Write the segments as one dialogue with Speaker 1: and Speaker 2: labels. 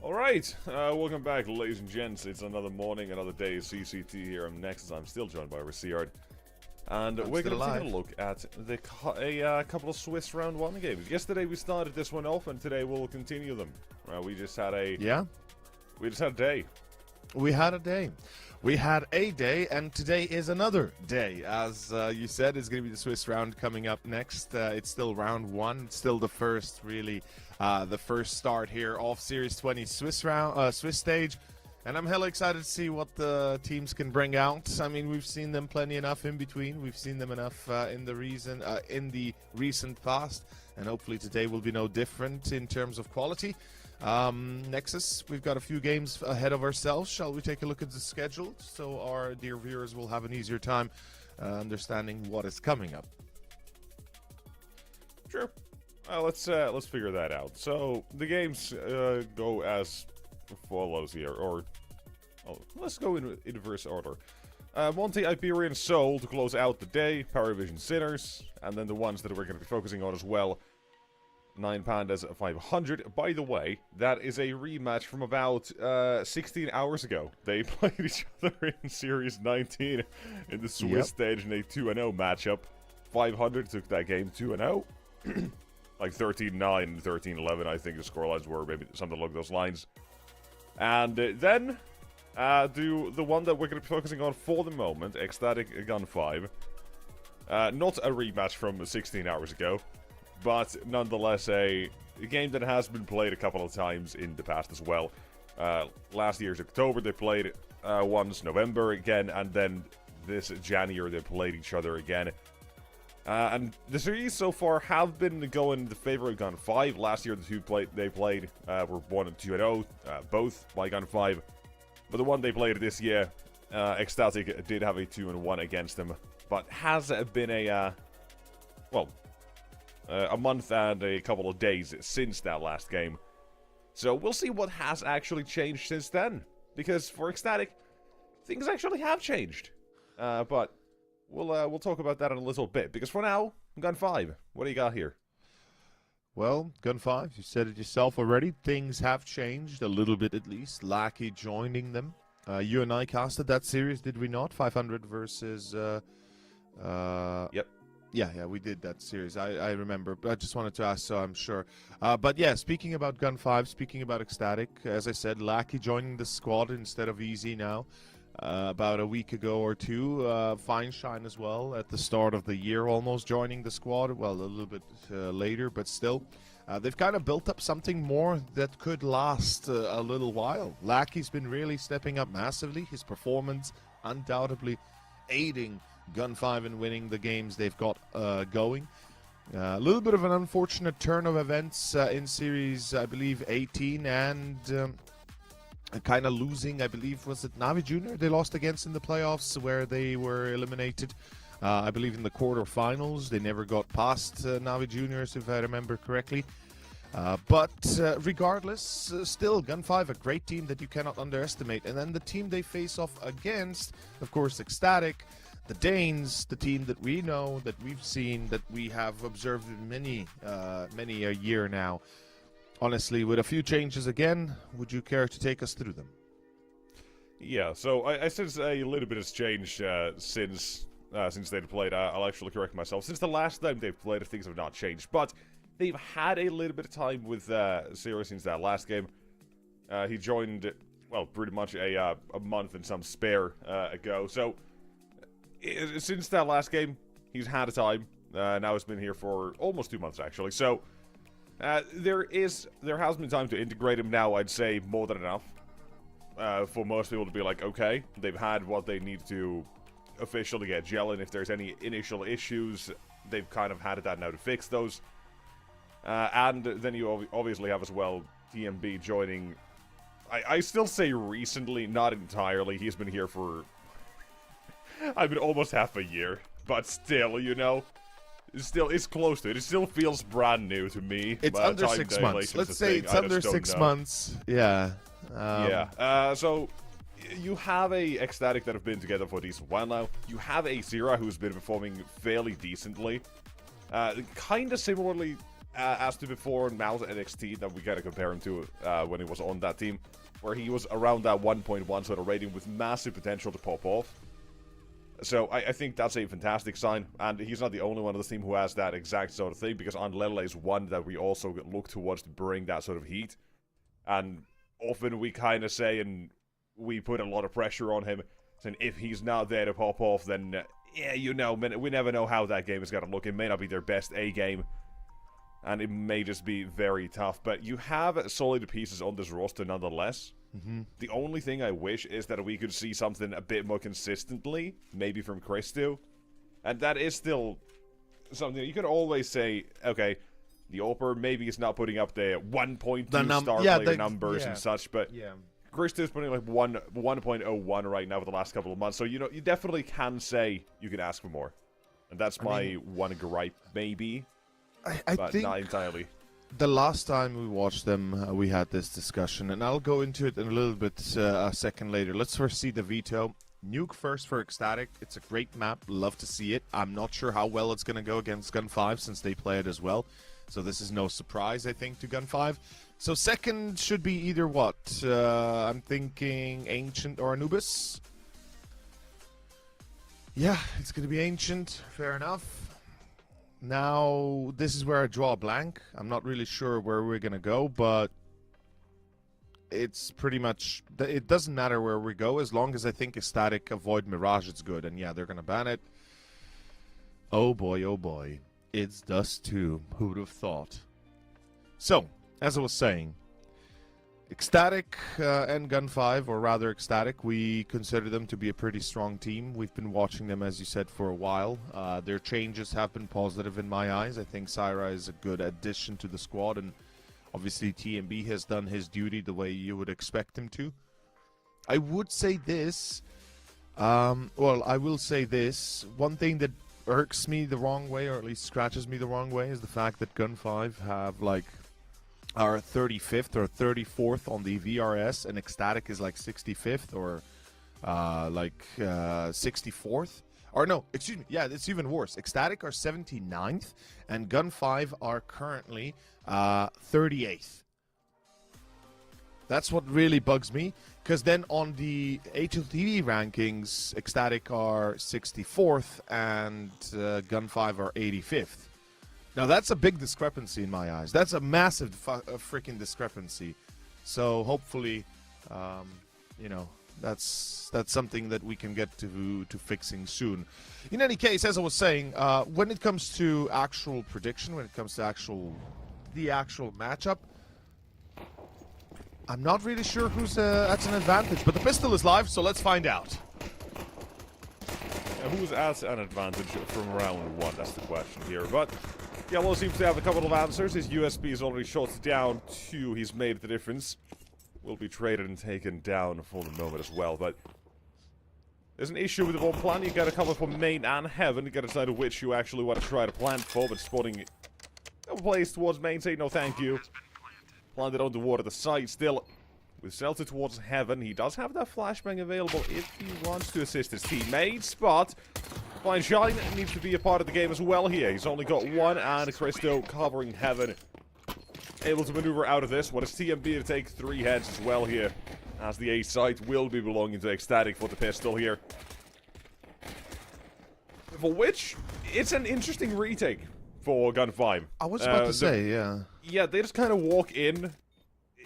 Speaker 1: Alright, welcome back, ladies and gents. It's another morning, another day of CCT here. I'm Nexus. I'm still joined by Ricard. And we're going to take a look at a couple of Swiss round 1 games. Yesterday we started this one off, and today we'll continue them. We just had a...
Speaker 2: Yeah?
Speaker 1: We just had a day.
Speaker 2: We had a day. We had a day, and today is another day. As you said, it's going to be the Swiss round coming up next. It's still round 1. It's still the first, really, the first start here of Series 20 Swiss round, Swiss stage. And I'm hella excited to see what the teams can bring out. I mean, we've seen them plenty enough in between. We've seen them enough in the recent past, and hopefully today will be no different in terms of quality. Nexus, we've got a few games ahead of ourselves. Shall we take a look at the schedule so our dear viewers will have an easier time understanding what is coming up?
Speaker 1: Sure. Let's figure that out. So the games go as follows here, or let's go in inverse order. Monte Iberian Soul to close out the day, Paravision Sinners, and then the ones that we're going to be focusing on as well. 9 Pandas 500. By the way, that is a rematch from about 16 hours ago. They played each other in Series 19 in the Swiss stage in a 2-0 matchup. 500 took that game 2-0. Like 13-9, 13-11, I think the scorelines were, maybe something along those lines. And then, the one that we're going to be focusing on for the moment, Ecstatic Gun 5. Not a rematch from 16 hours ago, but nonetheless a game that has been played a couple of times in the past as well. Last year's October they played once, November again, and then this January they played each other again. And the series so far have been going in the favor of Gun 5. Last year, the two they played were 1 and 2-0, both by Gun 5. But the one they played this year, Ecstatic did have a 2-1 against them, but has been a month and a couple of days since that last game. So we'll see what has actually changed since then, because for Ecstatic, things actually have changed. But we'll talk about that in a little bit, because for now, Gun 5, what do you got here?
Speaker 2: Well, Gun 5, you said it yourself already. Things have changed, a little bit at least. Lackey joining them. You and I casted that series, did we not? 500 versus...
Speaker 1: Yep.
Speaker 2: Yeah, we did that series. I remember, but I just wanted to ask, so I'm sure. But yeah, speaking about Gun 5, speaking about Ecstatic, as I said, Lackey joining the squad instead of Easy now. About a week ago or two, Feinstein as well at the start of the year, almost joining the squad. Well, a little bit later, but still. They've kind of built up something more that could last a little while. Lackey's been really stepping up massively. His performance undoubtedly aiding Gun 5 in winning the games they've got going. A little bit of an unfortunate turn of events in Series, I believe, 18, and kind of losing, I believe, was it Navi Junior they lost against in the playoffs, where they were eliminated, I believe, in the quarterfinals. They never got past Navi Juniors, if I remember correctly. But regardless, still, Gun 5, a great team that you cannot underestimate. And then the team they face off against, of course, Ecstatic, the Danes, the team that we know, that we've seen, that we have observed in many a year now. Honestly, with a few changes again, would you care to take us through them?
Speaker 1: Yeah, so I sense a little bit has changed since they've played. I'll actually correct myself. Since the last time they've played, things have not changed, but they've had a little bit of time with Zero since that last game. He joined, well, pretty much a month and some spare ago. So since that last game, he's had a time. Now it's been here for almost 2 months, actually. So there has been time to integrate him now. I'd say more than enough for most people to be like, okay, they've had what they need to officially get gelling. If there's any initial issues, they've kind of had that now to fix those. And then you obviously have as well TMB joining. I still say recently, not entirely. He's been here for I've been almost half a year, but still, you know, it's close to it. It still feels brand new to me.
Speaker 2: It's under 6 months. Let's say it's under 6 months. Yeah.
Speaker 1: So you have a Ecstatic that have been together for a decent while now. You have a Zira who's been performing fairly decently. Kind of similarly as to before in Mouse NXT that we gotta compare him to when he was on that team, where he was around that 1.1 sort of rating with massive potential to pop off. So I think that's a fantastic sign, and he's not the only one on this team who has that exact sort of thing, because Anlele is one that we also look towards to bring that sort of heat. And often we kind of say, and we put a lot of pressure on him, saying if he's not there to pop off, then, yeah, you know, we never know how that game is going to look. It may not be their best A game, and it may just be very tough. But you have solid pieces on this roster nonetheless. The only thing I wish is that we could see something a bit more consistently, maybe from Christo. And that is still something you could always say, okay, the Oper maybe is not putting up the 1.2 star player numbers and such, but Christo's putting like 1.01 right now for the last couple of months. So, you know, you definitely can say you can ask for more. And that's my one gripe, maybe, but think not entirely.
Speaker 2: The last time we watched them, we had this discussion, and I'll go into it in a little bit a second later. Let's first see the veto. Nuke first for Ecstatic. It's a great map. Love to see it. I'm not sure how well it's going to go against Gun 5 since they play it as well. So this is no surprise, I think, to Gun 5. So second should be either what? I'm thinking Ancient or Anubis. Yeah, it's going to be Ancient. Fair enough. Now, this is where I draw a blank. I'm not really sure where we're going to go, but it's pretty much... It doesn't matter where we go, as long as I think Ecstatic avoid Mirage, it's good. And yeah, they're going to ban it. Oh boy, oh boy. It's Dust 2. Who would have thought? So, as I was saying, Ecstatic and Gun 5, or rather Ecstatic, we consider them to be a pretty strong team. We've been watching them, as you said, for a while. Their changes have been positive in my eyes. I think Syra is a good addition to the squad, and obviously TMB has done his duty the way you would expect him to. I would say this. Well, I will say this. One thing that irks me the wrong way, or at least scratches me the wrong way, is the fact that Gun 5 have, like, are 35th or 34th on the VRS, and Ecstatic is like 65th or 64th. Or no, excuse me, yeah, it's even worse. Ecstatic are 79th, and Gun 5 are currently 38th. That's what really bugs me, because then on the HLTV rankings, Ecstatic are 64th, and Gun 5 are 85th. Now, that's a big discrepancy in my eyes. That's a massive freaking discrepancy. So, hopefully, you know, that's something that we can get to fixing soon. In any case, as I was saying, when it comes to actual prediction, when it comes to the actual matchup, I'm not really sure who's at an advantage. But the pistol is live, so let's find out.
Speaker 1: Who's at an advantage from round one? That's the question here. But Yellow seems to have a couple of answers. His USB is already shot down. 2, he's made the difference. Will be traded and taken down for the moment as well. But there's an issue with the bomb plan. You gotta cover for main and heaven. You gotta decide which you actually want to try to plant for. But spotting a place towards main, say no thank you. Planted on the water, the side still. With Celtic towards heaven, he does have that flashbang available if he wants to assist his teammates, but Fine Shine needs to be a part of the game as well here. He's only got one, and Christo covering heaven. Able to maneuver out of this. What is TMB to take 3 heads as well here, as the A site will be belonging to Ecstatic for the pistol here. For which, it's an interesting retake for Gun 5.
Speaker 2: I was about to say, yeah.
Speaker 1: Yeah, they just kind of walk in.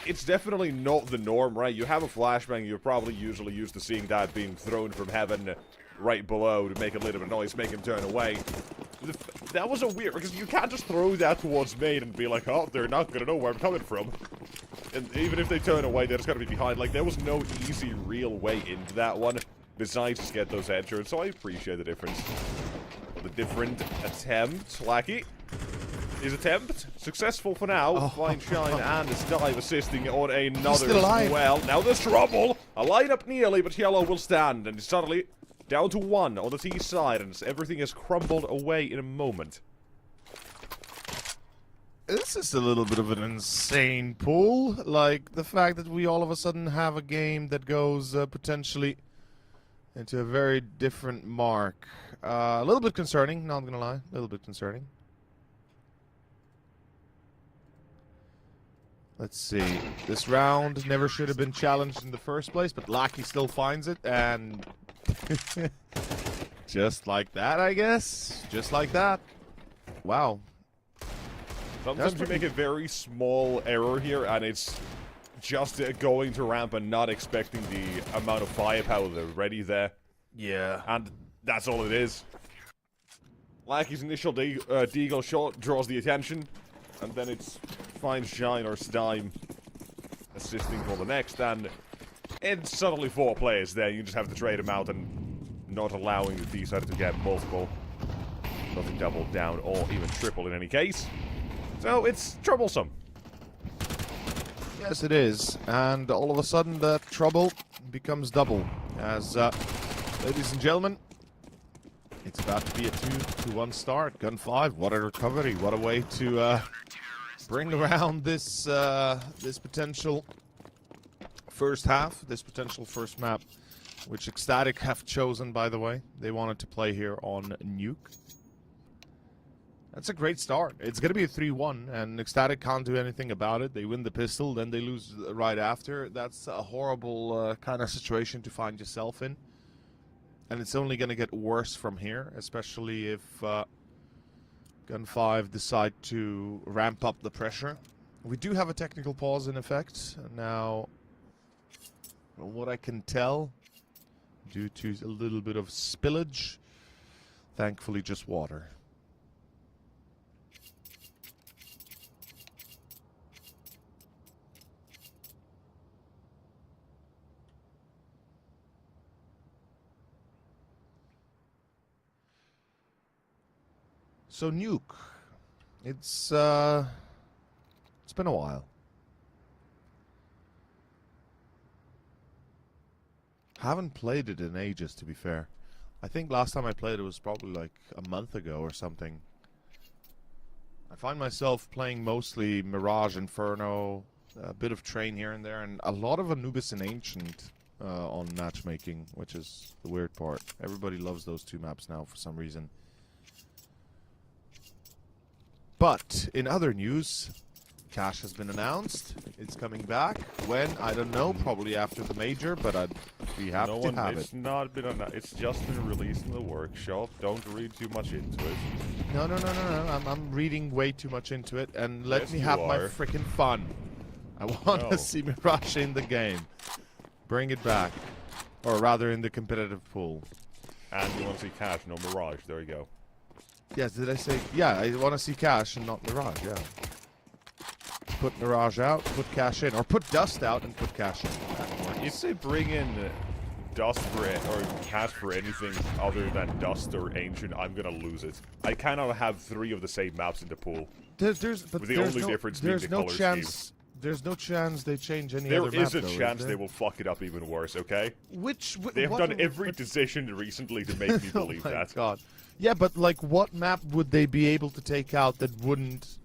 Speaker 1: It's definitely not the norm, right? You have a flashbang, you're probably usually used to seeing that being thrown from heaven right below to make a little bit of noise, make him turn away. That was a weird, because you can't just throw that towards main and be like, oh, they're not gonna know where I'm coming from. And even if they turn away, they're just gonna be behind. Like, there was no easy, real way into that one, besides just get those headshots, so I appreciate the difference. The different attempt, Lackey. His attempt, successful for now. Fine Shine and his dive assisting on another as well. Now there's trouble. A lineup nearly, but Yellow will stand. And it's suddenly down to 1 on the T side. And everything has crumbled away in a moment.
Speaker 2: This is a little bit of an insane pool. Like, the fact that we all of a sudden have a game that goes potentially into a very different mark. A little bit concerning, not gonna lie. A little bit concerning. Let's see. This round never should have been challenged in the first place, but Lackey still finds it, and just like that, I guess. Just like that. Wow.
Speaker 1: Sometimes you make a very small error here, and it's just going to ramp and not expecting the amount of firepower that's already there.
Speaker 2: Yeah.
Speaker 1: And that's all it is. Lackey's initial deagle shot draws the attention, and then it's Fine Shine or Stime assisting for the next, and it's suddenly 4 players there. You just have to trade them out and not allowing the D-side to get multiple. Nothing double down or even triple in any case. So it's troublesome.
Speaker 2: Yes, it is. And all of a sudden, the trouble becomes double. As, ladies and gentlemen, it's about to be a 2-1 start. Gun 5, what a recovery. What a way to bring around this this potential first half, this potential first map, which Ecstatic have chosen, by the way. They wanted to play here on Nuke. That's a great start. It's going to be a 3-1, and Ecstatic can't do anything about it. They win the pistol, then they lose right after. That's a horrible kind of situation to find yourself in. And it's only going to get worse from here, especially if Gun 5 decide to ramp up the pressure. We do have a technical pause in effect. Now, from what I can tell, due to a little bit of spillage, thankfully just water. So Nuke, it's been a while. Haven't played it in ages, to be fair. I think last time I played it was probably like a month ago or something. I find myself playing mostly Mirage, Inferno, a bit of Train here and there, and a lot of Anubis and Ancient on matchmaking, which is the weird part. Everybody loves those 2 maps now for some reason. But in other news, Cash has been announced. It's coming back. When? I don't know. Probably after the major, but I'd be happy to have it.
Speaker 1: It's not been announced. It's just been released in the workshop. Don't read too much into it.
Speaker 2: No. I'm reading way too much into it, and let
Speaker 1: Yes,
Speaker 2: me
Speaker 1: you
Speaker 2: have my
Speaker 1: are.
Speaker 2: freaking fun. I want to see Mirage in the game. Bring it back. Or rather, in the competitive pool.
Speaker 1: And you want to see Cash, no Mirage. There you go.
Speaker 2: Yes, did I say? Yeah, I want to see Cash and not Mirage, yeah. Put Mirage out, put Cash in. Or put Dust out and put Cash in.
Speaker 1: If they bring in Dust for it, or Cash for anything other than Dust or Ancient, I'm gonna lose it. I cannot have 3 of the same maps in the pool.
Speaker 2: But
Speaker 1: with the
Speaker 2: there's
Speaker 1: only
Speaker 2: no,
Speaker 1: difference being
Speaker 2: there's
Speaker 1: the
Speaker 2: no
Speaker 1: color
Speaker 2: chance.
Speaker 1: scheme.
Speaker 2: There's no chance they change any
Speaker 1: There
Speaker 2: other map,
Speaker 1: is a
Speaker 2: though,
Speaker 1: chance
Speaker 2: there?
Speaker 1: they will fuck it up even worse, okay? They've
Speaker 2: what-
Speaker 1: done every decision recently to make me believe
Speaker 2: oh my
Speaker 1: that.
Speaker 2: God. Yeah, but like, what map would they be able to take out that wouldn't,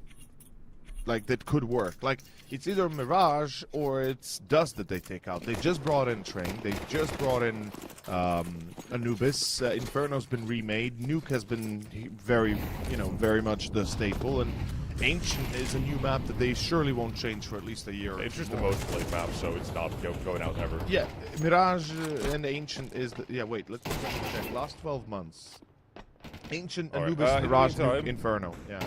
Speaker 2: like, that could work? Like, it's either Mirage or it's Dust that they take out. They just brought in Train. They just brought in Anubis. Inferno's been remade. Nuke has been very much the staple. And Ancient is a new map that they surely won't change for at least a year.
Speaker 1: It's just
Speaker 2: more.
Speaker 1: the most played map, so it's not going out ever.
Speaker 2: Yeah, Mirage and Ancient is the... Yeah, wait, let's check. Last 12 months. Ancient,
Speaker 1: All right,
Speaker 2: Anubis,
Speaker 1: in the
Speaker 2: Mirage,
Speaker 1: meantime-
Speaker 2: Nuke, Inferno. Yeah.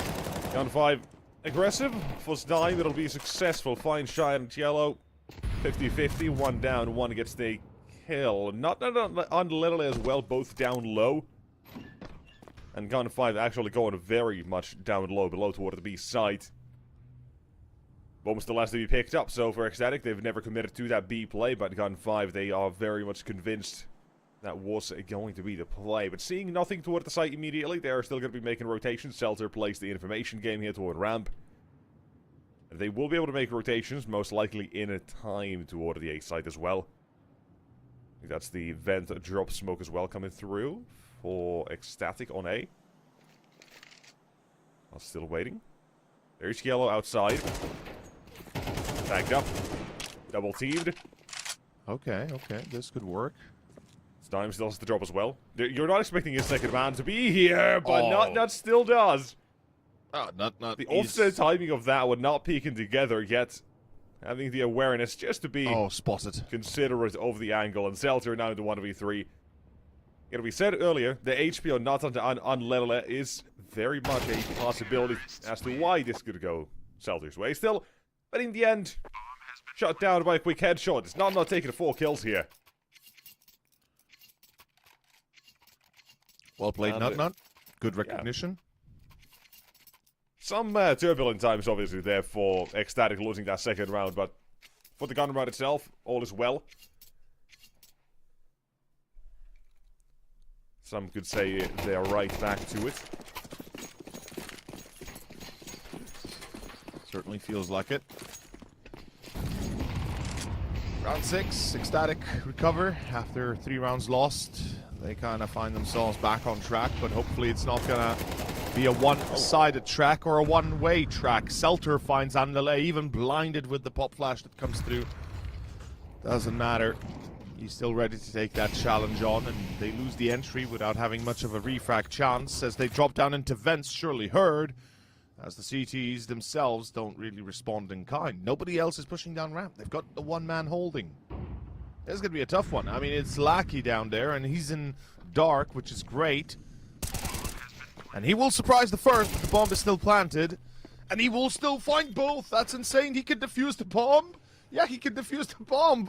Speaker 1: Gun 5, aggressive. First dime, it'll be successful. Fine Shine and Yellow. 50-50, 1 down, 1 gets the kill. Not on literally as well, both down low. And Gun 5 actually going very much down low, below toward the B side. Bomb still has to be picked up, so for Ecstatic, they've never committed to that B play, but Gun 5, they are very much convinced that was going to be the play. But seeing nothing toward the site immediately, they are still going to be making rotations. Seltzer plays the information game here toward ramp. They will be able to make rotations, most likely in a time toward the A site as well. I think that's the vent drop smoke as well coming through for Ecstatic on A. I'm still waiting. There's Yellow outside. Tagged up. Double teamed.
Speaker 2: Okay, this could work.
Speaker 1: Stime still has the drop as well. You're not expecting his second man to be here, but not still does.
Speaker 2: Oh, not
Speaker 1: The offset timing of that would not peeking together yet. having the awareness just to be
Speaker 2: spotted.
Speaker 1: considerate of the angle, and Zelter now into 1v3. Like we said earlier, the HP on not on Lelele is very much a possibility as to why this could go Zelter's way still, but in the end, shot down by a quick headshot. It's not taking the 4 kills here.
Speaker 2: Well played, Nut. Good recognition.
Speaker 1: Some turbulent times, obviously, there for Ecstatic losing that second round, but for the gun round itself, all is well. Some could say they are right back to it.
Speaker 2: Certainly feels like it. Round 6, Ecstatic recover after 3 rounds lost. They kind of find themselves back on track, but hopefully it's not gonna be a one-sided track or a one-way track. Zelter finds Andale even blinded with the pop flash that comes through. Doesn't matter. He's still ready to take that challenge on, and they lose the entry without having much of a refrag chance as they drop down into vents, surely heard, as the CTs themselves don't really respond in kind. Nobody else is pushing down ramp. They've got the one man holding. It's going to be a tough one. I mean, it's Lackey down there, and he's in dark, which is great. And he will surprise the first, but the bomb is still planted. And he will still find both. That's insane. He can defuse the bomb. Yeah, he can defuse the bomb.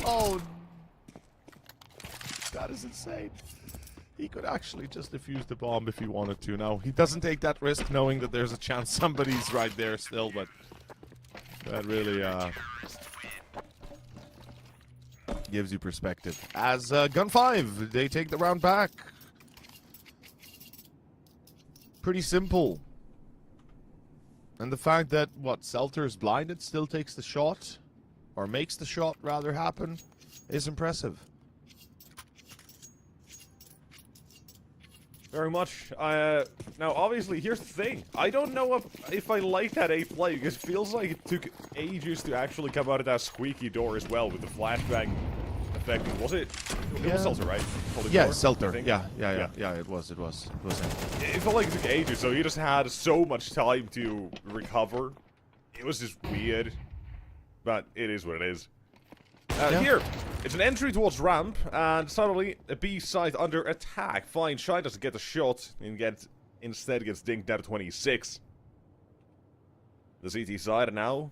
Speaker 2: Oh, that is insane. He could actually just defuse the bomb if he wanted to. Now, he doesn't take that risk knowing that there's a chance somebody's right there still, but that really gives you perspective. As Gun 5, they take the round back. Pretty simple. And the fact that, Zelter is blinded, still takes the shot, or makes the shot rather happen, is impressive.
Speaker 1: Very much. Now, obviously, here's the thing. I don't know if I like that A play, because it feels like it took ages to actually come out of that squeaky door as well, with the flashbang effect. Was it? It was Zelter, right?
Speaker 2: Yeah, Zelter. Yeah, it was him.
Speaker 1: It felt like it took ages, so he just had so much time to recover. It was just weird. But it is what it is. Here, it's an entry towards ramp, and suddenly a B side under attack. Fine Shine doesn't get the shot, and instead gets dinked down to 26. The CT side now.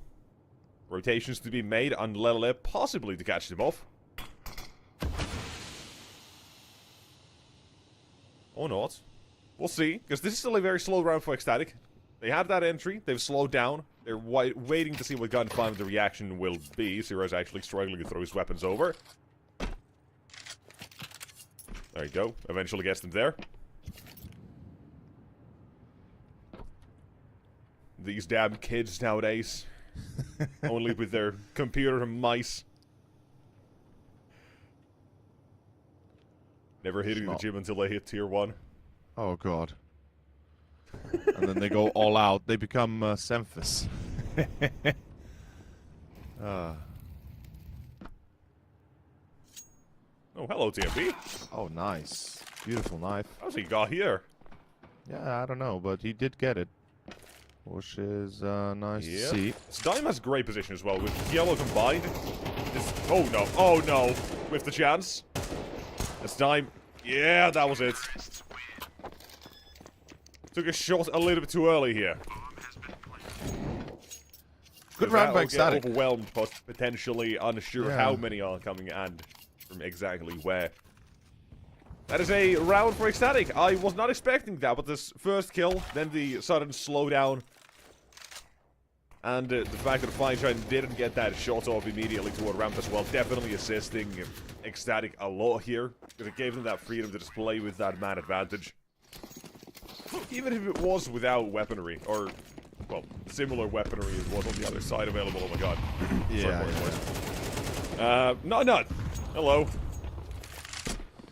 Speaker 1: Rotations to be made on Lelele, possibly to catch them off. Or not. We'll see, because this is still a very slow round for Ecstatic. They had that entry, they've slowed down. They're waiting to see what Gun 5 the reaction will be. Zero's actually struggling to throw his weapons over. There you go. Eventually gets them there. These damn kids nowadays. Only with their computer and mice. Never hitting the gym until they hit tier 1.
Speaker 2: Oh, God. And then they go all out. They become Semphis.
Speaker 1: Oh, hello, TMP.
Speaker 2: Oh, nice. Beautiful knife.
Speaker 1: How's he got here?
Speaker 2: Yeah, I don't know, but he did get it. Which is nice to see.
Speaker 1: Dime has great position as well, with yellow combined. Oh, no. Oh, no. With the chance. It's Dime. Yeah, that was it. Took a shot a little bit too early here.
Speaker 2: Good round by Ecstatic.
Speaker 1: Overwhelmed, but potentially unsure how many are coming and from exactly where. That is a round for Ecstatic. I was not expecting that, but this first kill, then the sudden slowdown, and the fact that Fine Shine didn't get that shot off immediately toward ramp as well, definitely assisting Ecstatic a lot here, because it gave them that freedom to just play with that man advantage. Even if it was without weaponry, or, well, similar weaponry as was on the other side available. Oh my god. Not. Hello.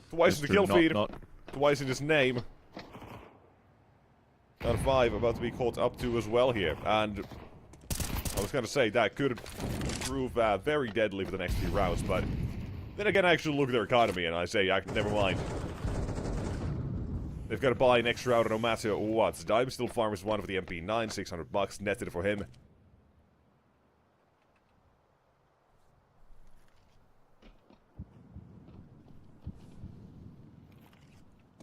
Speaker 1: Twice in the kill feed. Twice in his name. Down 5, about to be caught up to as well here. And I was going to say, that could prove very deadly for the next few rounds, but then again, I actually look at their economy and I say, never mind. They've got to buy an extra round no matter what. Dime still farms one for the MP9, $600 netted for him.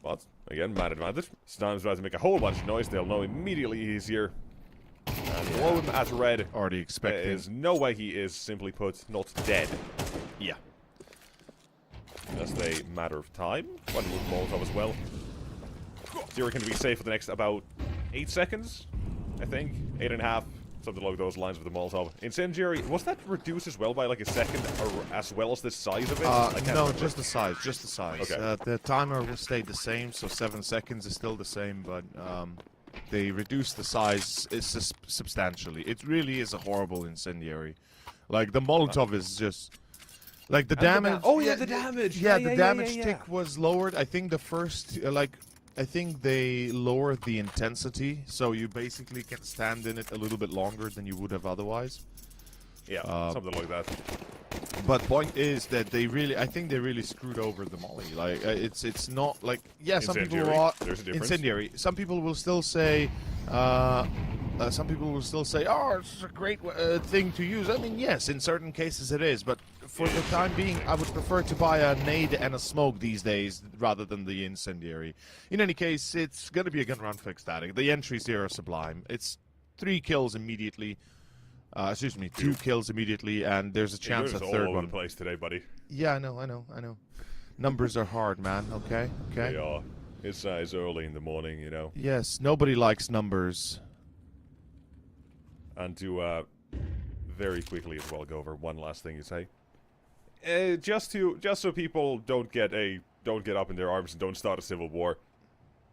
Speaker 1: But, again, man advantage. Snarm's about to make a whole bunch of noise. They'll know immediately he's here. And blow him at red.
Speaker 2: Already expecting.
Speaker 1: There is no way he is, simply put, not dead.
Speaker 2: Yeah.
Speaker 1: Just a matter of time. One with Molotov as well. Zero can be safe for the next about 8 seconds, I think. 8.5. Something along those lines with the Molotov. Incendiary, was that reduced as well by like a second, or as well as the size of it?
Speaker 2: No, just the size, just the size.
Speaker 1: Okay.
Speaker 2: The timer will stay the same, so 7 seconds is still the same, but they reduced the size substantially. It really is a horrible incendiary. Like, the Molotov is just... Like, the damage...
Speaker 1: The damage!
Speaker 2: Yeah, the damage tick was lowered. I think the first, I think they lowered the intensity, so you basically can stand in it a little bit longer than you would have otherwise.
Speaker 1: Yeah, something like that.
Speaker 2: But point is that I think they really screwed over the molly. Like, it's not like, yeah, some people are
Speaker 1: There's a difference.
Speaker 2: incendiary. Some people will still say, oh, it's a great thing to use. I mean, yes, in certain cases it is, but for the time being, I would prefer to buy a nade and a smoke these days rather than the incendiary. In any case, it's going to be a gun round for Ecstatic. The entries here are sublime. It's 3 kills immediately. 2 kills immediately, and there's a chance a third
Speaker 1: all over
Speaker 2: one.
Speaker 1: the place today, buddy.
Speaker 2: Yeah, I know. Numbers are hard, man. Okay.
Speaker 1: They are. It's early in the morning, you know.
Speaker 2: Yes, nobody likes numbers.
Speaker 1: And to very quickly as well go over one last thing you say. Just so people don't get up in their arms and don't start a civil war.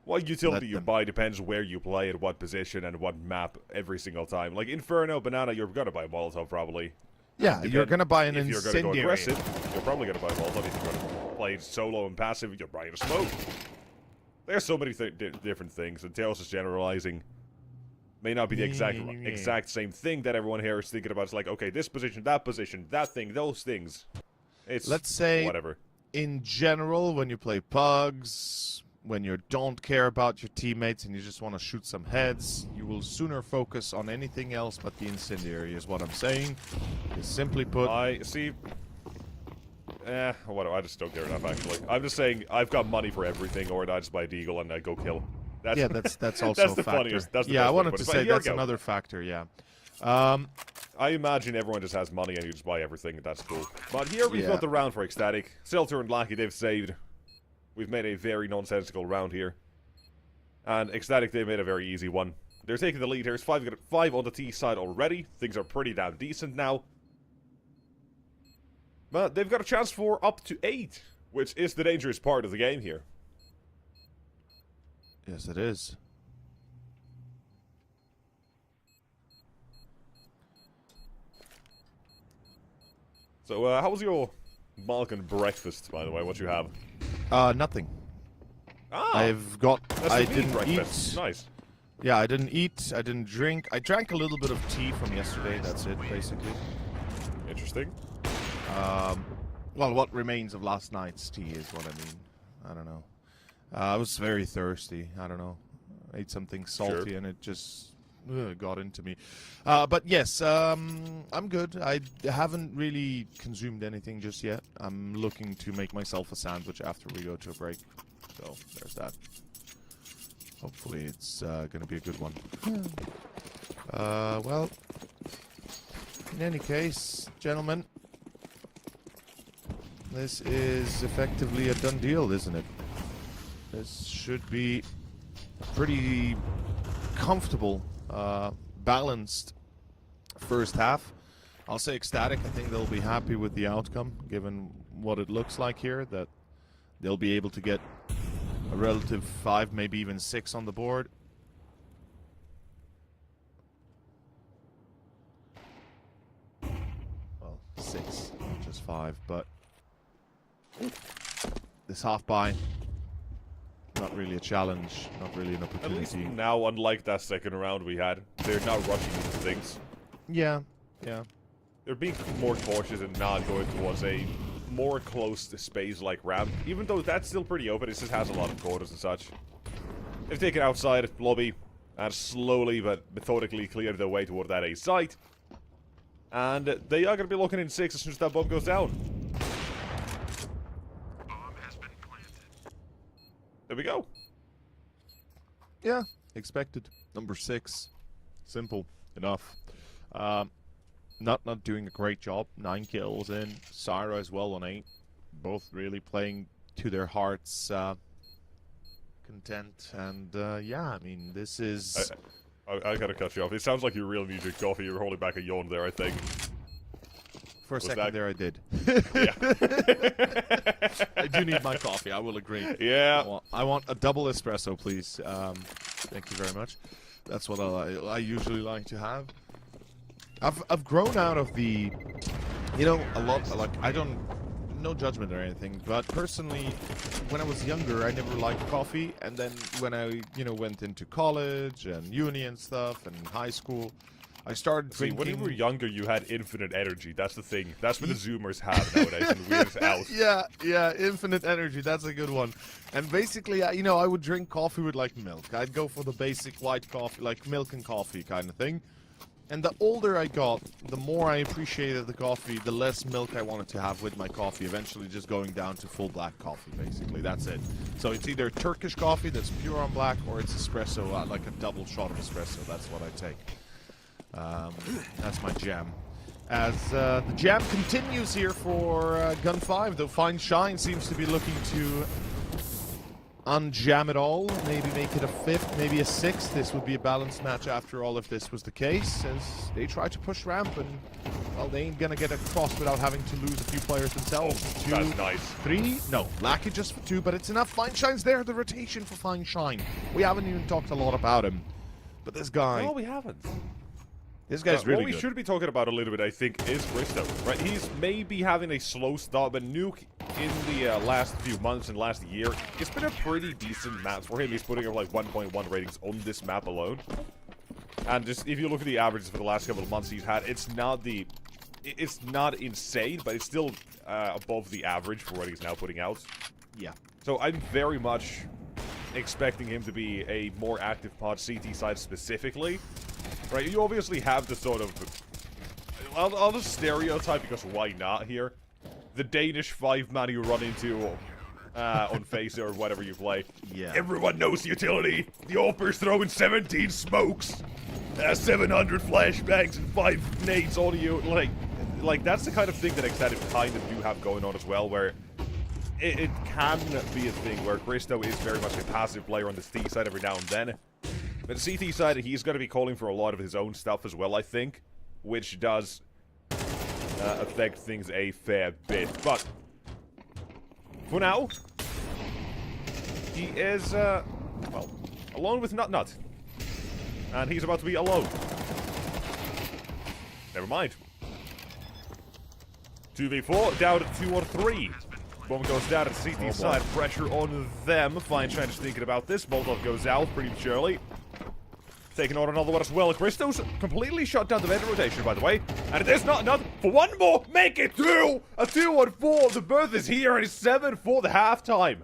Speaker 1: What utility you buy depends where you play, at what position, and what map every single time. Like Inferno, Banana, you're gonna buy a Molotov probably.
Speaker 2: Yeah, you're gonna buy an
Speaker 1: if
Speaker 2: incendiary.
Speaker 1: If you're gonna go aggressive, you're probably gonna buy a Molotov. If you're gonna play solo and passive, you're buying a smoke. There's so many different things, and Tails is generalizing. May not be the exact same thing that everyone here is thinking about. It's like, okay, this position, that thing, those things. It's,
Speaker 2: let's say,
Speaker 1: whatever.
Speaker 2: In general, when you play pugs, when you don't care about your teammates and you just want to shoot some heads, you will sooner focus on anything else but the incendiary, is what I'm saying. Is simply put...
Speaker 1: I see... I just don't care enough, actually. I'm just saying, I've got money for everything, or I just buy a deagle and I go kill. That's
Speaker 2: also
Speaker 1: that's
Speaker 2: a
Speaker 1: the
Speaker 2: factor.
Speaker 1: Funniest. That's the
Speaker 2: yeah,
Speaker 1: best
Speaker 2: I wanted
Speaker 1: way
Speaker 2: to
Speaker 1: put it.
Speaker 2: say
Speaker 1: But
Speaker 2: that's another factor, yeah.
Speaker 1: I imagine everyone just has money and you just buy everything, and that's cool. But here we've got the round for Ecstatic. Seltzer and Lackey, they've saved. We've made a very nonsensical round here. And Ecstatic, they made a very easy one. They're taking the lead here. It's 5 on the T side already. Things are pretty damn decent now. But they've got a chance for up to 8, which is the dangerous part of the game here.
Speaker 2: Yes, it is.
Speaker 1: So, how was your Malkin breakfast, by the way? What you have?
Speaker 2: Nothing.
Speaker 1: Ah!
Speaker 2: I didn't eat.
Speaker 1: Nice.
Speaker 2: Yeah, I didn't eat. I didn't drink. I drank a little bit of tea from yesterday. That's it, basically.
Speaker 1: Interesting.
Speaker 2: Well, what remains of last night's tea is what I mean. I don't know. I was very thirsty. I don't know. I ate something salty and it just got into me. But yes, I'm good. I haven't really consumed anything just yet. I'm looking to make myself a sandwich after we go to a break. So there's that. Hopefully it's going to be a good one. Well, in any case, gentlemen, this is effectively a done deal, isn't it? This should be a pretty comfortable, balanced first half. I'll say Ecstatic. I think they'll be happy with the outcome, given what it looks like here, that they'll be able to get a relative 5, maybe even 6 on the board. Well, 6, not just 5, but this half buy, not really a challenge, not really an opportunity.
Speaker 1: At least now, unlike that second round we had, they're not rushing into things.
Speaker 2: Yeah.
Speaker 1: They're being more cautious and not going towards a more closed space like ramp, even though that's still pretty open. It just has a lot of quarters and such. They've taken outside lobby and slowly but methodically cleared their way toward that A site. And they are going to be looking in 6 as soon as that bomb goes down. there we go.
Speaker 2: Yeah, expected. Number 6. Simple enough. Not doing a great job. 9 kills in. Syra as well on 8. Both really playing to their hearts' content. And yeah, I mean, this is...
Speaker 1: I gotta cut you off. It sounds like you really need your coffee. You're holding back a yawn there, I think.
Speaker 2: For a second there, I did.
Speaker 1: Yeah.
Speaker 2: I do need my coffee, I will agree.
Speaker 1: Yeah.
Speaker 2: I want a double espresso, please. Thank you very much. That's what I usually like to have. I've grown out of the, you know, a lot, like, I don't, no judgment or anything, but personally, when I was younger, I never liked coffee, and then when I, you know, went into college and uni and stuff, and high school, I started drinking...
Speaker 1: when you were younger, you had infinite energy. That's the thing. That's what the Zoomers have nowadays, and we're just out.
Speaker 2: Yeah, infinite energy. That's a good one. And basically, you know, I would drink coffee with, like, milk. I'd go for the basic white coffee, like milk and coffee kind of thing. And the older I got, the more I appreciated the coffee, the less milk I wanted to have with my coffee, eventually just going down to full black coffee, basically. That's it. So it's either Turkish coffee that's pure on black, or it's espresso, like a double shot of espresso. That's what I take. That's my jam. As the jam continues here for Gun 5, though Fine Shine seems to be looking to unjam it all, maybe make it a 5th, maybe a 6th. This would be a balanced match after all if this was the case, as they try to push ramp, and, well, they ain't gonna get across without having to lose a few players themselves. 2,
Speaker 1: that's nice.
Speaker 2: 3, no, Lackey just for 2, but it's enough. Fine Shine's there, the rotation for Fine Shine. We haven't even talked a lot about him, but this guy...
Speaker 1: No, we haven't.
Speaker 2: This guy's really
Speaker 1: good. What we should be talking about a little bit, I think, is Bristow, right? He's maybe having a slow start, but Nuke in the last few months and last year, it's been a pretty decent map for him. He's putting up like 1.1 ratings on this map alone. And just, if you look at the averages for the last couple of months he's had, it's not insane, but it's still above the average for what he's now putting out.
Speaker 2: Yeah. So
Speaker 1: I'm very much expecting him to be a more active pod CT side specifically. Right, you obviously have the sort of... I'll just stereotype, because why not here? The Danish 5-man you run into on Face or whatever you play.
Speaker 2: Yeah.
Speaker 1: Everyone knows the utility. The Opper's throwing 17 smokes, 700 flashbangs, and 5 nades on you. Like that's the kind of thing that Extended kind of do have going on as well, where it can be a thing where Bristow is very much a passive player on the C side every now and then. But the CT side, he's going to be calling for a lot of his own stuff as well, I think, which does affect things a fair bit. But for now, he is, well, alone with Nut Nut. And he's about to be alone. Never mind. 2v4, down to 2 or 3. Bomb goes down at the CT side. Pressure on them. Fine Shine is thinking about this. Molotov goes out pretty surely. Taking on another one as well. Bristow's completely shut down the vendor rotation, by the way. And it is not enough for one more. Make it 2! A 2 on 4. The berth is here, and it's 7 for the halftime.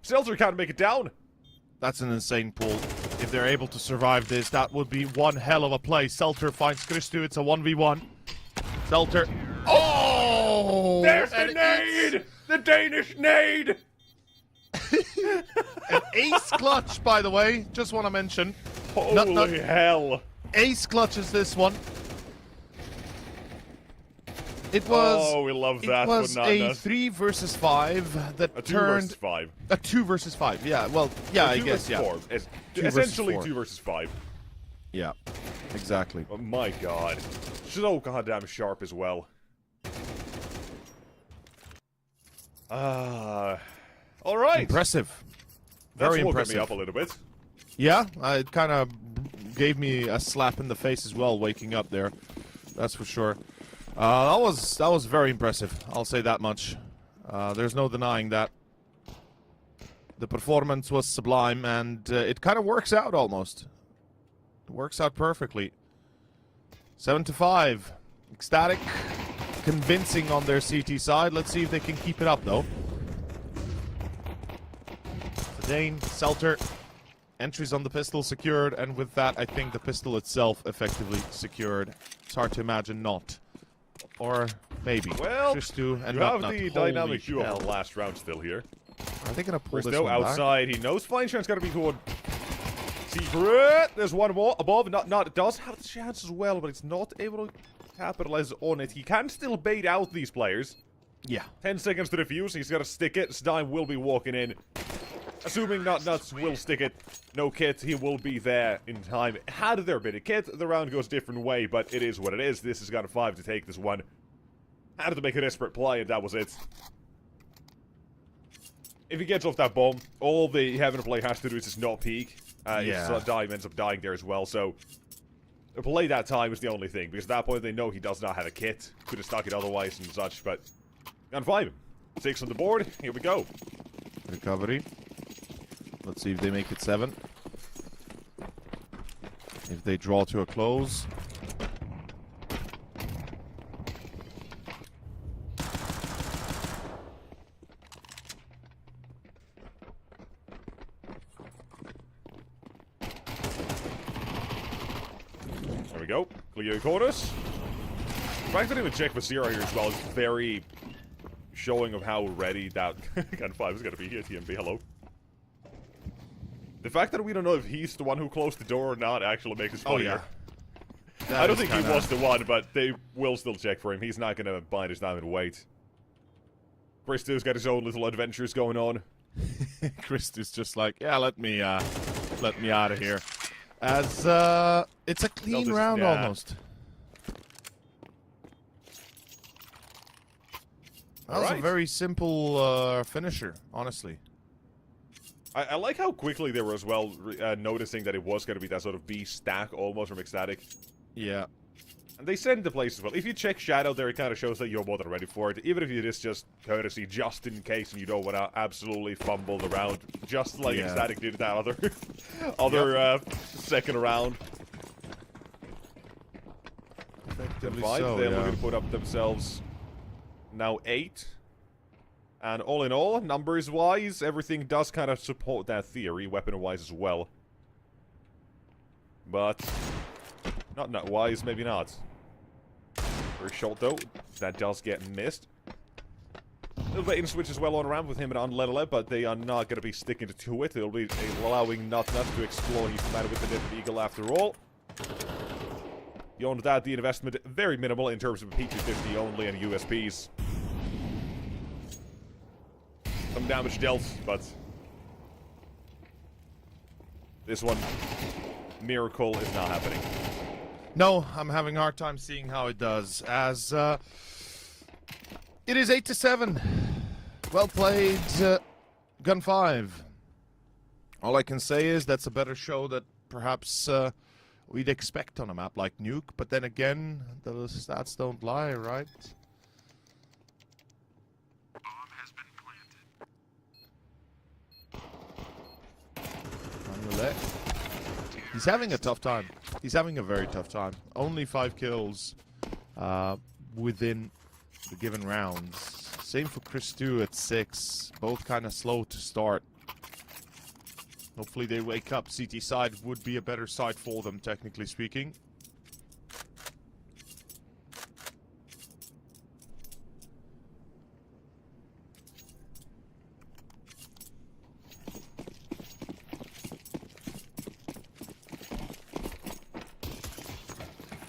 Speaker 1: Seltzer can't make it down.
Speaker 2: That's an insane pull. If they're able to survive this, that would be one hell of a play. Seltzer finds Christu. It's a 1v1. Seltzer. Oh!
Speaker 1: There's the nade! The Danish nade!
Speaker 2: An ace clutch, by the way. Just want to mention.
Speaker 1: Holy hell.
Speaker 2: Ace clutches this one. It was.
Speaker 1: Oh, we love that.
Speaker 2: It was a 3 versus 5 that
Speaker 1: a 2
Speaker 2: turned.
Speaker 1: versus 5.
Speaker 2: A 2 versus 5. Yeah. Well, yeah, I guess. Yeah.
Speaker 1: 4.
Speaker 2: Two
Speaker 1: essentially
Speaker 2: versus 4.
Speaker 1: 2 versus 5.
Speaker 2: Yeah. Exactly.
Speaker 1: Oh my god. So goddamn sharp as well. All right.
Speaker 2: Impressive. Very
Speaker 1: That's
Speaker 2: impressive.
Speaker 1: woken me up a little bit.
Speaker 2: Yeah, it kind of gave me a slap in the face as well, waking up there. That's for sure. That was very impressive. I'll say that much. There's no denying that. The performance was sublime, and it kind of works out almost. It works out perfectly. 7-5. Ecstatic. Convincing on their CT side. Let's see if they can keep it up, though. Dane, Seltzer. Entries on the pistol secured, and with that, I think the pistol itself effectively secured. It's hard to imagine not. Or maybe.
Speaker 1: Well,
Speaker 2: Christu and
Speaker 1: you have
Speaker 2: Nut.
Speaker 1: the
Speaker 2: Holy
Speaker 1: dynamic duo
Speaker 2: hell.
Speaker 1: from the last round still here.
Speaker 2: Are they gonna pull this
Speaker 1: Bristow
Speaker 2: one
Speaker 1: outside. He knows Flying Sharon's gotta be toward Secret. There's one more above. Not. It does have the chance as well, but it's not able to capitalize on it. He can still bait out these players.
Speaker 2: Yeah.
Speaker 1: 10 seconds to defuse. He's got to stick it. Stein will be walking in. Assuming not Nuts will stick it. No kit. He will be there in time. Had there been a kit, the round goes a different way, but it is what it is. This has got a 5 to take this one. Had to make a desperate play, and that was it. If he gets off that bomb, all the having to play has to do is just not peek.
Speaker 2: Yeah.
Speaker 1: If Dime ends up dying there as well, so a play that time is the only thing, because at that point they know he does not have a kit. Could have stuck it otherwise and such, but on 5. 6 on the board. Here we go.
Speaker 2: Recovery. Let's see if they make it 7. If they draw to a close.
Speaker 1: There we go. Cleo corners. The fact that even check for Zero here as well is very showing of how ready that Gun 5 is going to be here. TMB, hello. The fact that we don't know if he's the one who closed the door or not actually makes us funnier.
Speaker 2: Yeah.
Speaker 1: I don't think he was the one, but they will still check for him. He's not going to bide his time and wait. Bristow's got his own little adventures going on.
Speaker 2: Christ just like, yeah, let me out of here. As it's a clean round almost. That was a very simple finisher, honestly.
Speaker 1: I like how quickly they were as well noticing that it was going to be that sort of B stack almost from Ecstatic.
Speaker 2: Yeah.
Speaker 1: And they send the place as well. If you check Shadow there, it kind of shows that you're more than ready for it. Even if it is just courtesy, just in case, and you don't want to absolutely fumble the round. Just like Ecstatic did that other second round.
Speaker 2: Effectively
Speaker 1: They're looking to put up themselves now 8. And all in all, numbers-wise, everything does kind of support that theory, weapon-wise as well. But not nut-wise, maybe not. Very short, though. That does get missed. A little bit in switch as well on ramp with him and on Lelele, but they are not going to be sticking to it. They'll be allowing Nut to explore. He's the man with the Dead Eagle after all. Beyond that, the investment very minimal in terms of P250 only and USPs. Some damage dealt, but this one, miracle is not happening.
Speaker 2: No, I'm having a hard time seeing how it does, as it is 8-7. Well played, Gun 5. All I can say is that's a better show that perhaps we'd expect on a map like Nuke, but then again, the stats don't lie, right? He's having a tough time. He's having a very tough time. Only 5 kills within the given rounds. Same for Chris 2 at 6. Both kind of slow to start. Hopefully they wake up. CT side would be a better side for them, technically speaking.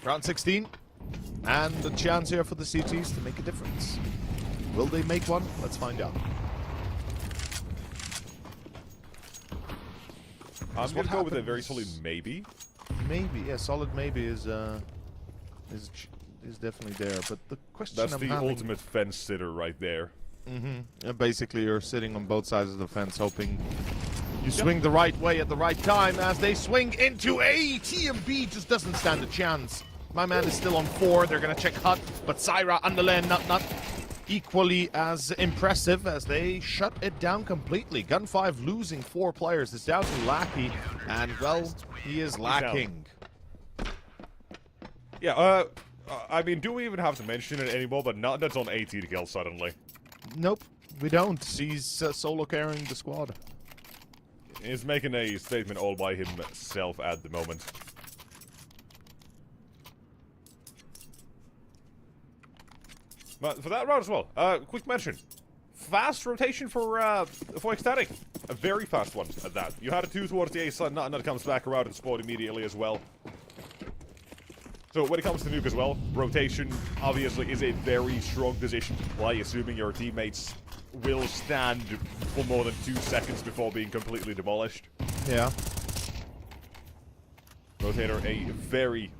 Speaker 2: Round 16, and the chance here for the CTs to make a difference. Will they make one? Let's find out.
Speaker 1: I'm going to go with a very solid maybe.
Speaker 2: Maybe, yeah, solid maybe is definitely there. But the question
Speaker 1: that's the ultimate fence sitter right there.
Speaker 2: Basically, you're sitting on both sides of the fence, hoping you swing the right way at the right time. As they swing into A, TMB just doesn't stand a chance. My man is still on 4. They're going to check Hut, but Syra on the lane, not equally as impressive as they shut it down completely. Gun 5 losing 4 players. It's down to Lackey, and, well, he is lacking.
Speaker 1: Yeah, I mean, do we even have to mention it anymore? But not that's on 80 to kill suddenly.
Speaker 2: Nope, we don't. He's solo carrying the squad.
Speaker 1: He's making a statement all by himself at the moment. But for that round as well, quick mention. fast rotation for Ecstatic. A very fast one at that. You had a 2 towards the A side, nothing that comes back around and spawn immediately as well. So when it comes to Nuke as well, rotation obviously is a very strong position to play, assuming your teammates will stand for more than 2 seconds before being completely demolished.
Speaker 2: Yeah.
Speaker 1: Rotator, a very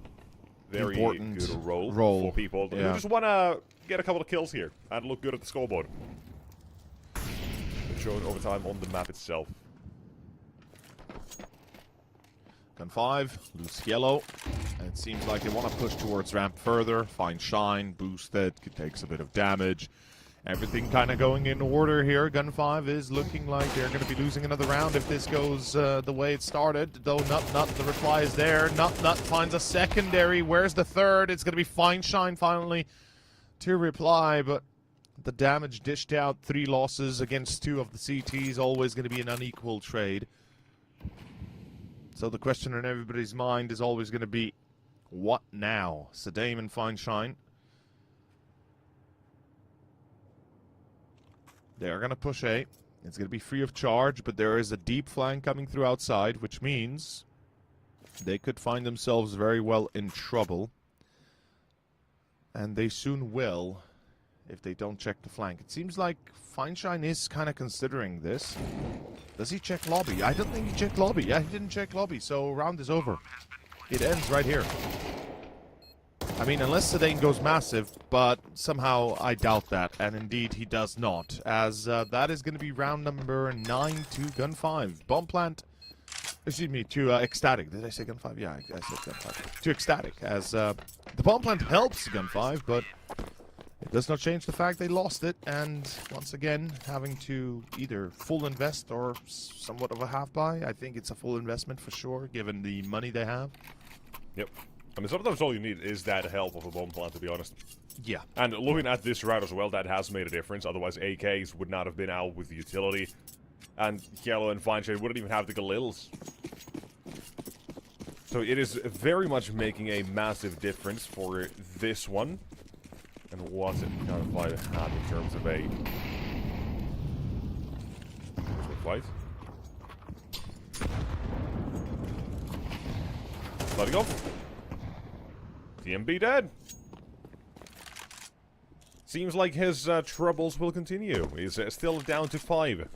Speaker 2: important
Speaker 1: good role for people who
Speaker 2: yeah.
Speaker 1: just want to get a couple of kills here and look good at the scoreboard. Shown over time on the map itself.
Speaker 2: Gun 5, loose yellow. And it seems like they want to push towards ramp further. Find shine, boost it, takes a bit of damage. Everything kind of going in order here. Gun 5 is looking like they're going to be losing another round if this goes the way it started. Though Nut, the reply is there. Nut finds a secondary. Where's the third? It's going to be Find Shine finally to reply, but the damage dished out. 3 losses against 2 of the CTs. Always going to be an unequal trade. So the question in everybody's mind is always going to be, what now? Sedame and Find Shine. They're going to push A. It's going to be free of charge, but there is a deep flank coming through outside, which means they could find themselves very well in trouble. And they soon will if they don't check the flank. It seems like Find Shine is kind of considering this. Does he check lobby? I don't think he checked lobby. Yeah, he didn't check lobby, so round is over. It ends right here. I mean, unless Sedane goes massive, but somehow I doubt that, and indeed he does not, as that is going to be round number 9 to Gun 5. Bomb plant, excuse me, to Ecstatic. Did I say Gun 5? Yeah, I said Gun 5. To Ecstatic, as the bomb plant helps Gun 5, but it does not change the fact they lost it, and once again, having to either full invest or somewhat of a half buy. I think it's a full investment for sure, given the money they have.
Speaker 1: Yep. I mean, sometimes all you need is that help of a bomb plant, to be honest.
Speaker 2: Yeah.
Speaker 1: And looking at this route as well, that has made a difference. Otherwise, AKs would not have been out with the utility. And Yellow and Fine Shade wouldn't even have the Galils. So it is very much making a massive difference for this one. And what it kind of might have in terms of a fight. Letting off. TMB dead. Seems like his troubles will continue. He's still down to 5.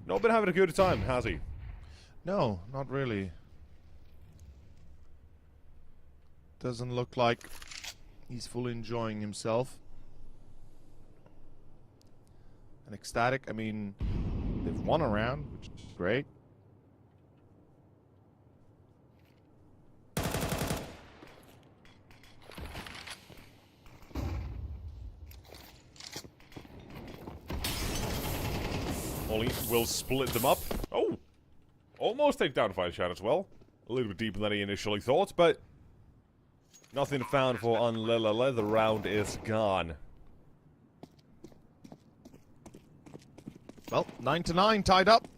Speaker 1: Not been having a good time, has he?
Speaker 2: No, not really. Doesn't look like he's fully enjoying himself. And Ecstatic, I mean, they've won a round, which is great.
Speaker 1: Ollie will split them up. Oh! Almost take down Fire Shot as well. A little bit deeper than he initially thought, but nothing found for Unlelele. The round is gone.
Speaker 2: Well, 9 to 9, tied up.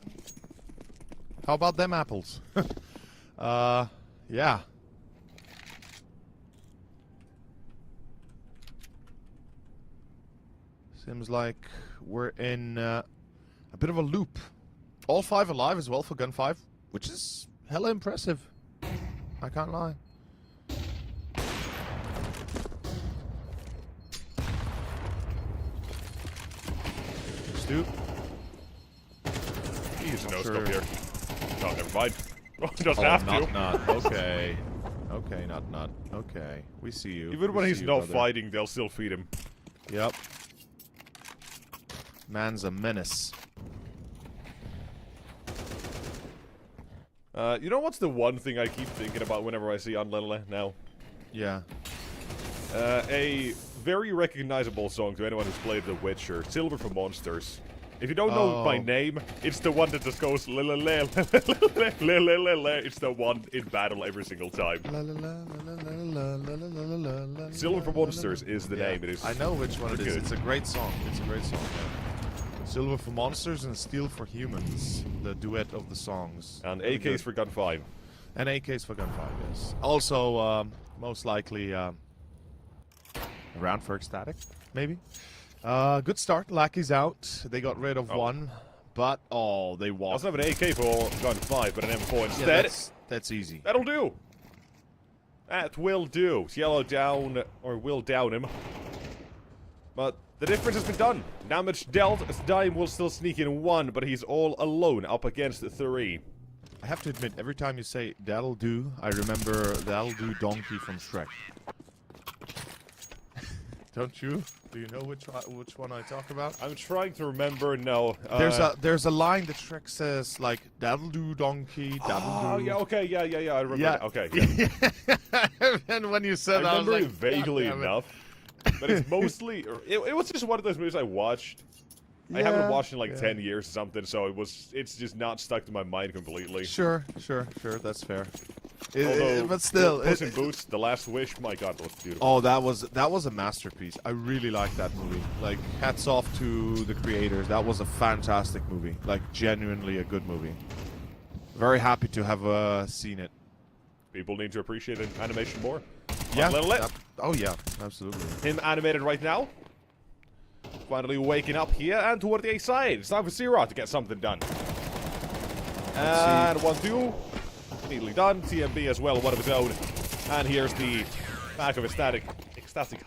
Speaker 2: How about them apples? Yeah. Seems like we're in a bit of a loop. All 5 alive as well for Gun 5, which is hella impressive. I can't lie. Stu.
Speaker 1: He's a no-scope here. No, never mind. Doesn't have to.
Speaker 2: Not. Okay. Okay, not. Okay. We see you.
Speaker 1: Even when he's not fighting, they'll still feed him.
Speaker 2: Yep. Man's a menace.
Speaker 1: You know what's the one thing I keep thinking about whenever I see Unlelele now?
Speaker 2: Yeah.
Speaker 1: A very recognizable song to anyone who's played The Witcher, Silver for Monsters. If you don't know it by name, it's the one that just goes lelele, lelele. It's the one in battle every single time. Silver for Monsters is the name. It is.
Speaker 2: I know which one it is.
Speaker 1: Good.
Speaker 2: It's a great song. It's a great song. Yeah. Silver for Monsters and Steel for Humans, the duet of the songs.
Speaker 1: And AKs for Gun 5.
Speaker 2: And AKs for Gun 5, yes. Also, most likely, Round for ecstatic, maybe. Good start. Lackey's out. They got rid of one, but they walked.
Speaker 1: Doesn't have an AK for gun 5, but an M4 instead.
Speaker 2: Yeah, that's easy.
Speaker 1: That'll do. That will do. Yellow down, or will down him. But the difference has been done. Damage dealt. Dime will still sneak in 1, but he's all alone up against 3.
Speaker 2: I have to admit, every time you say that'll do, I remember that'll do Donkey from Shrek. Don't you? Do you know which one I talk about?
Speaker 1: I'm trying to remember. No.
Speaker 2: There's a line that Shrek says like that'll do Donkey. That'll do.
Speaker 1: Oh yeah. Okay. Yeah. I remember.
Speaker 2: Yeah.
Speaker 1: That. Okay. Yeah.
Speaker 2: And when you said that,
Speaker 1: I remember
Speaker 2: was
Speaker 1: it
Speaker 2: like,
Speaker 1: vaguely enough. But it's mostly. It was just one of those movies I watched. I haven't watched in like 10 years or something, so it's just not stuck to my mind completely.
Speaker 2: Sure. That's fair.
Speaker 1: But
Speaker 2: still,
Speaker 1: Puss in Boots, The Last Wish. My God, that was beautiful.
Speaker 2: Oh, that was a masterpiece. I really like that movie. Like, hats off to the creators. That was a fantastic movie. Like, genuinely a good movie. Very happy to have seen it.
Speaker 1: People need to appreciate animation more.
Speaker 2: Yeah.
Speaker 1: Oh
Speaker 2: yeah, absolutely.
Speaker 1: Him animated right now. Finally waking up here and toward the A side. It's time for Zero to get something done. And 1-2. Neatly done. TMB as well, one of his own. And here's the back of ecstatic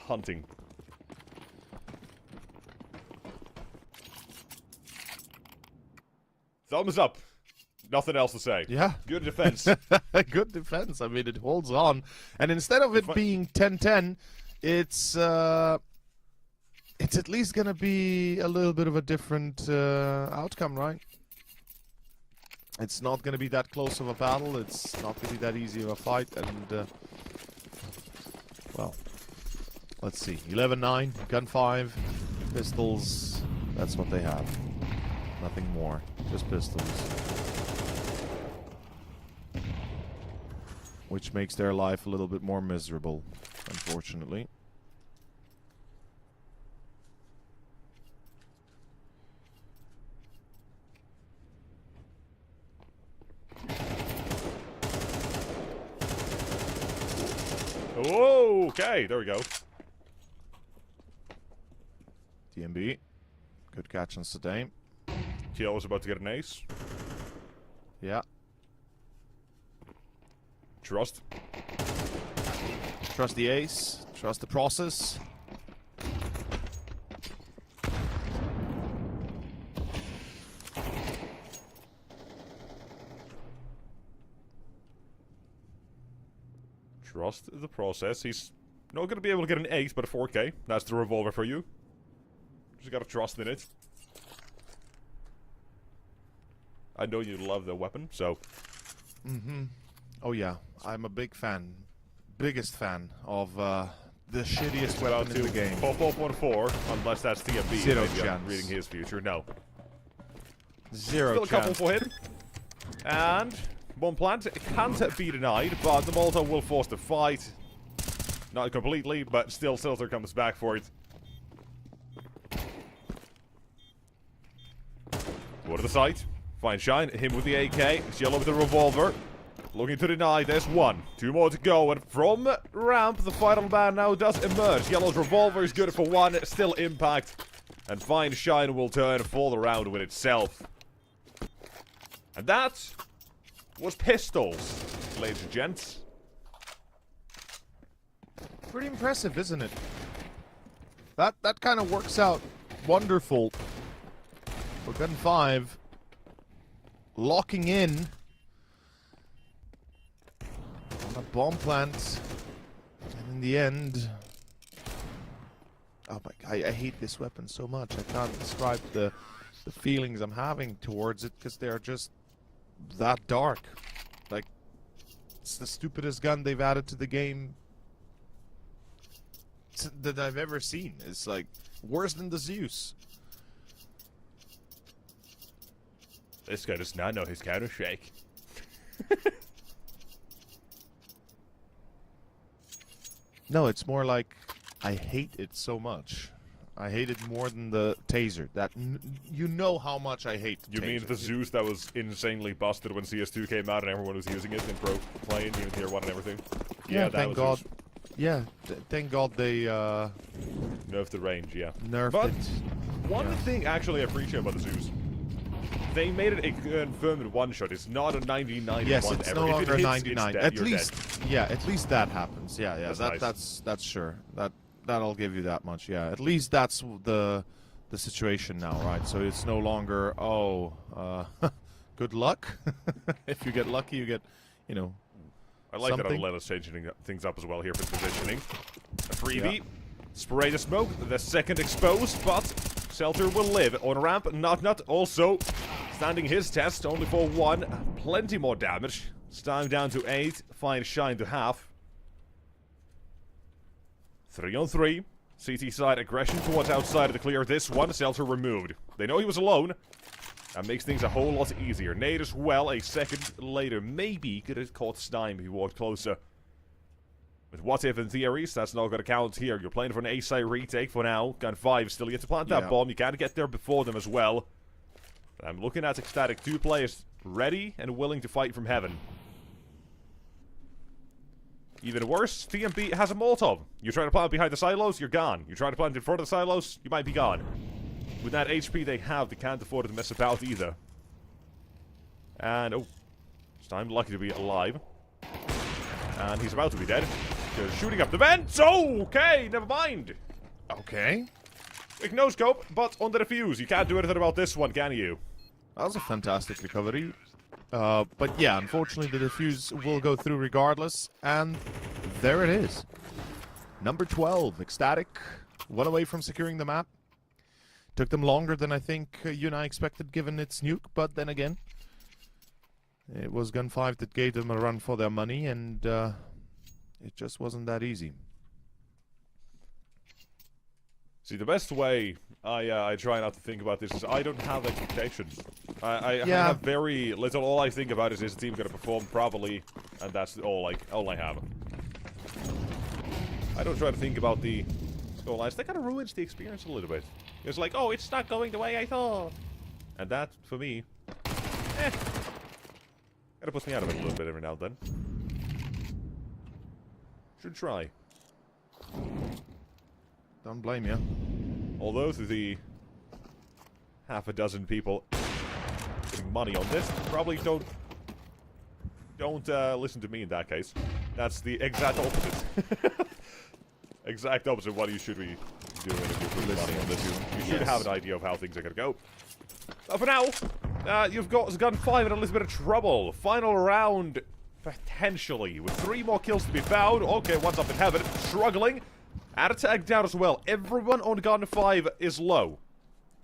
Speaker 1: hunting. Thumbs up. Nothing else to say.
Speaker 2: Yeah.
Speaker 1: Good defense.
Speaker 2: Good defense. I mean, it holds on. And instead of it being 10-10, it's at least going to be a little bit of a different outcome, right? It's not going to be that close of a battle. It's not going to be that easy of a fight. And, well, let's see. 11-9, gun 5, pistols. That's what they have. Nothing more. Just pistols. Which makes their life a little bit more miserable, unfortunately.
Speaker 1: Oh, okay, there we go.
Speaker 2: TMB. Good catch on Sedame.
Speaker 1: Kiel was about to get an ace.
Speaker 2: Yeah.
Speaker 1: Trust.
Speaker 2: Trust the ace. Trust the process.
Speaker 1: Trust the process. He's not going to be able to get an ace, but a 4K. That's the revolver for you. Just gotta trust in it. I know you love the weapon, so...
Speaker 2: Mm-hmm. Oh yeah, I'm a big fan. Biggest fan of the shittiest weapon in the game.
Speaker 1: Pop 1-4, unless that's TMB.
Speaker 2: Zero
Speaker 1: Maybe I'm
Speaker 2: chance.
Speaker 1: reading his future. No.
Speaker 2: Zero
Speaker 1: Still a couple
Speaker 2: chance.
Speaker 1: for him. And... Bomb plant can't be denied, but the Molotov will force the fight. Not completely, but still Silter comes back for it. Go to the site. Find Shine. Him with the AK. It's Yellow with the revolver. Looking to deny. There's 1. 2 more to go. And from ramp, the final man now does emerge. Yellow's revolver is good for 1. Still impact. And Find Shine will turn for the round with itself. And that was pistols, ladies and gents.
Speaker 2: Pretty impressive, isn't it? That kind of works out wonderful for gun 5. Locking in on a bomb plant, and in the end, oh my god, I hate this weapon so much. I can't describe the feelings I'm having towards it because they're just that dark. Like, it's the stupidest gun they've added to the game that I've ever seen. It's like worse than the Zeus.
Speaker 1: This guy does not know his counter-shake.
Speaker 2: No, it's more like I hate it so much. I hate it more than the taser. That you know how much I hate the
Speaker 1: You
Speaker 2: taser.
Speaker 1: mean the Zeus that was insanely busted when CS2 came out and everyone was using it in pro playing, even tier 1 and everything?
Speaker 2: Yeah,
Speaker 1: that
Speaker 2: thank
Speaker 1: was
Speaker 2: God.
Speaker 1: Zeus.
Speaker 2: Yeah, thank God they
Speaker 1: Nerfed the range, yeah.
Speaker 2: nerfed
Speaker 1: But
Speaker 2: it.
Speaker 1: one thing actually I appreciate about the Zeus, they made it a confirmed one-shot. It's not a 99
Speaker 2: Yes,
Speaker 1: one
Speaker 2: it's
Speaker 1: ever.
Speaker 2: no
Speaker 1: If
Speaker 2: longer
Speaker 1: it hits,
Speaker 2: 99.
Speaker 1: it's dead.
Speaker 2: At
Speaker 1: You're
Speaker 2: least,
Speaker 1: dead.
Speaker 2: yeah, at least that happens. Yeah, yeah,
Speaker 1: That's nice.
Speaker 2: that's sure. That'll give you that much. Yeah, at least that's the situation now, right? So it's no longer good luck. If you get lucky, you get, you know.
Speaker 1: I like that
Speaker 2: something.
Speaker 1: Atlanta's changing things up as well here for positioning. A freebie.
Speaker 2: Yeah.
Speaker 1: Spray the smoke. The second exposed, but Shelter will live. On ramp, not also standing his test, only for 1. Plenty more damage. Stein down to 8. Find Shine to half. 3 on 3. CT side aggression towards outside of the clear. This one, Shelter removed. They know he was alone. That makes things a whole lot easier. Nade as well, a second later. Maybe could have caught Stein if he walked closer. But what if in theories? That's not going to count here. You're playing for an A-side retake for now. Gun 5 still yet to plant that bomb. You can't get there before them as well. But I'm looking at Ecstatic. 2 players ready and willing to fight from heaven. Even worse, TMP has a Molotov. You try to plant behind the silos, you're gone. You try to plant in front of the silos, you might be gone. With that HP they have, they can't afford to mess about either. And, oh, Stein lucky to be alive. And he's about to be dead. Because shooting up the vents. Okay, never mind.
Speaker 2: Okay.
Speaker 1: Quick no scope, but on the defuse. You can't do anything about this one, can you?
Speaker 2: That was a fantastic recovery. But yeah, unfortunately the defuse will go through regardless. And there it is. Number 12, Ecstatic. 1 away from securing the map. Took them longer than I think you and I expected given its nuke, but then again, it was Gun 5 that gave them a run for their money, and it just wasn't that easy.
Speaker 1: See, the best way I try not to think about this is I don't have expectations. I have very little. All I think about is the team going to perform properly, and that's all I have. I don't try to think about the scorelines. That kind of ruins the experience a little bit. It's like, oh, it's not going the way I thought. And that, for me, kind of puts me out of it a little bit every now and then. Should try.
Speaker 2: Don't blame you.
Speaker 1: Although to the half a dozen people putting money on this, probably don't listen to me in that case. That's the exact opposite. Exact opposite of what you should be doing if you're putting money on this. You should have an idea of how things are going to go. For now, you've got Gun 5 in a little bit of trouble. Final round, potentially, with 3 more kills to be found. Okay, one's up in heaven, struggling. Add a tag down as well. Everyone on Gun 5 is low.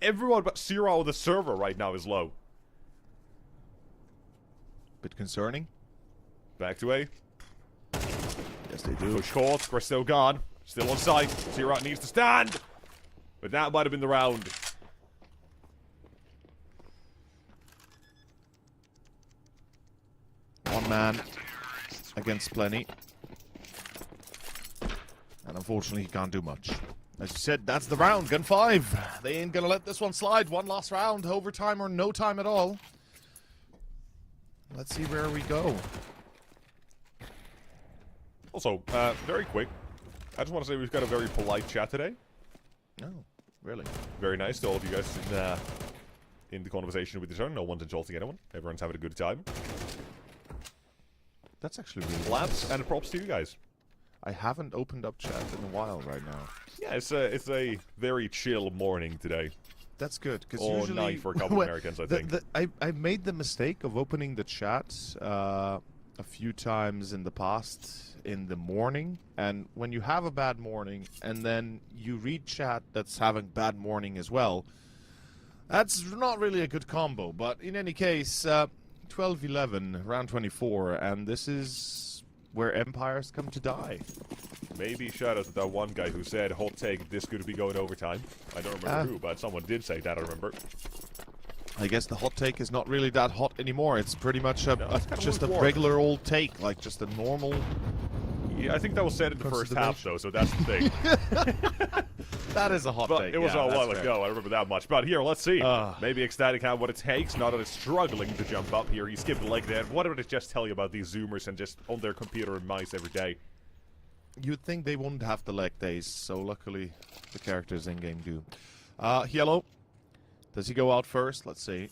Speaker 1: Everyone but Zero on the server right now is low.
Speaker 2: Bit concerning.
Speaker 1: Back to A.
Speaker 2: Yes, they do.
Speaker 1: Push caught, we're still gone. Still on site. Zero needs to stand. But that might have been the round.
Speaker 2: One man against plenty. And unfortunately, he can't do much. As you said, that's the round. Gun 5. They ain't gonna let this one slide. One last round. Overtime or no time at all. Let's see where we go.
Speaker 1: Also, very quick. I just want to say we've got a very polite chat today.
Speaker 2: No, really.
Speaker 1: Very nice to all of you guys in the conversation with each other. No one's insulting anyone. Everyone's having a good time.
Speaker 2: That's actually really
Speaker 1: Claps
Speaker 2: nice.
Speaker 1: and props to you guys.
Speaker 2: I haven't opened up chat in a while right now.
Speaker 1: Yeah, it's a very chill morning today.
Speaker 2: That's good, because
Speaker 1: Or
Speaker 2: usually...
Speaker 1: night for a couple of Americans, I think.
Speaker 2: I made the mistake of opening the chat a few times in the past in the morning, and when you have a bad morning and then you read chat that's having bad morning as well, that's not really a good combo. But in any case, 12-11, round 24, and this is where empires come to die.
Speaker 1: Maybe shout out to that one guy who said, hot take, this could be going overtime. I don't remember who, but someone did say that, I remember.
Speaker 2: I guess the hot take is not really that hot anymore. It's pretty much just a
Speaker 1: lukewarm.
Speaker 2: regular old take, like just a normal...
Speaker 1: Yeah, I think that was said in the first half, though, so that's the thing.
Speaker 2: That is a hot
Speaker 1: But
Speaker 2: take.
Speaker 1: it was
Speaker 2: yeah,
Speaker 1: a while
Speaker 2: that's
Speaker 1: ago,
Speaker 2: fair.
Speaker 1: I remember that much. But here, let's see. Maybe Ecstatic have what it takes, now that it's struggling to jump up here. He skipped a leg there. What did it just tell you about these Zoomers and just on their computer and mice every day?
Speaker 2: You'd think they wouldn't have the leg days, so luckily the characters in-game do. Yellow. Does he go out first? Let's see.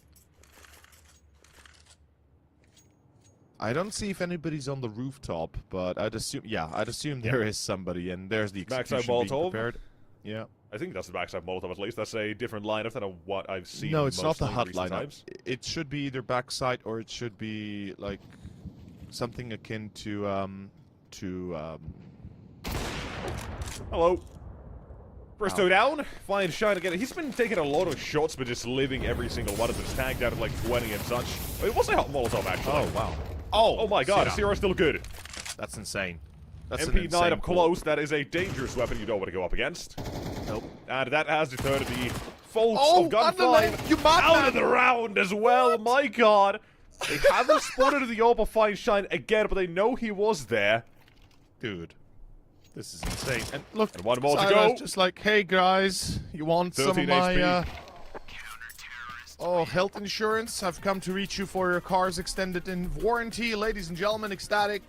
Speaker 2: I don't see if anybody's on the rooftop, but I'd assume there is somebody, and there's the execution being prepared. Yeah.
Speaker 1: I think that's the backside Molotov at least. That's a different lineup than what I've seen.
Speaker 2: No, it's not the hut
Speaker 1: lineup.
Speaker 2: Times. It should be either backside or it should be like something akin to
Speaker 1: Hello. Bristow down. Fine shine again. He's been taking a lot of shots, but just living every single one of them. He's tagged out of like 20 and such. It was a hot Molotov actually.
Speaker 2: Oh wow.
Speaker 1: Oh my god, Zero's still good.
Speaker 2: That's insane. That's
Speaker 1: MP9 up close, that is a dangerous weapon you don't want to go up against.
Speaker 2: Nope.
Speaker 1: And that has deterred the folks of Gunfive out of the round as well. My god. They haven't spotted the orb of Fine Shine again, but they know he was there.
Speaker 2: Dude. This is insane. And look,
Speaker 1: and one more to go.
Speaker 2: Just like, hey guys, you want some of my health insurance? I've come to reach you for your car's extended in warranty. Ladies and gentlemen, Ecstatic,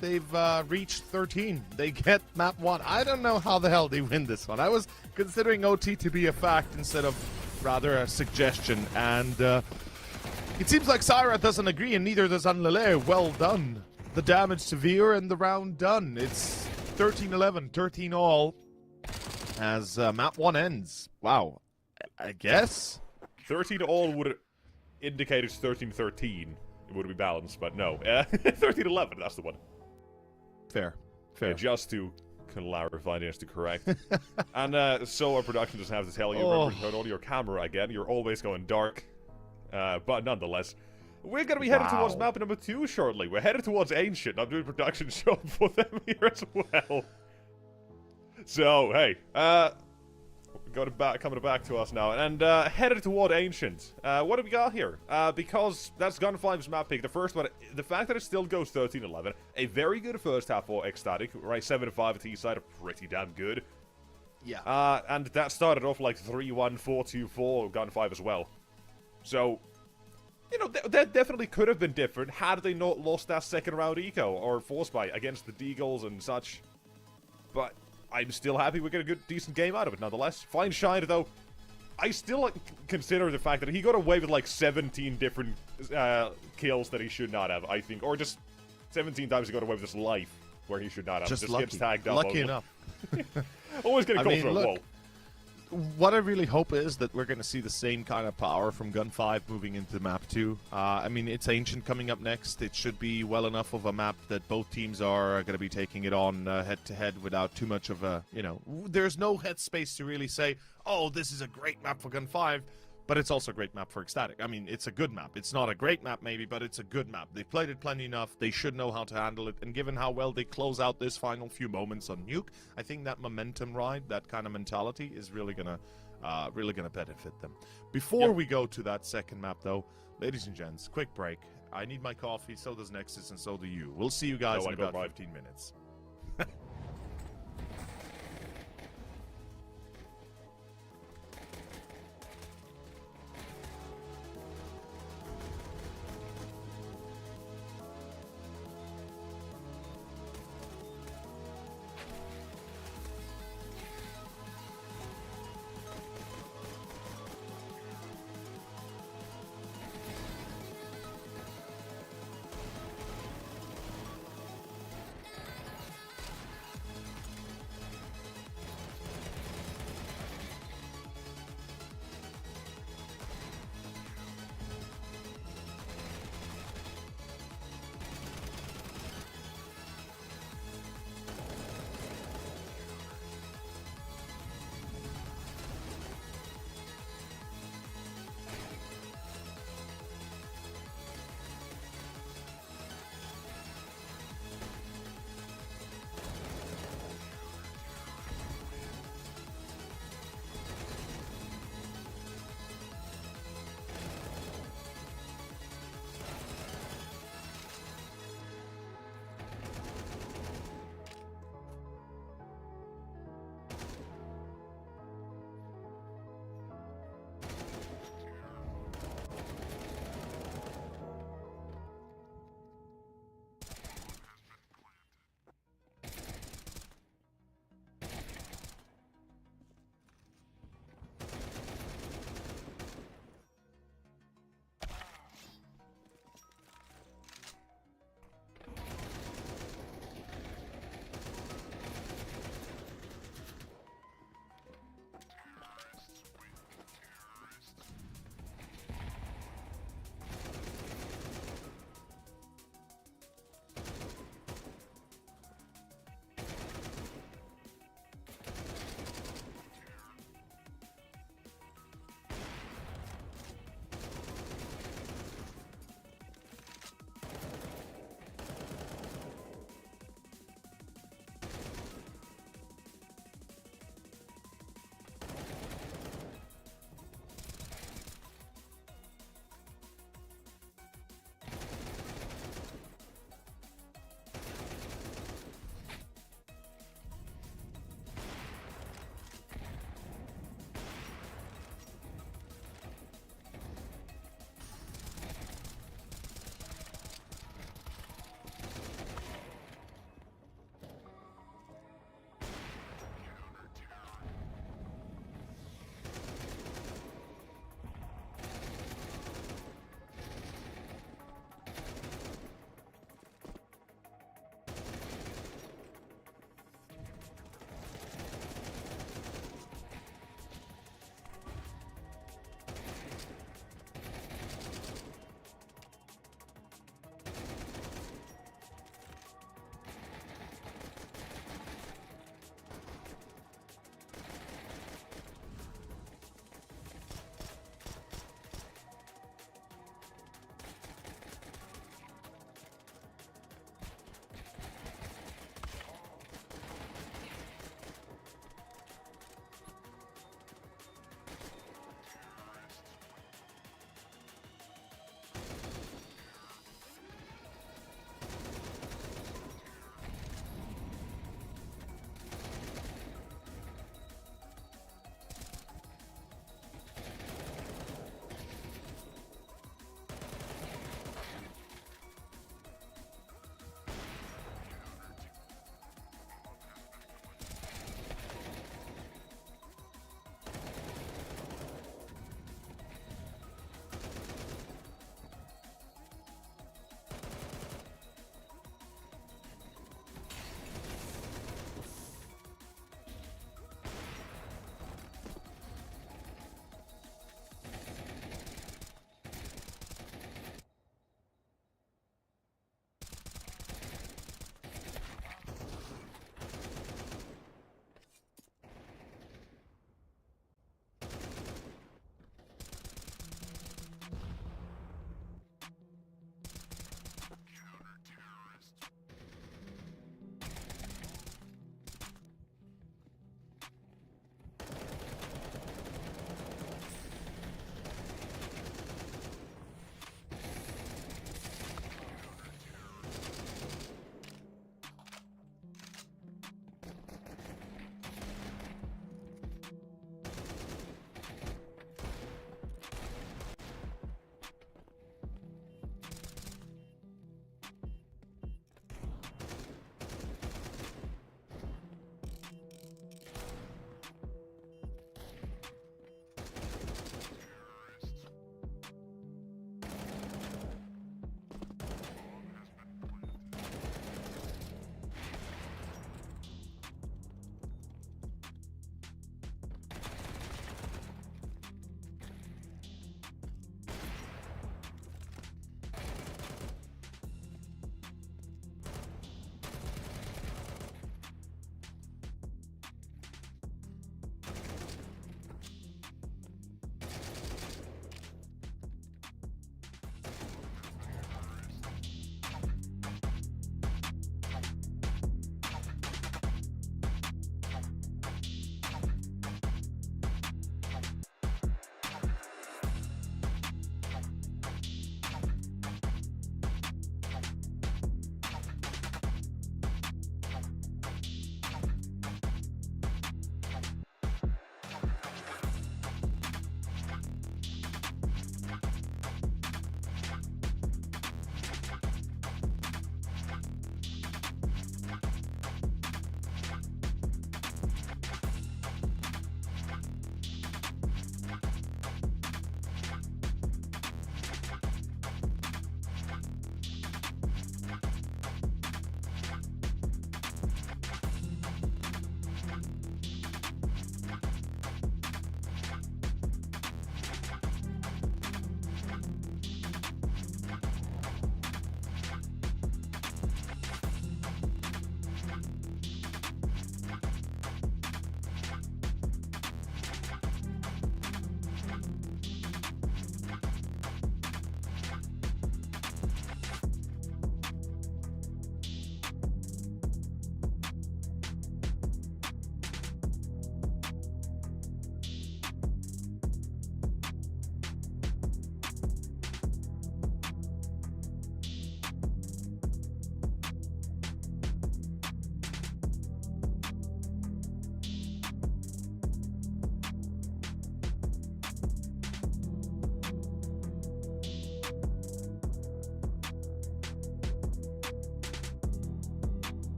Speaker 2: they've reached 13. They get map 1. I don't know how the hell they win this one. I was considering OT to be a fact instead of rather a suggestion. And it seems like Syra doesn't agree, and neither does Anlele. Well done. The damage severe and the round done. It's 13-11, 13 all, as map 1 ends. Wow. I guess?
Speaker 1: 13 all would indicate it's 13-13. It would be balanced, but no. 13-11, that's the one.
Speaker 2: Fair.
Speaker 1: Just to clarify, just to correct. And so our production doesn't have to tell you, remember to turn on your camera again. You're always going dark. But nonetheless, we're going to be headed towards map number 2 shortly. We're headed towards Ancient. I'm doing production show for them here as well. So, hey, coming back to us now, and headed toward Ancient. What do we got here? Because that's Gunfive's map pick. The first one, the fact that it still goes 13-11, a very good first half for Ecstatic, right? 7-5 at T-side, pretty damn good.
Speaker 2: Yeah.
Speaker 1: And that started off like 3-1, 4-2-4 Gunfive as well. So, you know, that definitely could have been different had they not lost that second round eco or force buy against the Deagles and such. But I'm still happy we get a good, decent game out of it nonetheless. Fine Shine, though. I still consider the fact that he got away with like 17 different kills that he should not have, I think. Or just 17 times he got away with his life where he should not have.
Speaker 2: Just lucky.
Speaker 1: Gets tagged up.
Speaker 2: Lucky enough.
Speaker 1: Always getting called for a wall.
Speaker 2: What I really hope is that we're going to see the same kind of power from Gun5 moving into map 2. I mean, it's Ancient coming up next. It should be well enough of a map that both teams are going to be taking it on head-to-head without too much of a, you know, there's no headspace to really say, oh, this is a great map for Gun5, but it's also a great map for Ecstatic. I mean, it's a good map. It's not a great map, maybe, but it's a good map. They've played it plenty enough. They should know how to handle it. And given how well they close out this final few moments on Nuke, I think that momentum ride, that kind of mentality, is really gonna benefit them. Before we go to that second map, though, ladies and gents, quick break. I need my coffee. So does Nexus, and so do you. We'll see you guys in about 15 minutes.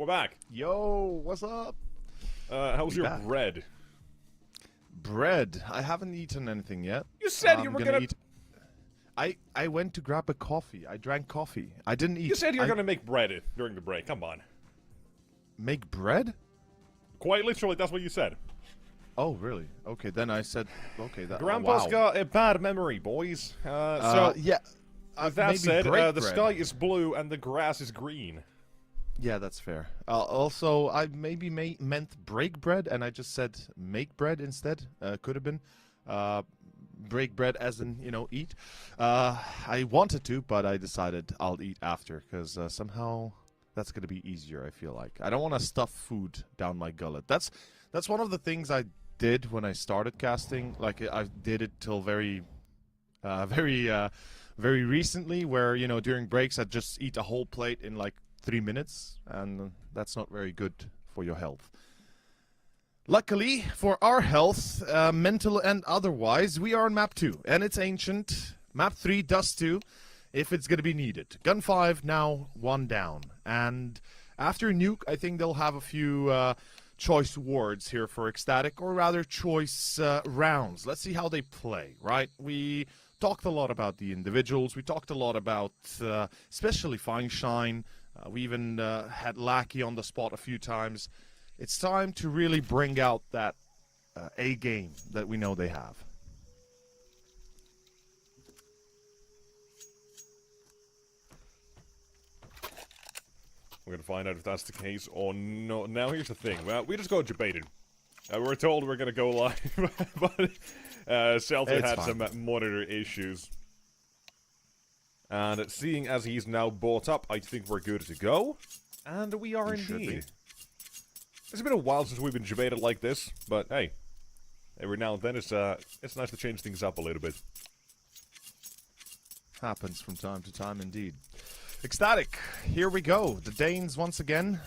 Speaker 1: We're back.
Speaker 2: Yo, what's up?
Speaker 1: How's your
Speaker 2: back.
Speaker 1: bread?
Speaker 2: Bread. I haven't eaten anything yet.
Speaker 1: You said you were gonna
Speaker 2: eat. I went to grab a coffee. I drank coffee. I didn't eat.
Speaker 1: You said you were gonna make bread during the break. Come on.
Speaker 2: Make bread?
Speaker 1: Quite literally, that's what you said.
Speaker 2: Oh, really? Okay, then I said, okay, that.
Speaker 1: Grandpa's
Speaker 2: wow.
Speaker 1: got a bad memory, boys.
Speaker 2: Yeah.
Speaker 1: With that
Speaker 2: maybe
Speaker 1: said,
Speaker 2: break
Speaker 1: the
Speaker 2: bread.
Speaker 1: sky is blue and the grass is green.
Speaker 2: Yeah, that's fair. Also, I maybe meant break bread, and I just said make bread instead. Could have been. Break bread as in, eat. I wanted to, but I decided I'll eat after, because somehow that's going to be easier, I feel like. I don't want to stuff food down my gullet. That's one of the things I did when I started casting. Like, I did it till very recently, where, during breaks I'd just eat a whole plate in like 3 minutes, and that's not very good for your health. Luckily for our health, mental and otherwise, we are on map 2, and it's ancient. Map 3 does too, if it's going to be needed. Gun 5 now 1 down, and after nuke, I think they'll have a few choice words here for ecstatic, or rather choice rounds. Let's see how they play, right? We talked a lot about the individuals. We talked a lot about especially Fine Shine. We even had Lackey on the spot a few times. It's time to really bring out that A game that we know they have.
Speaker 1: We're gonna find out if that's the case or no. Now here's the thing. Well, we just got debated. We're told we're gonna go live, but Celtic had
Speaker 2: fine.
Speaker 1: some monitor issues. And seeing as he's now bought up, I think we're good to go. And we are
Speaker 2: You should be.
Speaker 1: indeed. It's been a while since we've been debated like this, but hey, every now and then it's nice to change things up a little bit.
Speaker 2: Happens from time to time, indeed. Ecstatic, here we go. The Danes once again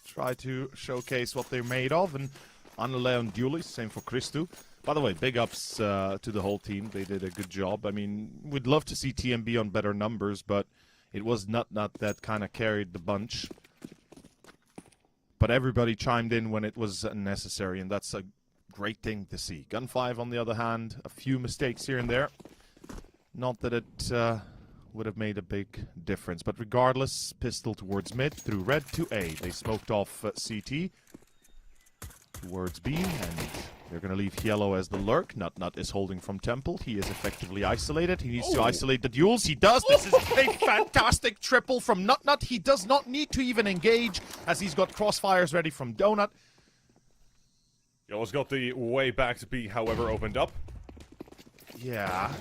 Speaker 2: try to showcase what they're made of, and Annele and Duelis, same for Christu. By the way, big ups to the whole team. They did a good job. I mean, we'd love to see TMB on better numbers, but it was Nut that kind of carried the bunch. But everybody chimed in when it was necessary, and that's a great thing to see. Gun 5, on the other hand, a few mistakes here and there. Not that it would have made a big difference. But regardless, pistol towards mid, through red to A. They smoked off CT towards B, and they're going to leave yellow as the lurk. Nut is holding from Temple. He is effectively isolated. He needs to isolate the duels. He does. This is a fantastic triple from Nut. He does not need to even engage, as he's got crossfires ready from Donut.
Speaker 1: Yellow's got the way back to B, however, opened up.
Speaker 2: Yeah.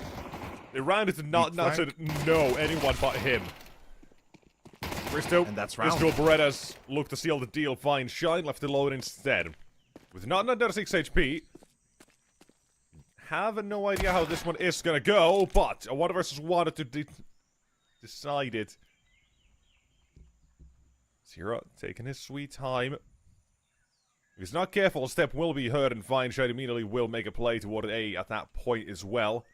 Speaker 1: They rounded to Nut said no, anyone but him. Christo,
Speaker 2: And that's round.
Speaker 1: Crystal Berettas looked to seal the deal. Fine Shine left alone instead. With Nut down to 6 HP. Have no idea how this one is gonna go, but a 1 versus 1 to decide it. Zero taking his sweet time. If he's not careful, a step will be heard, and Fine Shine immediately will make a play toward A at that point as well.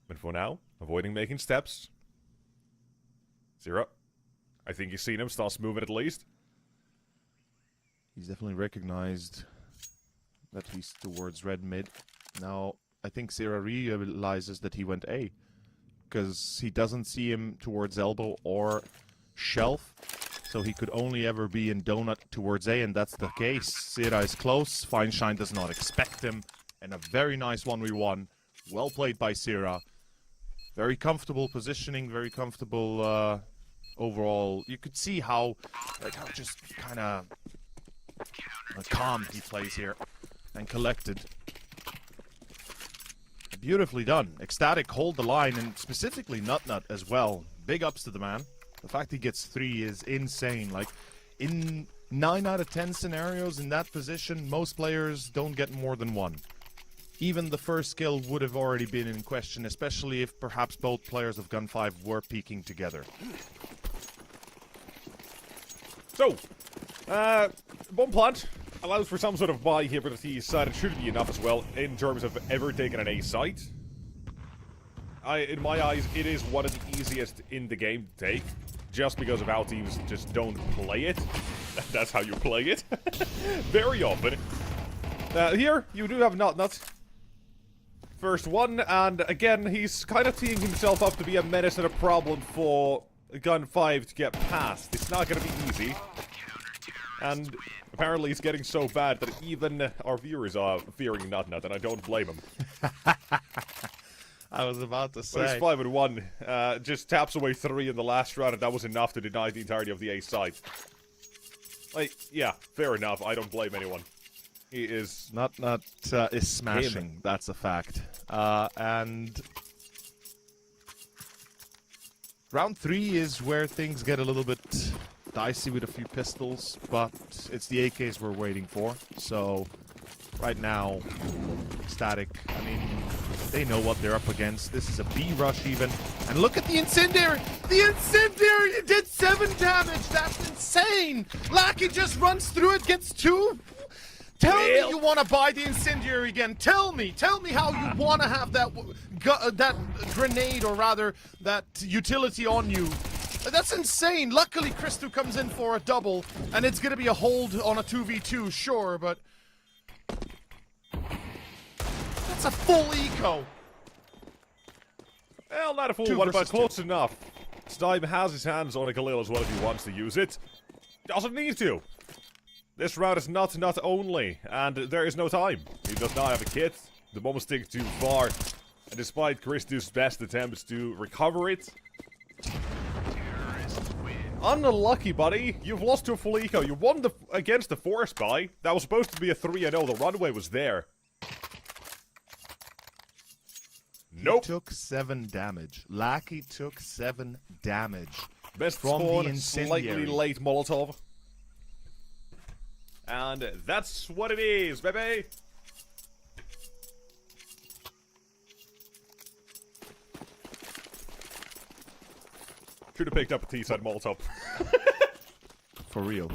Speaker 1: But for now, avoiding making steps. Zero. I think you've seen him, starts moving at least.
Speaker 2: He's definitely recognized that he's towards red mid. Now, I think Sarah realizes that he went A, because he doesn't see him towards elbow or shelf, so he could only ever be in donut towards A, and that's the case. Sarah is close. Fine Shine does not expect him, and a very nice 1v1. Well played by Sarah. Very comfortable positioning, very comfortable overall. You could see how just kind of calm he plays here, and collected. Beautifully done. Ecstatic hold the line, and specifically Nut as well. Big ups to the man. The fact he gets 3 is insane. Like, in 9 out of 10 scenarios in that position, most players don't get more than 1. Even the first kill would have already been in question, especially if perhaps both players of Gun 5 were peeking together.
Speaker 1: So, bomb plant allows for some sort of buy here, but he decided it should be enough as well in terms of ever taking an A site. In my eyes, it is one of the easiest in the game to take. just because of how teams just don't play it. That's how you play it. Very often. Here, you do have Nut. First one, and again, he's kind of teeing himself up to be a menace and a problem for Gun 5 to get past. It's not going to be easy. And apparently he's getting so bad that even our viewers are fearing Nut, and I don't blame him.
Speaker 2: I was about to say.
Speaker 1: But he's 5-1. Just taps away 3 in the last round, and that was enough to deny the entirety of the A side. Like, yeah, fair enough. I don't blame anyone. He is...
Speaker 2: Nut is smashing.
Speaker 1: Him.
Speaker 2: That's a fact. And... Round 3 is where things get a little bit dicey with a few pistols, but it's the AKs we're waiting for. So, right now, Static, I mean, they know what they're up against. This is a B rush even. And look at the Incendiary! The Incendiary did 7 damage! That's insane! Lackey just runs through it, gets 2. Tell me you want to buy the Incendiary again. Tell me how you want to have that grenade, or rather, that utility on you. That's insane. Luckily, Christu comes in for a double, and it's going to be a hold on a 2v2, sure, but... That's a full eco.
Speaker 1: Well, not a full one, but close enough. Steim has his hands on a Khalil as well if he wants to use it. Doesn't need to. This round is not only, and there is no time. He does not have a kit. The bomb is sticking too far, and despite Christu's best attempts to recover it... Unlucky, buddy. You've lost to a full eco. You won against the force buy. That was supposed to be a 3-0. The runway was there. Nope.
Speaker 2: He took 7 damage. Lackey took 7 damage.
Speaker 1: Best
Speaker 2: from
Speaker 1: spawn,
Speaker 2: the Incendiary.
Speaker 1: slightly late Molotov. And that's what it is, baby! Should have picked up a T-side Molotov.
Speaker 2: For real.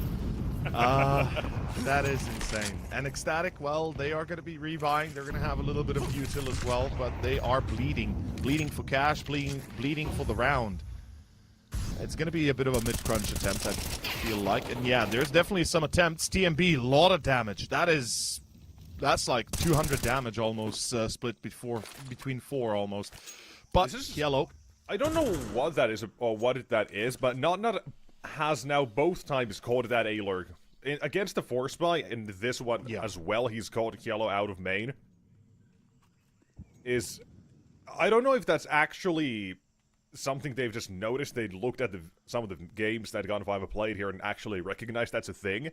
Speaker 2: That is insane. And Ecstatic, well, they are going to be rebuying. They're going to have a little bit of util as well, but they are bleeding. Bleeding for cash, bleeding for the round. It's going to be a bit of a mid-crunch attempt, I feel like. And yeah, there's definitely some attempts. TMB, a lot of damage. That's like 200 damage almost, split between 4 almost. But Yellow.
Speaker 1: I don't know what that is, or what that is, but Not has now both times caught that A-lurk. Against the force buy, and this one as well, he's caught Yellow out of main. I don't know if that's actually something they've just noticed. They looked at some of the games that Gun 5 have played here and actually recognized that's a thing.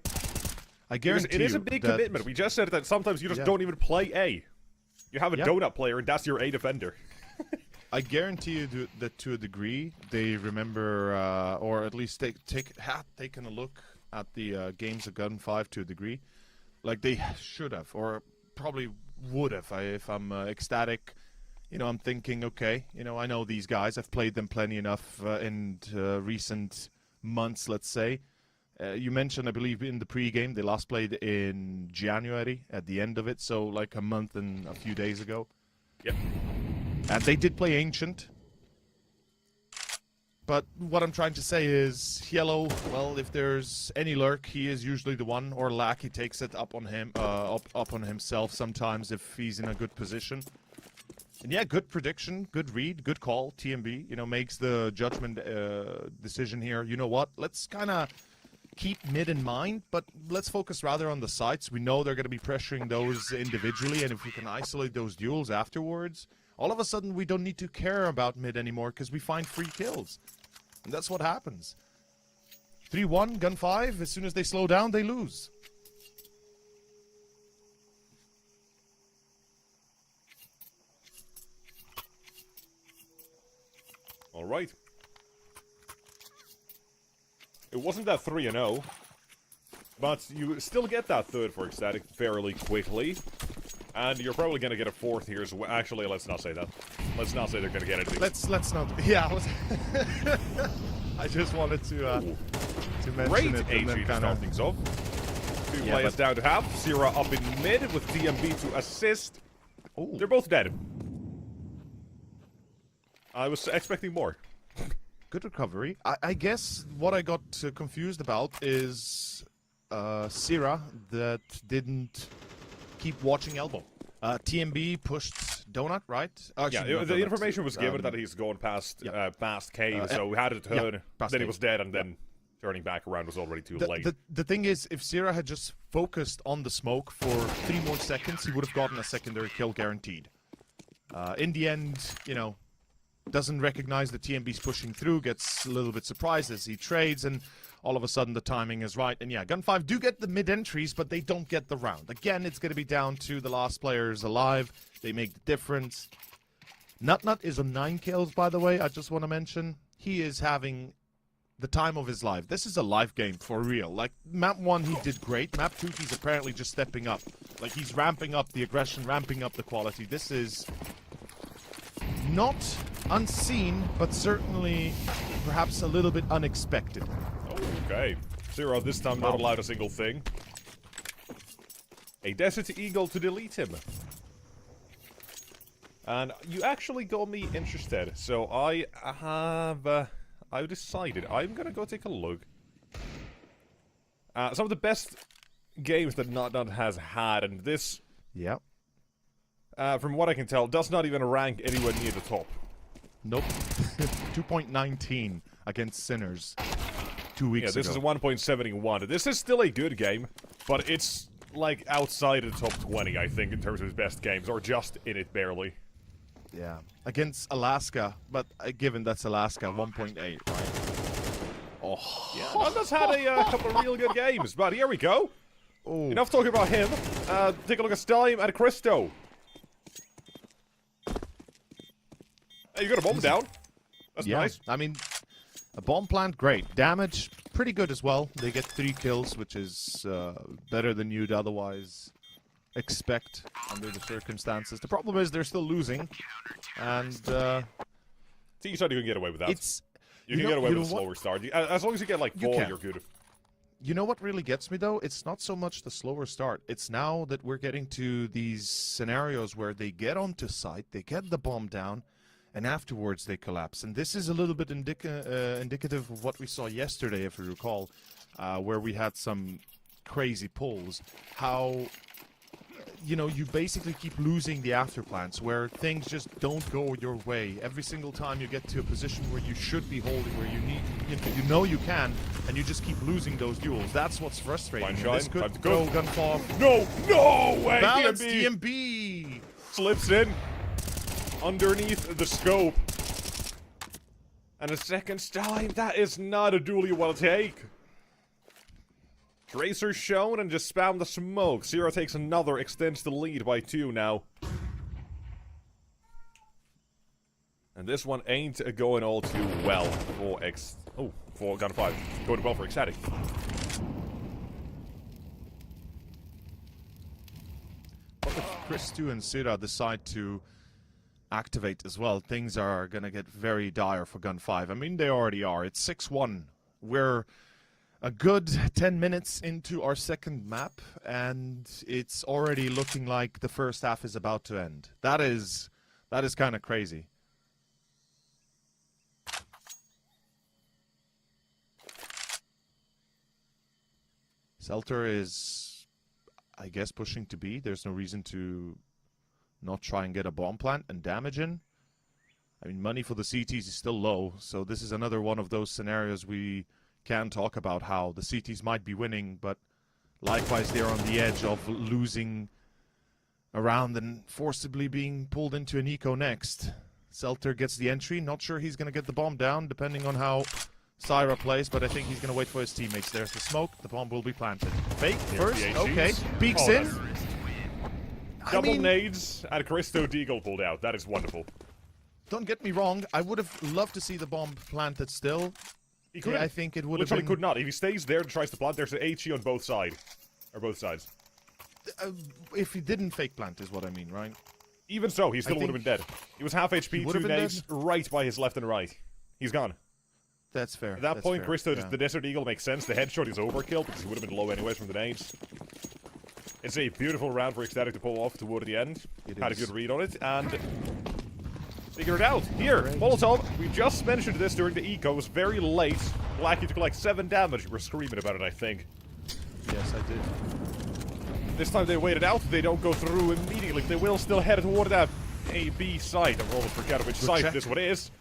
Speaker 2: I guarantee
Speaker 1: it is a big commitment. We just said that sometimes you just don't even play A. You have a donut player, and that's your A defender.
Speaker 2: I guarantee you that to a degree, they remember, or at least have taken a look at the games of Gun 5 to a degree. Like they should have, or probably would have. If I'm Ecstatic, you know, I'm thinking, okay, you know, I know these guys. I've played them plenty enough in recent months, let's say. You mentioned, I believe, in the pre-game, they last played in January at the end of it, so like a month and a few days ago.
Speaker 1: Yep.
Speaker 2: And they did play Ancient. But what I'm trying to say is, Yellow, well, if there's any lurk, he is usually the one, or Lack, he takes it up on him, up on himself sometimes if he's in a good position. And yeah, good prediction, good read, good call. TMB, you know, makes the judgment decision here. You know what? Let's kind of keep mid in mind, but let's focus rather on the sites. We know they're going to be pressuring those individually, and if we can isolate those duels afterwards, all of a sudden we don't need to care about mid anymore because we find free kills. And that's what happens. 3-1, Gun 5, as soon as they slow down, they lose.
Speaker 1: All right. It wasn't that 3-0, but you still get that third for Ecstatic fairly quickly. And you're probably going to get a fourth here as well. Actually, let's not say that. Let's not say they're going to get it.
Speaker 2: Let's not. Yeah, I just wanted to mention
Speaker 1: Great
Speaker 2: it.
Speaker 1: AG to start things off. Two players down to half. Zira up in mid with TMB to assist.
Speaker 2: Ooh.
Speaker 1: They're both dead. I was expecting more.
Speaker 2: Good recovery. I guess what I got confused about is Sierra that didn't keep watching elbow. TMB pushed Donut, right? Actually,
Speaker 1: Yeah,
Speaker 2: not
Speaker 1: the
Speaker 2: Donut.
Speaker 1: information was given that he's going past past cave, so we had to turn.
Speaker 2: past
Speaker 1: Then he
Speaker 2: cave.
Speaker 1: was dead, and then turning back around was already too late.
Speaker 2: The thing is, if Sierra had just focused on the smoke for 3 more seconds, he would have gotten a secondary kill guaranteed. In the end, you know, doesn't recognize the TMB's pushing through, gets a little bit surprised as he trades, and all of a sudden the timing is right. And yeah, Gun 5 do get the mid-entries, but they don't get the round. Again, it's going to be down to the last players alive. They make the difference. Nut is on 9 kills, by the way, I just want to mention. He is having the time of his life. This is a live game, for real. Like, map 1, he did great. Map 2, he's apparently just stepping up. Like, he's ramping up the aggression, ramping up the quality. This is not unseen, but certainly perhaps a little bit unexpected.
Speaker 1: Okay. Zero this time not allowed a single thing. A Desert Eagle to delete him. And you actually got me interested, so I have... I've decided I'm gonna go take a look. Some of the best games that Not has had, and this...
Speaker 2: Yep.
Speaker 1: From what I can tell, does not even rank anywhere near the top.
Speaker 2: Nope. 2.19 against Sinners 2 weeks ago.
Speaker 1: Yeah, this is a 1.71. This is still a good game, but it's, like, outside of the top 20, I think, in terms of his best games, or just in it barely.
Speaker 2: Yeah. Against Alaska, but given that's Alaska, 1.8, right? Oh.
Speaker 1: Yeah, Nanda's had a couple of real good games, but here we go.
Speaker 2: Oh.
Speaker 1: Enough talking about him. Take a look at Stein and Christo. Hey, you got a bomb down. That's nice.
Speaker 2: I mean, a bomb plant, great. Damage, pretty good as well. They get 3 kills, which is better than you'd otherwise expect under the circumstances. The problem is they're still losing, and
Speaker 1: Team's not even get away with that.
Speaker 2: it's
Speaker 1: you can get away with a slower start. As long as you get like 4, you're good.
Speaker 2: You know what really gets me though? It's not so much the slower start. It's now that we're getting to these scenarios where they get onto site, they get the bomb down, and afterwards they collapse. And this is a little bit indicative of what we saw yesterday, if you recall, where we had some crazy pulls. How, you know, you basically keep losing the afterplants, where things just don't go your way. Every single time you get to a position where you should be holding, where you know you can, and you just keep losing those duels. That's what's frustrating. This could go Gunfall.
Speaker 1: No way!
Speaker 2: Balance
Speaker 1: TMB
Speaker 2: TMB!
Speaker 1: slips in underneath the scope. And a second time, that is not a duel you want to take. Tracer shown and just spam the smoke. Zero takes another, extends the lead by 2 now. And this one ain't going all too well for Gun 5. Going well for Ecstatic.
Speaker 2: But if Chris2 and Sira decide to activate as well, things are gonna get very dire for Gun 5. I mean, they already are. It's 6-1. We're a good 10 minutes into our second map, and it's already looking like the first half is about to end. That is kind of crazy. Selter is, I guess, pushing to B. There's no reason to not try and get a bomb plant and damage in. I mean, money for the CTs is still low, so this is another one of those scenarios we can talk about how the CTs might be winning, but likewise they're on the edge of losing around and forcibly being pulled into an eco next. Selter gets the entry. Not sure he's going to get the bomb down, depending on how Syra plays, but I think he's going to wait for his teammates. There's the smoke. The bomb will be planted. Fake first. Okay. Peeks in.
Speaker 1: Double nades and Christo Deagle pulled out. That is wonderful.
Speaker 2: Don't get me wrong. I would have loved to see the bomb planted still.
Speaker 1: He could.
Speaker 2: Yeah, I think it would have been...
Speaker 1: Literally could not. If he stays there and tries to plant, there's an HE on both sides. Or both sides.
Speaker 2: If he didn't fake plant is what I mean, right?
Speaker 1: Even so, he still would have been dead. He was half HP, 2 nades, right by his left and right. He's gone.
Speaker 2: That's fair.
Speaker 1: At that point, Christo, the Desert Eagle makes sense. The headshot is overkill because he would have been low anyways from the nades. It's a beautiful round for Ecstatic to pull off toward the end. Had a good read on it, and Figure it out. Here, Molotov. We just mentioned this during the eco. It was very late. Blackie took like 7 damage. We're screaming about it, I think.
Speaker 2: Yes, I did.
Speaker 1: This time they waited out. They don't go through immediately. They will still head toward that A-B site. I almost forget which site this one is.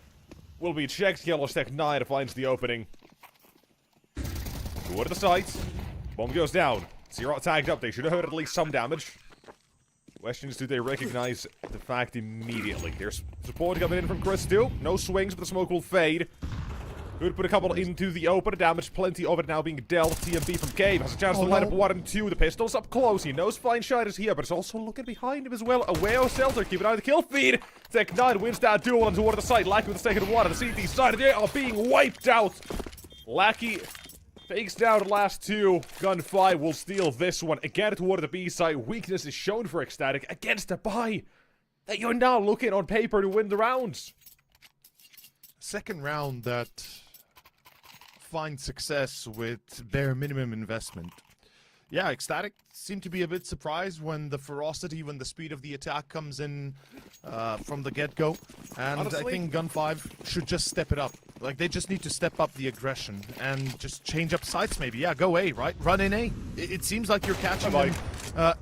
Speaker 1: Will be checked. Yellow Stack 9 finds the opening. Toward the site. Bomb goes down. Zero tagged up. They should have heard at least some damage. Question is, do they recognize the fact immediately? There's support coming in from Chris too. No swings, but the smoke will fade. Could put a couple into the open. Damage, plenty of it now being dealt. TMB from Gabe has a chance to line up 1 and 2. The pistol's up close. He knows Fine Shot is here, but it's also looking behind him as well. Away of Shelter, keep an eye on the kill feed. Tech 9 wins that duel and toward the side. Lackey with the second one. And the CT side, they are being wiped out. Lackey takes down the last 2. Gun 5 will steal this one. Again toward the B side. Weakness is shown for Ecstatic against a buy that you're now looking on paper to win the rounds.
Speaker 2: Second round that finds success with bare minimum investment. Yeah, Ecstatic seemed to be a bit surprised when the ferocity, when the speed of the attack comes in from the get-go. And honestly, I think Gun 5 should just step it up. Like, they just need to step up the aggression and just change up sights maybe. Yeah, go A, right? Run in A. It seems like you're catching them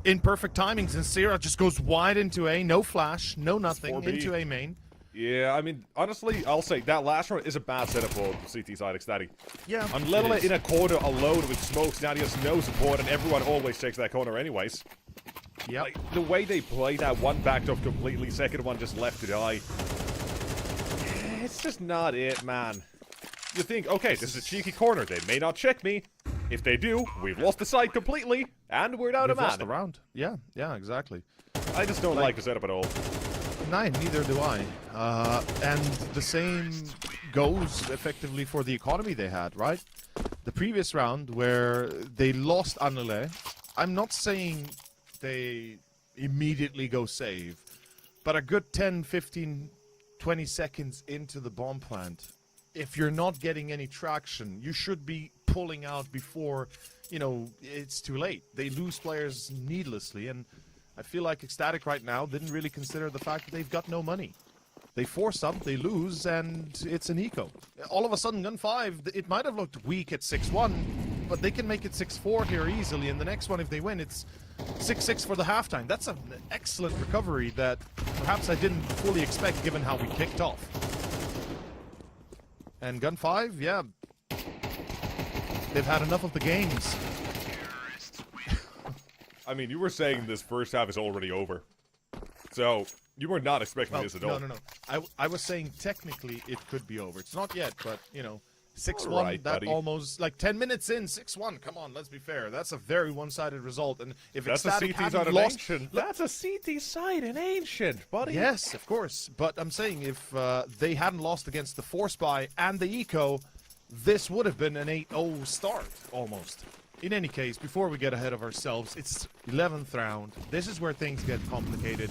Speaker 2: in perfect timings. And Sierra just goes wide into A. No flash, no nothing, into A main.
Speaker 1: Yeah, I mean, honestly, I'll say that last round is a bad setup for CT side Ecstatic.
Speaker 2: Yeah,
Speaker 1: I'm literally in a corner alone with smokes. Now he has no support, and everyone always takes that corner anyways.
Speaker 2: Yeah,
Speaker 1: like, the way they play that, one backed off completely, second one just left to die. It's just not it, man. You think, okay, this is a cheeky corner. They may not check me. If they do, we've lost the side completely, and we're down a man.
Speaker 2: Lost the round. Yeah, exactly.
Speaker 1: I just don't like the setup at all.
Speaker 2: Neither do I. And the same goes effectively for the economy they had, right? The previous round where they lost Annele, I'm not saying they immediately go save, but a good 10, 15, 20 seconds into the bomb plant, if you're not getting any traction, you should be pulling out before, you know, it's too late. They lose players needlessly, and I feel like Ecstatic right now didn't really consider the fact that they've got no money. They force up, they lose, and it's an eco. All of a sudden, Gun 5, it might have looked weak at 6-1, but they can make it 6-4 here easily, and the next one, if they win, it's 6-6 for the halftime. That's an excellent recovery that perhaps I didn't fully expect given how we kicked off. And Gun 5, yeah, they've had enough of the games.
Speaker 1: I mean, you were saying this first half is already over. So, you were not expecting this at all.
Speaker 2: No. I was saying technically it could be over. It's not yet, but, you know, 6-1,
Speaker 1: right,
Speaker 2: that
Speaker 1: buddy.
Speaker 2: almost, like 10 minutes in, 6-1. Come on, let's be fair. That's a very one-sided result. And if
Speaker 1: that's
Speaker 2: Ecstatic
Speaker 1: a CT side
Speaker 2: hadn't
Speaker 1: in
Speaker 2: lost...
Speaker 1: Ancient. That's a CT side in Ancient, buddy.
Speaker 2: Yes, of course. But I'm saying if they hadn't lost against the Force Buy and the Eco, this would have been an 8-0 start, almost. In any case, before we get ahead of ourselves, it's 11th round. This is where things get complicated.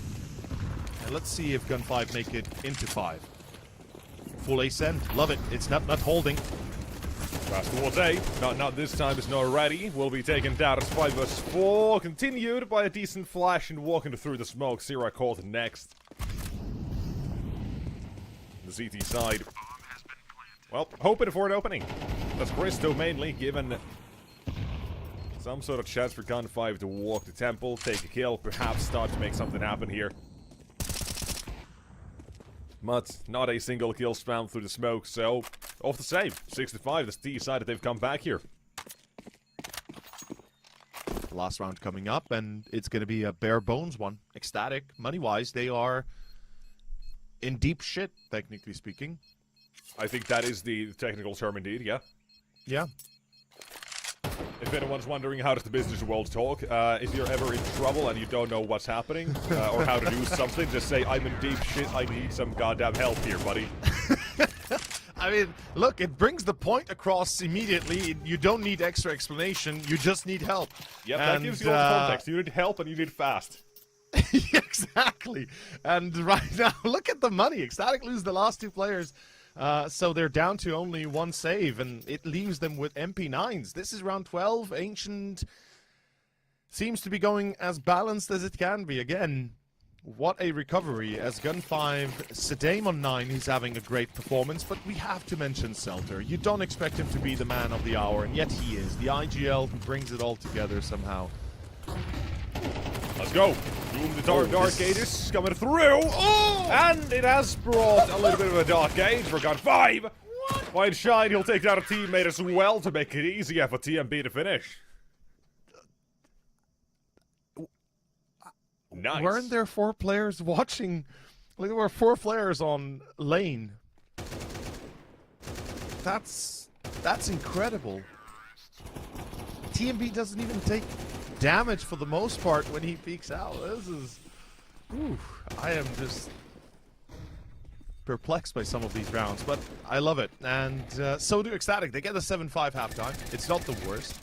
Speaker 2: And let's see if Gun 5 make it into 5. Full ascent. Love it. It's not holding.
Speaker 1: Fast towards A. Not this time. It's not ready. Will be taken down. It's 5 vs 4. Continued by a decent flash and walking through the smoke. Sierra caught next. The CT side. Well, hoping for an opening. That's Christo mainly, given some sort of chance for Gun 5 to walk the temple, take a kill, perhaps start to make something happen here. But not a single kill spammed through the smoke, so off the save. 6-5, the T side that they've come back here.
Speaker 2: The last round coming up, and it's going to be a bare bones one. Ecstatic, money-wise, they are in deep shit, technically speaking.
Speaker 1: I think that is the technical term indeed, yeah.
Speaker 2: Yeah.
Speaker 1: If anyone's wondering how does the business world talk, if you're ever in trouble and you don't know what's happening, or how to do something, just say, I'm in deep shit, I need some goddamn help here, buddy.
Speaker 2: I mean, look, it brings the point across immediately. You don't need extra explanation, you just need help.
Speaker 1: Yep, that gives you all the context. You need help and you need fast.
Speaker 2: Exactly. And right now, look at the money. Ecstatic lose the last 2 players. So they're down to only 1 save, and it leaves them with MP9s. This is round 12. Ancient seems to be going as balanced as it can be. Again, What a recovery, as Gun 5, Sedame on 9, he's having a great performance, but we have to mention Selter. You don't expect him to be the man of the hour, and yet he is. The IGL who brings it all together somehow.
Speaker 1: Let's go. Doom the Dark Gate is coming through. Oh! And it has brought a little bit of a Dark Gate for Gun 5. White Shine, he'll take down a teammate as well to make it easier for TMB to finish. Nice.
Speaker 2: Weren't there 4 players watching? Like, there were 4 players on lane. That's incredible. TMB doesn't even take damage for the most part when he peeks out. This is... Ooh, I am just perplexed by some of these rounds, but I love it. And so do Ecstatic. They get a 7-5 halftime. It's not the worst.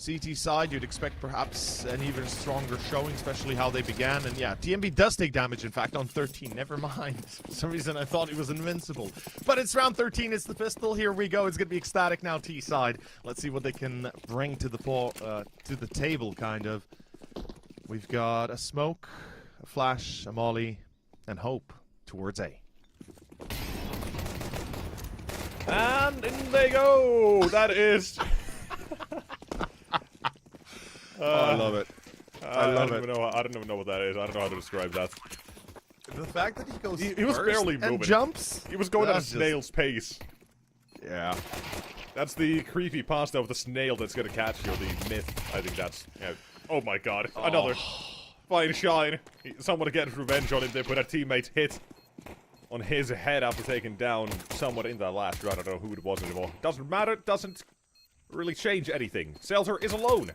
Speaker 2: CT side, you'd expect perhaps an even stronger showing, especially how they began. And yeah, TMB does take damage, in fact, on 13. Never mind. For some reason, I thought he was invincible. But it's round 13. It's the pistol. Here we go. It's going to be Ecstatic now, T side. Let's see what they can bring to the table, kind of. We've got a smoke, a flash, a molly, and hope towards A.
Speaker 1: And in they go. That is...
Speaker 2: I love it. I love it.
Speaker 1: I don't even know what that is. I don't know how to describe that.
Speaker 2: The fact that he goes
Speaker 1: he was barely moving.
Speaker 2: And jumps.
Speaker 1: He was going at a snail's pace.
Speaker 2: Yeah.
Speaker 1: That's the creepy pasta of the snail that's gonna catch you, the myth. I think that's... Yeah. Oh my god. Another fine shine. Someone getting revenge on him. They put a teammate's hit on his head after taking down someone in that last round. I don't know who it was anymore. Doesn't matter. Doesn't really change anything. Seltzer is alone.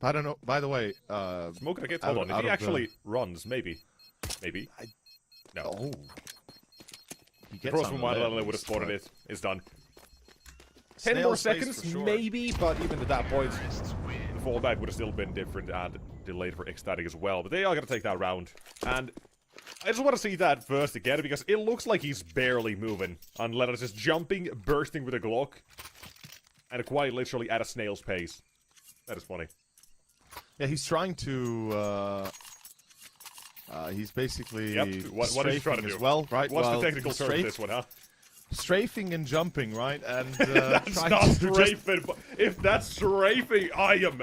Speaker 2: I don't know. By the way,
Speaker 1: Smoke gonna get... Hold on. If he actually runs, maybe. Maybe. No.
Speaker 2: Oh.
Speaker 1: Across from one level, I would have spotted it. It's done. 10 more seconds,
Speaker 2: sure.
Speaker 1: maybe, but even at that point, the fallback would have still been different and delayed for Ecstatic as well. But they are gonna take that round. And I just want to see that first again, because it looks like he's barely moving. Unless it's just jumping, bursting with a Glock, and quite literally at a snail's pace. That is funny.
Speaker 2: Yeah, he's trying to, he's basically
Speaker 1: what is he trying to do?
Speaker 2: as well, right?
Speaker 1: What's the technical term of this one, huh?
Speaker 2: Strafing and jumping, right? And
Speaker 1: that's not strafing. Just... If that's strafing, I am...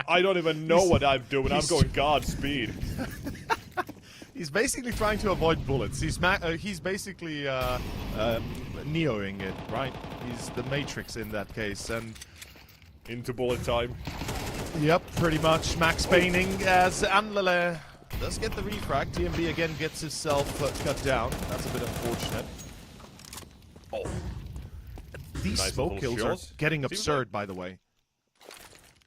Speaker 1: I don't even know what I'm doing. I'm going Godspeed.
Speaker 2: He's basically trying to avoid bullets. He's basically Neoing it, right? He's the Matrix in that case, and...
Speaker 1: Into bullet time.
Speaker 2: Yep, pretty much. Max Payning as Anlele does get the refract. TMB again gets himself cut down. That's a bit unfortunate. Oh. These
Speaker 1: nice
Speaker 2: smoke kills are getting absurd,
Speaker 1: like...
Speaker 2: by the way.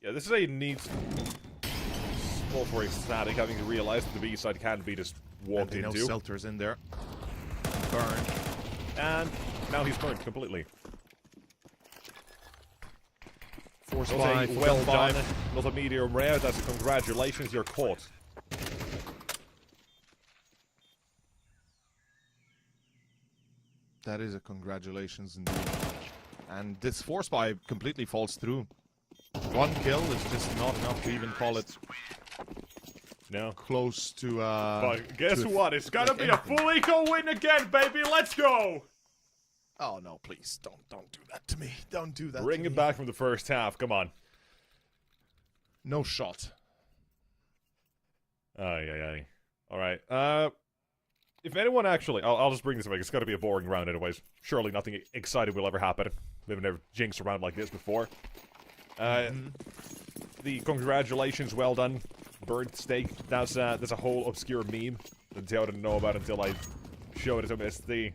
Speaker 1: Yeah, this is a neat spot for Ecstatic, having to realize that the B side can be just walked into.
Speaker 2: Selter's in there. Burned.
Speaker 1: And now he's burned completely.
Speaker 2: Force
Speaker 1: well done. Not a medium rare. That's a congratulations. You're caught.
Speaker 2: That is a congratulations indeed. And this force buy completely falls through. One kill is just not enough to even call it.
Speaker 1: No.
Speaker 2: Close to.
Speaker 1: But guess what? It's gonna be a full eco win again, baby. Let's go.
Speaker 2: Oh no! Please don't do that to me. Don't do that.
Speaker 1: Bring it back from the first half. Come on.
Speaker 2: No shot.
Speaker 1: Aye. All right. If anyone actually, I'll just bring this back. It's got to be a boring round, anyways. Surely nothing exciting will ever happen. We've never jinxed a round like this before. The congratulations, well done, bird steak. That's a whole obscure meme that I didn't know about until I showed it to him.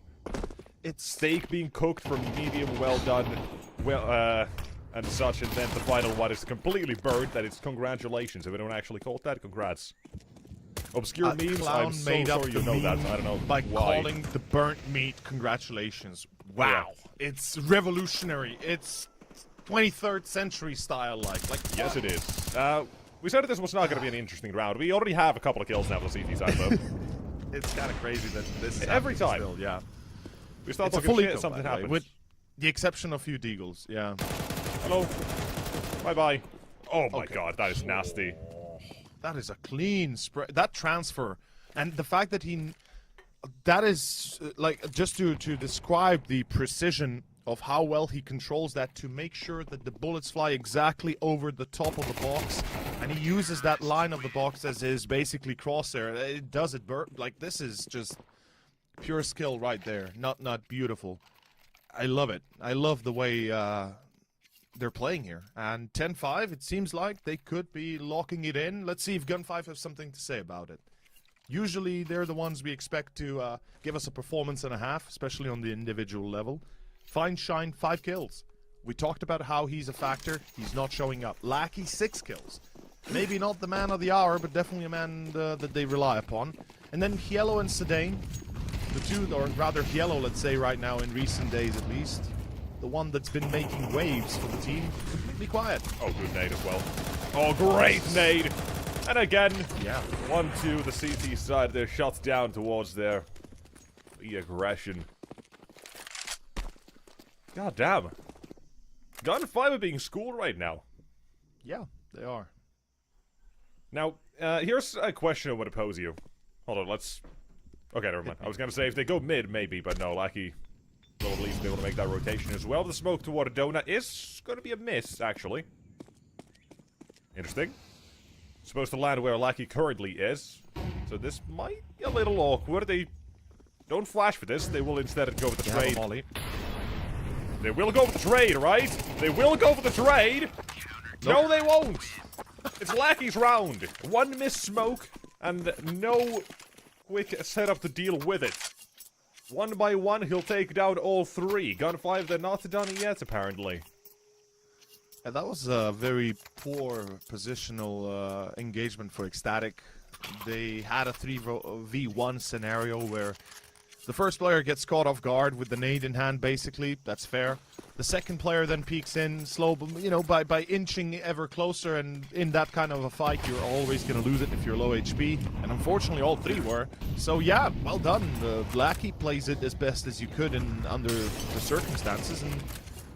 Speaker 1: It's steak being cooked from medium well done, and such, and then the final one is completely burnt. That it's congratulations. If anyone actually caught that, congrats. Obscure memes. I'm so sorry you know that. I don't know
Speaker 2: by
Speaker 1: why.
Speaker 2: Calling the burnt meat congratulations. Wow, yeah. It's revolutionary. It's 23rd century style like.
Speaker 1: Yes, it is. We said that this was not going to be an interesting round. We already have a couple of kills now for the CT side, though.
Speaker 2: It's kind of crazy that this is
Speaker 1: every time.
Speaker 2: Still, yeah.
Speaker 1: We start
Speaker 2: it's
Speaker 1: talking shit,
Speaker 2: eco,
Speaker 1: something happens.
Speaker 2: With the exception of few deagles, yeah.
Speaker 1: Hello. Bye-bye. Oh my god, that is nasty.
Speaker 2: That is a clean spray. That transfer, and the fact that that is like, just to describe the precision of how well he controls that, to make sure that the bullets fly exactly over the top of the box, and he uses that line of the box as his basically crosshair. It does it like, this is just pure skill right there. Not beautiful. I love it. I love the way they're playing here. And 10-5, it seems like they could be locking it in. Let's see if Gun 5 has something to say about it. Usually they're the ones we expect to give us a performance and a half, especially on the individual level. Fine Shine, 5 kills. We talked about how he's a factor. He's not showing up. Lackey, 6 kills. Maybe not the man of the hour, but definitely a man that they rely upon. And then Hielo and Sedain, the two, or rather Hielo, let's say right now, in recent days at least, the one that's been making waves for the team, completely quiet.
Speaker 1: Oh, good nade as well. Oh, great nade! And again,
Speaker 2: yeah,
Speaker 1: 1-2, the CT side, they're shot down towards the aggression. God damn. Gun 5 are being schooled right now.
Speaker 2: Yeah, they are.
Speaker 1: Now, here's a question I want to pose you. Hold on, let's... Okay, never mind. I was gonna say, if they go mid, maybe, but no, Lackey will at least be able to make that rotation as well. The smoke toward a donut is gonna be a miss, actually. Interesting. Supposed to land where Lackey currently is. So this might be a little awkward. They don't flash for this. They will instead go for the trade. They will go for the trade, right? They will go for the trade. Nope. No, they won't. It's Lackey's round. One miss smoke and no quick setup to deal with it. One by one, he'll take down all 3. Gun 5, they're not done yet, apparently.
Speaker 2: And that was a very poor positional engagement for Ecstatic. They had a 3v1 scenario where the first player gets caught off guard with the nade in hand, basically. That's fair. The second player then peeks in slow, you know, by inching ever closer, and in that kind of a fight, you're always going to lose it if you're low HP. And unfortunately, all 3 were. So yeah, well done. Lackey plays it as best as you could under the circumstances, and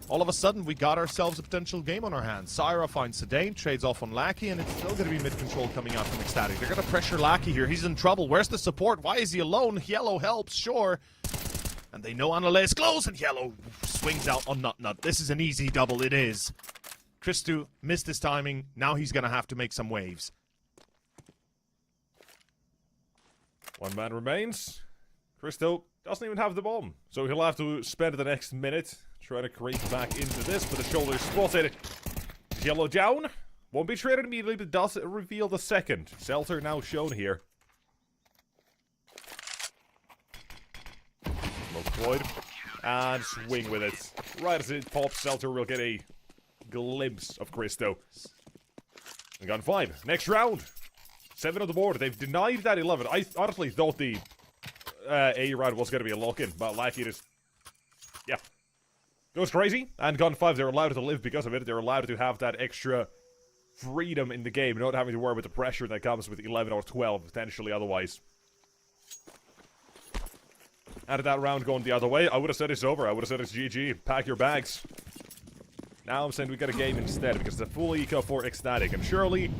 Speaker 2: all of a sudden, we got ourselves a potential game on our hands. Syra finds Sedain, trades off on Lackey, and it's still going to be mid-control coming out from Ecstatic. They're going to pressure Lackey here. He's in trouble. Where's the support? Why is he alone? Yellow helps, sure. And they know Annale is close, and Yellow swings out on Nut. This is an easy double. It is. Christu missed his timing. Now he's going to have to make some waves.
Speaker 1: One man remains. Christo doesn't even have the bomb, so he'll have to spend the next minute trying to creep back into this, but the shoulder spotted. Yellow down. Won't be traded immediately, but does reveal the second. Seltzer now shown here. Smoke deployed. And swing with it. Right as it pops, Seltzer will get a glimpse of Christo. And Gun 5. Next round. 7 on the board. They've denied that 11. I honestly thought the A round was going to be a lock-in, but Lackey just... yeah. Goes crazy, and Gun 5, they're allowed to live because of it. They're allowed to have that extra freedom in the game, not having to worry about the pressure that comes with 11 or 12, potentially otherwise. Had that round going the other way, I would have said it's over. I would have said it's GG. Pack your bags. Now I'm saying we got a game instead, because it's a full eco for Ecstatic, and surely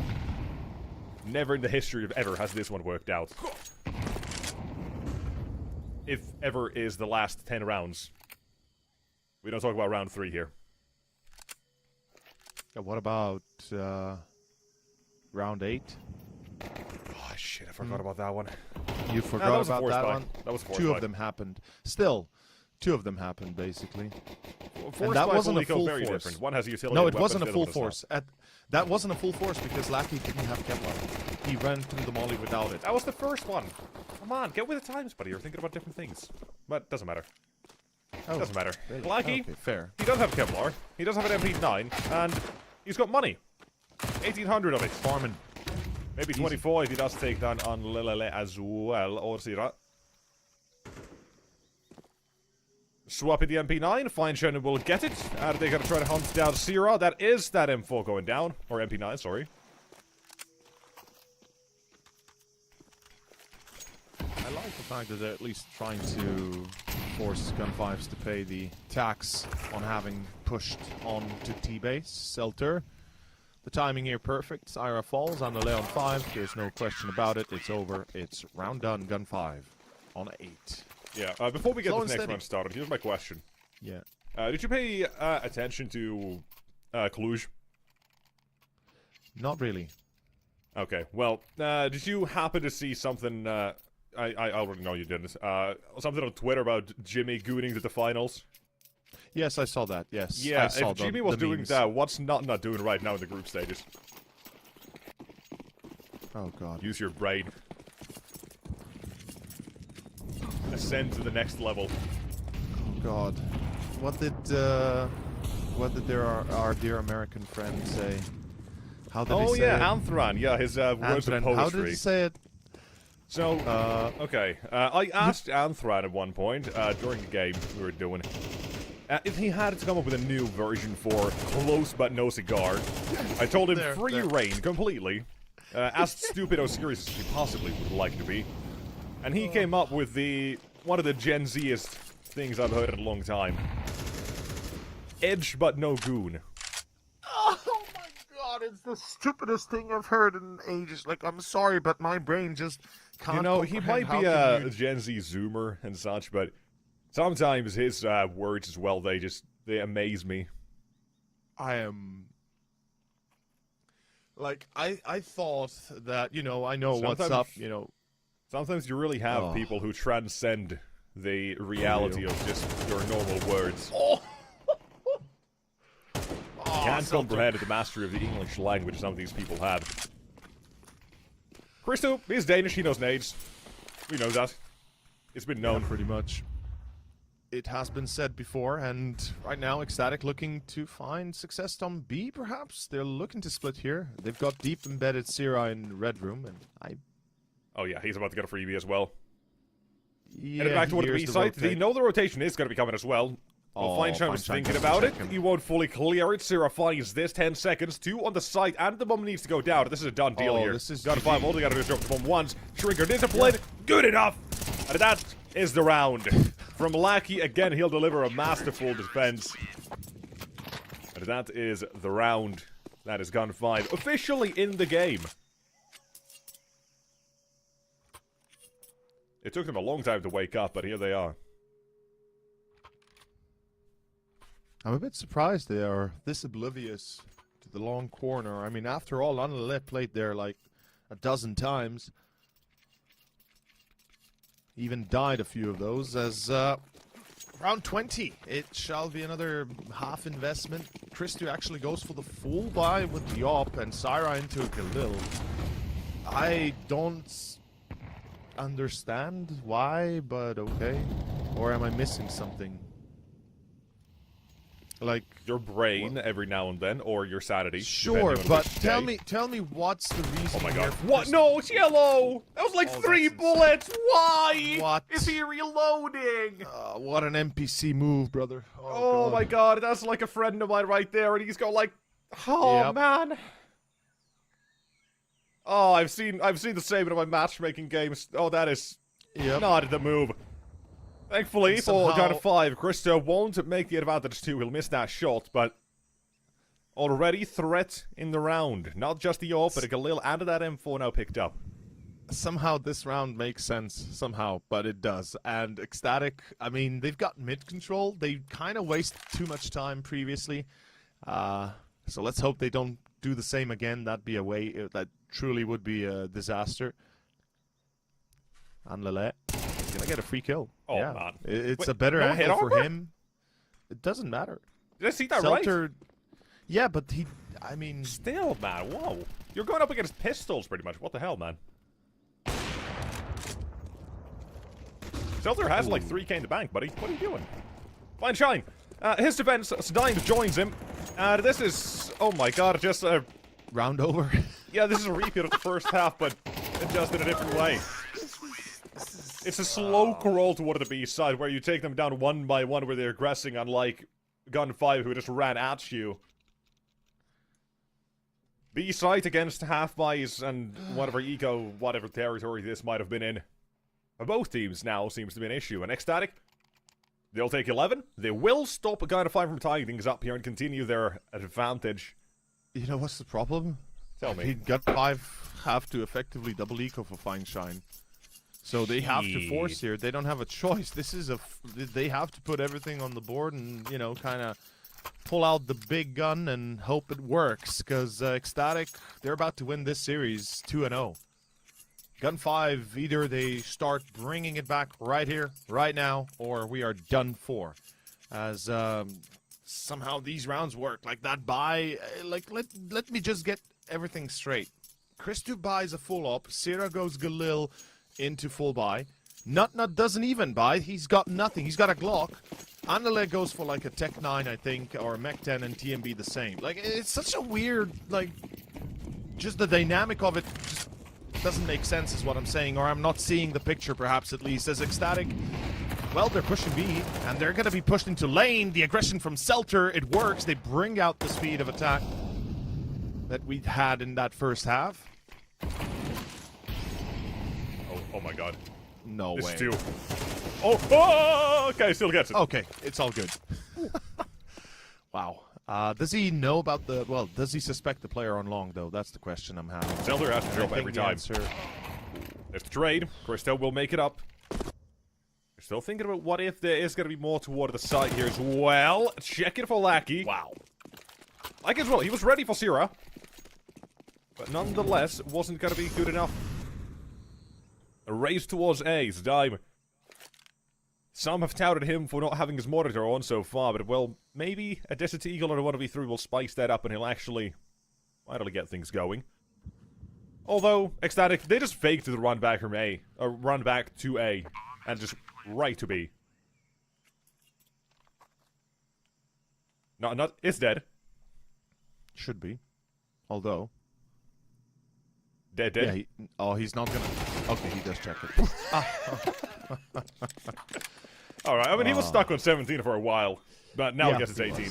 Speaker 1: never in the history of ever has this one worked out. If ever is the last 10 rounds. We don't talk about round 3 here.
Speaker 2: Yeah, what about round 8?
Speaker 1: Oh shit, I forgot about that one.
Speaker 2: You forgot about that
Speaker 1: buy.
Speaker 2: one?
Speaker 1: That was a force
Speaker 2: 2
Speaker 1: buy.
Speaker 2: of them happened. Still, 2 of them happened, basically.
Speaker 1: And
Speaker 2: that wasn't a full
Speaker 1: very
Speaker 2: force.
Speaker 1: different. One has utility.
Speaker 2: No, it
Speaker 1: weapons,
Speaker 2: wasn't a
Speaker 1: the other
Speaker 2: full
Speaker 1: one does
Speaker 2: force. That wasn't a full force because Lackey didn't have Kevlar. He ran through the molly without it.
Speaker 1: That was the first one. Come on, get with the times, buddy. You're thinking about different things. But doesn't matter.
Speaker 2: Oh,
Speaker 1: Doesn't matter.
Speaker 2: really?
Speaker 1: Lackey,
Speaker 2: Okay, fair.
Speaker 1: he does have Kevlar. He does have an MP9, and he's got money. 1,800 of it.
Speaker 2: Farming.
Speaker 1: Maybe 24 if he does take down on Lelele as well, or Sira. Swapping the MP9, Fine Shannon will get it. And they're going to try to hunt down Sira. That is that M4 going down. Or MP9, sorry.
Speaker 2: I like the fact that they're at least trying to force Gun 5s to pay the tax on having pushed on to T-base. Selter, The timing here perfect. Zyra falls on the lay on 5. There's no question about it. It's over. It's round done. Gun 5 on 8.
Speaker 1: Yeah, before we get
Speaker 2: Slow
Speaker 1: this
Speaker 2: and
Speaker 1: next
Speaker 2: steady.
Speaker 1: round started, here's my question.
Speaker 2: Yeah.
Speaker 1: Did you pay attention to Cluj?
Speaker 2: Not really.
Speaker 1: Okay, well, did you happen to see something, I already know you didn't, something on Twitter about Jimmy gooning to the finals?
Speaker 2: Yes, I saw that. Yes.
Speaker 1: Yeah,
Speaker 2: I saw
Speaker 1: if Jimmy was
Speaker 2: the
Speaker 1: doing
Speaker 2: memes.
Speaker 1: that, what's not doing right now in the group stages?
Speaker 2: Oh, God.
Speaker 1: Use your brain. Ascend to the next level.
Speaker 2: Oh, God. What did our dear American friend say? How did he say
Speaker 1: yeah,
Speaker 2: it?
Speaker 1: Anthran. Yeah, his words of
Speaker 2: Anthran.
Speaker 1: poetry.
Speaker 2: How did he say it?
Speaker 1: So, okay. I asked Anthran at one point, during the game we were doing, if he had to come up with a new version for Close But No Cigar. I told him free reign completely. As stupid or serious as he possibly would like to be. And he came up with one of the Gen Z-est things I've heard in a long time. Edge but no goon.
Speaker 2: Oh my God, it's the stupidest thing I've heard in ages. Like, I'm sorry, but my brain just can't.
Speaker 1: You know, he might be a Gen Z Zoomer and such, but sometimes his words as well, they amaze me.
Speaker 2: I am. Like, I thought that, you know, I know what's up, you know.
Speaker 1: Sometimes you really have people who transcend the reality of just your normal words. Can't comprehend the mastery of the English language some of these people have. Christo, he's Danish, he knows nades. We know that. It's been known.
Speaker 2: Yeah, pretty much. It has been said before, and right now, Ecstatic looking to find success on B, perhaps? They're looking to split here. They've got deep embedded Sira in Red Room, and
Speaker 1: Oh yeah, he's about to get a freebie as well.
Speaker 2: Yeah,
Speaker 1: Headed back toward the
Speaker 2: here's
Speaker 1: B site. They
Speaker 2: rotate.
Speaker 1: know the rotation is going to be coming as well. Well,
Speaker 2: Oh,
Speaker 1: Fine Shine was
Speaker 2: Fine Shine
Speaker 1: thinking
Speaker 2: doesn't
Speaker 1: about it.
Speaker 2: check him.
Speaker 1: He won't fully clear it. Sira finds this. 10 seconds. 2 on the site, and the bomb needs to go down. This is a done deal
Speaker 2: Oh,
Speaker 1: here.
Speaker 2: this is
Speaker 1: Gun
Speaker 2: GG.
Speaker 1: 5, all they got to do is drop the bomb once. Trigger discipline. Good enough. And that is the round. From Lackey, again, he'll deliver a masterful defense. And that is the round. That is Gun 5. Officially in the game. It took them a long time to wake up, but here they are.
Speaker 2: I'm a bit surprised they are this oblivious to the long corner. I mean, after all, Anale played there like a dozen times. Even died a few of those as round 20. It shall be another half investment. Christu actually goes for the full buy with the op and Syra into a Galil. I don't understand why, but okay. Or am I missing something? Like
Speaker 1: Your brain every now and then, or your sanity.
Speaker 2: sure,
Speaker 1: depending on
Speaker 2: but
Speaker 1: which
Speaker 2: tell me what's the reason?
Speaker 1: Oh my
Speaker 2: here
Speaker 1: god.
Speaker 2: for
Speaker 1: What?
Speaker 2: this-
Speaker 1: No, it's yellow! That was like
Speaker 2: Oh,
Speaker 1: 3
Speaker 2: that's
Speaker 1: bullets! Why?
Speaker 2: What?
Speaker 1: Is he reloading?
Speaker 2: What an NPC move, brother.
Speaker 1: Oh
Speaker 2: God.
Speaker 1: my god, that's like a friend of mine right there, and he's got like... Oh,
Speaker 2: Yep.
Speaker 1: man. Oh, I've seen the same in my matchmaking games. Oh, that is
Speaker 2: Yep.
Speaker 1: not the move. Thankfully,
Speaker 2: And
Speaker 1: for
Speaker 2: somehow-
Speaker 1: Gun 5, Christo won't make the advantage 2. He'll miss that shot, but... Already threat in the round. Not just the AWP, but a Galil and that M4 now picked up.
Speaker 2: Somehow this round makes sense, somehow, but it does. And Ecstatic, I mean, they've got mid control. They kind of wasted too much time previously. So let's hope they don't do the same again. That'd be a way, that truly would be a disaster. And Lele, he's gonna get a free kill.
Speaker 1: Oh,
Speaker 2: yeah.
Speaker 1: man.
Speaker 2: It's
Speaker 1: Wait,
Speaker 2: a better
Speaker 1: no hit
Speaker 2: angle for
Speaker 1: armor?
Speaker 2: him. It doesn't matter.
Speaker 1: Did I see that right?
Speaker 2: Selter, yeah, but I mean...
Speaker 1: Still, man, whoa. You're going up against pistols, pretty much. What the hell, man? Seltzer has like 3k in the bank, buddy. What are you doing? Fine Shine. His defense, Sdyne joins him. And this is, oh my god, just a...
Speaker 2: Round over.
Speaker 1: Yeah, this is a repeat of the first half, but just in a different way. It's a slow crawl toward the B side, where you take them down one by one, where they're aggressing, unlike Gun 5, who just ran at you. B site against half buys and whatever eco, whatever territory this might have been in. For both teams now seems to be an issue. And Ecstatic, they'll take 11. They will stop Gun 5 from tying things up here and continue their advantage.
Speaker 2: You know what's the problem?
Speaker 1: Tell me.
Speaker 2: Gut 5 have to effectively double eco for Fine Shine. So they have to force here. They don't have a choice. This is they have to put everything on the board and, you know, kind of pull out the big gun and hope it works. Because Ecstatic, they're about to win this series 2-0. Gun 5, either they start bringing it back right here, right now, or we are done for. As somehow these rounds work. Like that buy, let me just get everything straight. Christu buys a full op. Sierra goes Galil into full buy. Nut doesn't even buy. He's got nothing. He's got a Glock. Andale goes for like a Tech 9, I think, or a Mech 10, and TMB the same. Like, it's such a weird, like, just the dynamic of it just doesn't make sense is what I'm saying, or I'm not seeing the picture perhaps at least. As Ecstatic, well, they're pushing B, and they're going to be pushed into lane. The aggression from Selter, it works. They bring out the speed of attack that we had in that first half.
Speaker 1: Oh my god.
Speaker 2: No way.
Speaker 1: It's 2. Oh, okay, still gets it.
Speaker 2: Okay, it's all good. Wow. Does he know about the... Well, does he suspect the player on long, though? That's the question I'm having.
Speaker 1: Zelda has to drop every time.
Speaker 2: Answer...
Speaker 1: There's the trade. Christo will make it up. We're still thinking about what if there is going to be more toward the side here as well. Check it for Lackey. Wow. Like as well, he was ready for Sierra. But nonetheless, it wasn't going to be good enough. A race towards A, Dime. Some have touted him for not having his monitor on so far, but well, maybe a Desert Eagle or a 1v3 will spice that up and he'll actually finally get things going. Although, Ecstatic, they just faked the run back from A, or run back to A, and just right to B. Not, it's dead.
Speaker 2: Should be. Although...
Speaker 1: Dead.
Speaker 2: Yeah, he's not gonna... Okay, he does check it.
Speaker 1: Alright, I mean, he was stuck on 17 for a while, but now he gets his 18.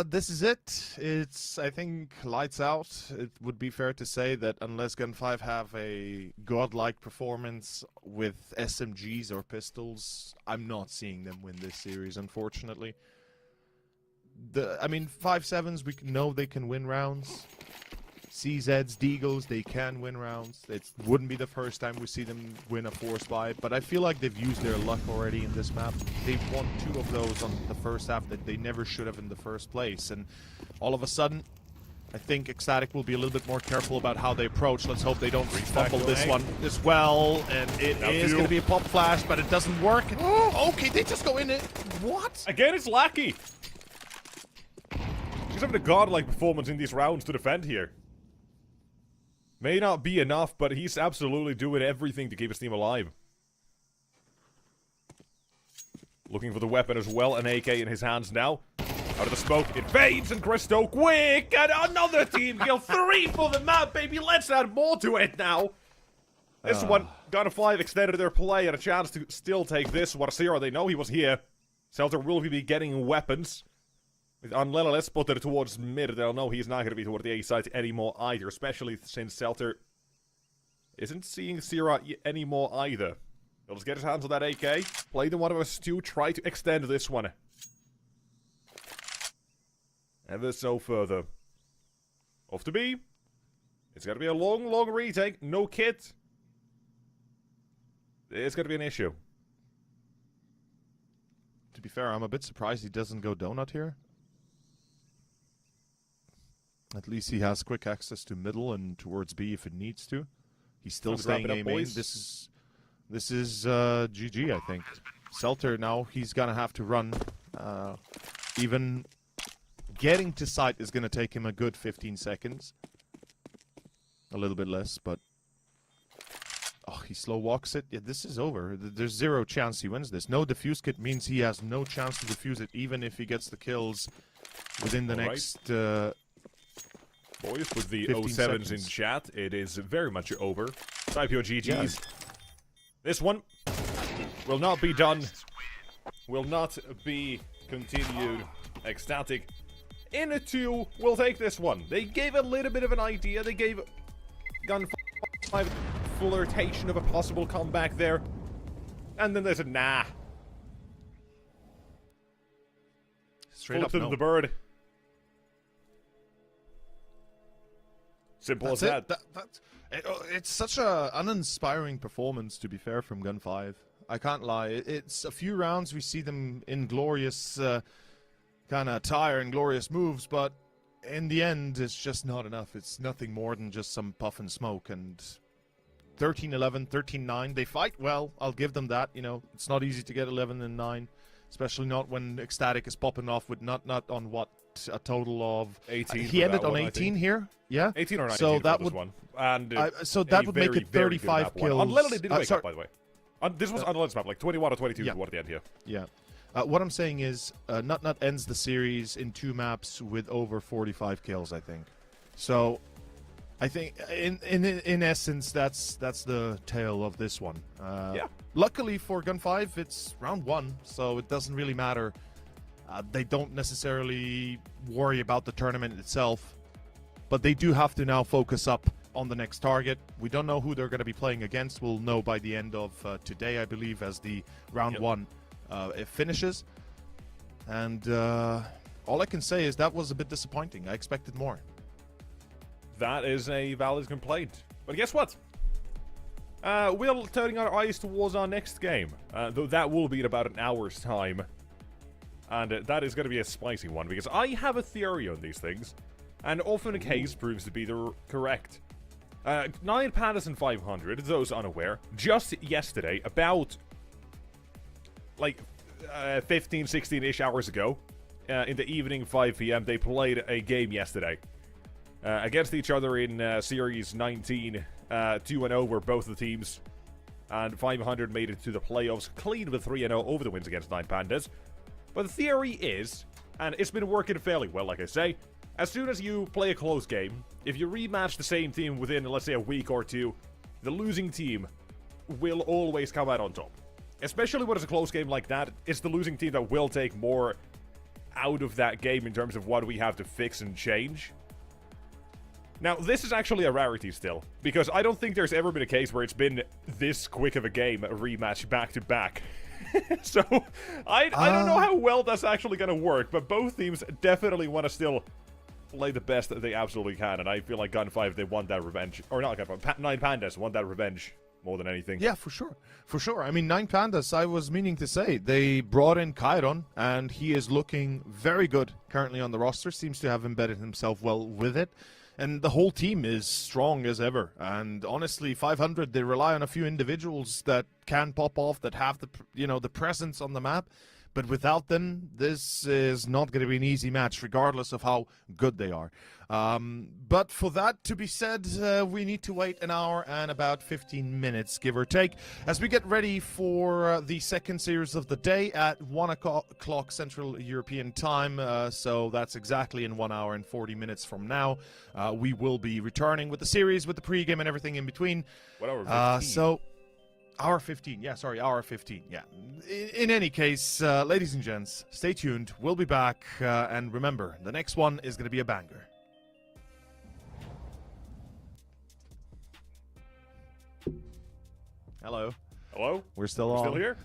Speaker 2: This is it. It's, I think, lights out. It would be fair to say that unless Gun 5 have a godlike performance with SMGs or pistols, I'm not seeing them win this series, unfortunately. I mean, 5-7s, we know they can win rounds. CZs, Deagles, they can win rounds. It wouldn't be the first time we see them win a force buy, but I feel like they've used their luck already in this map. They've won 2 of those on the first half that they never should have in the first place, and all of a sudden, I think Ecstatic will be a little bit more careful about how they approach. Let's hope they don't fumble this one as well, and it is going to be a pop flash, but it doesn't work. Okay, they just go in it. What?
Speaker 1: Again, it's Lackey. He's having a godlike performance in these rounds to defend here. May not be enough, but he's absolutely doing everything to keep his team alive. Looking for the weapon as well, an AK in his hands now. Out of the smoke, it fades, and Christo quick, and another team kill. 3 for the map, baby. Let's add more to it now. This one, Gun 5 extended their play and a chance to still take this. What a Sierra, they know he was here. Selter will be getting weapons. With Unlela spotted towards mid, they'll know he's not going to be toward the A side anymore either, especially since Selter isn't seeing Sierra anymore either. He'll just get his hands on that AK, play the one of us two, try to extend this one. Ever so further. Off to B. It's going to be a long, long retake. No kit. It's going to be an issue.
Speaker 2: To be fair, I'm a bit surprised he doesn't go Donut here. At least he has quick access to middle and towards B if it needs to. He's still staying A main. This is GG, I think. Selter now, he's gonna have to run. Even getting to site is gonna take him a good 15 seconds. A little bit less, but oh, he slow walks it. Yeah, this is over. There's 0 chance he wins this. No defuse kit means he has no chance to defuse it, even if he gets the kills within the next.
Speaker 1: Boys, with the 07s in chat, it is very much over. Type your GGs.
Speaker 2: Yes.
Speaker 1: This one will not be done. Will not be continued. Ecstatic into will take this one. They gave a little bit of an idea. They gave Gun 5 flirtation of a possible comeback there. And then there's a nah.
Speaker 2: Straight up
Speaker 1: to
Speaker 2: no.
Speaker 1: the bird. Simple
Speaker 2: That's
Speaker 1: as
Speaker 2: it.
Speaker 1: that.
Speaker 2: It's such a uninspiring performance, to be fair, from Gun 5. I can't lie. It's a few rounds we see them in glorious kind of attire and glorious moves, but in the end, it's just not enough. It's nothing more than just some puff and smoke. And 13-11, 13-9, they fight well. I'll give them that. You know, it's not easy to get 11 and 9, especially not when Ecstatic is popping off with not on what, a total of
Speaker 1: 18.
Speaker 2: he ended on 18 here. Yeah,
Speaker 1: 18 or 19
Speaker 2: so
Speaker 1: for
Speaker 2: that
Speaker 1: this
Speaker 2: would
Speaker 1: one. And
Speaker 2: so that would make it 35 kills.
Speaker 1: Unlimited did wake
Speaker 2: sorry.
Speaker 1: up, by the way. This was unlimited map, like 21 or 22
Speaker 2: yeah.
Speaker 1: toward the end here.
Speaker 2: Yeah. What I'm saying is, Nut ends the series in 2 maps with over 45 kills, I think. So, I think in essence, that's the tale of this one.
Speaker 1: Yeah.
Speaker 2: Luckily for Gun 5, it's round 1, so it doesn't really matter. They don't necessarily worry about the tournament itself, but they do have to now focus up on the next target. We don't know who they're going to be playing against. We'll know by the end of today, I believe, as the round 1 it finishes. And all I can say is that was a bit disappointing. I expected more.
Speaker 1: That is a valid complaint. But guess what? We're turning our eyes towards our next game. Though that will be in about an hour's time. And that is going to be a spicy one, because I have a theory on these things. And often the case proves to be the correct. 9 Pandas and 500, those unaware, just yesterday, about like 15, 16-ish hours ago, in the evening, 5 p.m., they played a game yesterday. Against each other in Series 19, 2-0 were both the teams. And 500 made it to the playoffs clean with 3-0 over the wins against 9 Pandas. But the theory is, and it's been working fairly well, like I say, as soon as you play a close game, if you rematch the same team within, let's say, a week or two, the losing team will always come out on top. Especially when it's a close game like that, it's the losing team that will take more out of that game in terms of what we have to fix and change. Now, this is actually a rarity still, because I don't think there's ever been a case where it's been this quick of a game, a rematch back-to-back. So, I don't know how well that's actually going to work, but both teams definitely want to still play the best that they absolutely can, and I feel like Gun 5, they want that revenge. Or not Gun 5, 9 Pandas want that revenge more than anything.
Speaker 2: Yeah, for sure. For sure. I mean, 9 Pandas, I was meaning to say, they brought in Chiron, and he is looking very good currently on the roster, seems to have embedded himself well with it. And the whole team is strong as ever. And honestly, 500, they rely on a few individuals that can pop off, that have the, the presence on the map. But without them, this is not going to be an easy match, regardless of how good they are. But for that to be said, we need to wait an hour and about 15 minutes, give or take, as we get ready for the second series of the day at 1 o'clock Central European Time. So that's exactly in 1 hour and 40 minutes from now. We will be returning with the series, with the pregame and everything in between.
Speaker 1: 1 hour 15.
Speaker 2: Hour 15, yeah, sorry, hour 15, yeah. In any case, ladies and gents, stay tuned. We'll be back, and remember, the next one is going to be a banger. Hello.
Speaker 1: Hello?
Speaker 2: We're still on.
Speaker 1: Still here?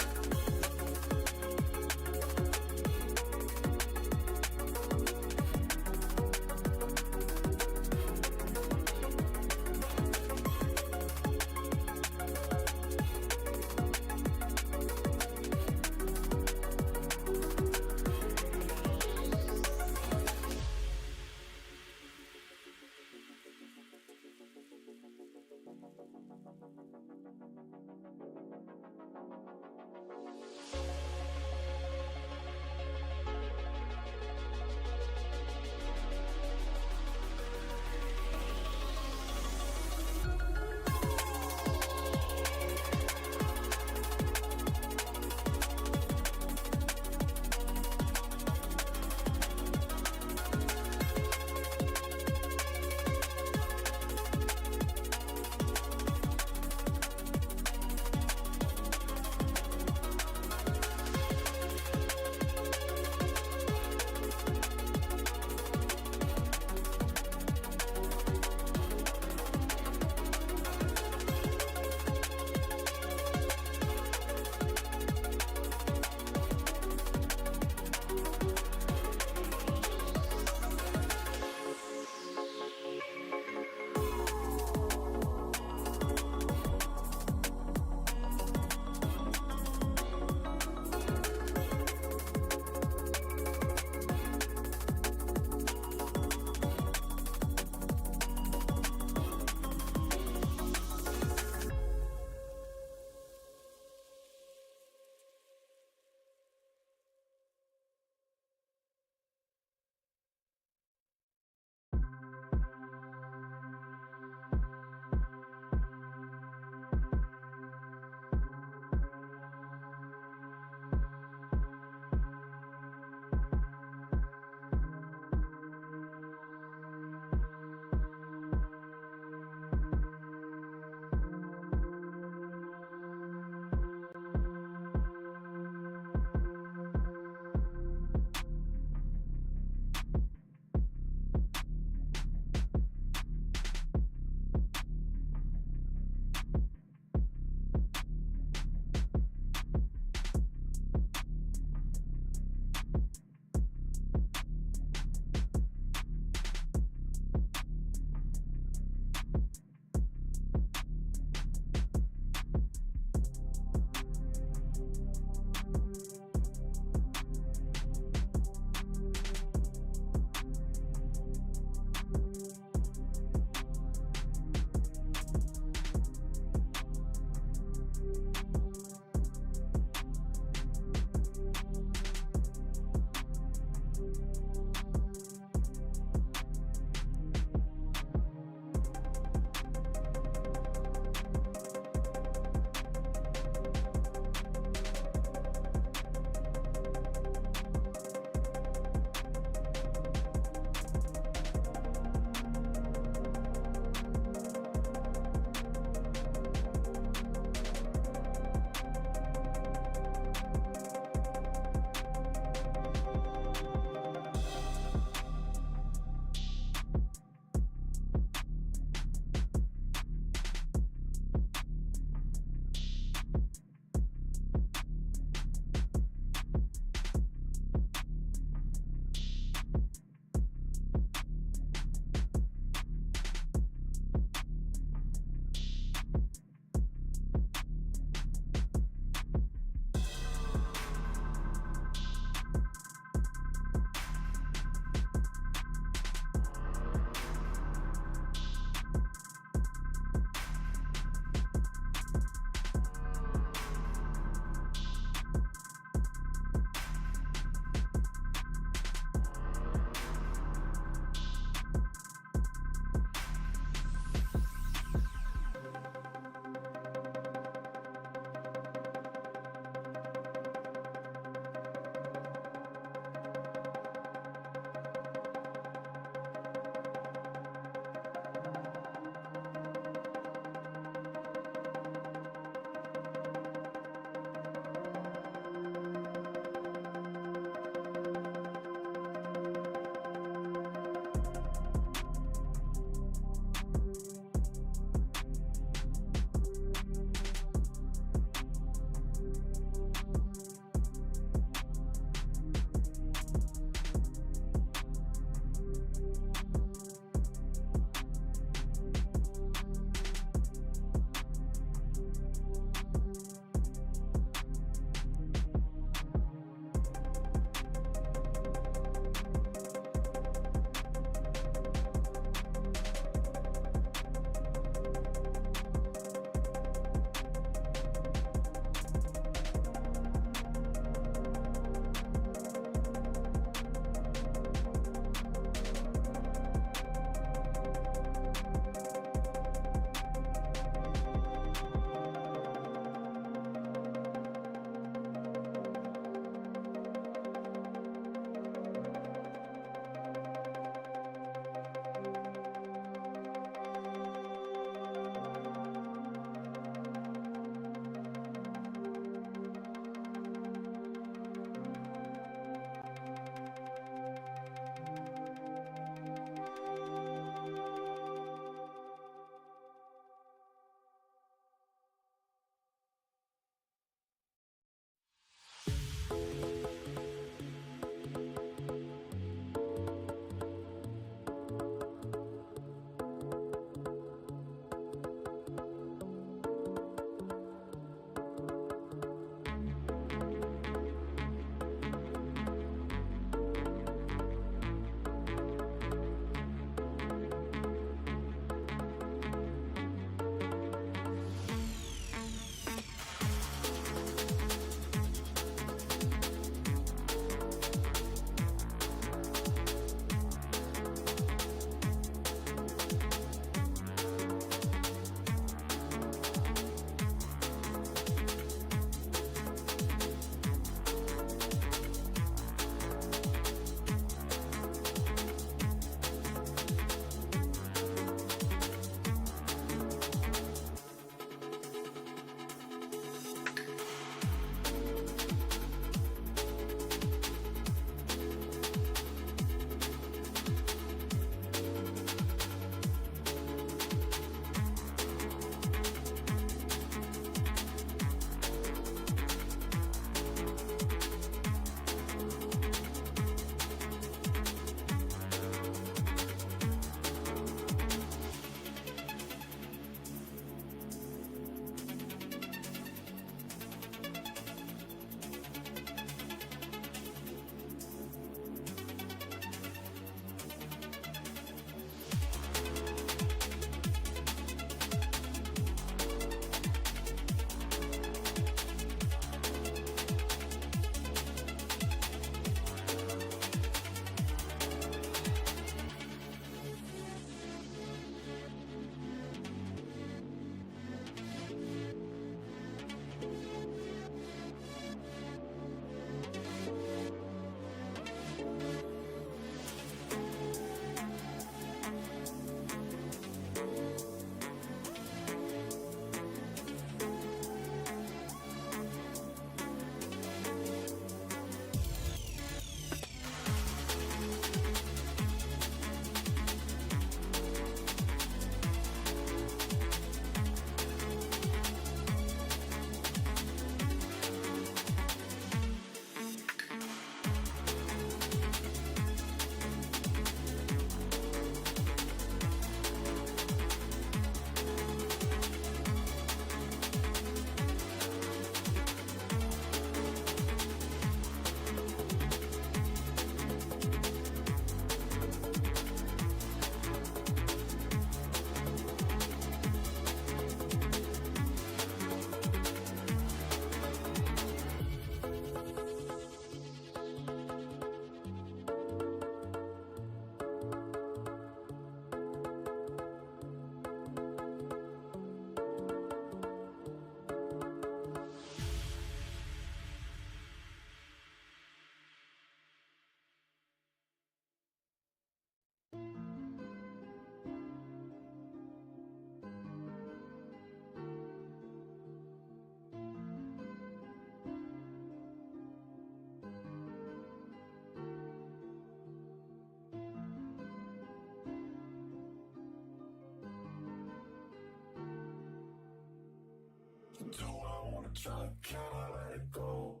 Speaker 3: Do I wanna try? Can I let it go?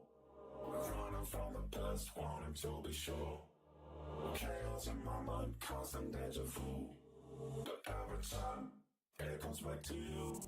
Speaker 3: We're running from the past, wanting to be sure. Chaos in my mind, constant deja vu. But every time, it comes back to you.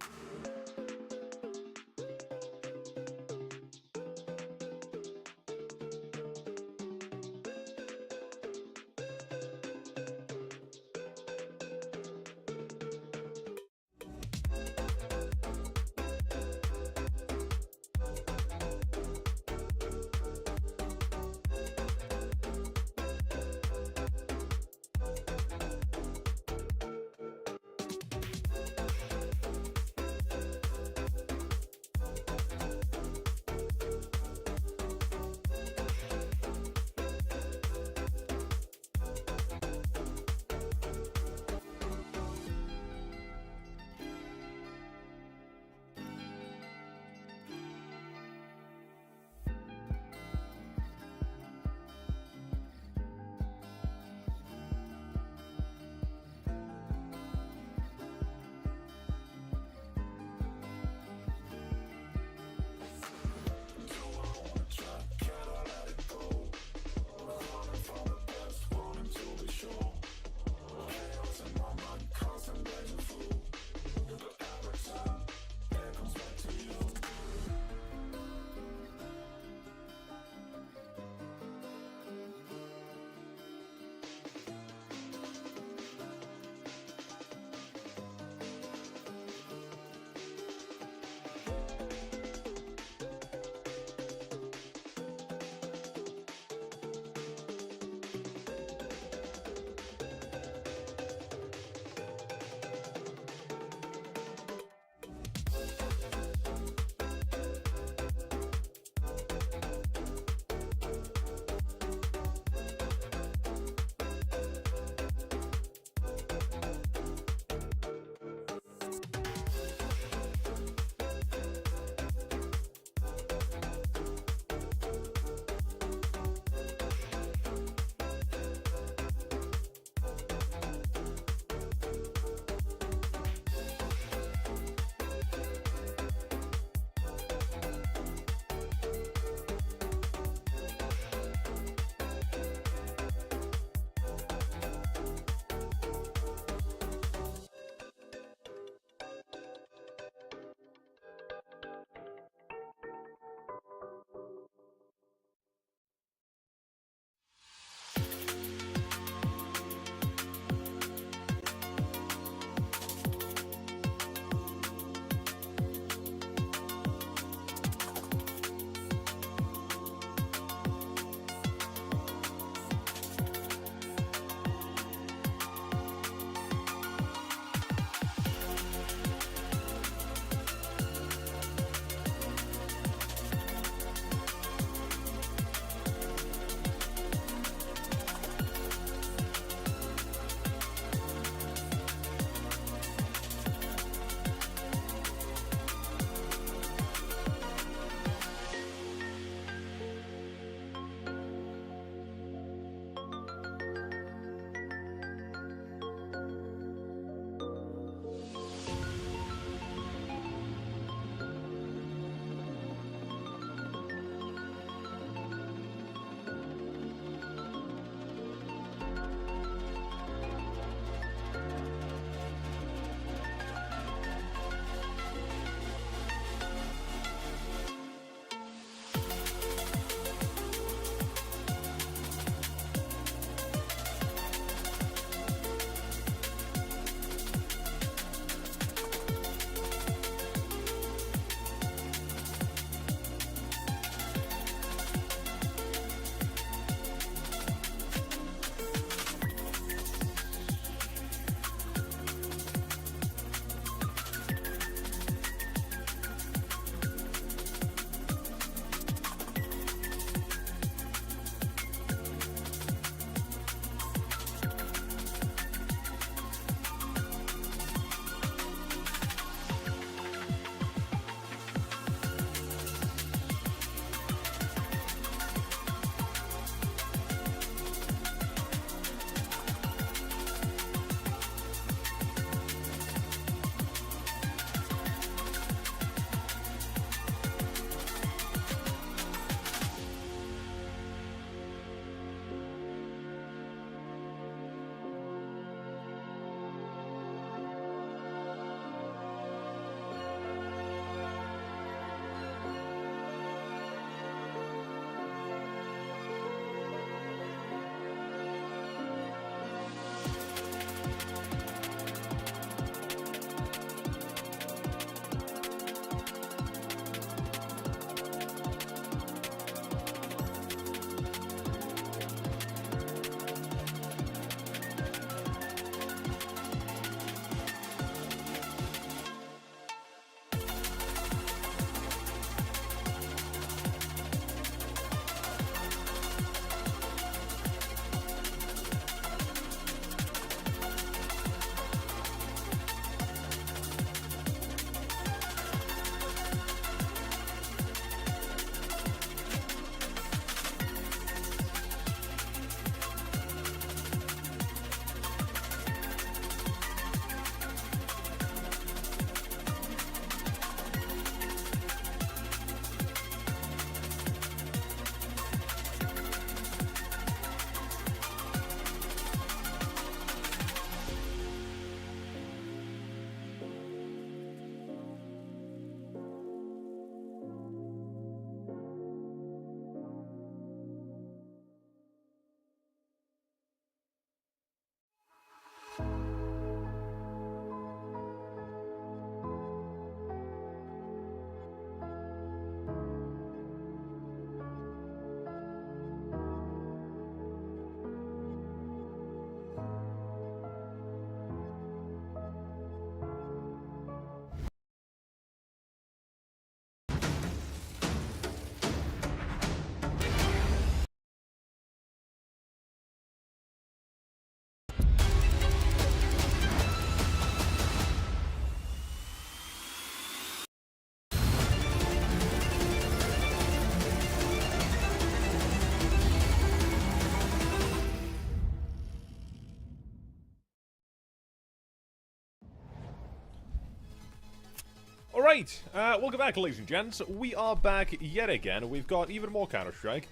Speaker 1: Alright, welcome back, ladies and gents. We are back yet again. We've got even more Counter-Strike.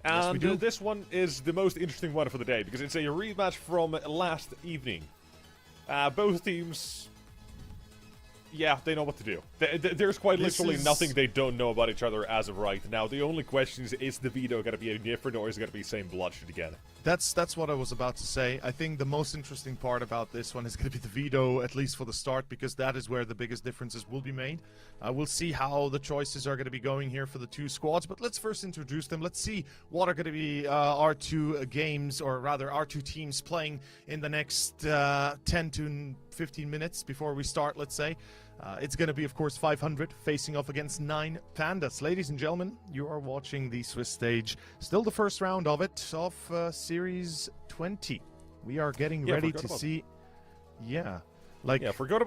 Speaker 1: And
Speaker 2: Yes, we do.
Speaker 1: this one is the most interesting one for the day, because it's a rematch from last evening. Both teams... Yeah, they know what to do. There's quite literally nothing they don't know about each other as of right now. The only question is the veto going to be different, or is it going to be same bloodshed again?
Speaker 2: That's what I was about to say. I think the most interesting part about this one is going to be the veto, at least for the start, because that is where the biggest differences will be made. We'll see how the choices are going to be going here for the two squads, but let's first introduce them. Let's see what are going to be our two games, or rather our two teams playing in the next 10 to 15 minutes before we start, let's say. It's going to be, of course, 500 facing off against 9 Pandas. Ladies and gentlemen, you are watching the Swiss stage. Still the first round of it, of Series 20. We are getting ready to see... Yeah. Like...
Speaker 1: Yeah, forgot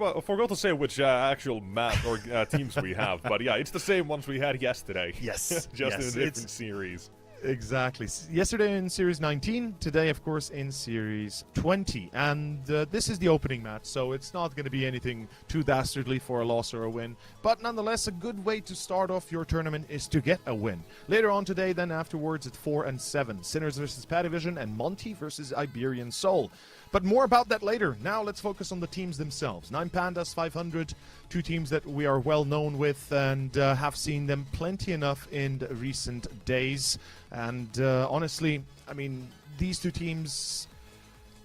Speaker 1: to say which actual map or teams we have. But yeah, it's the same ones we had yesterday.
Speaker 2: Yes.
Speaker 1: Just
Speaker 2: yes,
Speaker 1: in a different series.
Speaker 2: Exactly. Yesterday in Series 19, today, of course, in Series 20. And this is the opening match, so it's not going to be anything too dastardly for a loss or a win. But nonetheless, a good way to start off your tournament is to get a win. Later on today, then afterwards at 4 and 7, Sinners versus Padivision and Monty versus Iberian Soul. But more about that later. Now let's focus on the teams themselves. 9 Pandas, 500, two teams that we are well known with and have seen them plenty enough in recent days. And honestly, I mean, these two teams,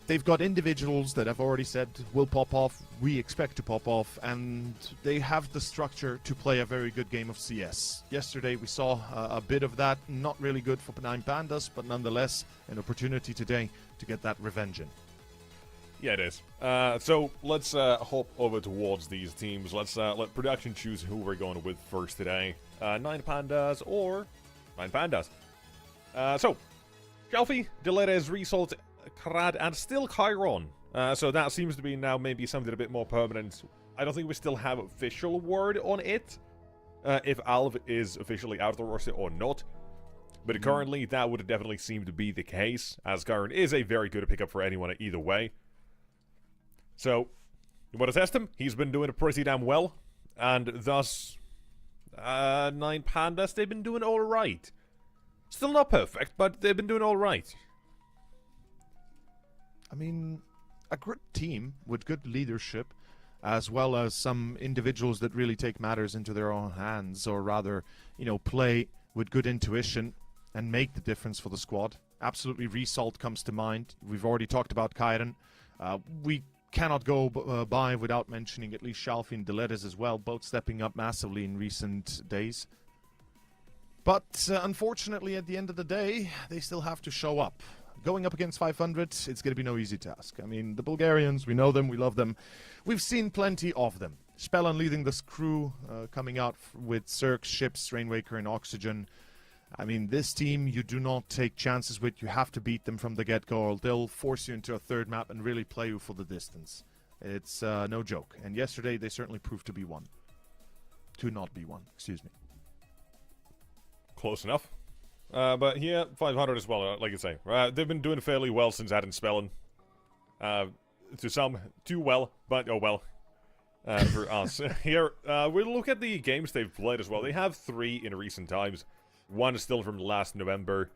Speaker 2: they've got individuals that I've already said will pop off, we expect to pop off, and they have the structure to play a very good game of CS. Yesterday we saw a bit of that, not really good for 9 Pandas, but nonetheless an opportunity today to get that revenge in.
Speaker 1: Yeah, it is. So let's hop over towards these teams. Let's let production choose who we're going with first today. 9 Pandas or 9 Pandas. So, Shelfie, Deletes, Result, Krad, and still Chiron. So that seems to be now maybe something a bit more permanent. I don't think we still have official word on it. If Alv is officially out of the roster or not. But currently, that would definitely seem to be the case, as Chiron is a very good pickup for anyone either way. So, you want to test him? He's been doing it pretty damn well. And thus, 9 Pandas, they've been doing alright. Still not perfect, but they've been doing alright.
Speaker 2: I mean, a good team with good leadership, as well as some individuals that really take matters into their own hands, or rather, you know, play with good intuition and make the difference for the squad. Absolutely, Result comes to mind. We've already talked about Chiron. We cannot go by without mentioning at least Shalfi and Deletes as well, both stepping up massively in recent days. But unfortunately, at the end of the day, they still have to show up. Going up against 500, it's going to be no easy task. I mean, the Bulgarians, we know them, we love them. We've seen plenty of them. Spellan leading this crew, coming out with Cirque, Ships, Rainwaker, and Oxygen. I mean, this team you do not take chances with. You have to beat them from the get-go, or they'll force you into a third map and really play you for the distance. It's no joke. And yesterday, they certainly proved to be one. To not be one, excuse me.
Speaker 1: Close enough. But here, 500 as well, like you say. They've been doing fairly well since adding Spellan. To some, too well, but oh well. For us. Here, we'll look at the games they've played as well. They have 3 in recent times. 1 is still from last November.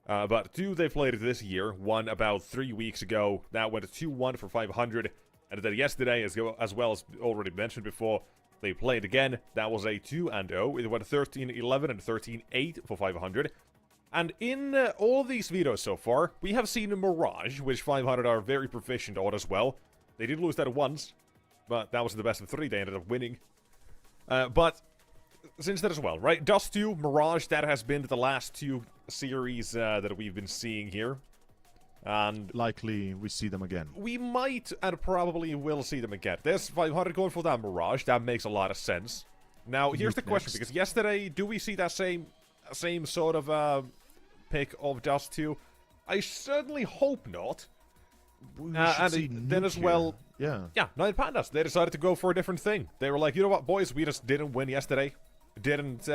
Speaker 1: But 2 they played this year. 1 about 3 weeks ago. That went 2-1 for 500. And then yesterday, as well as already mentioned before, they played again. That was a 2-0. It went 13-11 and 13-8 for 500. And in all of these vetoes so far, we have seen a Mirage, which 500 are very proficient on as well. They did lose that once, but that was the best of 3. They ended up winning. But since that as well, right? Dust 2, Mirage, that has been the last 2 series that we've been seeing here. And
Speaker 2: likely we see them again.
Speaker 1: We might and probably will see them again. There's 500 going for that Mirage. That makes a lot of sense. Now, here's the question, because yesterday, do we see that same sort of pick of Dust 2? I certainly hope not. And then as well,
Speaker 2: yeah,
Speaker 1: 9 Pandas, they decided to go for a different thing. They were like, you know what, boys, we just didn't win yesterday. Didn't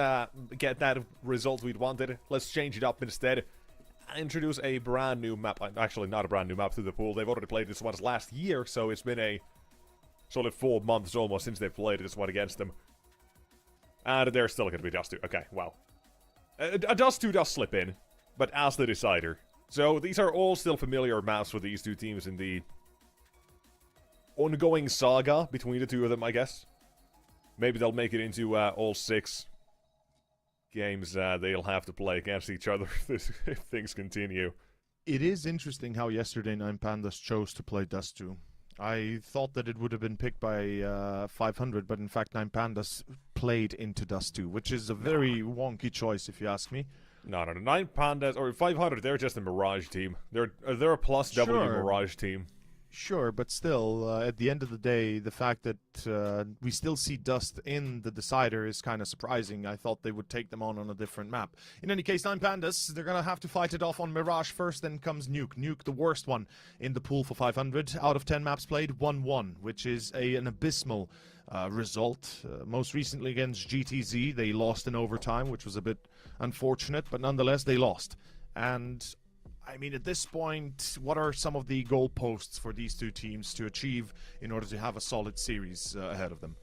Speaker 1: get that result we'd wanted. Let's change it up instead. Introduce a brand new map. Actually, not a brand new map to the pool. They've already played this one last year, so it's been a solid 4 months almost since they've played this one against them. And they're still going to be Dust 2. Okay, wow. A Dust 2 does slip in, but as the decider. So these are all still familiar maps for these two teams in the ongoing saga between the two of them, I guess. Maybe they'll make it into all 6 games they'll have to play against each other if things continue.
Speaker 2: It is interesting how yesterday Nine Pandas chose to play Dust 2. I thought that it would have been picked by 500, but in fact Nine Pandas played into Dust 2, which is a very wonky choice if you ask me.
Speaker 1: No. 9 Pandas, or 500, they're just a Mirage team. They're a plus W Mirage team.
Speaker 2: Sure, but still, at the end of the day, the fact that we still see Dust in the decider is kind of surprising. I thought they would take them on a different map. In any case, Nine Pandas, they're going to have to fight it off on Mirage first, then comes Nuke. Nuke, the worst one in the pool for 500. Out of 10 maps played, 1-1, which is an abysmal result. Most recently against GTZ, they lost in overtime, which was a bit unfortunate, but nonetheless, they lost. And I mean, at this point, what are some of the goalposts for these two teams to achieve in order to have a solid series ahead of them?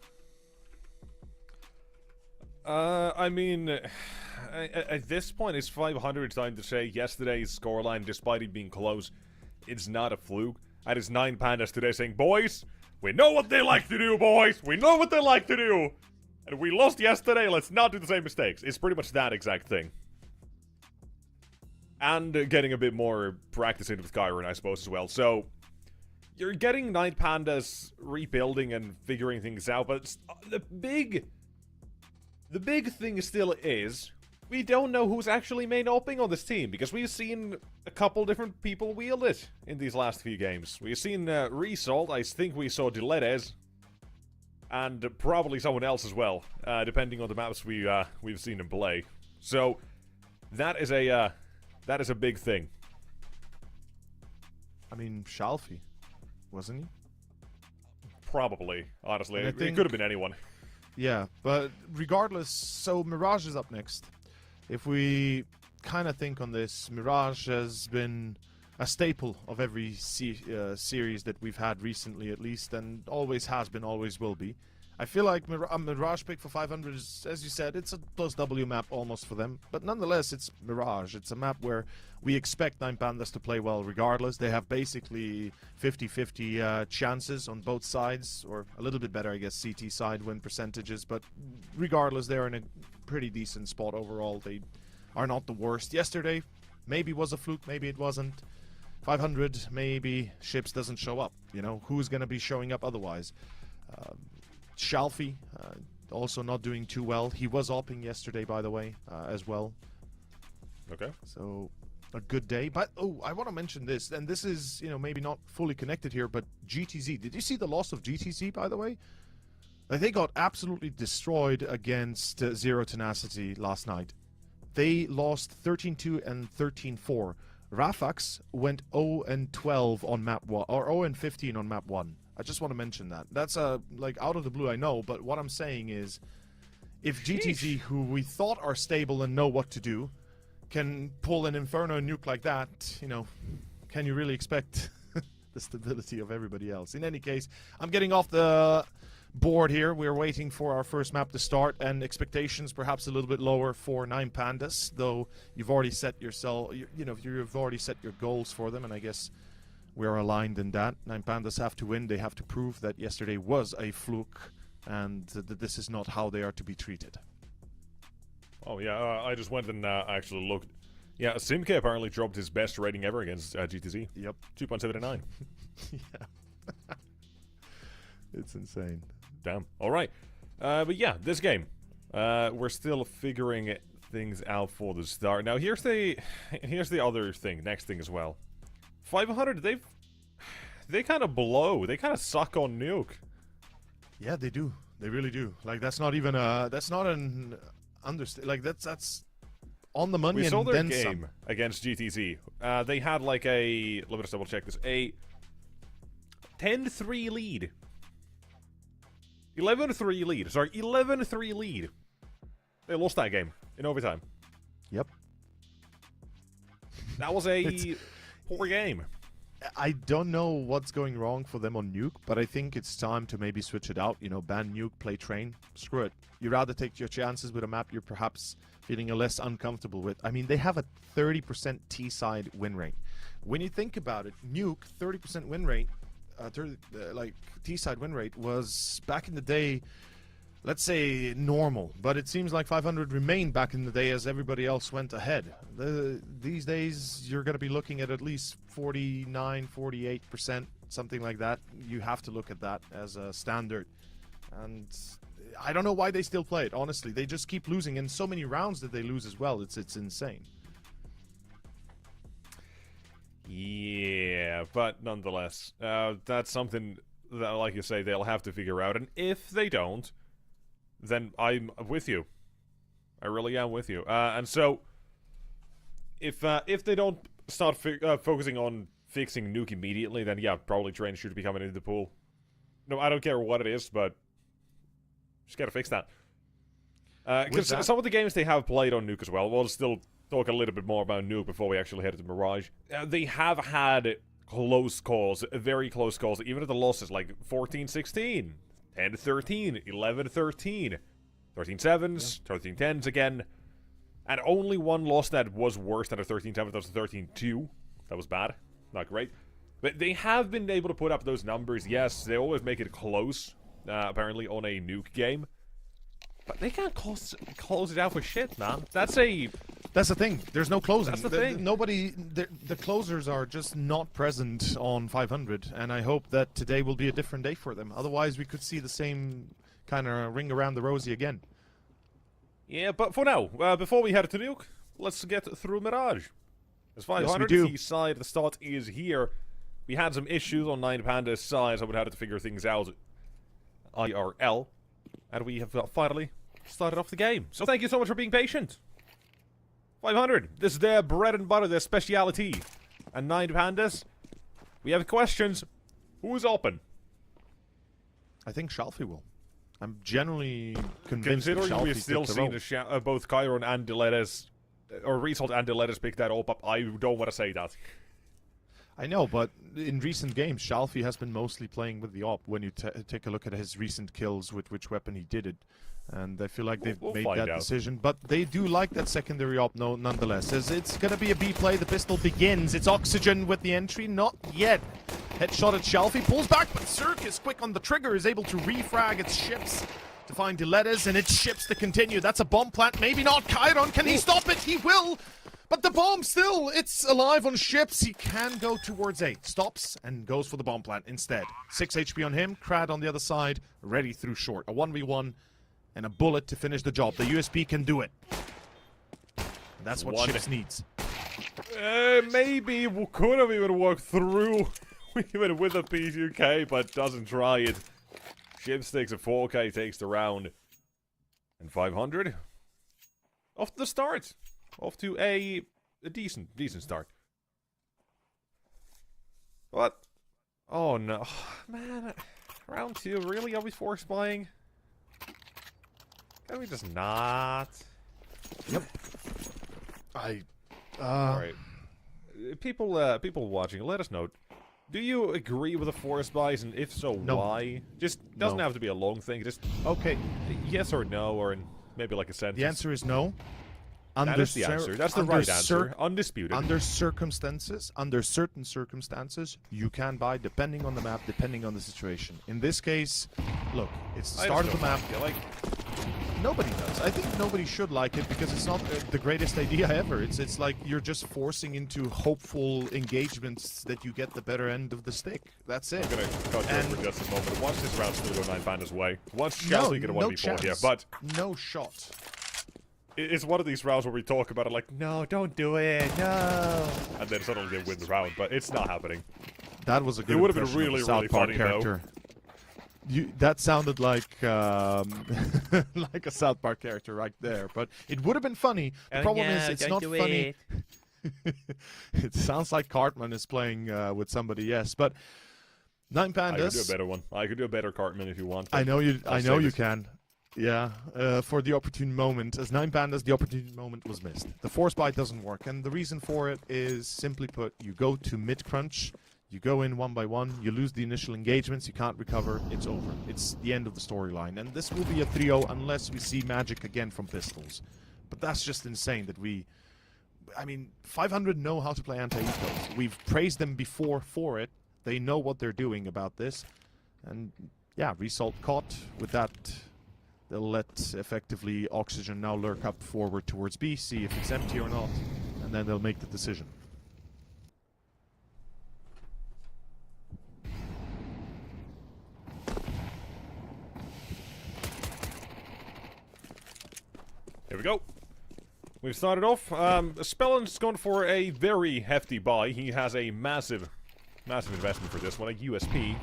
Speaker 1: I mean, at this point, it's 500 time to say yesterday's scoreline, despite it being close, it's not a fluke. And it's 9 Pandas today saying, boys, we know what they like to do, boys. We know what they like to do. And we lost yesterday, let's not do the same mistakes. It's pretty much that exact thing. And getting a bit more practice into with Kyron, I suppose, as well. So, you're getting Night Pandas rebuilding and figuring things out, but the big thing still is, we don't know who's actually main oping on this team, because we've seen a couple different people wield it in these last few games. We've seen Resalt, I think we saw Diletes, and probably someone else as well, depending on the maps we've seen him play. So, that is a big thing.
Speaker 2: I mean, Shalfie, wasn't he?
Speaker 1: Probably, honestly. It
Speaker 2: think,
Speaker 1: could have been anyone.
Speaker 2: Yeah, but regardless, so Mirage is up next. If we kind of think on this, Mirage has been a staple of every series that we've had recently, at least, and always has been, always will be. I feel like a Mirage pick for 500 is, as you said, it's a plus W map almost for them. But nonetheless, it's Mirage. It's a map where we expect Nine Pandas to play well regardless. They have basically 50-50 chances on both sides, or a little bit better, I guess, CT side win percentages. But regardless, they're in a pretty decent spot overall. They are not the worst. Yesterday, maybe was a fluke, maybe it wasn't. 500, maybe Ships doesn't show up. You know, who's going to be showing up otherwise? Shalfie, also not doing too well. He was oping yesterday, by the way, as well.
Speaker 1: Okay.
Speaker 2: So, a good day. But, I want to mention this, and this is, maybe not fully connected here, but GTZ. Did you see the loss of GTZ, by the way? They got absolutely destroyed against Zero Tenacity last night. They lost 13-2 and 13-4. Rafax went 0-12 on map 1, or 0-15 on map 1. I just want to mention that. That's like out of the blue, I know, but what I'm saying is, if GTZ, who we thought are stable and know what to do, can pull an Inferno nuke like that, can you really expect the stability of everybody else? In any case, I'm getting off the board here. We're waiting for our first map to start, and expectations perhaps a little bit lower for Nine Pandas, though you've already set yourself, you've already set your goals for them, and I guess we are aligned in that. Nine Pandas have to win. They have to prove that yesterday was a fluke and that this is not how they are to be treated.
Speaker 1: Oh, yeah, I just went and actually looked. Yeah, Simke apparently dropped his best rating ever against GTZ.
Speaker 2: Yep.
Speaker 1: 2.79.
Speaker 2: Yeah. It's insane.
Speaker 1: Damn. All right. But yeah, this game. We're still figuring things out for the start. Now, here's the other thing, next thing as well. 500, they kind of blow. They kind of suck on Nuke.
Speaker 2: Yeah, they do. They really do. Like, that's not even that's not an understatement. Like, that's on the money.
Speaker 1: We saw their
Speaker 2: then
Speaker 1: game
Speaker 2: some.
Speaker 1: against GTZ. They had like let me just double check this. A 10-3 lead. 11-3 lead. Sorry, 11-3 lead. They lost that game in overtime.
Speaker 2: Yep.
Speaker 1: That was a poor game.
Speaker 2: I don't know what's going wrong for them on Nuke, but I think it's time to maybe switch it out. You know, ban Nuke, play Train. Screw it. You'd rather take your chances with a map you're perhaps feeling less uncomfortable with. I mean, they have a 30% T-side win rate. When you think about it, Nuke, 30% win rate, like T-side win rate was back in the day, let's say normal, but it seems like 500 remained back in the day as everybody else went ahead. These days, you're going to be looking at least 49, 48%, something like that. You have to look at that as a standard. And I don't know why they still play it, honestly. They just keep losing, and so many rounds that they lose as well. It's insane.
Speaker 1: Yeah, but nonetheless, that's something that, like you say, they'll have to figure out. And if they don't, then I'm with you. I really am with you. And so, if they don't start focusing on fixing Nuke immediately, then yeah, probably Train should be coming into the pool. No, I don't care what it is, but just gotta fix that. Because some of the games they have played on Nuke as well, we'll still talk a little bit more about Nuke before we actually head to Mirage. They have had close calls, very close calls, even at the losses, like 14-16. 10-13, 11-13, 13-7s, 13-10s again, and only one loss that was worse than a 13-7. That was a 13-2. That was bad, not great. But they have been able to put up those numbers. Yes, they always make it close, apparently on a Nuke game, but they can't close it out for shit, man. That's the thing. There's no closing.
Speaker 2: That's the thing. The closers are just not present on 500, and I hope that today will be a different day for them. Otherwise, we could see the same kind of ring around the rosy again.
Speaker 1: Yeah, but for now, before we head to Nuke, let's get through Mirage. As 500,
Speaker 2: yes,
Speaker 1: the side at the start is here. We had some issues on 9 Panda's side, so we had to figure things out IRL, and we have finally started off the game. So thank you so much for being patient. 500, this is their bread and butter, their speciality. And 9 Pandas, we have questions. Who's open?
Speaker 2: I think Shalfie will. I'm generally convinced that
Speaker 1: Considering
Speaker 2: Shalfie
Speaker 1: we've still seen both Chiron and Dilettes, or Result and Dilettes pick that up, I don't want to say that.
Speaker 2: I know, but in recent games, Shalfie has been mostly playing with the op when you take a look at his recent kills with which weapon he did it. And I feel like they've made that decision. But they do like that secondary op nonetheless. As it's going to be a B play, the pistol begins. It's Oxygen with the entry. Not yet. Headshot at Shalfie. Pulls back, but Cirque is quick on the trigger. Is able to refrag its ships to find Dilettes, and its ships to continue. That's a bomb plant. Maybe not. Chiron, can he stop it? He will. But the bomb still, it's alive on ships. He can go towards 8. Stops and goes for the bomb plant instead. 6 HP on him. Crad on the other side. Ready through short. A 1v1. And a bullet to finish the job. The USP can do it. And that's what Ships needs.
Speaker 1: Maybe we could have even worked through even with a P2K, but doesn't try it. Ships takes a 4K, takes the round. And 500. Off to the start. Off to a decent start. What? Oh no. Man, round 2, really? Are we force buying? Can we just not?
Speaker 2: Yep.
Speaker 1: Alright. People watching, let us know. Do you agree with the forest buys, and if so,
Speaker 2: no.
Speaker 1: why? Just doesn't have to be a long thing. Just
Speaker 2: okay.
Speaker 1: Yes or no, or in maybe like a sentence.
Speaker 2: The answer is no.
Speaker 1: That is the answer. That's the right answer. Undisputed.
Speaker 2: Under certain circumstances, you can buy depending on the map, depending on the situation. In this case, look, it's the start of the map. Nobody does. I think nobody should like it because it's not the greatest idea ever. It's like you're just forcing into hopeful engagements that you get the better end of the stick. That's it.
Speaker 1: I'm gonna cut you for just a moment. Watch this round still go 9 Pandas way. Watch Chelsea get a 1v4 here, but
Speaker 2: no shot.
Speaker 1: It's one of these rounds where we talk about it like, no, don't do it, no, and then suddenly they win the round, but it's not happening.
Speaker 2: That was a good.
Speaker 1: It would have been really funny
Speaker 2: character. That sounded like like a South Park character right there, but it would have been funny. The problem is it's not funny. It sounds like Cartman is playing with somebody, yes, but 9 Pandas. I
Speaker 1: could do a better one. I could do a better Cartman if you want.
Speaker 2: I know you can. Yeah, for the opportune moment. As 9 Pandas, the opportune moment was missed. The force buy doesn't work, and the reason for it is, simply put, you go to mid-crunch, You go in one by one, you lose the initial engagements, you can't recover, it's over. It's the end of the storyline. And this will be a 3-0 unless we see magic again from pistols. But that's just insane that I mean, 500 know how to play anti-ecos. We've praised them before for it. They know what they're doing about this. And yeah, Result caught with that. They'll let effectively Oxygen now lurk up forward towards B, see if it's empty or not, and then they'll make the decision.
Speaker 1: Here we go. We've started off. Spellen's gone for a very hefty buy. He has a massive investment for this one, a USP.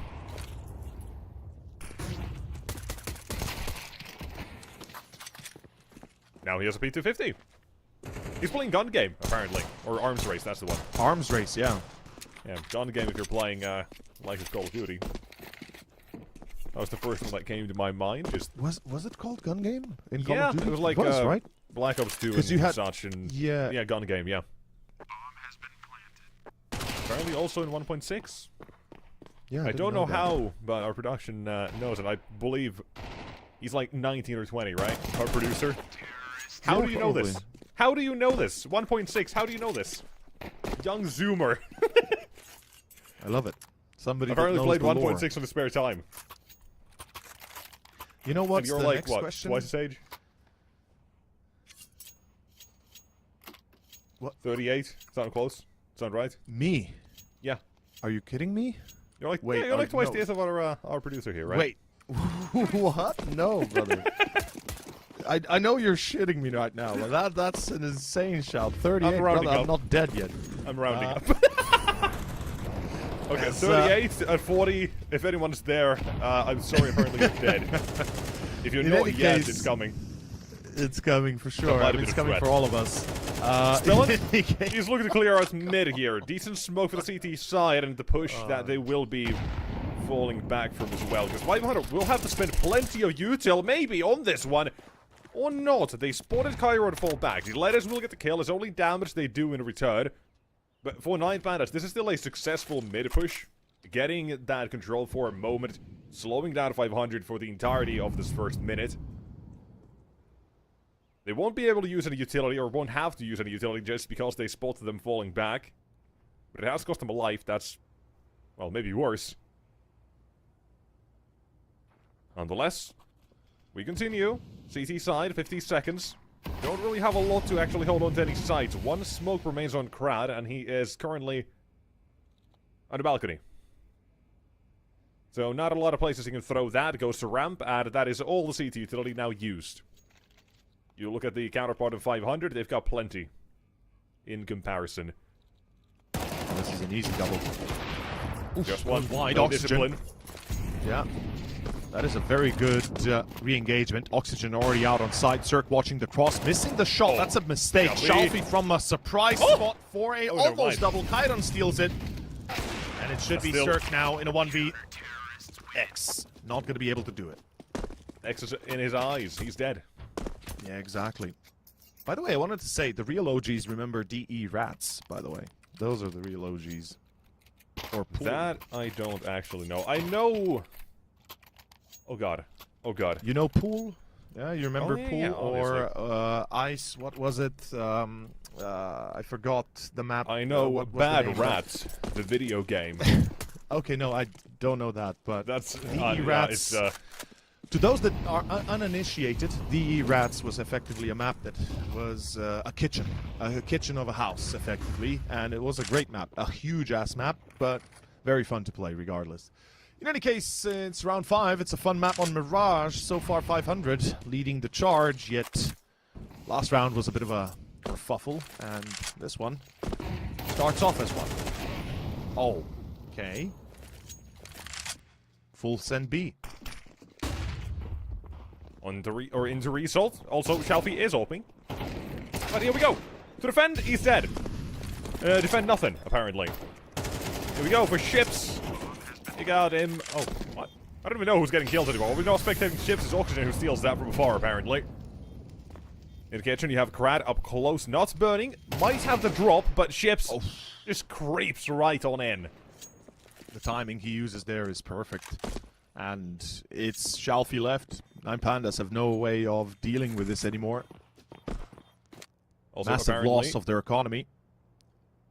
Speaker 1: Now he has a P250. He's playing gun game, apparently. Or arms race, that's the one.
Speaker 2: Arms race, yeah.
Speaker 1: Yeah, gun game if you're playing, like it's Call of Duty. That was the first one that came to my mind. Just
Speaker 2: Was it called Gun Game in Call of Duty?
Speaker 1: It was like
Speaker 2: right?
Speaker 1: Black Ops 2
Speaker 2: 'Cause
Speaker 1: and
Speaker 2: you had-
Speaker 1: such, and
Speaker 2: Yeah.
Speaker 1: gun game, yeah. Apparently also in 1.6.
Speaker 2: Yeah,
Speaker 1: I
Speaker 2: didn't
Speaker 1: don't know
Speaker 2: that.
Speaker 1: how, but our production knows, and I believe he's like 19 or 20, right? Our producer. How
Speaker 2: Yeah,
Speaker 1: do you know this?
Speaker 2: probably.
Speaker 1: How do you know this? 1.6, how do you know this? Young Zoomer.
Speaker 2: I love it. Somebody that
Speaker 1: Apparently
Speaker 2: knows
Speaker 1: played
Speaker 2: the lore.
Speaker 1: 1.6 on his spare time.
Speaker 2: You know
Speaker 1: And
Speaker 2: what's
Speaker 1: you're
Speaker 2: the
Speaker 1: like,
Speaker 2: next
Speaker 1: what,
Speaker 2: question?
Speaker 1: twice his age?
Speaker 2: What?
Speaker 1: 38? Sound close? Sound right?
Speaker 2: Me?
Speaker 1: Yeah.
Speaker 2: Are you kidding me?
Speaker 1: You're like,
Speaker 2: Wait,
Speaker 1: yeah, you're like twice
Speaker 2: no.
Speaker 1: the age of our producer here, right?
Speaker 2: Wait. What? No, brother. I know you're shitting me right now, but that's an insane shout. 38,
Speaker 1: I'm rounding
Speaker 2: brother,
Speaker 1: up.
Speaker 2: I'm not dead yet.
Speaker 1: I'm rounding up. Okay,
Speaker 2: That's,
Speaker 1: 38 and 40, if anyone's there, I'm sorry, apparently you're dead. If you're
Speaker 2: In
Speaker 1: not
Speaker 2: any
Speaker 1: yet,
Speaker 2: case-
Speaker 1: it's coming.
Speaker 2: It's coming for sure.
Speaker 1: might have
Speaker 2: I mean, it's
Speaker 1: been a
Speaker 2: coming
Speaker 1: threat.
Speaker 2: for all of us.
Speaker 1: Spelling?
Speaker 2: in any case-
Speaker 1: He's looking to clear out mid here. Decent smoke for the CT side, and the push that they will be falling back from as well. Because 500 will have to spend plenty of util, maybe, on this one. Or not. They spotted Cairo and fall back. The Letters will get the kill. It's only damage they do in return. But for 9 Bandits, this is still a successful mid-push. Getting that control for a moment. Slowing down 500 for the entirety of this first minute. They won't be able to use any utility, or won't have to use any utility just because they spotted them falling back. But it has cost them a life. That's, well, maybe worse. Nonetheless, we continue. CT side, 50 seconds. Don't really have a lot to actually hold on to any sites. One smoke remains on Krad, and he is currently on the balcony. So not a lot of places he can throw that. Goes to ramp, and that is all the CT utility now used. You look at the counterpart of 500, they've got plenty in comparison.
Speaker 2: This is an easy double.
Speaker 1: Just one
Speaker 2: wide
Speaker 1: no
Speaker 2: Oxygen.
Speaker 1: discipline.
Speaker 2: Yeah. That is a very good re-engagement. Oxygen already out on side. Cirque watching the cross. Missing the shot. That's a mistake.
Speaker 1: Shalfie.
Speaker 2: Shalfie from a surprise spot for a
Speaker 1: never
Speaker 2: almost
Speaker 1: mind.
Speaker 2: double. Chiron steals it. And it should be
Speaker 1: Still.
Speaker 2: Cirque now in a 1v. X. Not going to be able to do it.
Speaker 1: X is in his eyes. He's dead.
Speaker 2: Yeah, exactly. By the way, I wanted to say, the real OGs remember DE rats, by the way. Those are the real OGs. Or pool.
Speaker 1: That I don't actually know. I know... Oh god. Oh god.
Speaker 2: You know Pool? Yeah, you remember
Speaker 1: yeah,
Speaker 2: Pool?
Speaker 1: yeah,
Speaker 2: or Ice, what was it? I forgot the map.
Speaker 1: I know
Speaker 2: what was the
Speaker 1: Bad
Speaker 2: name of it?
Speaker 1: Rats, the video game.
Speaker 2: Okay, no, I don't know that, but
Speaker 1: That's...
Speaker 2: DE
Speaker 1: yeah,
Speaker 2: Rats...
Speaker 1: it's,
Speaker 2: To those that are uninitiated, DE Rats was effectively a map that was a kitchen of a house, effectively, and it was a great map, a huge-ass map, but very fun to play regardless. In any case, it's round 5, it's a fun map on Mirage, so far 500 leading the charge, yet last round was a bit of a kerfuffle, and this one starts off as one. Oh, okay. Full send B.
Speaker 1: into result. Also, Shalfie is opening. But here we go. To defend, he's dead. Defend nothing, apparently. Here we go for Ships. You got him. Oh, what? I don't even know who's getting killed anymore. We're not spectating Ships. It's Oxygen who steals that from afar, apparently. In the kitchen, you have Krad up close, not burning. Might have the drop, but Ships just creeps right on in.
Speaker 2: The timing he uses there is perfect. And it's Shalfie left. 9Pandas have no way of dealing with this anymore.
Speaker 1: Also,
Speaker 2: Massive
Speaker 1: apparently,
Speaker 2: loss of their economy.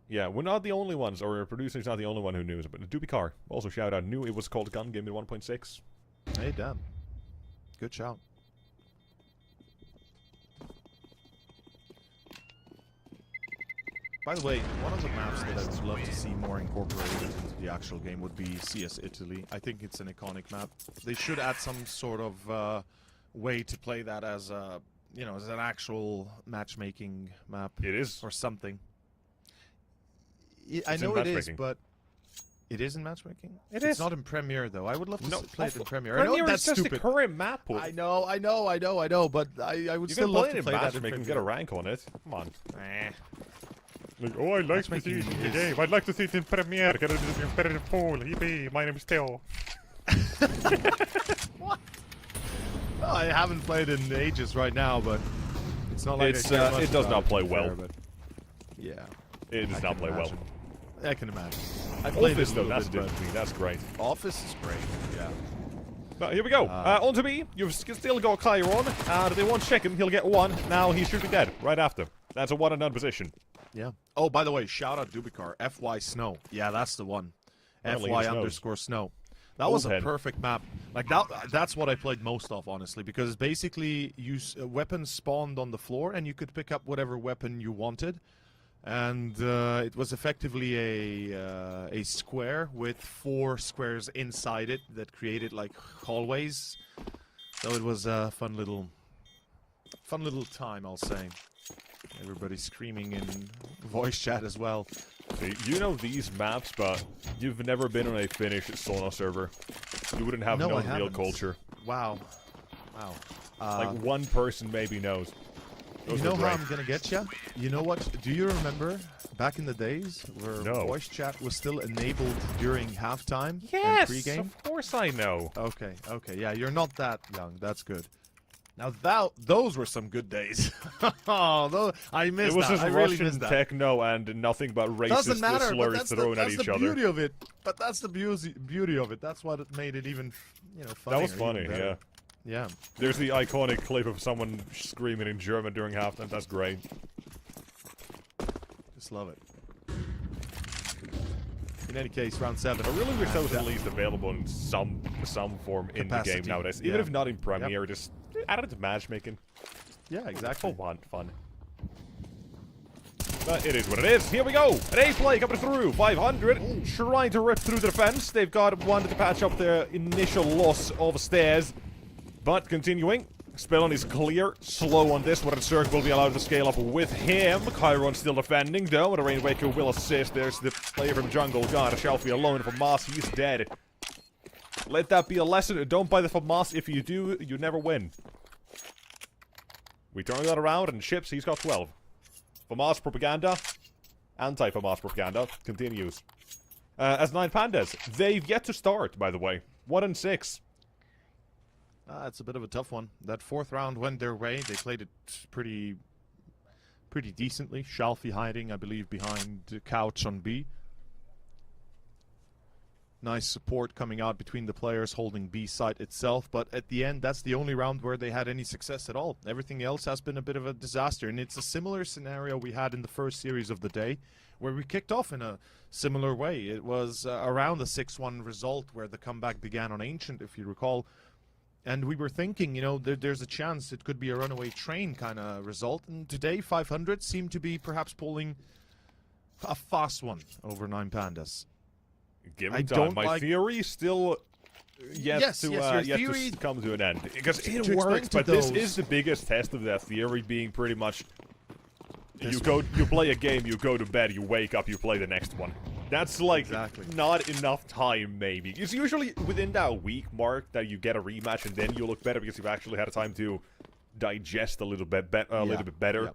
Speaker 1: Yeah, we're not the only ones, or our producer's not the only one who knew it, but Dubicar, also shout out, knew it was called Gun Game in 1.6.
Speaker 2: Hey, damn. Good shout. By the way, one of the maps that I would love to see more incorporated into the actual game would be CS Italy. I think it's an iconic map. They should add some sort of way to play that as a, you know, as an actual matchmaking map.
Speaker 1: It is.
Speaker 2: Or something. I know it is, but it is in matchmaking. It's not in Premiere though. I would love to play it in Premiere. I know
Speaker 1: Premiere
Speaker 2: that's
Speaker 1: is just
Speaker 2: stupid.
Speaker 1: the current map.
Speaker 2: I know, but I would
Speaker 1: You
Speaker 2: still
Speaker 1: can
Speaker 2: love
Speaker 1: play
Speaker 2: to
Speaker 1: it in
Speaker 2: play that in
Speaker 1: matchmaking and get a
Speaker 2: Premiere.
Speaker 1: rank on it. Come on.
Speaker 4: Like, oh, I like to see
Speaker 2: Matchmaking
Speaker 4: it in the
Speaker 2: is-
Speaker 4: game. I'd like to see it in Premiere. Get a competitive pool. Yippee, my name is Theo.
Speaker 2: What? Well, I haven't played in ages right now, but it's not like
Speaker 1: It's,
Speaker 2: I care much
Speaker 1: it does
Speaker 2: about
Speaker 1: not play
Speaker 2: to be
Speaker 1: well.
Speaker 2: fair, but yeah,
Speaker 1: It does
Speaker 2: I
Speaker 1: not
Speaker 2: can
Speaker 1: play well.
Speaker 2: imagine. I can imagine. I played
Speaker 1: Office,
Speaker 2: it a
Speaker 1: though,
Speaker 2: little
Speaker 1: that's
Speaker 2: bit,
Speaker 1: different. That's great.
Speaker 2: but Office is great. Yeah.
Speaker 1: But here we go. On to me. You've still got Chiron. They won't check him. He'll get one. Now he should be dead right after. That's a 1-and-done position.
Speaker 2: Yeah. Oh, by the way, shout out Dubicar. FY Snow. Yeah, that's the one.
Speaker 1: Apparently
Speaker 2: FY
Speaker 1: he knows.
Speaker 2: underscore Snow. That was a
Speaker 1: Oldhead.
Speaker 2: perfect map. Like that's what I played most of, honestly, because basically weapons spawned on the floor and you could pick up whatever weapon you wanted, and it was effectively a square with 4 squares inside it that created like hallways. So it was a fun little time, I'll say. Everybody screaming in voice chat as well.
Speaker 1: See, you know these maps, but you've never been on a Finnish sauna server. You wouldn't have
Speaker 2: No, I
Speaker 1: known real
Speaker 2: haven't.
Speaker 1: culture.
Speaker 2: Wow. Wow.
Speaker 1: Like one person maybe knows. Those
Speaker 2: You know
Speaker 1: were
Speaker 2: how
Speaker 1: great.
Speaker 2: I'm gonna get you? You know what? Do you remember back in the days where
Speaker 1: No.
Speaker 2: voice chat was still enabled during halftime
Speaker 1: Yes,
Speaker 2: and pregame?
Speaker 1: of course I know.
Speaker 2: Okay, okay, yeah, you're not that young. That's good. Now those were some good days. Oh, I missed
Speaker 1: It was
Speaker 2: that.
Speaker 1: just
Speaker 2: I really
Speaker 1: Russian
Speaker 2: missed that.
Speaker 1: techno and nothing but racist
Speaker 2: Doesn't matter, but
Speaker 1: slurs
Speaker 2: that's
Speaker 1: thrown at each
Speaker 2: the
Speaker 1: other.
Speaker 2: beauty of it. But that's the beauty of it. That's what it made it even, funnier.
Speaker 1: That was funny,
Speaker 2: even
Speaker 1: yeah.
Speaker 2: better. Yeah.
Speaker 1: There's the iconic clip of someone screaming in German during halftime. That's great.
Speaker 2: Just love it. In any case, round 7.
Speaker 1: I really wish that was at least available in some form in the game
Speaker 2: Capacity,
Speaker 1: nowadays.
Speaker 2: yeah.
Speaker 1: Even if not in Premiere, just add it to matchmaking.
Speaker 2: Yeah, exactly.
Speaker 1: Fun. But it is what it is. Here we go. An A play coming through. 500. Trying to rip through the defense. They've got one to patch up their initial loss of stairs. But continuing. Spellon is clear. Slow on this. What Cirque will be allowed to scale up with him. Chiron still defending though. And a Rainwaker will assist. There's the player from Jungle. God, a Shelfie alone for Moss. He's dead. Let that be a lesson. Don't buy the FAMAS. If you do, you never win. We turn that around and Chips, he's got 12. FAMAS propaganda. Anti-FAMAS propaganda continues. As 9Pandas, they've yet to start, by the way. 1-6.
Speaker 2: It's a bit of a tough one. That 4th round went their way. They played it pretty decently. Shalfie hiding, I believe, behind the couch on B. Nice support coming out between the players holding B site itself, but at the end, that's the only round where they had any success at all. Everything else has been a bit of a disaster, and it's a similar scenario we had in the first series of the day, where we kicked off in a similar way. It was around the 6-1 result where the comeback began on Ancient, if you recall. And we were thinking, there's a chance it could be a runaway train kind of result. And today, 500 seemed to be perhaps pulling a fast one over 9Pandas.
Speaker 1: Give
Speaker 2: I
Speaker 1: it time.
Speaker 2: don't
Speaker 1: My
Speaker 2: like-
Speaker 1: theory still yet
Speaker 2: your
Speaker 1: to
Speaker 2: theory-
Speaker 1: come to an end. Because it
Speaker 2: to
Speaker 1: works,
Speaker 2: explain to
Speaker 1: but this
Speaker 2: those-
Speaker 1: is the biggest test of that theory being pretty much...
Speaker 2: This
Speaker 1: You play a game, you go to bed, you wake up, you play the next one. That's like
Speaker 2: Exactly.
Speaker 1: not enough time, maybe. It's usually within that week mark that you get a rematch, and then you look better because you've actually had time to digest a little bit better.
Speaker 2: Yeah.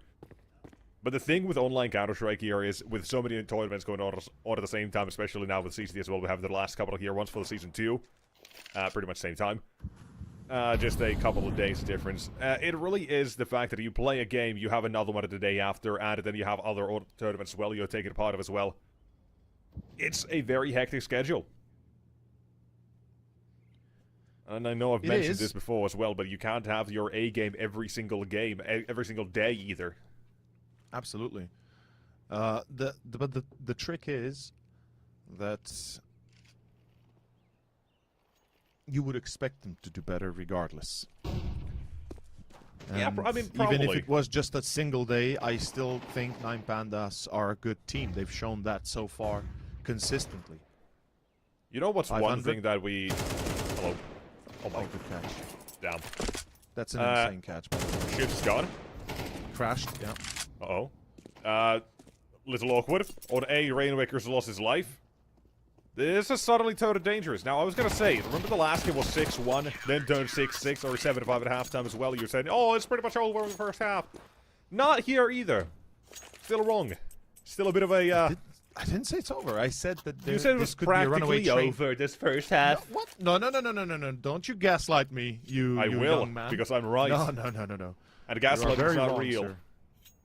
Speaker 1: But the thing with online Counter-Strike here is, with so many tournaments going on at the same time, especially now with CCT as well, we have the last couple here, once for the Season 2, pretty much same time. Just a couple of days difference. It really is the fact that you play a game, you have another one the day after, and then you have other tournaments as well you're taking part of as well. It's a very hectic schedule. And I know I've
Speaker 2: It
Speaker 1: mentioned
Speaker 2: is.
Speaker 1: this before as well, but you can't have your A game, every single day either.
Speaker 2: Absolutely. But the trick is that you would expect them to do better regardless.
Speaker 1: Yeah,
Speaker 2: And
Speaker 1: I mean,
Speaker 2: even if
Speaker 1: probably.
Speaker 2: it was just a single day, I still think Nine Pandas are a good team. They've shown that so far consistently.
Speaker 1: You know what's one
Speaker 2: 500?
Speaker 1: thing that we... Hello. Oh my...
Speaker 2: Oh, good catch.
Speaker 1: Damn.
Speaker 2: That's an insane catch, by the way.
Speaker 1: Ship's gone.
Speaker 2: Crashed, yeah.
Speaker 1: Uh-oh. Little awkward. On A, Rainwaker's lost his life. This is suddenly totally dangerous. Now, I was gonna say, remember the last game was 6-1, then turned 6-6, or 7-5 at halftime as well. You were saying, oh, it's pretty much over in the first half. Not here either. Still wrong. Still a bit of a,
Speaker 2: I didn't say it's over. I said that
Speaker 1: You said it was
Speaker 2: this could be a runaway
Speaker 1: practically
Speaker 2: train.
Speaker 1: over this first half.
Speaker 2: What? No. Don't you gaslight me, you
Speaker 1: I will,
Speaker 2: young man.
Speaker 1: because I'm right.
Speaker 2: No.
Speaker 1: And
Speaker 2: You are
Speaker 1: gaslighting
Speaker 2: very
Speaker 1: is not
Speaker 2: wrong,
Speaker 1: real.
Speaker 2: sir.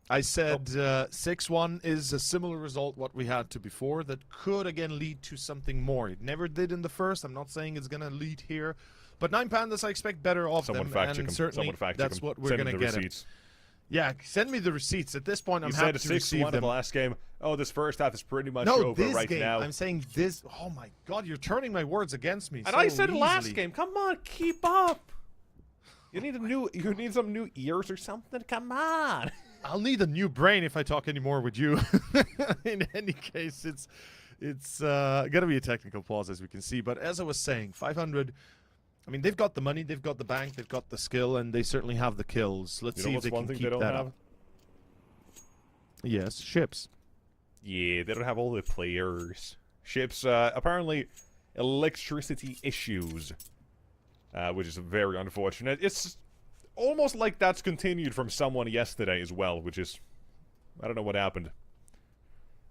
Speaker 2: I said 6-1 is a similar result what we had to before that could again lead to something more. It never did in the first. I'm not saying it's going to lead here. But Nine Pandas, I expect better of
Speaker 1: Someone
Speaker 2: them.
Speaker 1: fact
Speaker 2: And
Speaker 1: check him.
Speaker 2: certainly
Speaker 1: Someone fact check
Speaker 2: that's
Speaker 1: him.
Speaker 2: what we're
Speaker 1: Send
Speaker 2: going
Speaker 1: him
Speaker 2: to
Speaker 1: the
Speaker 2: get.
Speaker 1: receipts.
Speaker 2: Yeah, send me the receipts. At this point, I'm
Speaker 1: You
Speaker 2: happy
Speaker 1: said
Speaker 2: to receive
Speaker 1: 6-1 in
Speaker 2: them.
Speaker 1: the last game. Oh, this first half is pretty much
Speaker 2: No,
Speaker 1: over
Speaker 2: this
Speaker 1: right
Speaker 2: game.
Speaker 1: now.
Speaker 2: I'm saying this. Oh my God, you're turning my words against me.
Speaker 1: And
Speaker 2: so
Speaker 1: I said last
Speaker 2: easily.
Speaker 1: game. Come on, keep up. You need some new ears or something. Come on.
Speaker 2: I'll need a new brain if I talk anymore with you. In any case, it's gonna be a technical pause as we can see. But as I was saying, 500. I mean, they've got the money, they've got the bank, they've got the skill, and they certainly have the kills. Let's
Speaker 1: You
Speaker 2: see
Speaker 1: know
Speaker 2: if
Speaker 1: what's
Speaker 2: they
Speaker 1: one
Speaker 2: can
Speaker 1: thing
Speaker 2: keep
Speaker 1: they don't
Speaker 2: that
Speaker 1: have?
Speaker 2: up. Yes, ships.
Speaker 1: Yeah, they don't have all the players. Ships, apparently electricity issues, which is very unfortunate. It's almost like that's continued from someone yesterday as well, which is... I don't know what happened.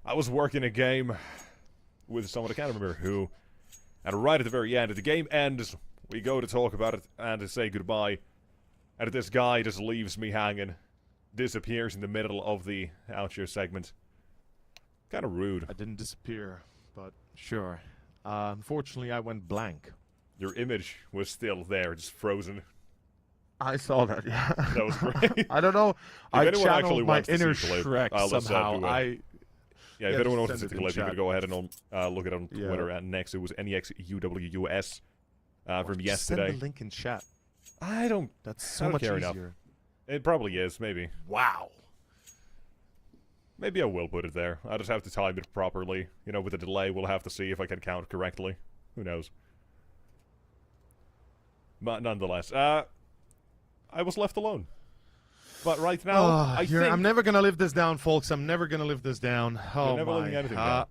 Speaker 1: I was working a game with someone, I can't remember who, and right at the very end, the game ends, we go to talk about it and to say goodbye, and this guy just leaves me hanging, disappears in the middle of the outro segment. Kind of rude.
Speaker 2: I didn't disappear, but sure. Unfortunately, I went blank.
Speaker 1: Your image was still there, just frozen.
Speaker 2: I saw that, yeah.
Speaker 1: That was great.
Speaker 2: I don't know. I
Speaker 1: anyone actually
Speaker 2: channeled my
Speaker 1: wants to see
Speaker 2: inner
Speaker 1: the clip,
Speaker 2: Shrek
Speaker 1: I'll just,
Speaker 2: somehow.
Speaker 1: do a-
Speaker 2: I
Speaker 1: Yeah,
Speaker 2: Yeah,
Speaker 1: if anyone
Speaker 2: just
Speaker 1: wants to
Speaker 2: send
Speaker 1: see
Speaker 2: it
Speaker 1: the
Speaker 2: in
Speaker 1: clip, you
Speaker 2: chat.
Speaker 1: can go ahead and look it on
Speaker 2: Yeah.
Speaker 1: Twitter. And next, it was NEXUWUS from
Speaker 2: just
Speaker 1: yesterday.
Speaker 2: Send the link in chat.
Speaker 1: I don't...
Speaker 2: That's
Speaker 1: I
Speaker 2: so
Speaker 1: don't
Speaker 2: much
Speaker 1: care
Speaker 2: easier.
Speaker 1: enough. It probably is, maybe.
Speaker 2: Wow.
Speaker 1: Maybe I will put it there. I just have to time it properly. You know, with the delay, we'll have to see if I can count correctly. Who knows? But nonetheless, I was left alone. But right now, I think...
Speaker 2: I'm never gonna live this down, folks. I'm never gonna live this down. Oh
Speaker 1: never
Speaker 2: my.
Speaker 1: living anything down.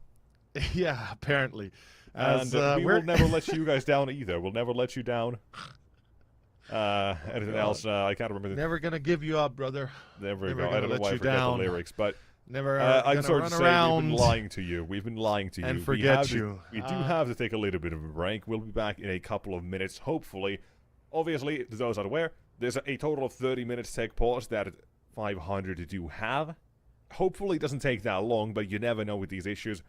Speaker 2: Yeah, apparently.
Speaker 1: And we will never let you guys down either. We'll never let you down. Anything else? I can't remember.
Speaker 2: Never gonna give you up, brother.
Speaker 1: Never
Speaker 2: never
Speaker 1: go. I
Speaker 2: gonna
Speaker 1: don't know
Speaker 2: let
Speaker 1: why I
Speaker 2: you
Speaker 1: forget
Speaker 2: down.
Speaker 1: the lyrics, but
Speaker 2: Never.
Speaker 1: I'm
Speaker 2: gonna
Speaker 1: sorry to
Speaker 2: run
Speaker 1: say
Speaker 2: around.
Speaker 1: we've been lying to you. We've been lying to you.
Speaker 2: And
Speaker 1: We
Speaker 2: forget
Speaker 1: have to-
Speaker 2: you.
Speaker 1: We do have to take a little bit of a break. We'll be back in a couple of minutes, hopefully. Obviously, to those unaware, there's a total of 30 minutes tech pause that 500 do have. Hopefully, it doesn't take that long, but you never know with these issues.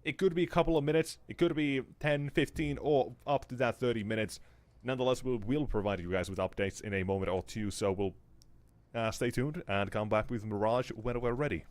Speaker 1: It could be a couple of minutes. It could be 10, 15, or up to that 30 minutes. Nonetheless, we'll provide you guys with updates in a moment or two, so we'll stay tuned and come back with Mirage when we're ready.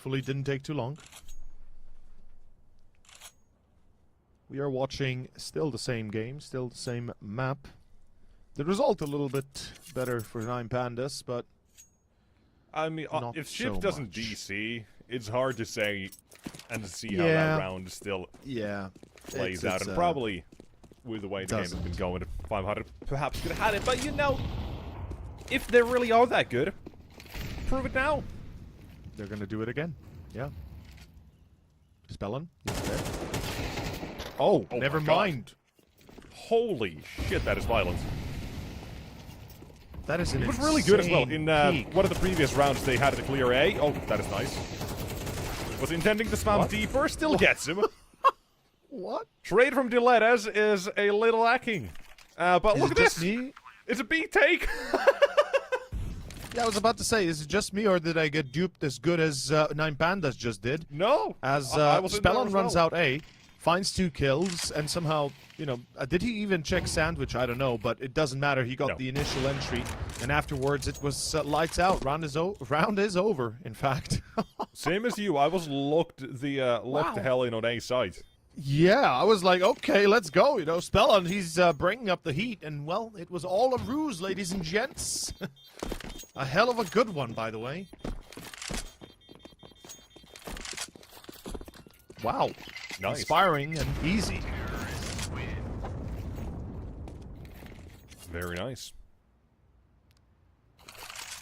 Speaker 2: Hopefully it didn't take too long. We are watching still the same game, still the same map. The result a little bit better for 9 Pandas, but
Speaker 1: I mean,
Speaker 2: not
Speaker 1: if Ships
Speaker 2: so
Speaker 1: doesn't
Speaker 2: much.
Speaker 1: DC, it's hard to say and to see how
Speaker 2: Yeah.
Speaker 1: that round still
Speaker 2: yeah.
Speaker 1: plays out. And probably, with the way the game has been
Speaker 2: doesn't.
Speaker 1: going, 500 perhaps could have had it. But you know, if they really are that good, prove it now.
Speaker 2: They're gonna do it again. Yeah. Spellin? He's dead. Oh,
Speaker 1: Oh
Speaker 2: never
Speaker 1: my God.
Speaker 2: mind.
Speaker 1: Holy shit, that is violent.
Speaker 2: That is an
Speaker 1: It was really good as well.
Speaker 2: insane
Speaker 1: In
Speaker 2: peak.
Speaker 1: one of the previous rounds, they had to clear A. Oh, that is nice. Was intending to spam
Speaker 2: What?
Speaker 1: deeper, still gets him.
Speaker 2: What?
Speaker 1: Trade from Dilettes is a little lacking. But
Speaker 2: Is
Speaker 1: look
Speaker 2: it
Speaker 1: at
Speaker 2: just
Speaker 1: this.
Speaker 2: me?
Speaker 1: It's a B take.
Speaker 2: Yeah, I was about to say, is it just me or did I get duped as good as 9 Pandas just did?
Speaker 1: No.
Speaker 2: As
Speaker 1: I was in there
Speaker 2: Spellon
Speaker 1: as
Speaker 2: runs
Speaker 1: well.
Speaker 2: out A, finds 2 kills, and somehow, you know, did he even check Sandwich? I don't know, but it doesn't matter. He got
Speaker 1: No.
Speaker 2: the initial entry, and afterwards it was lights out. Round is over, in fact.
Speaker 1: Same as you. I was locked the
Speaker 2: Wow.
Speaker 1: hell in on A side.
Speaker 2: Yeah, I was like, okay, let's go. You know, Spellon, he's bringing up the heat, and well, it was all a ruse, ladies and gents. A hell of a good one, by the way. Wow.
Speaker 1: Nice.
Speaker 2: Inspiring and easy.
Speaker 1: Very nice.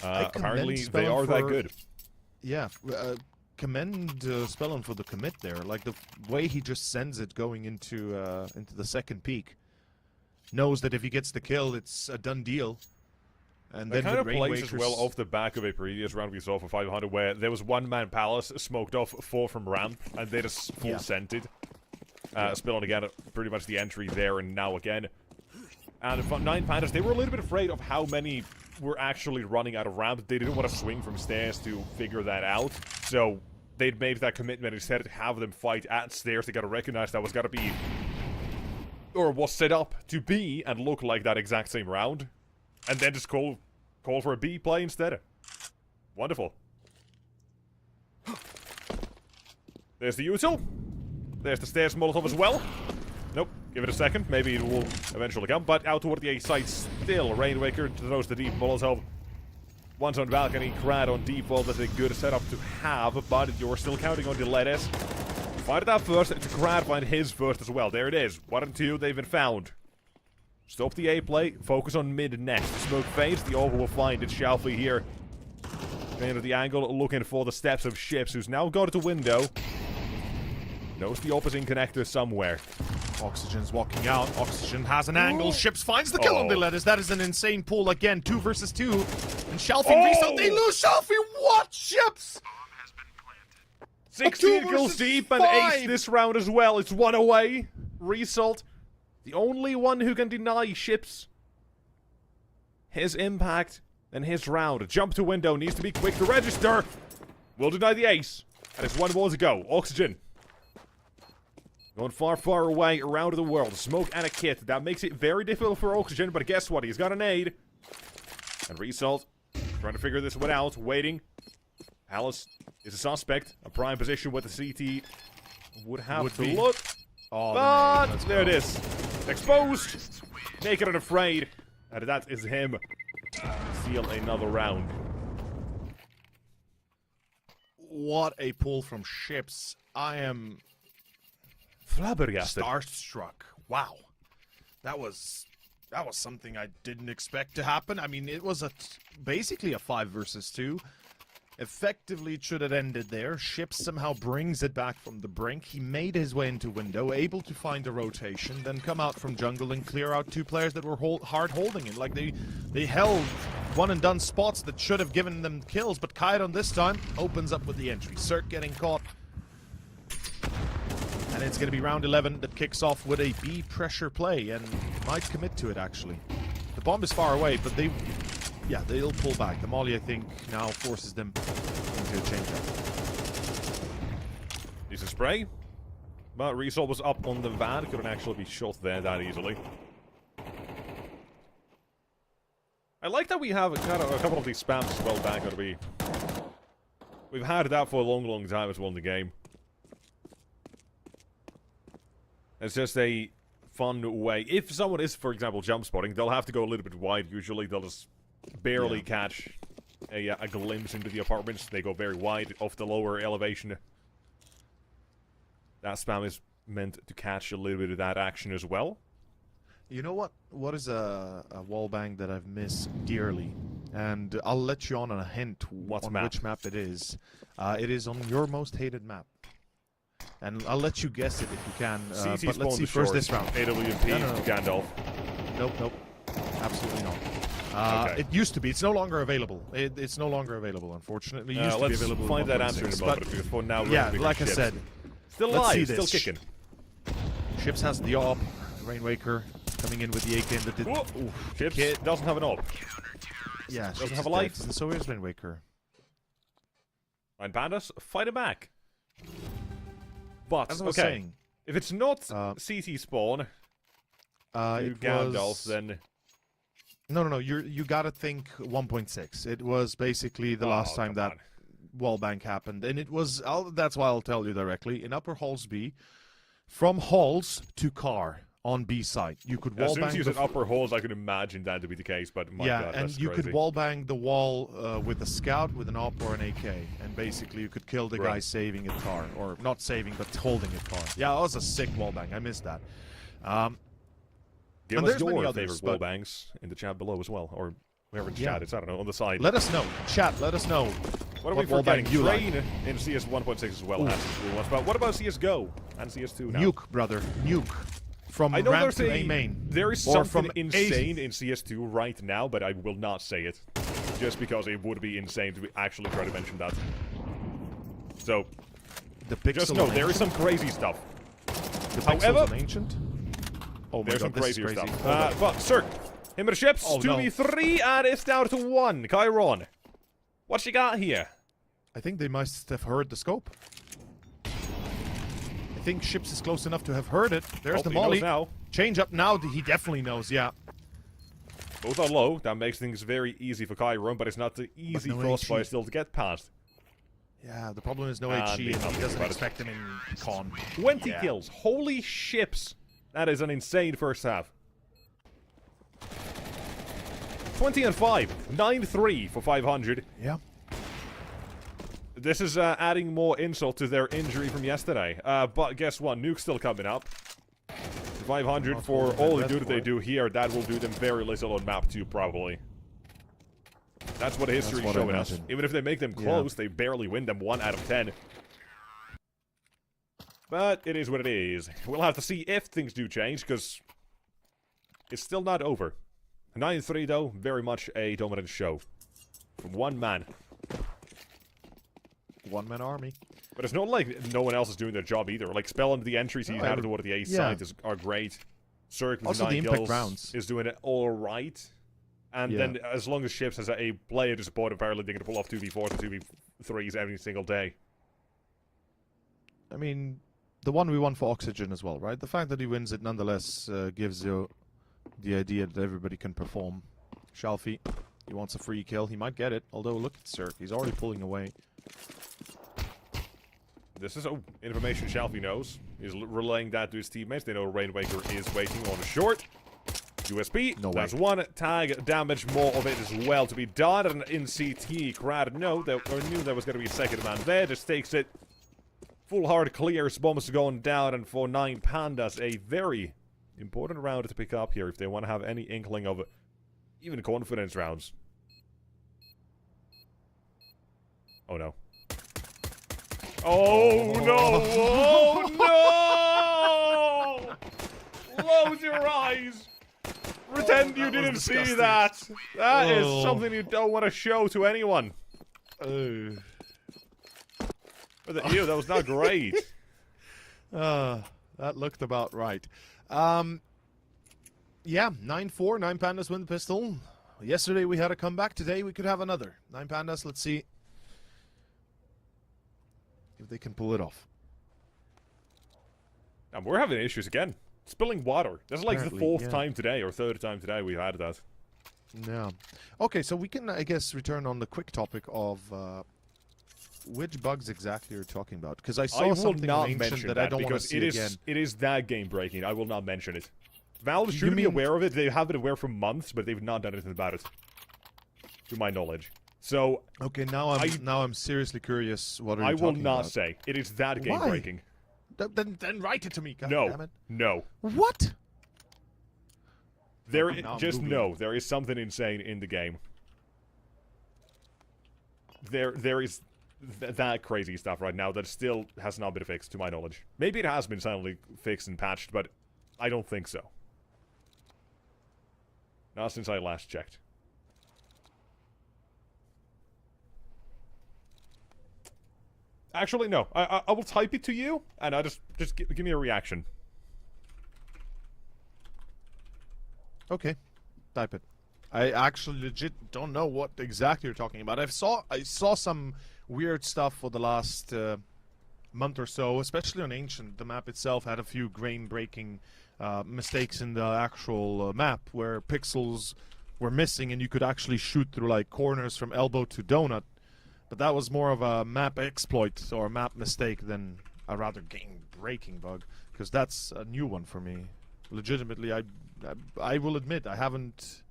Speaker 2: I commend
Speaker 1: Apparently, they
Speaker 2: Spellon
Speaker 1: are that
Speaker 2: for-
Speaker 1: good.
Speaker 2: Yeah, commend Spellon for the commit there. Like the way he just sends it going into the second peak. Knows that if he gets the kill, it's a done deal. And
Speaker 1: That
Speaker 2: then
Speaker 1: kind of
Speaker 2: with
Speaker 1: plays as
Speaker 2: Rainwakers-
Speaker 1: well off the back of a previous round we saw for 500 where there was one-man Palace smoked off 4 from ramp and they just full
Speaker 2: Yeah.
Speaker 1: scented. Spillon again, pretty much the entry there and now again. And for 9 Pandas, they were a little bit afraid of how many were actually running out of ramp. They didn't want to swing from stairs to figure that out. So they'd made that commitment instead to have them fight at stairs. They got to recognize that was got to be, or was set up to be and look like that exact same round. And then just call for a B play instead. Wonderful. There's the util. There's the stairs Molotov as well. Nope. Give it a second. Maybe it will eventually come. But out toward the A site still. Rainwaker throws the deep Molotov. One's on balcony. Crad on default. That's a good setup to have. But you're still counting on Dilettes. Find it out first. To Crad find his first as well. There it is. 1 and 2. They've been found. Stop the A play, focus on mid next. Smoke fades, the over will find it. Shalfie here. Going to the angle, looking for the steps of Ships, who's now got to window. Knows the opposing connector somewhere.
Speaker 2: Oxygen's walking out. Oxygen has an angle. Ships finds the kill on the lettuce. That is an insane pull again. 2 versus 2. And Shalfie result. They lose Shalfie. What? Ships?
Speaker 1: 16
Speaker 2: 2
Speaker 1: kills
Speaker 2: versus
Speaker 1: deep and
Speaker 2: 5.
Speaker 1: ace this round as well. It's 1 away. Result. The only one who can deny Ships his impact and his round. A jump to window needs to be quick to register. Will deny the ace. And it's 1 more to go. Oxygen. Going far, far away around the world. Smoke and a kit. That makes it very difficult for Oxygen, but guess what? He's got an aid. And Result. Trying to figure this one out. Waiting. Alice is a suspect. A prime position with the CT. Would have
Speaker 2: Would
Speaker 1: to
Speaker 2: be.
Speaker 1: look.
Speaker 2: Oh,
Speaker 1: But
Speaker 2: let's
Speaker 1: there
Speaker 2: go.
Speaker 1: it is. Exposed. Naked and afraid. And that is him. Seal another round.
Speaker 2: What a pull from Ships. I am
Speaker 1: Flabbergasted.
Speaker 2: starstruck. Wow. That was something I didn't expect to happen. I mean, it was basically a 5 versus 2. Effectively, it should have ended there. Ships somehow brings it back from the brink. He made his way into window, able to find a rotation, then come out from jungle and clear out 2 players that were hard holding it. Like they held one and done spots that should have given them kills, but Kairon this time opens up with the entry. Cirque getting caught. And it's going to be round 11 that kicks off with a B pressure play, and might commit to it actually. The bomb is far away, but they'll pull back. The molly, I think, now forces them into a change-up.
Speaker 1: Decent spray. But Result was up on the van. Couldn't actually be shot there that easily. I like that we have a couple of these spams as well back on B. We've had that for a long, long time as well in the game. It's just a fun way. If someone is, for example, jump spotting, they'll have to go a little bit wide. Usually, they'll just barely catch a glimpse into the apartments. They go very wide off the lower elevation. That spam is meant to catch a little bit of that action as well.
Speaker 2: You know what? What is a wallbang that I've missed dearly? And I'll let you on a hint which map it is. It is on your most hated map. And I'll let you guess it if you can. But let's see first this round.
Speaker 1: AWP,
Speaker 2: no.
Speaker 1: Gandalf.
Speaker 2: Nope. Absolutely not.
Speaker 1: Okay.
Speaker 2: It used to be. It's no longer available. It's no longer available, unfortunately. It used to be available.
Speaker 1: Let's find that
Speaker 2: 1.6,
Speaker 1: answer in a moment, because for now,
Speaker 2: yeah, like I said,
Speaker 1: still
Speaker 2: let's see
Speaker 1: alive,
Speaker 2: this.
Speaker 1: still kicking.
Speaker 2: Ships has the AWP. Rainwaker coming in with the AK and the...
Speaker 1: Chips doesn't have an AWP.
Speaker 2: Yeah,
Speaker 1: doesn't have a light.
Speaker 2: And so here's Rainwaker.
Speaker 1: And Pandas, fight it back. But,
Speaker 2: As I was
Speaker 1: okay,
Speaker 2: saying,
Speaker 1: if it's not CT spawn, Gandalf, then...
Speaker 2: No. You gotta think 1.6. It was basically the last time that wallbang happened, and it was. That's why I'll tell you directly. In Upper Halls B, from halls to car on B side, you could wallbang.
Speaker 1: As soon as you said Upper Halls, I could imagine that to be the case. But my God,
Speaker 2: and
Speaker 1: that's
Speaker 2: you
Speaker 1: crazy.
Speaker 2: could wallbang the wall with a scout, with an AWP or an AK, and basically you could kill the guy saving a car, or not saving but holding a car. Yeah, that was a sick wallbang. I missed that.
Speaker 1: Give
Speaker 2: and
Speaker 1: us
Speaker 2: there's
Speaker 1: your
Speaker 2: many others,
Speaker 1: favorite wallbangs in the chat below as well, or wherever in chat it's, I don't know, on the side.
Speaker 2: Let us know. Chat, let us know.
Speaker 1: What are we forgetting?
Speaker 2: You
Speaker 1: Drain
Speaker 2: like?
Speaker 1: in CS 1.6 as well has some cool ones. But what about CSGO and CS2 now?
Speaker 2: Nuke, brother. Nuke. From
Speaker 1: I know
Speaker 2: ramp
Speaker 1: there's
Speaker 2: to A main.
Speaker 1: there is
Speaker 2: Or
Speaker 1: something
Speaker 2: from
Speaker 1: insane in CS2 right now, but I will not say it. Just because it would be insane to actually try to mention that. So,
Speaker 2: The pixel
Speaker 1: just know, there is some crazy stuff.
Speaker 2: The
Speaker 1: However,
Speaker 2: pixels ancient. Oh my
Speaker 1: there's
Speaker 2: God,
Speaker 1: some
Speaker 2: this is
Speaker 1: crazier
Speaker 2: crazy.
Speaker 1: stuff. But, Cirque, him and the ships,
Speaker 2: Oh, no.
Speaker 1: 2v3, and it's down to 1. Chiron, what you got here?
Speaker 2: I think they must have heard the scope. I think Ships is close enough to have heard it. There's the
Speaker 1: He knows
Speaker 2: molly.
Speaker 1: now.
Speaker 2: Change up now. He definitely knows, yeah.
Speaker 1: Both are low. That makes things very easy for Chiron, but it's not the easy
Speaker 2: no
Speaker 1: Frostfire
Speaker 2: HE.
Speaker 1: still to get past.
Speaker 2: Yeah, the problem is no
Speaker 1: And
Speaker 2: HE, and
Speaker 1: nothing
Speaker 2: he doesn't
Speaker 1: about it.
Speaker 2: expect him in con.
Speaker 1: 20
Speaker 2: Yeah.
Speaker 1: kills. Holy ships. That is an insane first half. 20 and 5. 9-3 for 500.
Speaker 2: Yeah.
Speaker 1: This is adding more insult to their injury from yesterday. But guess what? Nuke's still coming up. 500
Speaker 2: Not
Speaker 1: for
Speaker 2: holding
Speaker 1: all
Speaker 2: my
Speaker 1: the good
Speaker 2: breath
Speaker 1: they
Speaker 2: for it.
Speaker 1: do here. That will do them very little on map 2, probably. That's what history is
Speaker 2: what I
Speaker 1: showing us.
Speaker 2: imagine.
Speaker 1: Even if they make them
Speaker 2: Yeah.
Speaker 1: close, they barely win them 1 out of 10. But it is what it is. We'll have to see if things do change, because it's still not over. 9-3, though, very much a dominant show. From one man.
Speaker 2: One-man army.
Speaker 1: But it's not like no one else is doing their job either. Like, Spell and the entries he's added to the A side are great. Cirque with
Speaker 2: Also,
Speaker 1: 9
Speaker 2: the impact
Speaker 1: kills
Speaker 2: rounds.
Speaker 1: is doing it alright. And then, as long as Ships has a player to support, apparently they can pull off 2v4s and 2v3s every single day.
Speaker 2: I mean, the 1v1 for Oxygen as well, right? The fact that he wins it nonetheless gives you the idea that everybody can perform. Shalfie, he wants a free kill. He might get it, although look at Cirque. He's already pulling away.
Speaker 1: This is information Shalfie knows. He's relaying that to his teammates. They know Rainwaker is waiting on a short. USP,
Speaker 2: No way.
Speaker 1: that's 1 tag damage, more of it as well to be done. And in CT, Crad knew there was going to be a second man there. Just takes it. Full hard clears, bombs going down, and for 9 Pandas, a very important round to pick up here if they want to have any inkling of even confidence rounds. Oh no. Oh no! Oh no! Close your eyes! Pretend you
Speaker 2: that was
Speaker 1: didn't see
Speaker 2: disgusting.
Speaker 1: that! That is
Speaker 2: Oh.
Speaker 1: something you don't want to show to anyone. Ew, that was not great.
Speaker 2: That looked about right. Yeah, 9-4, 9 Pandas win the pistol. Yesterday we had a comeback. Today we could have another. 9 Pandas, let's see if they can pull it off.
Speaker 1: And we're having issues again. Spilling water. This is like the
Speaker 2: Apparently,
Speaker 1: 4th
Speaker 2: yeah.
Speaker 1: time today, or 3rd time today we've had that.
Speaker 2: Yeah. Okay, so we can, I guess, return on the quick topic of which bugs exactly you're talking about? Because I
Speaker 1: I
Speaker 2: saw
Speaker 1: will
Speaker 2: something
Speaker 1: not
Speaker 2: on
Speaker 1: mention
Speaker 2: Ancient that I don't want to
Speaker 1: because
Speaker 2: see again.
Speaker 1: it is that game breaking. I will not mention it. Valve
Speaker 2: You
Speaker 1: should be
Speaker 2: mean-
Speaker 1: aware of it. They have been aware for months, but they've not done anything about it, to my knowledge. So
Speaker 2: Okay, now I'm seriously curious. What are you
Speaker 1: I will
Speaker 2: talking
Speaker 1: not
Speaker 2: about?
Speaker 1: say it is that game
Speaker 2: Why?
Speaker 1: breaking.
Speaker 2: Then write it to me. God
Speaker 1: No,
Speaker 2: damn it.
Speaker 1: no.
Speaker 2: What?
Speaker 1: There,
Speaker 2: Okay, now I'm
Speaker 1: just
Speaker 2: Googling.
Speaker 1: no. There is something insane in the game. There is that crazy stuff right now that still has not been fixed, to my knowledge. Maybe it has been silently fixed and patched, but I don't think so. Not since I last checked. Actually, no. I will type it to you, and I just give me a reaction.
Speaker 2: Okay, type it. I actually legit don't know what exactly you're talking about. I saw some weird stuff for the last month or so, especially on Ancient. The map itself had a few grain-breaking mistakes in the actual map where pixels were missing and you could actually shoot through like corners from elbow to donut. But that was more of a map exploit or a map mistake than a rather game-breaking bug, because that's a new one for me. Legitimately, I will admit I haven't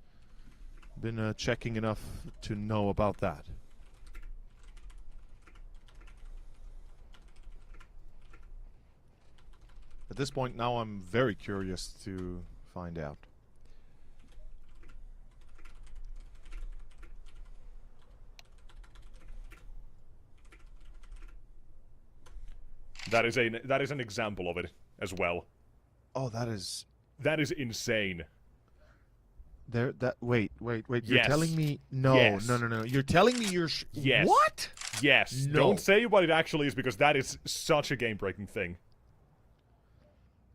Speaker 2: been checking enough to know about that. At this point now I'm very curious to find out.
Speaker 1: That is an example of it as well.
Speaker 2: Oh, that is
Speaker 1: insane.
Speaker 2: there. That wait. You're
Speaker 1: Yes.
Speaker 2: telling me no,
Speaker 1: Yes.
Speaker 2: no. You're telling me you're
Speaker 1: Yes.
Speaker 2: what?
Speaker 1: Yes.
Speaker 2: No.
Speaker 1: Don't say what it actually is, because that is such a game-breaking thing.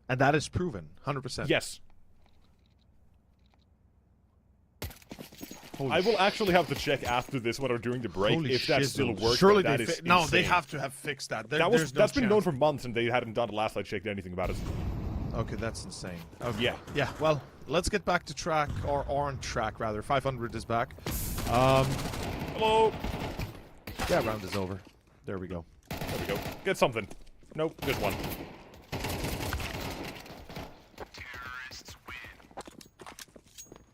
Speaker 2: And that is proven, 100%.
Speaker 1: Yes.
Speaker 2: Holy
Speaker 1: I will actually have to check after this whether during the break
Speaker 2: Holy
Speaker 1: if that still
Speaker 2: shizzle.
Speaker 1: works.
Speaker 2: Surely
Speaker 1: but
Speaker 2: they
Speaker 1: that is
Speaker 2: no, they
Speaker 1: insane.
Speaker 2: have to have fixed that.
Speaker 1: That's been known
Speaker 2: chance.
Speaker 1: for months, and they hadn't done it last I checked anything about it.
Speaker 2: Okay, that's insane. Okay.
Speaker 1: Yeah.
Speaker 2: Yeah, well, let's get back to track, or on track, rather. 500 is back.
Speaker 1: Hello.
Speaker 2: Yeah, round is over. There we go.
Speaker 1: There we go. Get something. Nope, just one.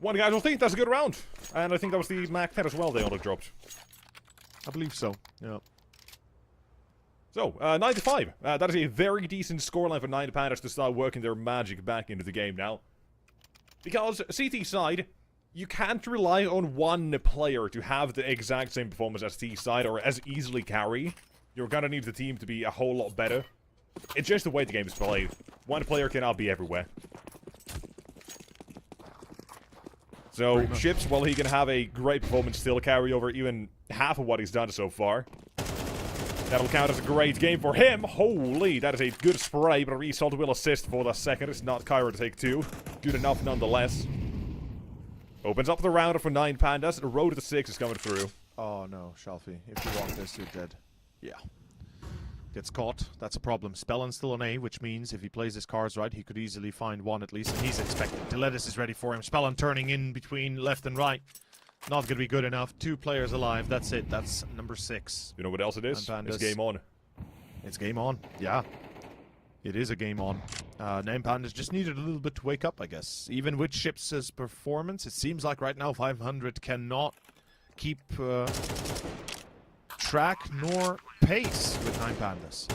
Speaker 1: One guy will think that's a good round. And I think that was the Mac 10 as well they only dropped.
Speaker 2: I believe so, yeah.
Speaker 1: So, 9-5. That is a very decent scoreline for 9 Pandas to start working their magic back into the game now. Because, CT side, you can't rely on one player to have the exact same performance as T side or as easily carry. You're gonna need the team to be a whole lot better. It's just the way the game is played. One player cannot be everywhere. So, Chips, while he can have a great performance, still carry over even half of what he's done so far. That'll count as a great game for him. Holy, that is a good spray, but Result will assist for the second. It's not Cairo to take 2. Good enough nonetheless. Opens up the rounder for 9 Pandas. The road to the 6 is coming through.
Speaker 2: Oh no, Shalfie. If you walk this, you're dead. Yeah. Gets caught. That's a problem. Spellen's still on A, which means if he plays his cards right, he could easily find one at least, and he's expecting. Diletis is ready for him. Spellen turning in between left and right. Not gonna be good enough. 2 players alive. That's it. That's number 6.
Speaker 1: You know what else it is?
Speaker 2: And
Speaker 1: It's
Speaker 2: Pandas.
Speaker 1: game on.
Speaker 2: It's game on. Yeah. It is a game on. Name Pandas just needed a little bit to wake up, I guess. Even with Chips' performance, it seems like right now 500 cannot keep track nor pace with 9 Pandas.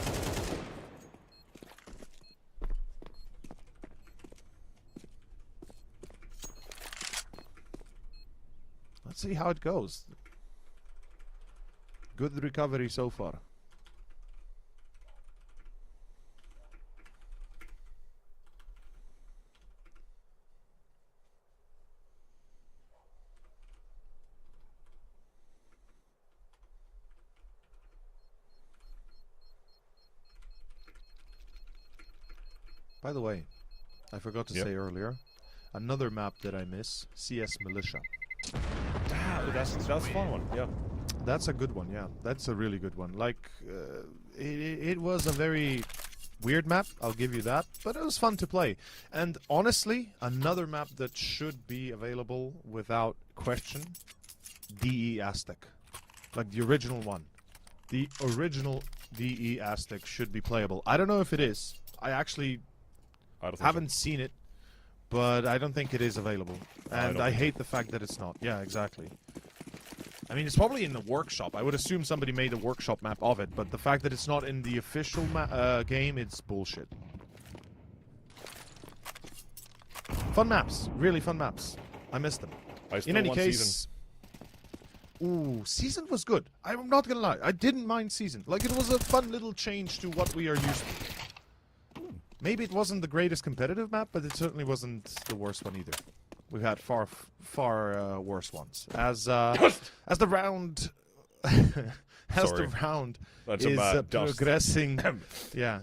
Speaker 2: Let's see how it goes. Good recovery so far. By the way, I forgot to
Speaker 1: Yep.
Speaker 2: say earlier, another map that I miss, CS Militia.
Speaker 1: That's a fun one, yeah.
Speaker 2: That's a good one, yeah. That's a really good one. Like, it was a very weird map, I'll give you that, but it was fun to play. And honestly, another map that should be available without question, DE Aztec. Like the original one. the original DE Aztec should be playable. I don't know if it is. I actually
Speaker 1: I don't think
Speaker 2: haven't seen it, but I don't think it is available. And I hate the fact that it's not. Yeah, exactly. I mean, it's probably in the workshop. I would assume somebody made a workshop map of it, but the fact that it's not in the official game, it's bullshit. Fun maps. Really fun maps. I missed them.
Speaker 1: I still
Speaker 2: In any
Speaker 1: want
Speaker 2: case...
Speaker 1: Season.
Speaker 2: Ooh, Season was good. I'm not gonna lie. I didn't mind Season. Like, it was a fun little change to what we are used to. Maybe it wasn't the greatest competitive map, but it certainly wasn't the worst one either. We've had far worse ones. As the round, the round
Speaker 1: That's
Speaker 2: is
Speaker 1: dust.
Speaker 2: progressing, yeah.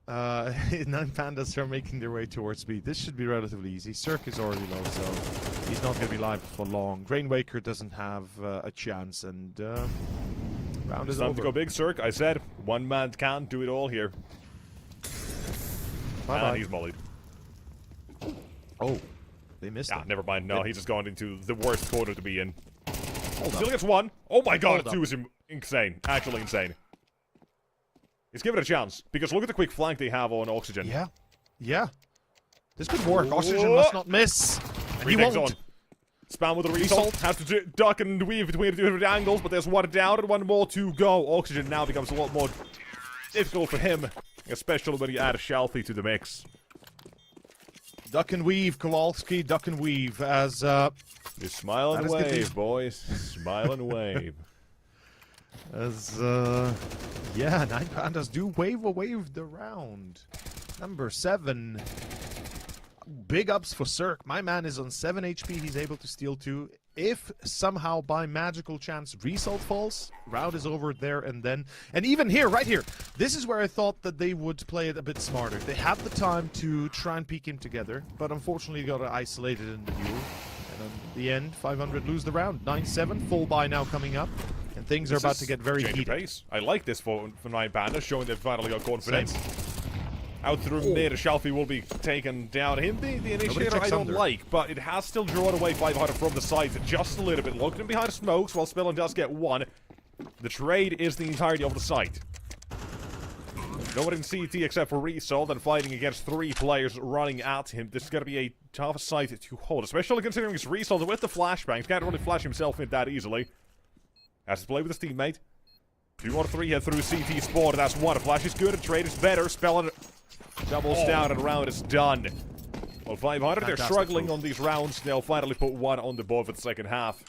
Speaker 2: 9 pandas are making their way towards speed. This should be relatively easy. Cirque is already low, so he's not going to be live for long. Grainwaker doesn't have a chance, and round is
Speaker 1: Time
Speaker 2: over.
Speaker 1: to go big, Cirque. I said one man can't do it all here.
Speaker 2: Bye-bye.
Speaker 1: And he's mollied.
Speaker 2: Oh, they missed
Speaker 1: Ah,
Speaker 2: it.
Speaker 1: never mind. No, he's just gone into the worst corner to be in.
Speaker 2: Hold
Speaker 1: Still
Speaker 2: up.
Speaker 1: gets one. Oh my god,
Speaker 2: Hold up.
Speaker 1: two is insane. Actually insane. He's given it a chance, because look at the quick flank they have on Oxygen.
Speaker 2: Yeah, yeah. This could work. Oxygen must not miss. And he
Speaker 1: Retakes
Speaker 2: won't.
Speaker 1: on. Spam with the result. Has to duck and weave between different angles, but there's one down and one more to go. Oxygen now becomes a lot more difficult for him, especially when you add a Shalfie to the mix.
Speaker 2: Duck and weave, Kowalski. Duck and weave as
Speaker 1: You smile and
Speaker 2: That is good
Speaker 1: wave,
Speaker 2: news.
Speaker 1: boys. Smile and wave.
Speaker 2: yeah, 9 pandas do wave the round. Number 7. Big ups for Cirque. My man is on 7 HP. He's able to steal 2. If somehow by magical chance result falls, round is over there and then. And even here, right here, this is where I thought that they would play it a bit smarter. They had the time to try and peek him together, but unfortunately got isolated in the duel. And in the end, 500 lose the round. 9-7, full buy now coming up. And things are about to get very
Speaker 1: change of
Speaker 2: heated.
Speaker 1: pace. I like this for 9 pandas, showing they've finally got confidence. Out through mid, Shalfie will be taken down. Him being the initiator I don't like, but it has still drawn away 500 from the side just a little bit. Looking behind the smokes while Spellon does get one. The trade is the entirety of the site. No one in CT except for Result and fighting against 3 players running at him. This is going to be a tough site to hold, especially considering it's Result with the flashbangs. Can't really flash himself in that easily. Has to play with his teammate. 2 or 3 here through CT Sport. That's one. Flash is good. Trade is better. Spellon doubles down and round is done. Well, 500. They're struggling on these rounds. They'll finally put one on the board for the second half.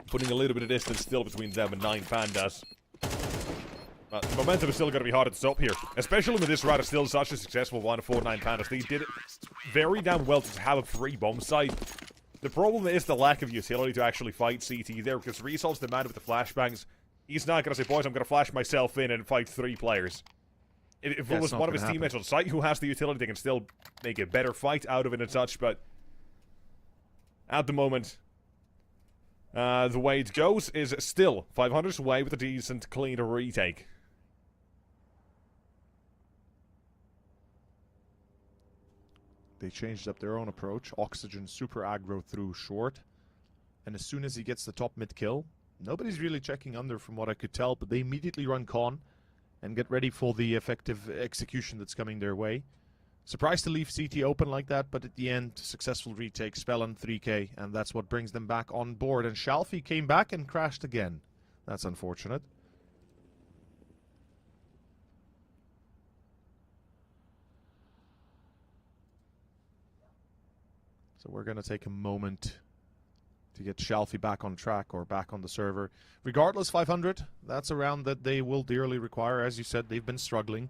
Speaker 1: Putting a little bit of distance still between them and 9 pandas. But momentum is still going to be hard to stop here. Especially when this round is still such a successful one for 9 pandas. They did it very damn well to have a free bomb site. The problem is the lack of utility to actually fight CT there, because Result's the man with the flashbangs. He's not going to say, boys, I'm going to flash myself in and fight 3 players. If it was one of his teammates on site who has the utility, they can still make a better fight out of it and such, but at the moment, the way it goes is still 500's away with a decent, clean retake.
Speaker 2: They changed up their own approach. Oxygen super aggro through short. And as soon as he gets the top mid kill, nobody's really checking under from what I could tell, but they immediately run con and get ready for the effective execution that's coming their way. Surprised to leave CT open like that, but at the end, successful retake, Spellon 3k, and that's what brings them back on board. And Shalfie came back and crashed again. That's unfortunate. So we're going to take a moment to get Shalfie back on track or back on the server. Regardless, 500, that's a round that they will dearly require. As you said, they've been struggling.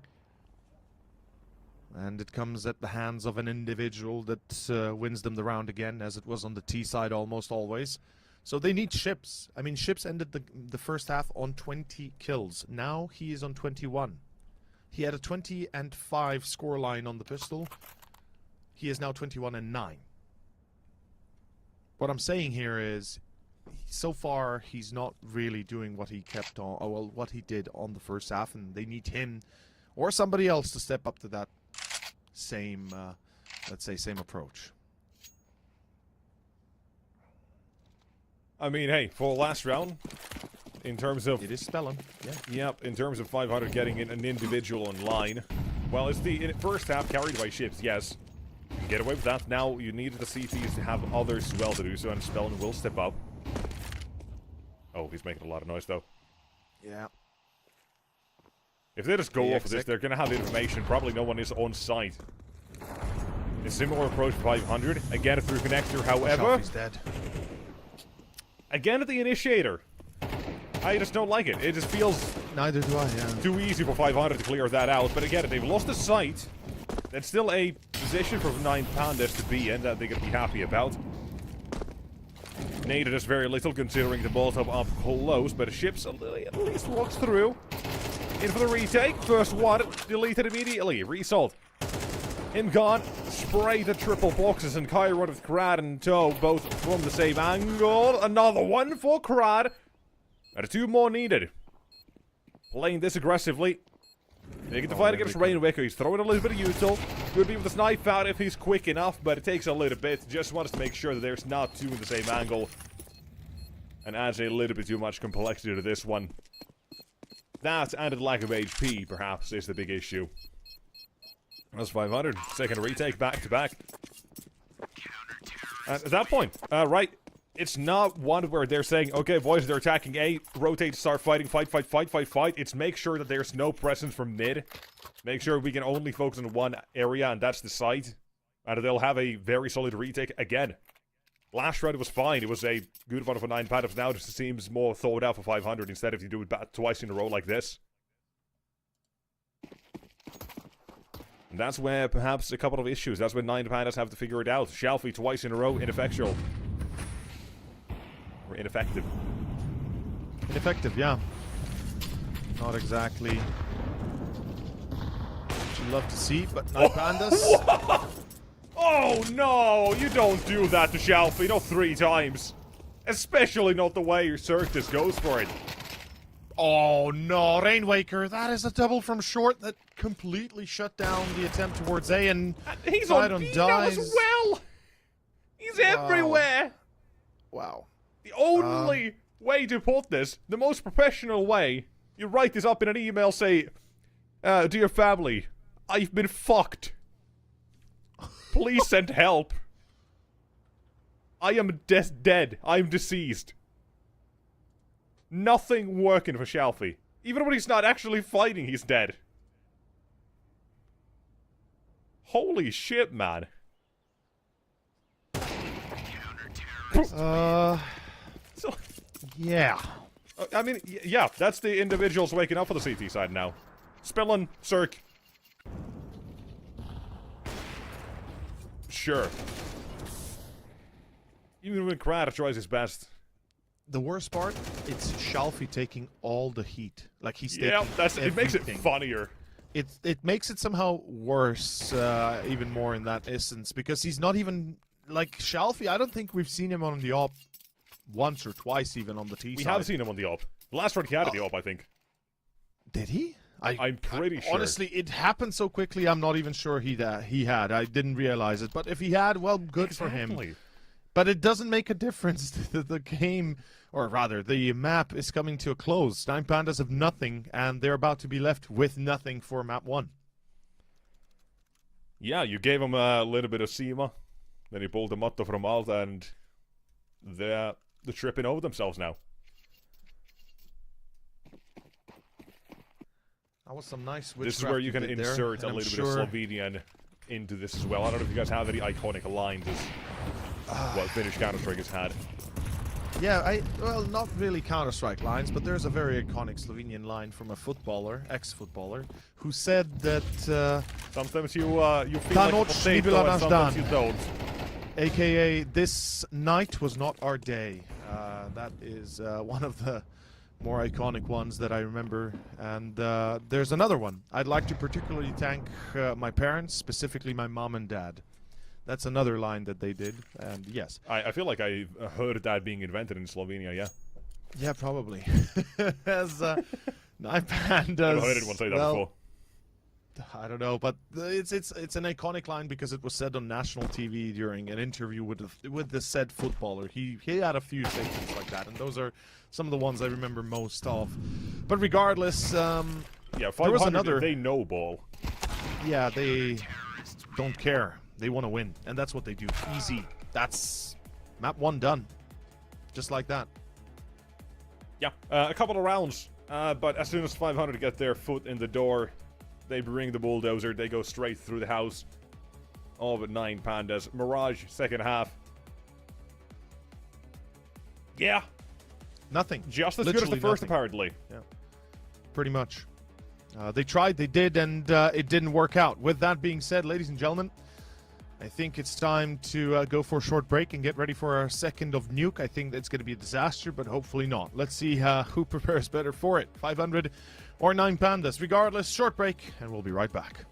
Speaker 2: And it comes at the hands of an individual that wins them the round again, as it was on the T side almost always. So they need Ships. I mean, Ships ended the first half on 20 kills. Now he is on 21. He had a 20-5 scoreline on the pistol. He is now 21-9. What I'm saying here is, so far he's not really doing what he kept on, or well, what he did on the first half, and they need him or somebody else to step up to that same, let's say, same approach.
Speaker 1: I mean, hey, for last round, in terms of...
Speaker 2: It is spelling, yeah.
Speaker 1: Yep, in terms of 500 getting in an individual in line. Well, it's the first half carried by ships, yes. You get away with that. Now you need the CTs to have others as well to do so, and Spellin will step up. Oh, he's making a lot of noise, though.
Speaker 2: Yeah.
Speaker 1: If they just go off of this, they're going to have information. Probably no one is on site. A similar approach to 500. Again, through connector, however...
Speaker 2: He's dead.
Speaker 1: Again at the initiator. I just don't like it. It just feels...
Speaker 2: Neither do I, yeah.
Speaker 1: Too easy for 500 to clear that out. But again, if they've lost the site, that's still a position for 9 Pandas to be in that they can be happy about. Needed us very little considering the Molotov up close, but the ship's at least walks through. In for the retake. First one, deleted immediately. Resold. Him gone. Spray the triple boxes, and Kyron with Krad in tow, both from the same angle. Another one for Krad. And 2 more needed. Playing this aggressively. They get to fight against Rainwicker. He's throwing a little bit of util. Could be with the snipe out if he's quick enough, but it takes a little bit. Just wants to make sure that there's not 2 in the same angle. And adds a little bit too much complexity to this one. That, and the lack of HP, perhaps, is the big issue. That's 500. Second retake, back to back. And at that point, right, it's not one where they're saying, okay, boys, they're attacking A, rotate, start fighting, fight. It's make sure that there's no presence from mid. Make sure we can only focus on one area, and that's the site. And they'll have a very solid retake again. Last round it was fine. It was a good one for 9 Pandas. Now it just seems more thought out for 500 instead if you do it twice in a row like this. And that's where perhaps a couple of issues. That's where 9 Pandas have to figure it out. Shalfie twice in a row, ineffectual. Or ineffective.
Speaker 2: Ineffective, yeah. Not exactly what you'd love to see, but 9 Pandas.
Speaker 1: Oh no! You don't do that to Shalfie, not 3 times. Especially not the way your Circus goes for it.
Speaker 2: Oh no, Rainwaker, that is a double from short that completely shut down the attempt towards A, and
Speaker 1: he's on B now as well! He's everywhere!
Speaker 2: Wow.
Speaker 1: The only way to put this, the most professional way, you write this up in an email, say, Dear family, I've been fucked. Please send help. I am dead. I am deceased. Nothing working for Shalfie. Even when he's not actually fighting, he's dead. Holy shit, man.
Speaker 2: Yeah.
Speaker 1: I mean, yeah, that's the individuals waking up for the CT side now. Spillin, Cirque. Sure. Even when Krad tries his best.
Speaker 2: The worst part, it's Shalfie taking all the heat. Like he's taking
Speaker 1: it makes it funnier.
Speaker 2: It makes it somehow worse, even more in that essence, because he's not even like Shalfie. I don't think we've seen him on the op once or twice, even on the T side.
Speaker 1: We have seen him on the op. Last round he had the op, I think.
Speaker 2: Did he?
Speaker 1: I'm pretty sure.
Speaker 2: Honestly, it happened so quickly. I'm not even sure he had. I didn't realize it. But if he had, well, good for him. But it doesn't make a difference. The game, or rather, the map is coming to a close. 9 Pandas have nothing, and they're about to be left with nothing for map 1.
Speaker 1: Yeah, you gave him a little bit of SEMA. Then he pulled the motto from Malta, and they're tripping over themselves now.
Speaker 2: That was some nice.
Speaker 1: This is where you can insert a little bit of Slovenian into this as well. I don't know if you guys have any iconic lines as what Finnish Counter-Strike has had.
Speaker 2: Yeah, well, not really Counter-Strike lines, but there's a very iconic Slovenian line from a footballer, ex-footballer, who said that
Speaker 1: sometimes you feel like a potato and sometimes you don't.
Speaker 2: AKA, this night was not our day. That is one of the more iconic ones that I remember. And there's another one. I'd like to particularly thank my parents, specifically my mom and dad. That's another line that they did, and yes.
Speaker 1: I feel like I heard that being invented in Slovenia, yeah.
Speaker 2: Yeah, probably. As 9 Pandas...
Speaker 1: I've heard anyone say that before.
Speaker 2: I don't know, but it's an iconic line because it was said on national TV during an interview with the said footballer. He had a few statements like that, and those are some of the ones I remember most of. But regardless,
Speaker 1: Yeah,
Speaker 2: there
Speaker 1: 500,
Speaker 2: was another.
Speaker 1: they know ball.
Speaker 2: Yeah, they don't care. They want to win, and that's what they do. Easy. That's map 1 done. Just like that.
Speaker 1: Yeah, a couple of rounds. But as soon as 500 get their foot in the door, they bring the bulldozer. They go straight through the house. All but 9 pandas. Mirage, second half. Yeah,
Speaker 2: Nothing.
Speaker 1: just as good as the
Speaker 2: Literally
Speaker 1: first,
Speaker 2: nothing.
Speaker 1: apparently.
Speaker 2: Yeah, pretty much. They tried, they did, and it didn't work out. With that being said, ladies and gentlemen, I think it's time to go for a short break and get ready for our second of Nuke. I think that's going to be a disaster, but hopefully not. Let's see who prepares better for it, 500 or 9 pandas. Regardless, short break, and we'll be right back.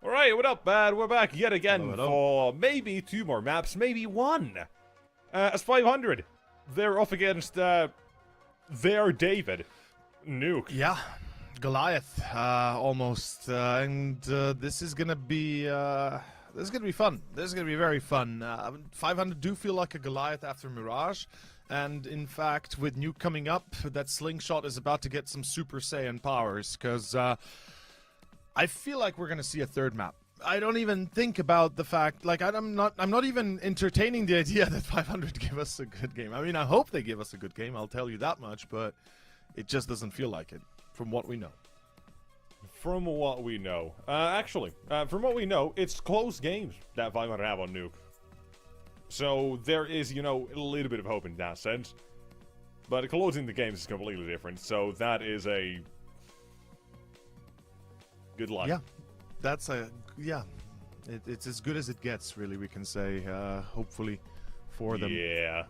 Speaker 1: Alright, what up, man? We're back yet again
Speaker 2: Hello.
Speaker 1: for maybe 2 more maps, maybe 1. As 500, they're up against, their David, Nuke.
Speaker 2: Yeah, Goliath, almost, and this is gonna be fun. This is gonna be very fun. 500 do feel like a Goliath after Mirage, and in fact, with Nuke coming up, that slingshot is about to get some Super Saiyan powers, because I feel like we're gonna see a third map. I don't even think about the fact, like, I'm not even entertaining the idea that 500 give us a good game. I mean, I hope they give us a good game, I'll tell you that much, but it just doesn't feel like it, from what we know.
Speaker 1: From what we know. From what we know, it's close games that 500 have on Nuke. So there is, you know, a little bit of hope in that sense. But closing the games is completely different, so that is a... good luck.
Speaker 2: Yeah, that's it's as good as it gets, really, we can say, hopefully, for them.
Speaker 1: Yeah.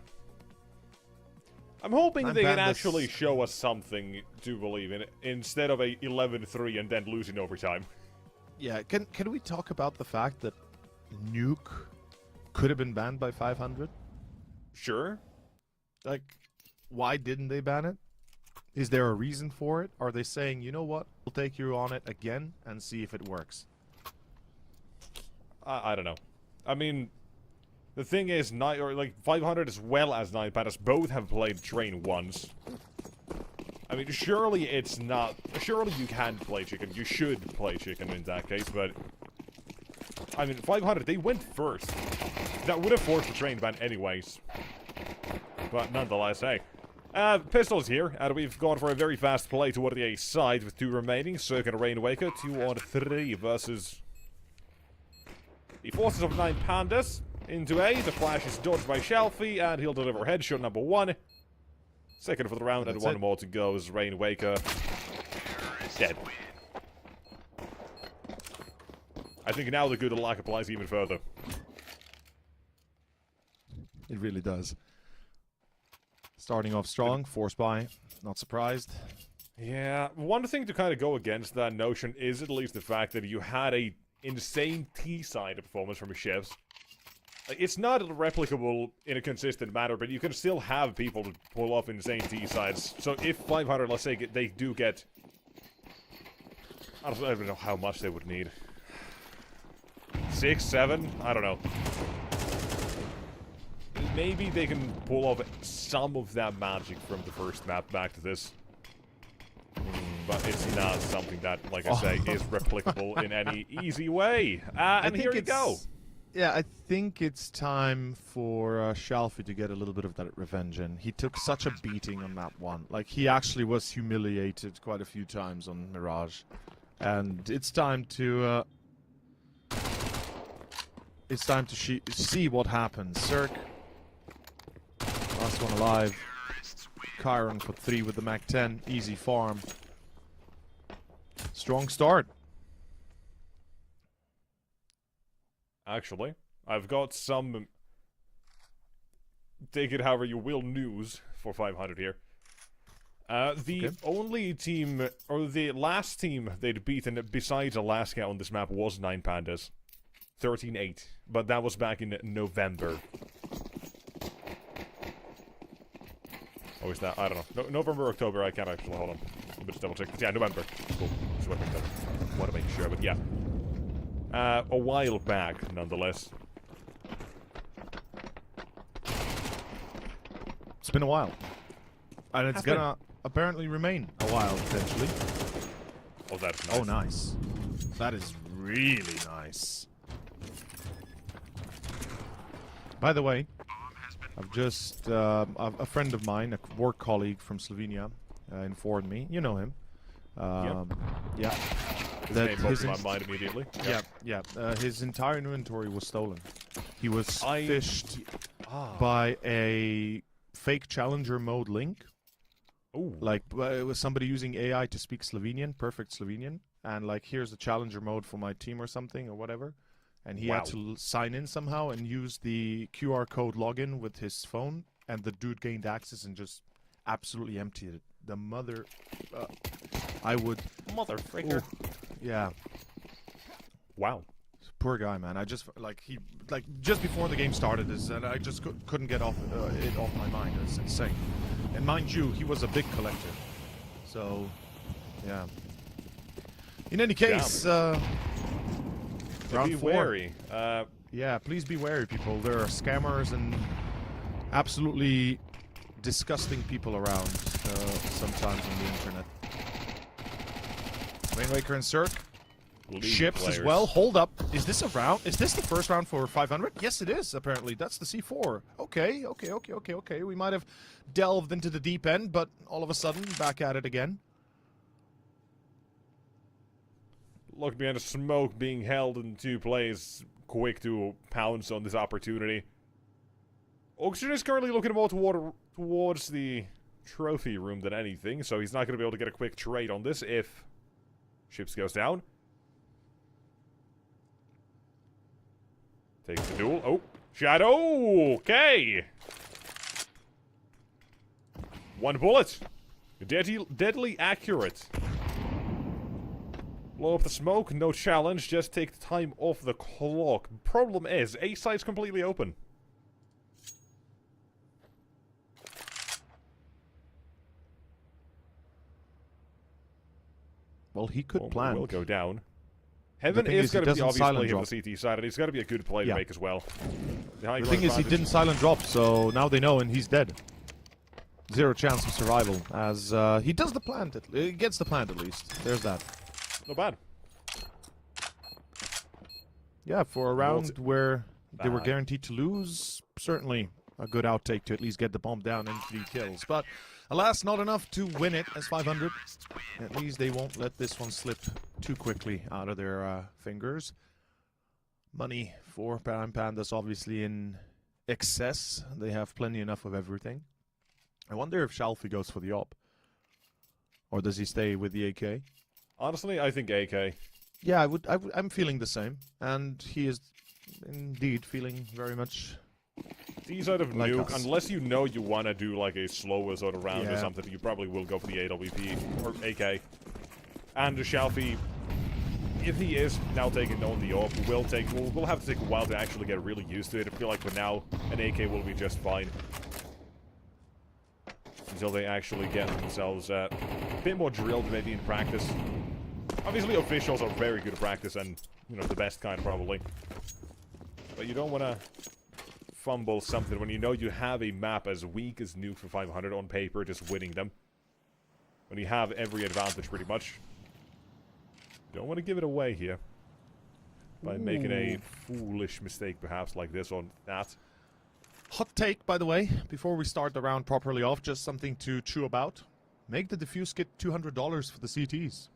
Speaker 1: I'm hoping
Speaker 2: I'm
Speaker 1: they can
Speaker 2: bad
Speaker 1: actually show us something to believe in, instead of a 11-3 and then losing overtime.
Speaker 2: Yeah, can we talk about the fact that Nuke could have been banned by 500?
Speaker 1: Sure.
Speaker 2: Like, why didn't they ban it? Is there a reason for it? Are they saying, you know what, we'll take you on it again and see if it works?
Speaker 1: I don't know. I mean, the thing is, 500 as well as 9 Pandas both have played Train once. I mean, surely it's not... Surely you can play Chicken. You should play Chicken in that case, but... I mean, 500, they went first. That would have forced the Train ban anyways. But nonetheless, hey. Pistols here, and we've gone for a very fast play toward the A side with 2 remaining. Cirque and Rainwaker, 2-on-3 versus the forces of 9 Pandas. Into A, the flash is dodged by Shelfie, and he'll deliver headshot number 1. Second for the round, and 1 more to go as Rainwaker dead. I think now the good luck applies even further.
Speaker 2: It really does. Starting off strong, force buy, not surprised.
Speaker 1: Yeah, one thing to kind of go against that notion is at least the fact that you had a insane T-side performance from chefs. It's not replicable in a consistent manner, but you can still have people to pull off insane T-sides. So if 500, let's say, they do get... I don't even know how much they would need. 6, 7? I don't know. Maybe they can pull off some of that magic from the first map back to this. But it's not something that, like I say, is replicable in any easy way. And here you go.
Speaker 2: Yeah, I think it's time for Shalfie to get a little bit of that revenge in. He took such a beating on that one. Like, he actually was humiliated quite a few times on Mirage. And it's time to... see what happens. Cirque. Last one alive. Chiron for 3 with the Mac-10. Easy farm. Strong start.
Speaker 1: Actually, I've got some... take it however you will news for 500 here. The only team, or the last team they'd beaten besides Alaska on this map was 9 Pandas. 13-8. But that was back in November. Or is that? I don't know. November, October, I can't actually. Hold on. Let me just double check. But yeah, November. Cool. Just want to make sure, but yeah. A while back, nonetheless.
Speaker 2: It's been a while. And it's gonna apparently remain a while, potentially.
Speaker 1: Oh, that's nice.
Speaker 2: Oh, nice. That is really nice. By the way, I've just... a friend of mine, a work colleague from Slovenia, informed me. You know him. Yeah.
Speaker 1: His name popped in my mind immediately.
Speaker 2: Yeah. His entire inventory was stolen. He was fished by a fake challenger mode link.
Speaker 1: Ooh.
Speaker 2: Like, it was somebody using AI to speak Slovenian, perfect Slovenian, and like, here's the challenger mode for my team or something or whatever. And he had to sign in somehow and use the QR code login with his phone, and the dude gained access and just absolutely emptied it. The mother... I would...
Speaker 1: Mother freaker.
Speaker 2: Yeah.
Speaker 1: Wow.
Speaker 2: Poor guy, man. I just just before the game started, and I just couldn't get it off my mind. It's insane. And mind you, he was a big collector. So, yeah. In any case, round
Speaker 1: Be
Speaker 2: 4.
Speaker 1: wary.
Speaker 2: Yeah, please be wary, people. There are scammers and absolutely disgusting people around sometimes on the internet. Rainwaker and Cirque. Ships as well. Hold up. Is this a round? Is this the first round for 500? Yes, it is, apparently. That's the C4. Okay. We might have delved into the deep end, but all of a sudden, back at it again.
Speaker 1: Look behind the smoke being held in 2 plays. Quick to pounce on this opportunity. Oxygen is currently looking more towards the trophy room than anything, so he's not going to be able to get a quick trade on this if Ships goes down. Takes the duel. Oh, Shadow! Okay! 1 bullet. Deadly accurate. Blow up the smoke, no challenge, just take the time off the clock. Problem is, A site's completely open.
Speaker 2: Well, he could plan.
Speaker 1: Will go down. Heaven is going to be the obvious play on the CT side, and it's got to be a good play to make as well.
Speaker 2: The thing is, he didn't silent drop, so now they know, and he's dead. 0 chance of survival, as he does the plant. He gets the plant at least. There's that.
Speaker 1: Not bad.
Speaker 2: Yeah, for a round where they were guaranteed to lose, certainly a good outtake to at least get the bomb down and 3 kills. But alas, not enough to win it as 500. At least they won't let this one slip too quickly out of their fingers. Money for Pandas obviously in excess. They have plenty enough of everything. I wonder if Shalfie goes for the op. Or does he stay with the AK?
Speaker 1: Honestly, I think AK.
Speaker 2: Yeah, I'm feeling the same. And he is indeed feeling very much
Speaker 1: These out of
Speaker 2: like
Speaker 1: nuke,
Speaker 2: us.
Speaker 1: unless you know you want to do like a slower sort of round or something, you probably will go for the AWP or AK. And the Shalfie, if he is now taking on the AWP, we'll have to take a while to actually get really used to it. I feel like for now, an AK will be just fine. Until they actually get themselves a bit more drilled maybe in practice. Obviously officials are very good at practice and, you know, the best kind probably. But you don't want to fumble something when you know you have a map as weak as Nuke for 500 on paper, just winning them. When you have every advantage pretty much. Don't want to give it away here. By making a foolish mistake perhaps like this on that.
Speaker 2: Hot take, by the way, before we start the round properly off, just something to chew about. Make the defuse kit $200 for the CTs.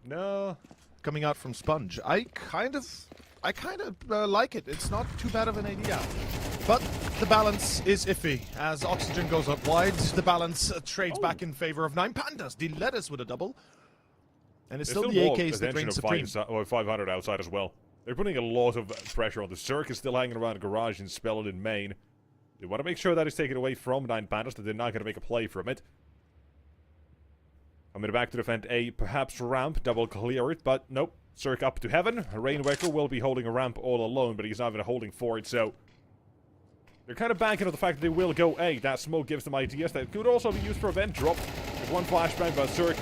Speaker 1: No.
Speaker 2: Coming out from Sponge. I kind of like it. It's not too bad of an idea. But the balance is iffy. As Oxygen goes up wide, the balance trades back in favor of 9 Pandas. The lettuce with a double. And it's still the AKs that reign supreme.
Speaker 1: 500 outside as well. They're putting a lot of pressure on the Cirque. Is still hanging around the garage and spelling in main. They want to make sure that is taken away from 9 Pandas, that they're not going to make a play from it. Coming back to defend A, perhaps ramp, double clear it, but nope. Cirque up to heaven. Rainwaker will be holding a ramp all alone, but he's not even holding for it, so they're kind of banking on the fact that they will go A. That smoke gives them ideas that could also be used for a vent drop. There's one flashbang, but Cirque,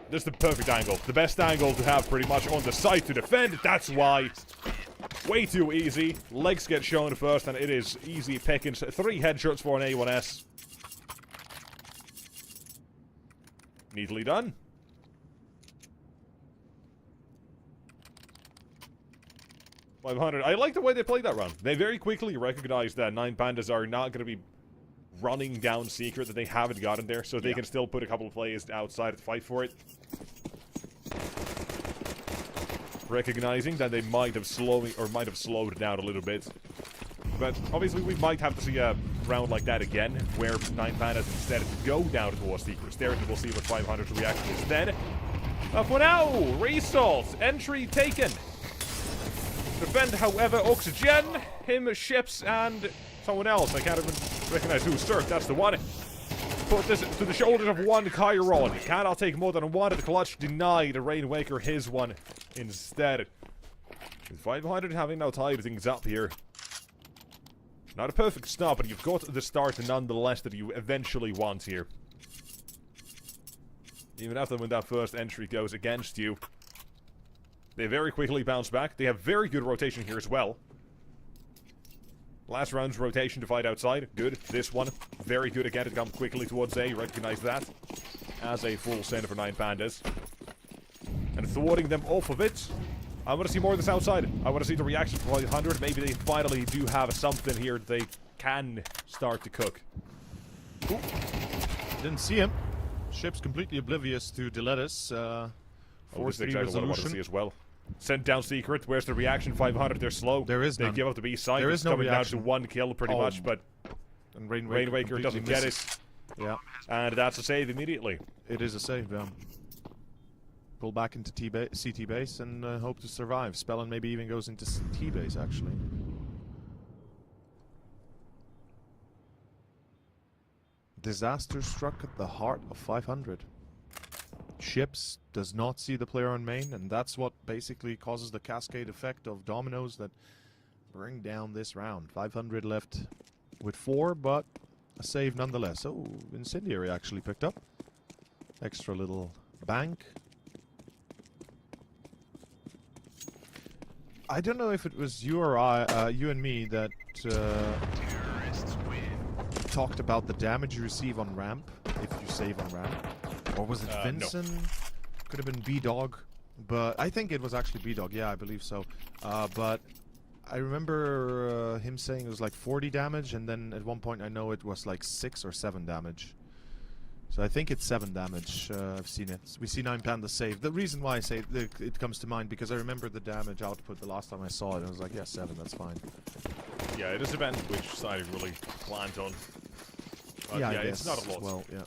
Speaker 1: this is the perfect angle. The best angle to have pretty much on the side to defend. That's why. Way too easy. Legs get shown first, and it is easy pickings. 3 headshots for an A1S. Neatly done. I like the way they played that round. They very quickly recognized that 9 Pandas are not going to be running down secret, that they haven't gotten there, so they can still put a couple of players outside to fight for it. Recognizing that they might have slowed down a little bit. But obviously we might have to see a round like that again, where 9 Pandas instead go down towards secrets there, and we'll see what 500's reaction is then. But for now, result, entry taken. Defend, however, Oxygen, him, Ships, and someone else. I can't even recognize who's Cirque, that's the one. Put this to the shoulders of one Chiron. Cannot take more than one at the clutch. Denied Rainwaker his one instead. With 500 having now tied things up here. Not a perfect start, but you've got the start nonetheless that you eventually want here. Even after when that first entry goes against you. They very quickly bounce back. They have very good rotation here as well. Last round's rotation to fight outside. Good. This one, very good again to come quickly towards A. Recognize that as a full center for 9 pandas. And thwarting them off of it. I want to see more of this outside. I want to see the reaction from 500. Maybe they finally do have something here they can start to cook.
Speaker 2: Ooh. Didn't see him. Ship's completely oblivious to Diletus.
Speaker 1: This is exactly what I want to see as well. Sent down Secret. Where's the reaction? 500. They're slow.
Speaker 2: There is
Speaker 1: They
Speaker 2: none.
Speaker 1: give up the B side.
Speaker 2: There
Speaker 1: It's
Speaker 2: is no
Speaker 1: coming
Speaker 2: reaction.
Speaker 1: down to 1 kill pretty much, but
Speaker 2: And
Speaker 1: Rainwaker doesn't get it.
Speaker 2: Yeah,
Speaker 1: And that's a save immediately.
Speaker 2: it is a save. Pull back into CT base and hope to survive. Spellin maybe even goes into T base actually. Disaster struck at the heart of 500. Ships does not see the player on main, and that's what basically causes the cascade effect of dominoes that bring down this round. 500 left with 4, but a save nonetheless. Oh, Incendiary actually picked up. Extra little bank. I don't know if it was you or you and me that talked about the damage you receive on ramp if you save on ramp. Or was it Vincent?
Speaker 1: No.
Speaker 2: Could have been B-Dog. But I think it was actually B-Dog. Yeah, I believe so. But I remember him saying it was like 40 damage, and then at one point I know it was like 6 or 7 damage. So I think it's 7 damage. I've seen it. We see 9 Panda save. The reason why I say it comes to mind because I remember the damage output the last time I saw it, and I was like, yeah, 7, that's fine.
Speaker 1: Yeah, it just depends which side you really plant on. But
Speaker 2: yeah,
Speaker 1: yeah,
Speaker 2: I
Speaker 1: it's
Speaker 2: guess.
Speaker 1: not a lot.
Speaker 2: Well, yeah.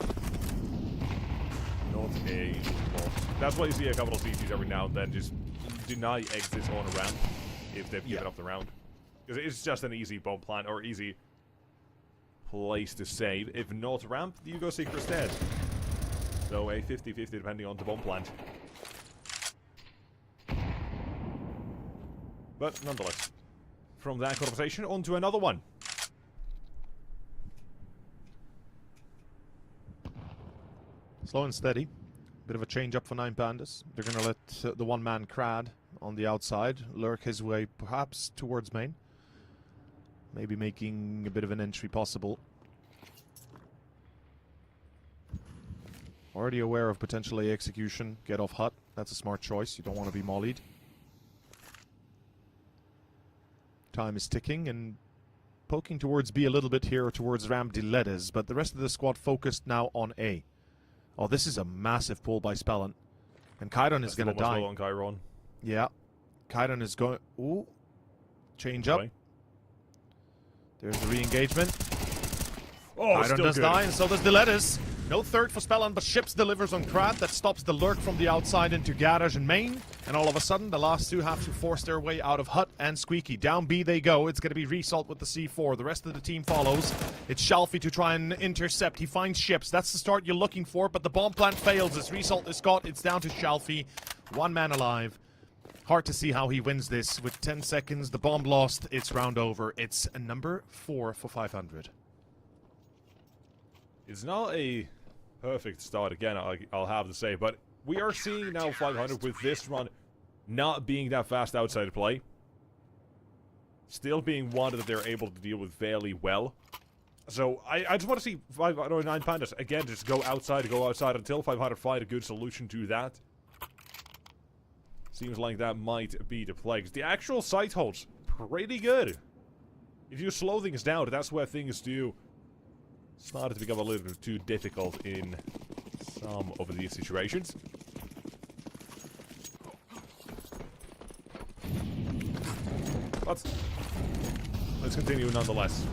Speaker 1: Not a lot. That's why you see a couple of CCs every now and then just deny exits on a ramp if they've given up the round. Because it's just an easy bomb plant or easy place to save. If not ramp, you go Secret instead. So a 50-50 depending on the bomb plant. But nonetheless, from that conversation on to another one.
Speaker 2: Slow and steady. Bit of a change up for 9 Pandas. They're going to let the one-man Crad on the outside lurk his way perhaps towards main. Maybe making a bit of an entry possible. Already aware of potential A execution. Get off hut. That's a smart choice. You don't want to be mollied. Time is ticking and poking towards B a little bit here towards Ram Diledes, but the rest of the squad focused now on A. Oh, this is a massive pull by Spellin. And Chiron is going to die.
Speaker 1: On Chiron.
Speaker 2: Yeah. Chiron is going... Ooh. Change up.
Speaker 1: Okay.
Speaker 2: There's the re-engagement.
Speaker 1: Oh,
Speaker 2: Chiron does die, and so does Diledes. No third for Spellin, but Ships delivers on Crad. That stops the lurk from the outside into Garage and main. And all of a sudden, the last two have to force their way out of Hut and Squeaky. Down B they go. It's going to be Result with the C4. The rest of the team follows. It's Shalfie to try and intercept. He finds Ships. That's the start you're looking for, but the bomb plant fails. As Result is got, it's down to Shalfie. One man alive. Hard to see how he wins this. With 10 seconds, the bomb lost. It's round over. It's a number 4 for 500.
Speaker 1: It's not a perfect start, again, I'll have to say, but we are seeing now 500 with this run not being that fast outside play. Still being one that they're able to deal with fairly well. So, I just want to see 9 Pandas, again, just go outside until 500 find a good solution to that. Seems like that might be the play, because the actual site holds pretty good. If you slow things down, that's where things do started to become a little bit too difficult in some of these situations. But let's continue nonetheless.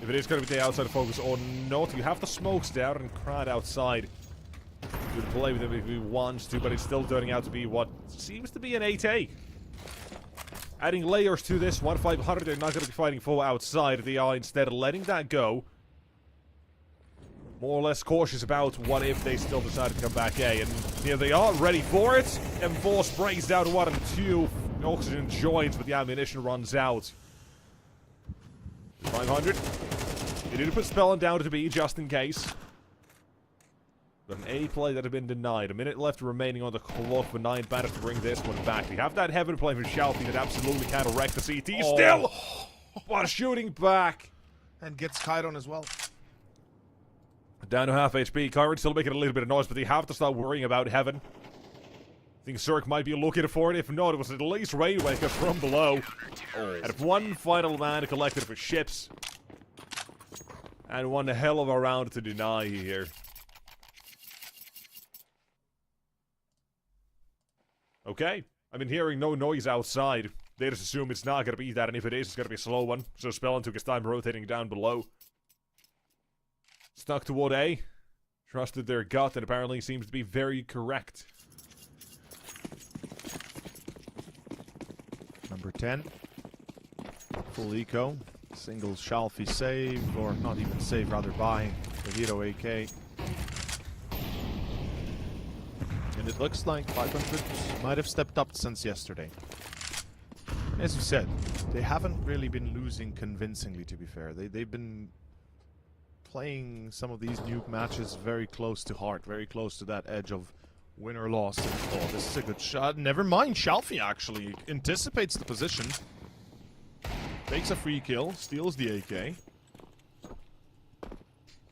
Speaker 1: If it is going to be the outside focus or not, you have the smokes there and Crad outside. You could play with him if he wants to, but it's still turning out to be what seems to be an 8A. Adding layers to this one, 500, they're not going to be fighting full outside. They are instead letting that go. More or less cautious about what if they still decide to come back A. And here they are, ready for it. M4 breaks down 1 and 2. Oxygen joins, but the ammunition runs out. 500. They need to put Spellin down to B just in case. But an A play that had been denied. A minute left remaining on the clock for 9 batters to bring this one back. We have that heaven play from Shalfie that absolutely can't wreck the CT still! But shooting back!
Speaker 2: And gets Chiron as well.
Speaker 1: Down to half HP. Chiron still making a little bit of noise, but they have to start worrying about heaven. I think Zerk might be looking for it. If not, it was at least Rainwaker from below. And if one final man collected for ships. And one hell of a round to deny here. Okay. I've been hearing no noise outside. They just assume it's not going to be that, and if it is, it's going to be a slow one. So Spellin took his time rotating down below. Stuck toward A. Trusted their gut, and apparently seems to be very correct.
Speaker 2: Number 10. Full eco. Single Shalfie save, or not even save, rather buy the Veto AK. And it looks like 500 might have stepped up since yesterday. And as you said, they haven't really been losing convincingly, to be fair. They've been playing some of these nuke matches very close to heart, very close to that edge of win or loss. And, oh, this is a good shot. Never mind, Shalfie actually anticipates the position. Takes a free kill, steals the AK.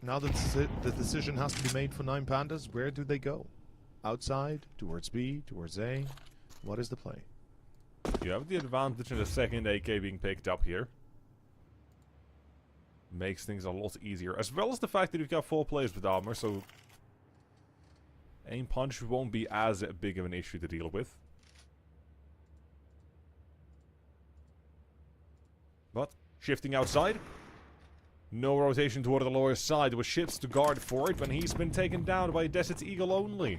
Speaker 2: Now that the decision has to be made for 9 Pandas, where do they go? Outside, towards B, towards A? What is the play?
Speaker 1: You have the advantage in the second AK being picked up here. Makes things a lot easier. As well as the fact that you've got 4 players with armor, so aim punch won't be as big of an issue to deal with. But, shifting outside. No rotation toward the lower side. There were ships to guard for it, but he's been taken down by a Desert Eagle only.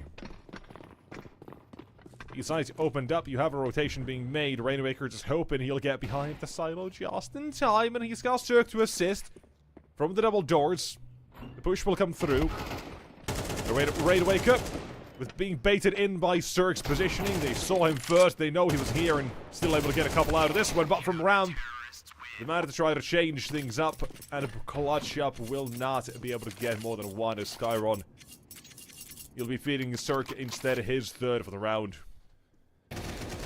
Speaker 1: These sides opened up, you have a rotation being made. Rainwaker just hoping he'll get behind the silo just in time, and he's got Zerk to assist. From the double doors. The push will come through. Rainwaker, with being baited in by Zerk's positioning. They saw him first, they know he was here, and still able to get a couple out of this one, but from ramp. The matter to try to change things up, and a clutch up will not be able to get more than one as Skyron. He'll be feeding Zerk instead his third for the round.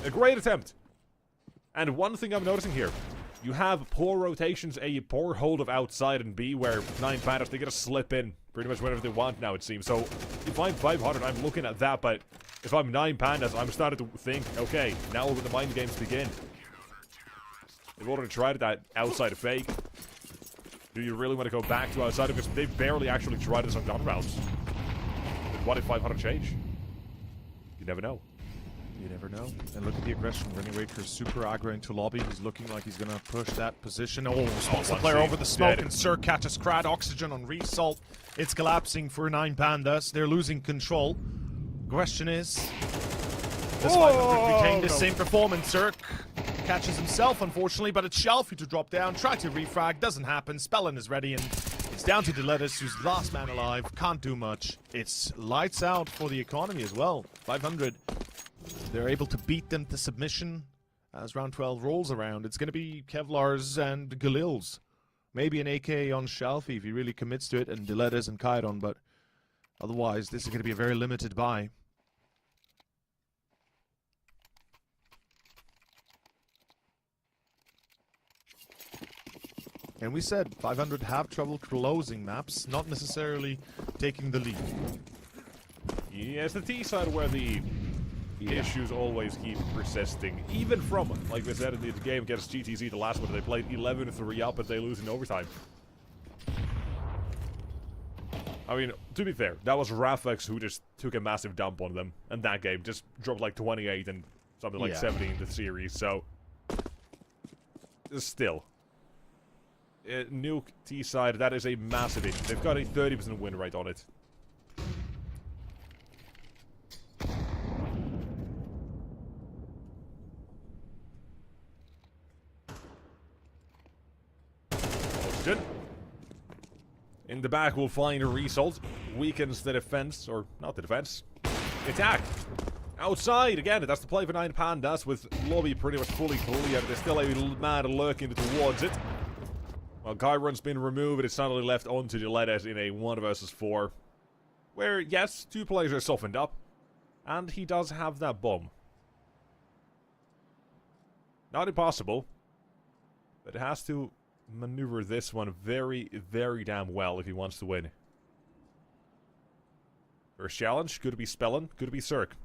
Speaker 1: A great attempt. And one thing I'm noticing here. You have poor rotations, a poor hold of outside and B, where 9 Pandas, they get to slip in pretty much whenever they want now, it seems. So, if I'm 500, I'm looking at that, but if I'm 9 Pandas, I'm starting to think, okay, now the mind games begin. They've already tried that outside fake. Do you really want to go back to outside? Because they've barely actually tried this on gun rounds. But what if 500 change? You never know.
Speaker 2: You never know. And look at the aggression. Rainwaker's super aggro into lobby. He's looking like he's gonna push that position. Oh, spots the player over the smoke, and Zerk catches Crad. Oxygen on result. It's collapsing for 9 Pandas. They're losing control. Question is, does 500 retain the same performance? Zerk catches himself, unfortunately, but it's Shalfie to drop down. Try to refrag. Doesn't happen. Spellin is ready, and it's down to Deletus, who's last man alive. Can't do much. It's lights out for the economy as well. 500. They're able to beat them to submission as round 12 rolls around. It's going to be Kevlar's and Galil's. Maybe an AK on Shalfie if he really commits to it, and Deletus and Chiron, but otherwise this is going to be a very limited buy. And we said 500 have trouble closing maps, not necessarily taking the lead.
Speaker 1: Yes, the T side where the issues always keep persisting. Even from, like we said in the game against GTZ, the last one, they played 11-3 up and they lose in overtime. I mean, to be fair, that was Rafex who just took a massive dump on them. And that game just dropped like 28 and something like 70 in the series, so still. Nuke T side, that is a massive issue. They've got a 30% win rate on it. In the back, we'll find a result. Weakens the defense, or not the defense. Attack! Outside, again, that's the play for 9 Pandas, with lobby pretty much fully cleared. There's still a man lurking towards it. Well, Chiron's been removed, it's suddenly left on to Gillette in a 1 versus 4. Where, yes, 2 players are softened up. And he does have that bomb. Not impossible. But it has to maneuver this one very, very damn well if he wants to win. First challenge, could it be Spellin, could it be Cirque?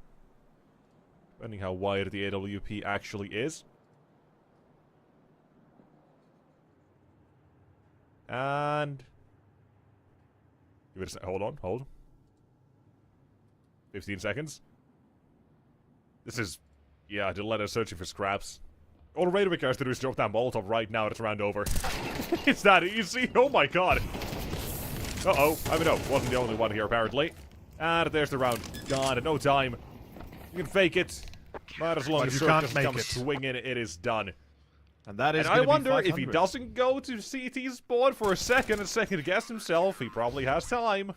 Speaker 1: Depending how wide the AWP actually is. And... give it a hold on, hold. 15 seconds. This is... yeah, Gillette searching for scraps. All the radar has to do is drop that Molotov right now and it's round over. It's that easy? Oh my god. Uh-oh. I mean, no, wasn't the only one here, apparently. And there's the round. Gone. No time. You can fake it. But as long as Cirque doesn't come swinging, it is done.
Speaker 2: And that is.
Speaker 1: And I wonder if he doesn't go to CT's spawn for a second and guess himself, he probably has time.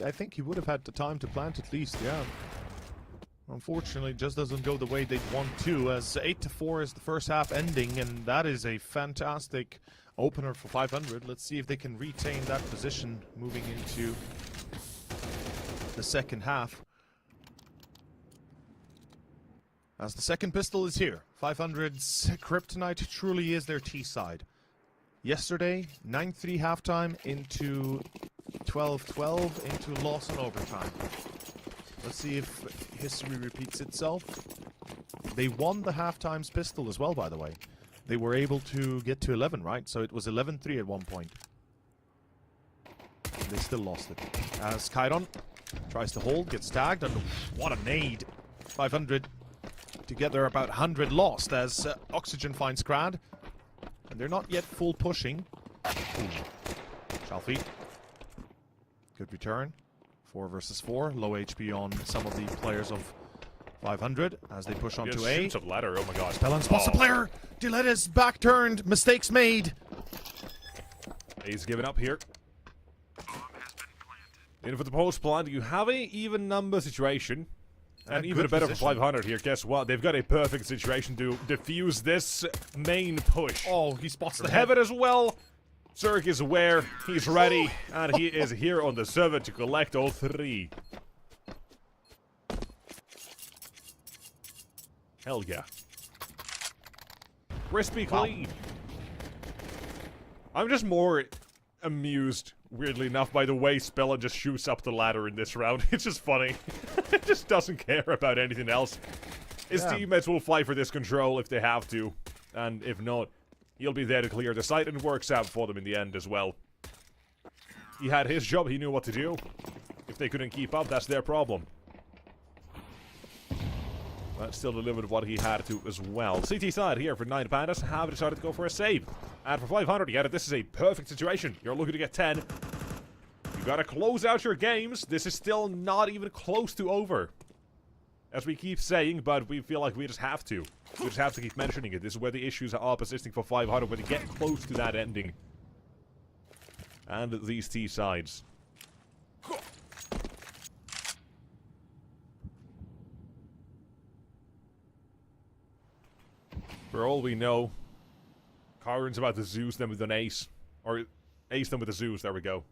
Speaker 2: I think he would have had the time to plant at least, yeah. Unfortunately, it just doesn't go the way they'd want to, as 8-4 is the first half ending, and that is a fantastic opener for 500. Let's see if they can retain that position moving into the second half. As the second pistol is here, 500's Kryptonite truly is their T-side. Yesterday, 9-3 halftime into 12-12 into loss in overtime. Let's see if history repeats itself. They won the halftime's pistol as well, by the way. They were able to get to 11, right? So it was 11-3 at one point. And they still lost it. As Chiron tries to hold, gets tagged, and what a nade. 500 together, about 100 lost as Oxygen finds Crad. And they're not yet full pushing. Shalfie. Good return. 4 versus 4. Low HP on some of the players of 500 as they push onto A.
Speaker 1: Shoots up ladder. Oh my god.
Speaker 2: Spellin spots the player. Diletta's back turned. Mistakes made.
Speaker 1: He's given up here. In for the post plant, you have a even number situation. And even better for 500 here. Guess what? They've got a perfect situation to defuse this main push.
Speaker 2: Oh, he spots the
Speaker 1: heaven as well. Cirque is aware, he's ready, and he is here on the server to collect all 3. Hell yeah. Crispy clean. I'm just more amused, weirdly enough, by the way Spellin just shoots up the ladder in this round. It's just funny. He just doesn't care about anything else. His teammates will fight for this control if they have to, and if not, he'll be there to clear the site, and it works out for them in the end as well. He had his job, he knew what to do. If they couldn't keep up, that's their problem. But still delivered what he had to as well. CT side here for 9 Pandas have decided to go for a save. And for 500, yeah, this is a perfect situation. You're looking to get 10. You gotta close out your games. This is still not even close to over. As we keep saying, but we feel like we just have to. We just have to keep mentioning it. This is where the issues are persisting for 500, when they get close to that ending. And these T sides. For all we know, Chiron's about to Zeus them with an ace. Or ace them with a Zeus, there we go.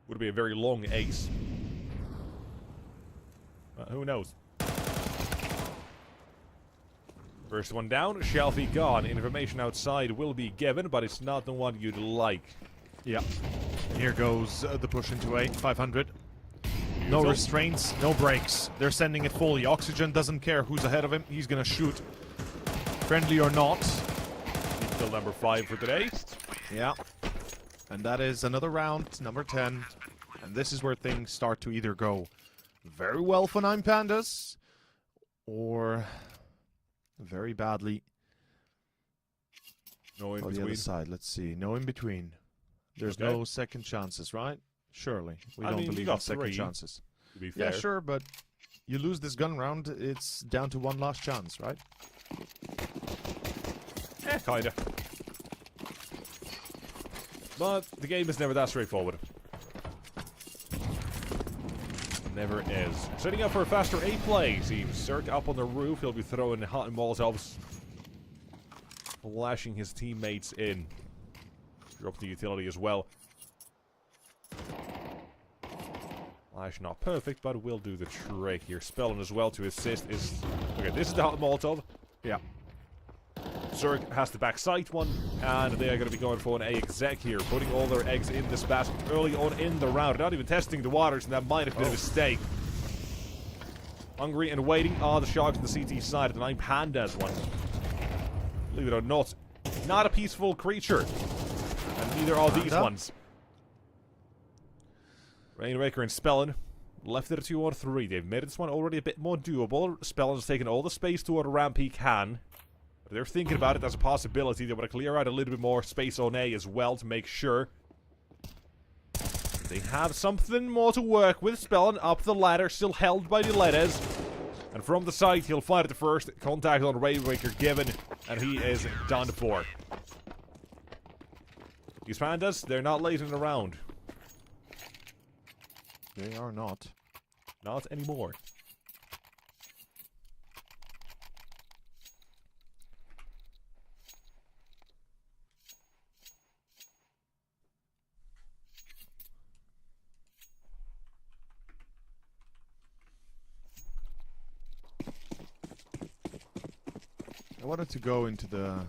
Speaker 1: Would be a very long ace. Who knows? First one down, Shelfie gone. Information outside will be given, but it's not the one you'd like.
Speaker 2: Yeah. Here goes the push into A, 500. No restraints, no brakes. They're sending it fully. Oxygen doesn't care who's ahead of him. He's gonna shoot. Friendly or not.
Speaker 1: Still number 5 for today.
Speaker 2: Yeah. And that is another round, number 10. And this is where things start to either go very well for 9 Pandas, or very badly.
Speaker 1: No in
Speaker 2: on the other side. Let's see. No in between. There's no second chances, right? Surely. We don't believe in second chances.
Speaker 1: To be fair.
Speaker 2: Yeah, sure, but you lose this gun round, it's down to one last chance, right?
Speaker 1: Kinda. But the game is never that straightforward. Never is. Setting up for a faster A play. See Zerk up on the roof. He'll be throwing hot Molotovs. Flashing his teammates in. Drop the utility as well. Flash not perfect, but will do the trick here. Spellin as well to assist is... Okay, this is the hot Molotov.
Speaker 2: Yeah.
Speaker 1: Zerk has the backside one, and they are going to be going for an A exec here, putting all their eggs in this basket early on in the round, not even testing the waters, and that might have been a mistake. Hungry and waiting are the Sharks on the CT side of the 9 Pandas one. Believe it or not a peaceful creature, and neither are these ones. Rainmaker and Spellin left it at 2-on-3. They've made this one already a bit more doable. Spellin has taken all the space toward ramp he can. But they're thinking about it as a possibility. They want to clear out a little bit more space on A as well to make sure they have something more to work with. Spellin up the ladder, still held by the Letters. And from the side, he'll find the first contact on Rainmaker given, and he is done for. These Pandas, they're not lazing around.
Speaker 2: They are not.
Speaker 1: Not anymore.
Speaker 2: I wanted to go into the,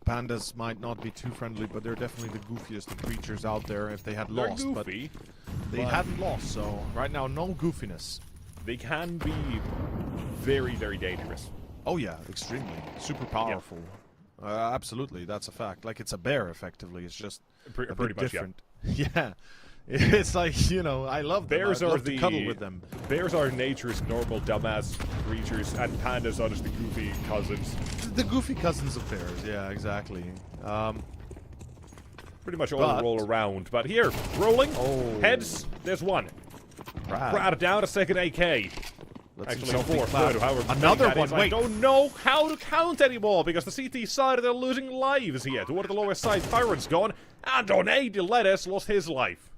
Speaker 2: pandas might not be too friendly, but they're definitely the goofiest of creatures out there if they had lost.
Speaker 1: They're goofy,
Speaker 2: but they hadn't lost, so right now, no goofiness.
Speaker 1: They can be very, very dangerous.
Speaker 2: Oh yeah, extremely. Super powerful. Yeah. Absolutely, that's a fact. Like, it's a bear, effectively. It's just
Speaker 1: pretty much
Speaker 2: different. Yeah. It's like, I love them.
Speaker 1: Bears
Speaker 2: I'd
Speaker 1: are
Speaker 2: love to cuddle with them.
Speaker 1: Bears are nature's normal dumbass creatures, and pandas are just the goofy cousins.
Speaker 2: The goofy cousins of bears, yeah, exactly.
Speaker 1: Pretty much all roll around. But here, rolling, heads, there's one. Brad down a second AK. Actually, 4. However,
Speaker 2: another one,
Speaker 1: I don't know how to count anymore, because the CT side, they're losing lives here. Toward the lower side, Byron's gone, and on A, the Lettuce lost his life.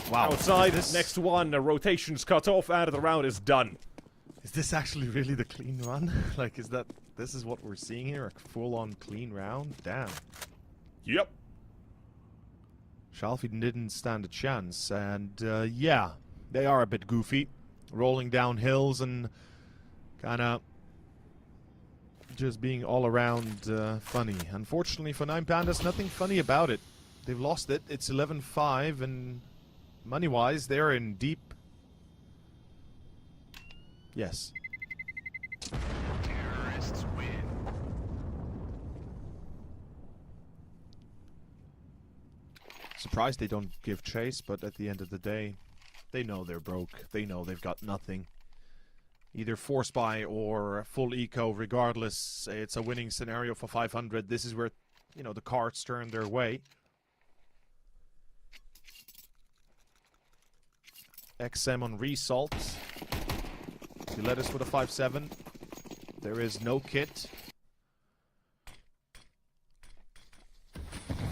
Speaker 2: Wow.
Speaker 1: Outside, next one, the rotation's cut off, and the round is done.
Speaker 2: Is this actually really the clean run? Like, this is what we're seeing here? A full-on clean round? Damn.
Speaker 1: Yep.
Speaker 2: Shalfie didn't stand a chance, and, yeah, they are a bit goofy. Rolling down hills and kinda just being all around funny. Unfortunately for 9 Pandas, nothing funny about it. They've lost it. It's 11-5, and money-wise, they're in deep. Yes.
Speaker 3: Terrorists win.
Speaker 2: Surprised they don't give chase, but at the end of the day, they know they're broke. They know they've got nothing. Either force buy or full eco, regardless, it's a winning scenario for 500. This is where, the cards turn their way. XM on Resalt. He led us with a 5-7. There is no kit.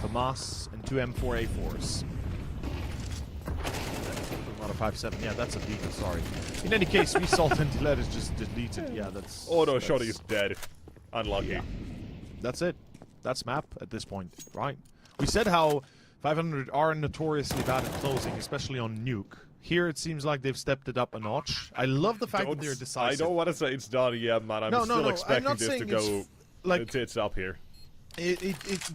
Speaker 2: FAMAS and 2 M4A4s. Not a 5-7. Yeah, that's a beacon, sorry. In any case, Resalt and Delete is just deleted. Yeah, that's...
Speaker 1: Auto shot is dead. Unlucky.
Speaker 2: Yeah. That's it. That's map at this point, right? We said how 500 are notoriously bad at closing, especially on Nuke. Here it seems like they've stepped it up a notch. I love the fact that they're decisive.
Speaker 1: I don't want to say it's done yet, man. I'm still expecting this to go tits up here.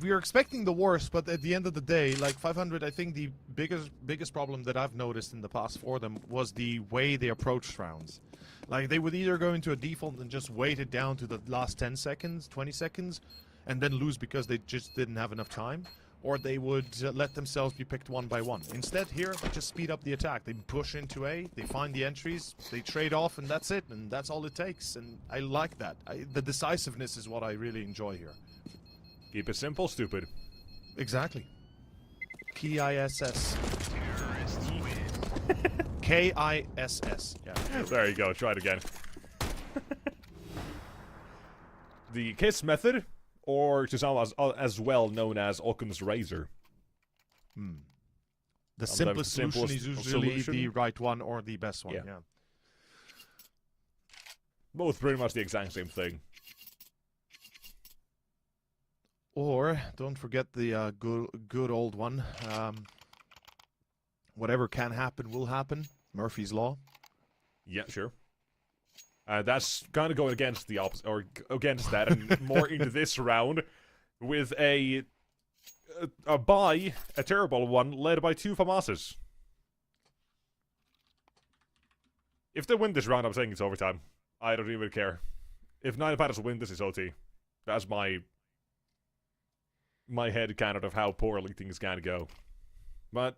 Speaker 2: We're expecting the worst, but at the end of the day, like 500, I think the biggest problem that I've noticed in the past for them was the way they approached rounds. Like, they would either go into a default and just wait it down to the last 10 seconds, 20 seconds, and then lose because they just didn't have enough time, or they would let themselves be picked one by one. Instead, here, they just speed up the attack. They push into A, they find the entries, they trade off, and that's it, and that's all it takes. And I like that. The decisiveness is what I really enjoy here.
Speaker 1: Keep it simple, stupid.
Speaker 2: Exactly. K-I-S-S. K-I-S-S. Yeah.
Speaker 1: There you go. Try it again. The KISS method, or just as well known as Occam's razor.
Speaker 2: The
Speaker 1: Sometimes
Speaker 2: simplest
Speaker 1: the
Speaker 2: solution is
Speaker 1: simplest
Speaker 2: usually
Speaker 1: solution.
Speaker 2: the right one or the best one.
Speaker 1: Yeah.
Speaker 2: Yeah.
Speaker 1: Both pretty much the exact same thing.
Speaker 2: Or don't forget the good old one. Whatever can happen will happen. Murphy's Law.
Speaker 1: Yeah, sure. That's kind of going against the opposite, or against that, and more into this round with a terrible one, led by two FAMASes. If they win this round, I'm saying it's overtime. I don't even care. If 9 Pandas win, this is OT. That's my head canon of how poorly things can go. But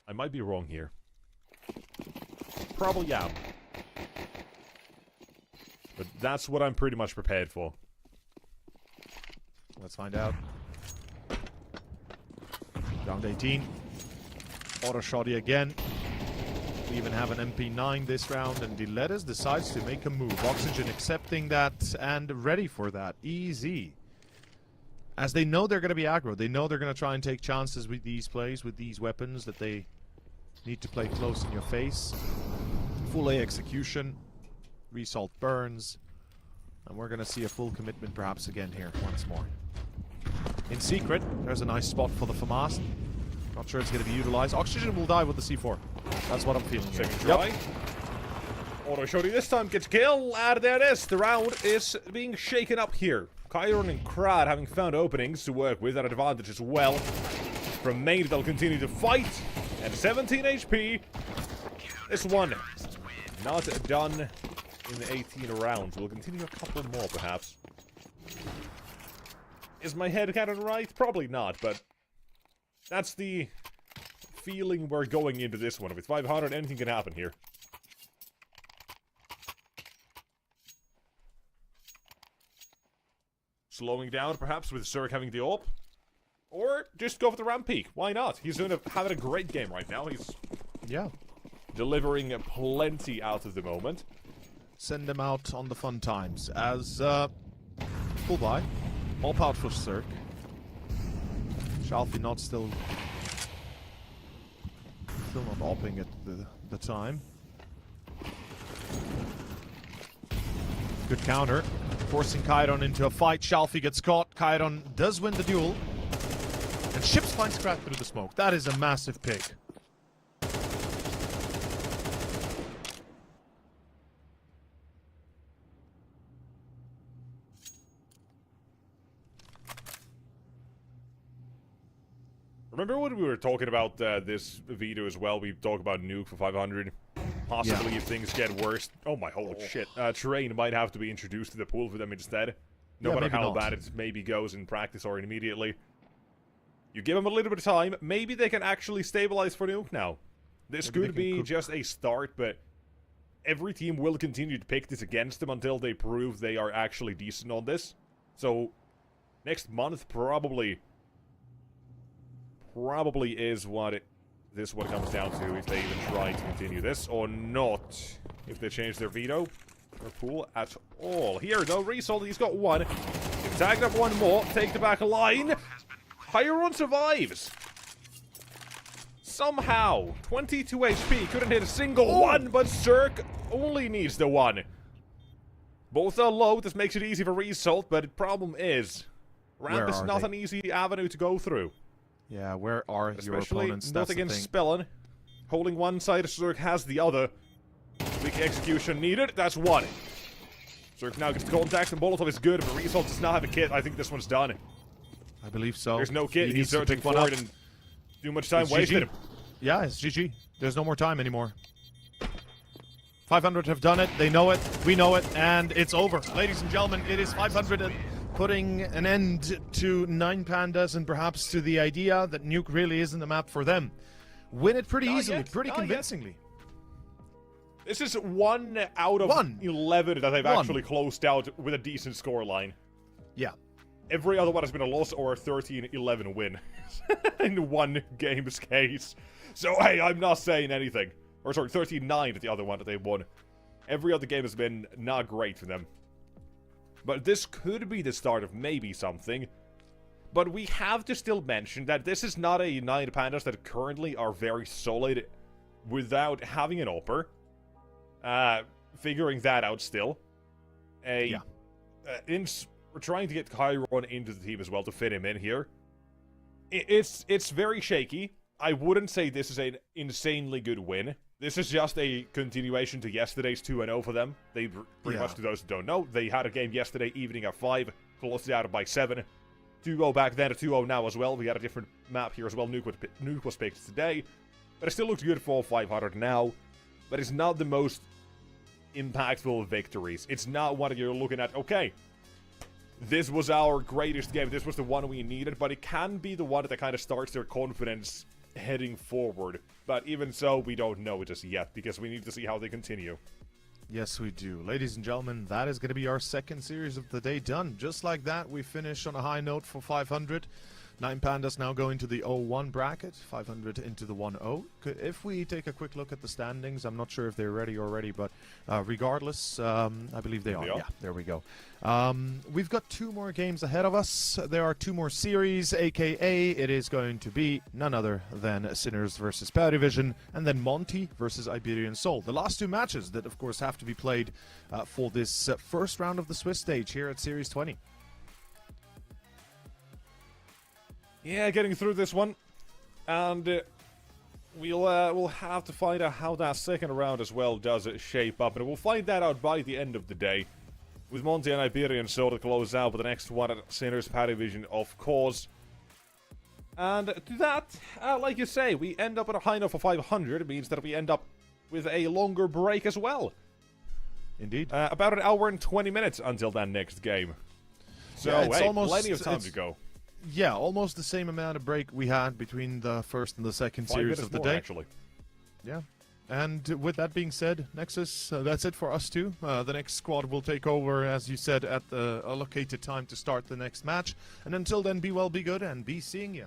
Speaker 1: I might be wrong here. Probably am. But that's what I'm pretty much prepared for.
Speaker 2: Let's find out. Round 18. Auto shotty again. We even have an MP9 this round, and Dilettes decides to make a move. Oxygen accepting that and ready for that. Easy. As they know they're going to be aggro. They know they're going to try and take chances with these plays, with these weapons, that they need to play close in your face. Full A execution. Result burns. And we're going to see a full commitment perhaps again here once more. In secret, there's a nice spot for the FAMAS. Not sure it's going to be utilized. Oxygen will die with the C4. That's what I'm feeling here.
Speaker 1: Second try. Auto shotty this time gets kill, and there it is. The round is being shaken up here. Chiron and Krad having found openings to work with at advantage as well. From main, they'll continue to fight. And 17 HP. This one not done in the 18 rounds. We'll continue a couple more, perhaps. Is my head cannon right? Probably not, but that's the feeling we're going into this one. If it's 500, anything can happen here. Slowing down, perhaps, with Zerg having the AWP. Or just go for the ramp peak. Why not? He's having a great game right now. He's delivering plenty out of the moment.
Speaker 2: Send them out on the fun times. As full buy. All out for Zerg. Shalfie not still not AWPing at the time. Good counter. Forcing Chiron into a fight. Shalfie gets caught. Chiron does win the duel. And Ships finds Crack through the smoke. That is a massive pick.
Speaker 1: Remember when we were talking about this veto as well? We talked about nuke for 500. Possibly if things get worse. Oh my holy shit. Terrain might have to be introduced to the pool for them instead. No matter how bad it maybe goes in practice or immediately. You give them a little bit of time, maybe they can actually stabilize for nuke now. This could be just a start, but every team will continue to pick this against them until they prove they are actually decent on this. So, next month probably is what this one comes down to, if they even try to continue this or not. If they change their veto or pool at all. Here, no result, he's got one. He's tagged up one more, take the back line. Chiron survives. Somehow. 22 HP, couldn't hit a single one, but Zerg only needs the one. Both are low, this makes it easy for result, but the problem is, ramp is not an easy avenue to go through.
Speaker 2: Yeah, where are your opponents?
Speaker 1: Especially not against Spellin. Holding one side, Zerg has the other. Weak execution needed, that's one. Zerg now gets contact, and Molotov is good, but result does not have a kit. I think this one's done.
Speaker 2: I believe so.
Speaker 1: There's no kit, he's searching for it, and too much time wasted.
Speaker 2: Yeah, it's GG. There's no more time anymore. 500 have done it, they know it, we know it, and it's over. Ladies and gentlemen, it is 500 putting an end to 9 Pandas and perhaps to the idea that nuke really isn't the map for them. Win it pretty easily, pretty convincingly.
Speaker 1: This is 1 out of 11 that they've actually closed out with a decent scoreline.
Speaker 2: Yeah.
Speaker 1: Every other one has been a loss or a 13-11 win in one game's case. So, hey, I'm not saying anything. Or, sorry, 13-9 at the other one that they won. Every other game has been not great for them. But this could be the start of maybe something. But we have to still mention that this is not a 9 pandas that currently are very solid without having an upper. Figuring that out still. We're trying to get Chiron into the team as well to fit him in here. It's very shaky. I wouldn't say this is an insanely good win. This is just a continuation to yesterday's 2-0 for them. They pretty much, to those who don't know, they had a game yesterday evening at 5, closed it out by 7. 2-0 back then, a 2-0 now as well. We got a different map here as well. Nuke was picked today. But it still looks good for 500 now. But it's not the most impactful victories. It's not one you're looking at, okay, this was our greatest game. This was the one we needed. But it can be the one that kind of starts their confidence heading forward. But even so, we don't know it just yet, because we need to see how they continue.
Speaker 2: Yes, we do. Ladies and gentlemen, that is going to be our second series of the day done. Just like that, we finish on a high note for 500. 9 pandas now going to the 0-1 bracket, 500 into the 1-0. If we take a quick look at the standings, I'm not sure if they're ready already, but regardless, I believe they are. Yeah, there we go. We've got 2 more games ahead of us. There are 2 more series, aka it is going to be none other than Sinners versus Paravision, and then Monty versus Iberian Soul. The last 2 matches that, of course, have to be played for this first round of the Swiss stage here at Series 20.
Speaker 1: Yeah, getting through this one. And we'll have to find out how that second round as well does shape up. And we'll find that out by the end of the day. With Monty and Iberian Soul to close out with the next one at Sinners Paravision, of course. And to that, like you say, we end up at a high note for 500. It means that we end up with a longer break as well.
Speaker 2: Indeed.
Speaker 1: About an hour and 20 minutes until that next game. So,
Speaker 2: yeah,
Speaker 1: hey, plenty of time to go.
Speaker 2: Yeah, almost the same amount of break we had between the first and the second
Speaker 1: 5
Speaker 2: series
Speaker 1: minutes
Speaker 2: of the
Speaker 1: more,
Speaker 2: day.
Speaker 1: Actually.
Speaker 2: Yeah. And with that being said, Nexus, that's it for us too. The next squad will take over, as you said, at the allocated time to start the next match. And until then, be well, be good, and be seeing you.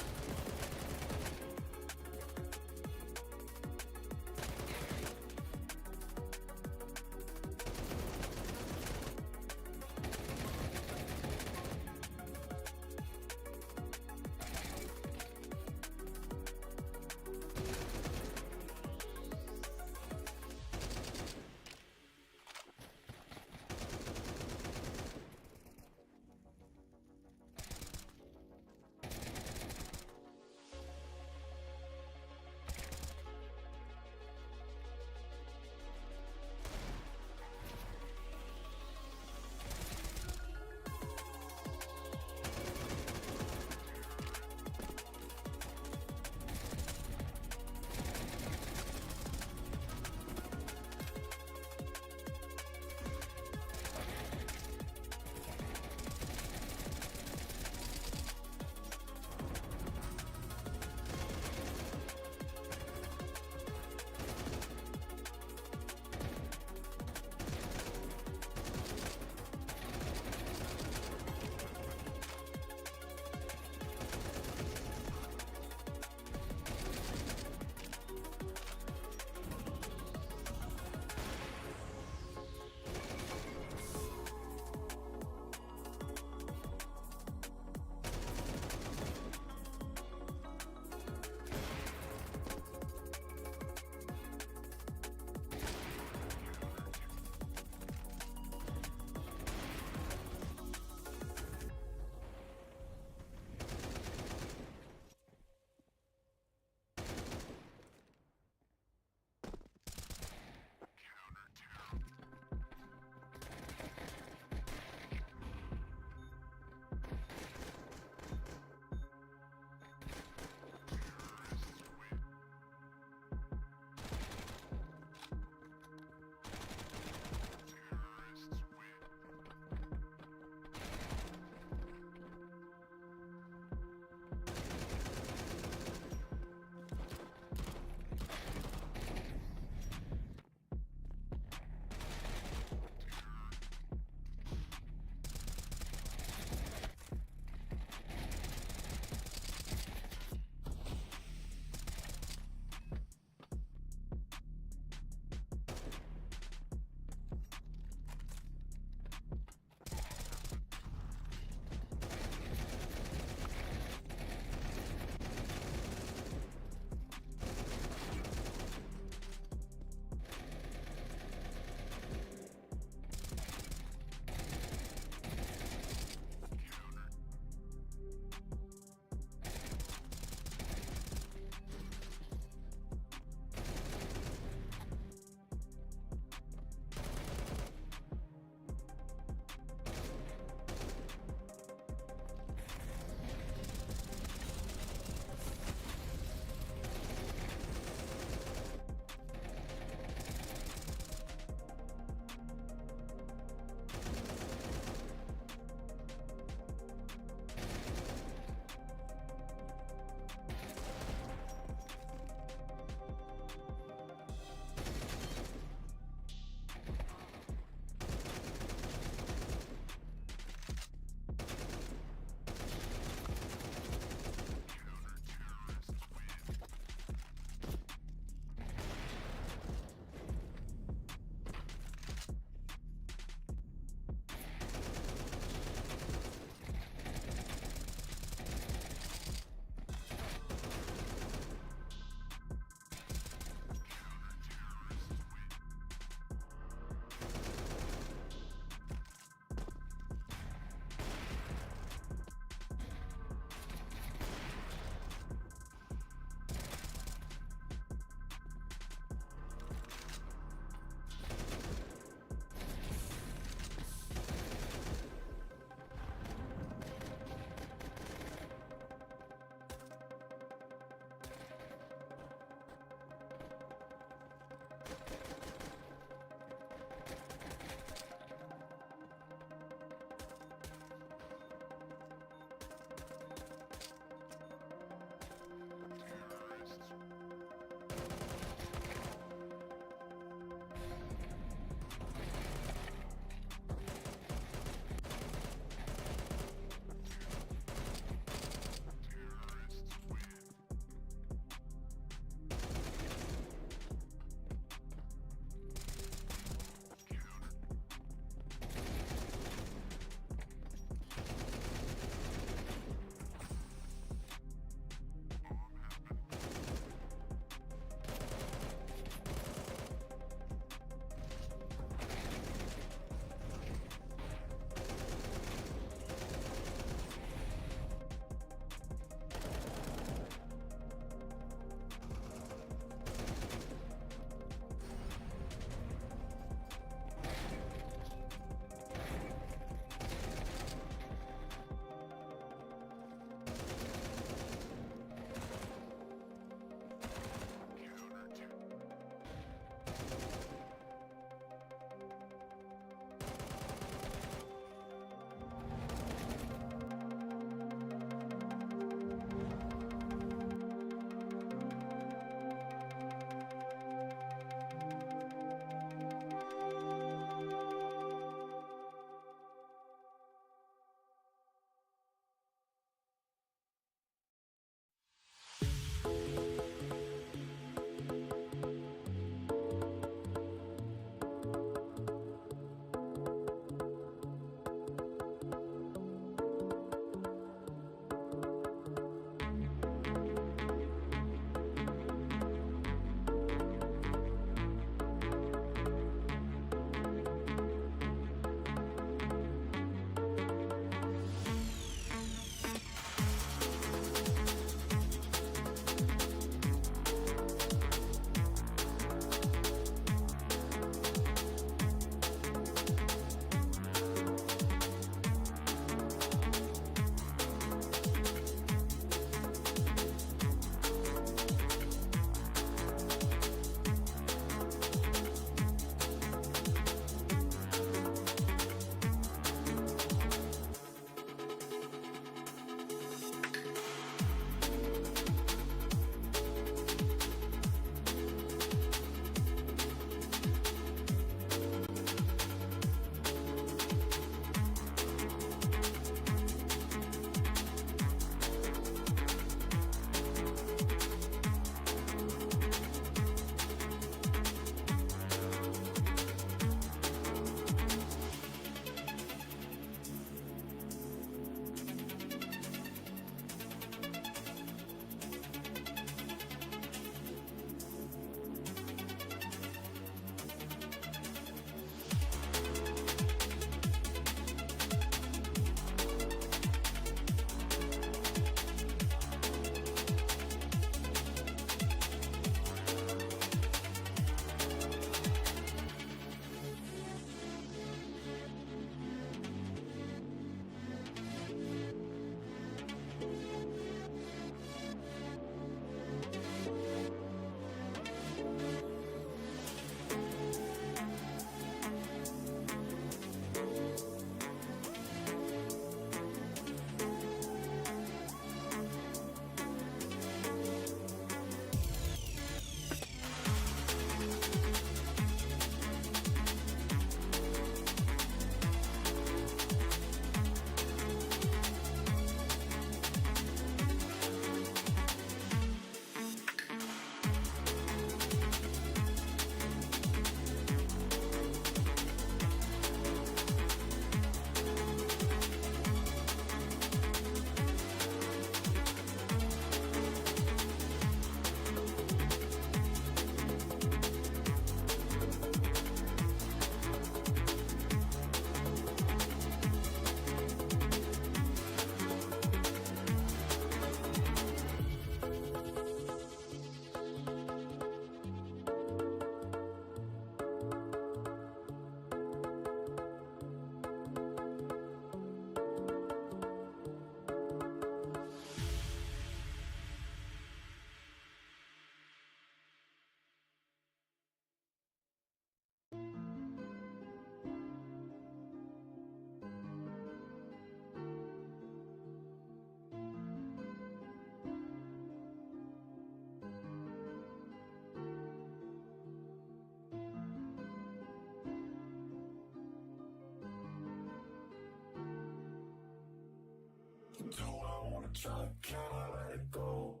Speaker 3: Do I wanna try? Can I let it go?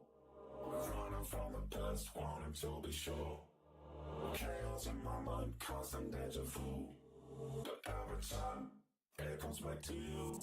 Speaker 3: Running from the past, wanting to be sure. Chaos in my mind, constant deja vu. But every time, it comes back to you.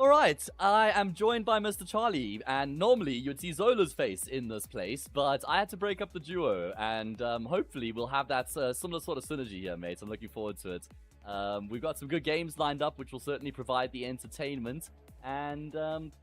Speaker 5: All right, I am joined by Mr. Charlie, and normally you'd see Zola's face in this place, but I had to break up the duo, and hopefully we'll have that similar sort of synergy here, mate. I'm looking forward to it. We've got some good games lined up, which will certainly provide the entertainment. And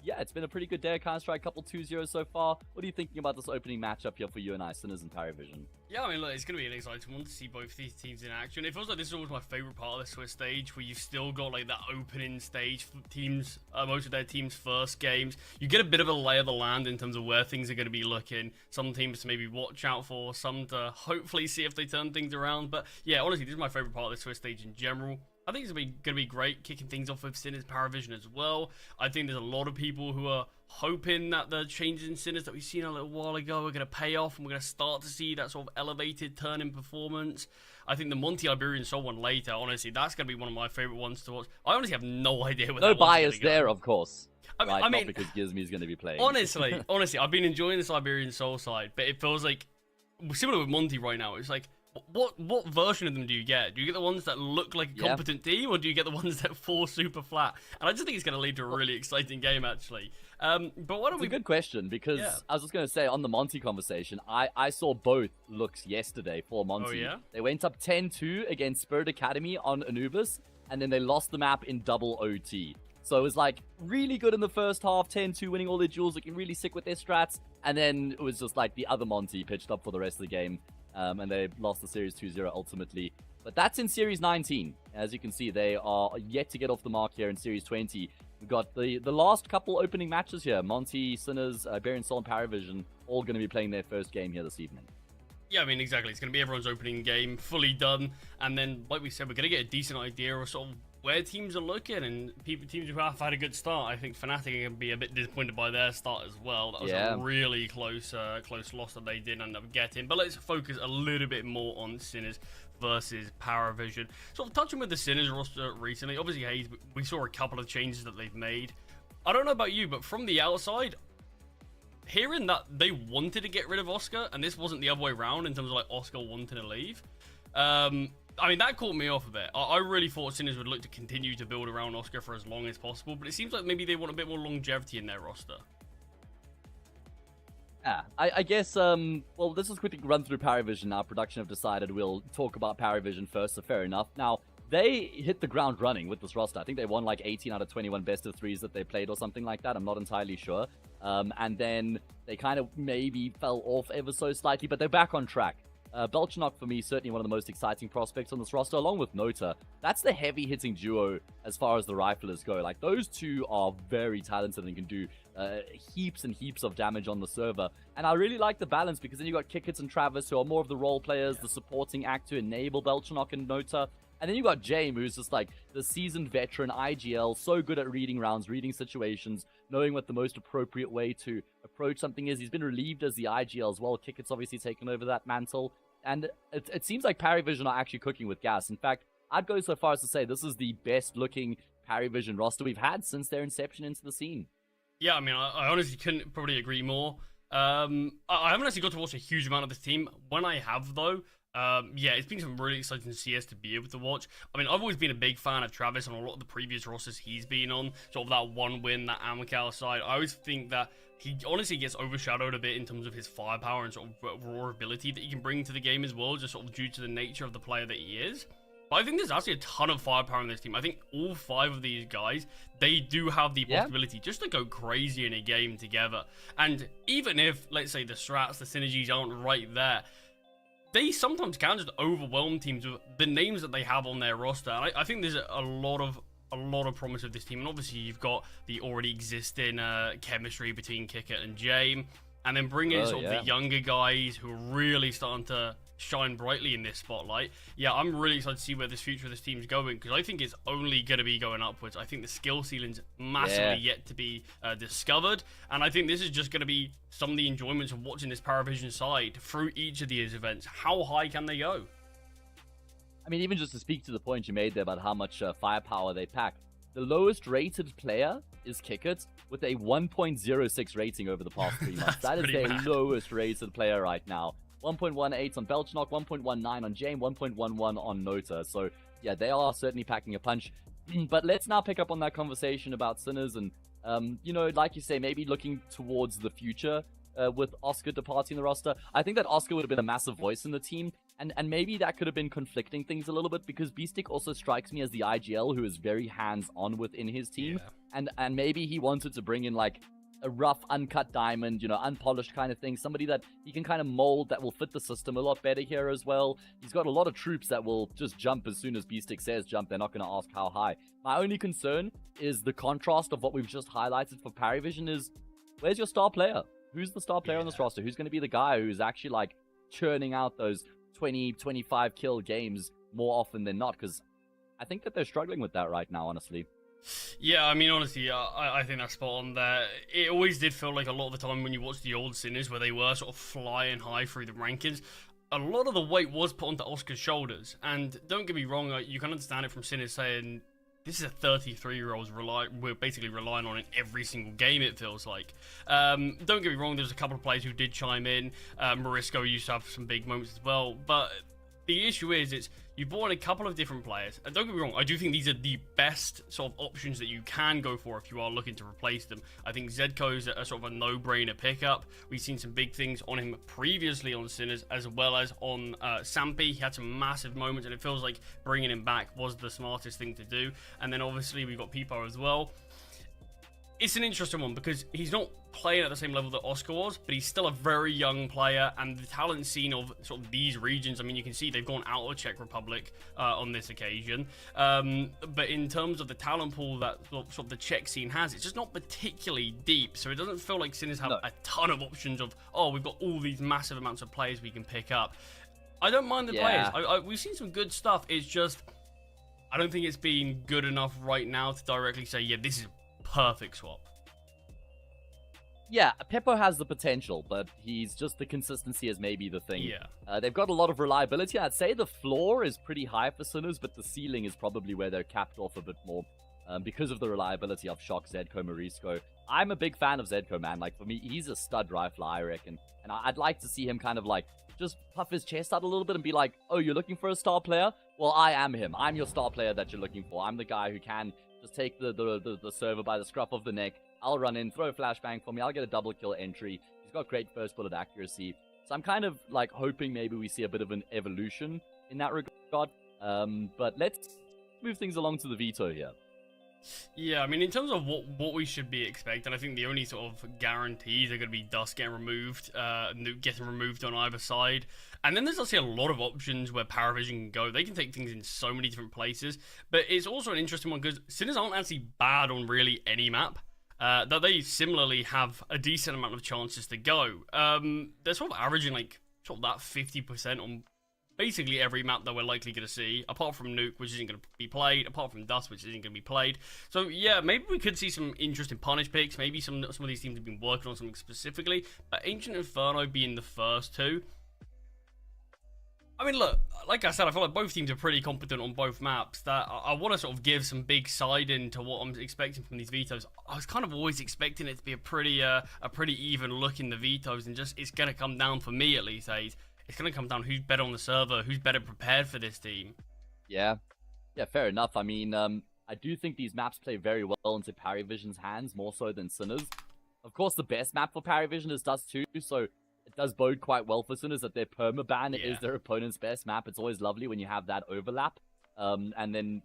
Speaker 5: yeah, it's been a pretty good day of Counter-Strike, couple 2-0 so far. What are you thinking about this opening matchup here for you and I, Sinners and Paravision?
Speaker 6: Yeah, I mean, look, it's going to be an exciting one to see both these teams in action. It feels like this is always my favourite part of the Swiss stage, where you've still got like that opening stage for teams, most of their teams' first games. You get a bit of a lay of the land in terms of where things are going to be looking. Some teams to maybe watch out for, some to hopefully see if they turn things around. But yeah, honestly, this is my favourite part of the Swiss stage in general. I think it's going to be great, kicking things off with Sinners Paravision as well. I think there's a lot of people who are hoping that the changes in Sinners that we've seen a little while ago are going to pay off, and we're going to start to see that sort of elevated turn in performance. I think the Monty Iberian Soul one later, honestly, that's going to be one of my favourite ones to watch. I honestly have no idea where
Speaker 5: no
Speaker 6: that one's
Speaker 5: bias
Speaker 6: gonna go.
Speaker 5: there, of course.
Speaker 6: I mean,
Speaker 5: not because Gizmy's going to be playing.
Speaker 6: Honestly, I've been enjoying this Iberian Soul side, but it feels like, similar with Monty right now, it's like, what version of them do you get? Do you get the ones that look like a competent team, or do you get the ones that fall super flat? And I just think it's going to lead to a really exciting game, actually. But why don't
Speaker 5: It's a good question, because I was just going to say, on the Monty conversation, I saw both looks yesterday for Monty.
Speaker 6: Oh, yeah?
Speaker 5: They went up 10-2 against Spirit Academy on Anubis, and then they lost the map in double OT. So it was like really good in the first half, 10-2, winning all their duels, looking really sick with their strats. And then it was just like the other Monty pitched up for the rest of the game. And they lost the series 2-0 ultimately. But that's in Series 19. As you can see, they are yet to get off the mark here in Series 20. We've got the last couple opening matches here. Monty, Sinners, Iberian Soul, and Paravision all going to be playing their first game here this evening.
Speaker 6: Yeah, I mean, exactly. It's going to be everyone's opening game, fully done. And then, like we said, we're going to get a decent idea of sort of where teams are looking, and teams who have had a good start. I think Fnatic are going to be a bit disappointed by their start as well. That was a really close loss that they did end up getting. But let's focus a little bit more on Sinners versus Paravision. Sort of touching with the Sinners roster recently, obviously, Hayes, we saw a couple of changes that they've made. I don't know about you, but from the outside, hearing that they wanted to get rid of Oscar, and this wasn't the other way around in terms of like Oscar wanting to leave, I mean, that caught me off a bit. I really thought Sinners would look to continue to build around Oscar for as long as possible, but it seems like maybe they want a bit more longevity in their roster.
Speaker 5: Yeah, I guess, well, this is quickly run through Paravision now. Production have decided we'll talk about Paravision first, so fair enough. Now, they hit the ground running with this roster. I think they won like 18 out of 21 best of threes that they played or something like that. I'm not entirely sure. And then they kind of maybe fell off ever so slightly, but they're back on track. Belchenok, for me, certainly one of the most exciting prospects on this roster, along with Nota. That's the heavy-hitting duo as far as the riflers go. Like, those two are very talented and can do heaps and heaps of damage on the server. And I really like the balance, because then you got Kickets and Travis, who are more of the role players, the supporting act to enable Belchenok and Nota. And then you got James, who's just like the seasoned veteran IGL, so good at reading rounds, reading situations, knowing what the most appropriate way to approach something is. He's been relieved as the IGL as well. Kicket's obviously taken over that mantle. And it seems like Paravision are actually cooking with gas. In fact, I'd go so far as to say this is the best-looking Paravision roster we've had since their inception into the scene. Yeah,
Speaker 6: I mean, I honestly couldn't probably agree more. I haven't actually got to watch a huge amount of this team. When I have, though, yeah, it's been some really exciting CS to be able to watch. I mean, I've always been a big fan of Travis on a lot of the previous rosters he's been on. Sort of that one win, that Amcal side. I always think that he honestly gets overshadowed a bit in terms of his firepower and sort of raw ability that he can bring to the game as well, just sort of due to the nature of the player that he is. But I think there's actually a ton of firepower in this team. I think all 5 of these guys, they do have the possibility just to go crazy in a game together. And even if, let's say, the strats, the synergies aren't right there, they sometimes can just overwhelm teams with the names that they have on their roster. And I think there's a lot of promise of this team. And obviously, you've got the already existing chemistry between Kicker and Jame. And then bring in sort of the younger guys who are really starting to shine brightly in this spotlight. Yeah, I'm really excited to see where this future of this team's going, because I think it's only going to be going upwards. I think the skill ceiling's massively yet to be discovered, and I think this is just going to be some of the enjoyments of watching this Paravision side through each of these events. How high can they go?
Speaker 5: I mean, even just to speak to the point you made there about how much firepower they pack, the lowest rated player is Kickert with a 1.06 rating over the past 3 months. That is their lowest rated player right now. 1.18 on Belchenok, 1.19 on Jame, 1.11 on Nota. So, yeah, they are certainly packing a punch. But let's now pick up on that conversation about Sinners and, you know, like you say, maybe looking towards the future with Oscar departing the roster. I think that Oscar would have been a massive voice in the team, and maybe that could have been conflicting things a little bit, because Beastick also strikes me as the IGL who is very hands-on within his team, and maybe he wanted to bring in, like, a rough, uncut diamond, you know, unpolished kind of thing. Somebody that he can kind of mold that will fit the system a lot better here as well. He's got a lot of troops that will just jump as soon as Beastick says jump. They're not going to ask how high. My only concern is the contrast of what we've just highlighted for Parivision is, where's your star player? Who's the star player on this roster? Who's going to be the guy who's actually, like, churning out those 20, 25 kill games more often than not? Because I think that they're struggling with that right now, honestly.
Speaker 6: Yeah, I mean, honestly, I think that's spot on there. It always did feel like a lot of the time when you watch the old Sinners, where they were sort of flying high through the rankings, a lot of the weight was put onto Oscar's shoulders. And don't get me wrong, you can understand it from Sinners saying, this is a 33-year-old we're basically relying on in every single game, it feels like. Don't get me wrong, there's a couple of players who did chime in. Morisco used to have some big moments as well. But the issue is, you brought in a couple of different players, and don't get me wrong, I do think these are the best sort of options that you can go for if you are looking to replace them. I think Zedko is a sort of a no-brainer pickup. We've seen some big things on him previously on Sinners, as well as on Sampi. He had some massive moments, and it feels like bringing him back was the smartest thing to do. And then obviously we've got Peepo as well. It's an interesting one because he's not playing at the same level that Oscar was, but he's still a very young player, and the talent scene of sort of these regions, I mean, you can see they've gone out of Czech Republic on this occasion, but in terms of the talent pool that sort of the Czech scene has, it's just not particularly deep, so it doesn't feel like Sinners have a ton of options of, oh, we've got all these massive amounts of players we can pick up. I don't mind the players. We've seen some good stuff. It's just, I don't think it's been good enough right now to directly say, yeah, this is perfect swap.
Speaker 5: Yeah, Peppo has the potential, but he's just, the consistency is maybe the thing.
Speaker 6: Yeah.
Speaker 5: They've got a lot of reliability. I'd say the floor is pretty high for Sinners, but the ceiling is probably where they're capped off a bit more because of the reliability of Shock, Zedko, Morisco. I'm a big fan of Zedko, man. Like, for me, he's a stud rifler, I reckon. And I'd like to see him kind of, like, just puff his chest out a little bit and be like, oh, you're looking for a star player? Well, I am him. I'm your star player that you're looking for. I'm the guy who can just take the server by the scruff of the neck. I'll run in, throw a flashbang for me. I'll get a double kill entry. He's got great first bullet accuracy. So I'm kind of like hoping maybe we see a bit of an evolution in that regard. But let's move things along to the veto here.
Speaker 6: Yeah, I mean, in terms of what we should be expecting, I think the only sort of guarantees are going to be Dust getting removed, Nuke getting removed on either side. And then there's actually a lot of options where Paravision can go. They can take things in so many different places. But it's also an interesting one because Sinners aren't actually bad on really any map. That they similarly have a decent amount of chances to go. They're sort of averaging like sort of that 50% on basically every map that we're likely going to see, apart from Nuke, which isn't going to be played, apart from Dust, which isn't going to be played. So yeah, maybe we could see some interesting punish picks. Maybe some of these teams have been working on something specifically, but Ancient Inferno being the first two. I mean, look, like I said, I feel like both teams are pretty competent on both maps. That I want to sort of give some big side into what I'm expecting from these vetoes. I was kind of always expecting it to be a pretty even look in the vetoes, and just it's going to come down, for me at least, it's going to come down who's better on the server, who's better prepared for this team.
Speaker 5: Yeah, fair enough. I mean, I do think these maps play very well into Parivision's hands, more so than Sinners. Of course, the best map for Parivision is Dust 2, so it does bode quite well for Sinners that their permaban is their opponent's best map. It's always lovely when you have that overlap. And then